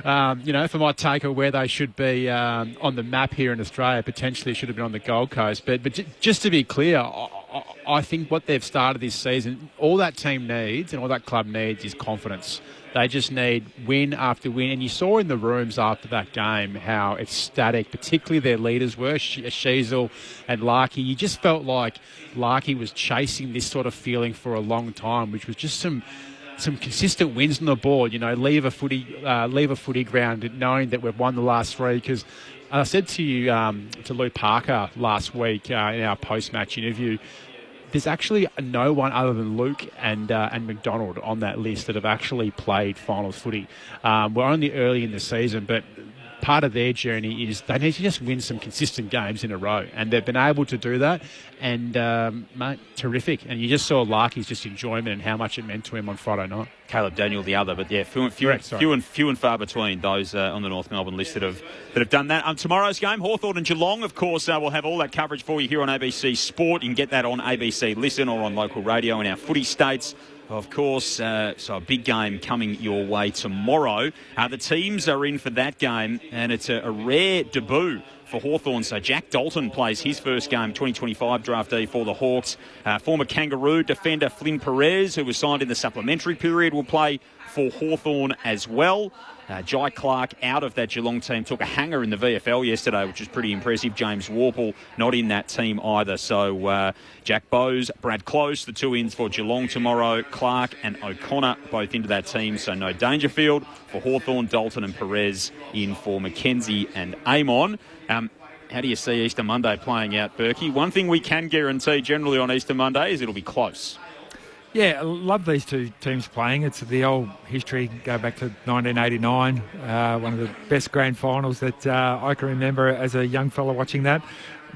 for my take on where they should be on the map here in Australia. Potentially should have been on the Gold Coast. But just to be clear, I think what they've started this season, all that team needs and all that club needs is confidence. They just need win after win. And you saw in the rooms after that game how ecstatic, particularly their leaders were, Sheasel and Larkey. You just felt like Larkey was chasing this sort of feeling for a long time, which was just some consistent wins on the board. Leave a footy ground knowing that we've won the last 3 because I said to you, to Lou Parker last week in our post-match interview, there's actually no one other than Luke and McDonald on that list that have actually played finals footy. We're only early in the season, but part of their journey is they need to just win some consistent games in a row, and they've been able to do that. And mate, terrific. And you just saw Larky's just enjoyment and how much it meant to him on Friday night.
Caleb Daniel, the other, but yeah, few and far between those on the North Melbourne list that have done that. Tomorrow's game, Hawthorn and Geelong, of course, we'll have all that coverage for you here on ABC Sport. You can get that on ABC Listen or on local radio in our footy states. Of course, so a big game coming your way tomorrow. The teams are in for that game, and it's a rare debut for Hawthorn. So Jack Dalton plays his first game, 2025 draftee for the Hawks. Former Kangaroo defender Flynn Perez, who was signed in the supplementary period, will play for Hawthorn as well. Jai Clark out of that Geelong team, took a hanger in the VFL yesterday, which is pretty impressive. James Warple not in that team either. So Jack Bowes, Brad Close, the two ins for Geelong tomorrow. Clark and O'Connor both into that team. So no Dangerfield for Hawthorn, Dalton and Perez in for Mackenzie and Amon. How do you see Easter Monday playing out, Berkey? One thing we can guarantee generally on Easter Monday is it'll be close.
Yeah, I love these two teams playing. It's the old history, go back to 1989, one of the best grand finals that I can remember as a young fella watching that.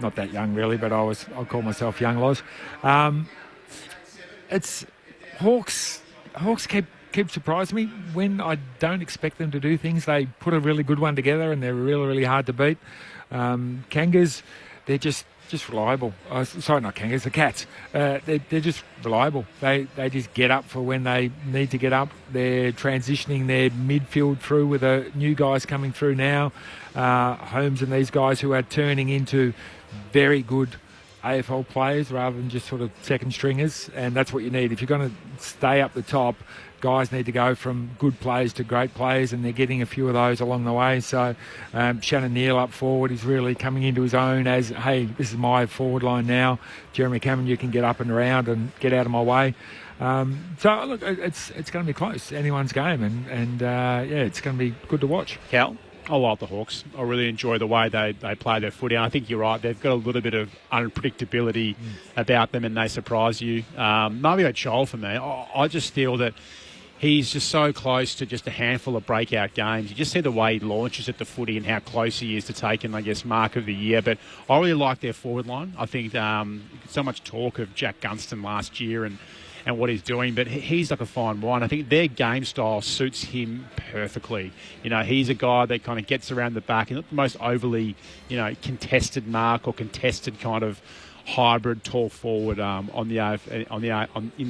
Not that young really, but I'll call myself young, Loz. It's Hawks keep surprising me. When I don't expect them to do things, they put a really good one together and they're really, really hard to beat. Kangas, they're just reliable. Sorry, not Kangas, the Cats. They're just reliable. They just get up for when they need to get up. They're transitioning their midfield through with new guys coming through now. Holmes and these guys who are turning into very good AFL players rather than just sort of second stringers, and that's what you need. If you're going to stay up the top, guys need to go from good players to great players, and they're getting a few of those along the way. So Shannon Neal up forward is really coming into his own as, hey, this is my forward line now. Jeremy Cameron, you can get up and around and get out of my way. So, look, it's going to be close, anyone's game, and it's going to be good to watch.
Cal?
I like the Hawks. I really enjoy the way they play their footy. I think you're right. They've got a little bit of unpredictability about them, and they surprise you. Maybe a child for me. I just feel that he's just so close to just a handful of breakout games. You just see the way he launches at the footy and how close he is to taking, I guess, mark of the year. But I really like their forward line. I think so much talk of Jack Gunston last year and what he's doing, but he's like a fine wine. I think their game style suits him perfectly. You know, he's a guy that kind of gets around the back and not the most overly, contested mark or contested kind of hybrid tall forward in the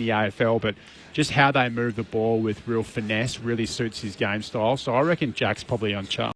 AFL, but just how they move the ball with real finesse really suits his game style. So I reckon Jack's probably on chart.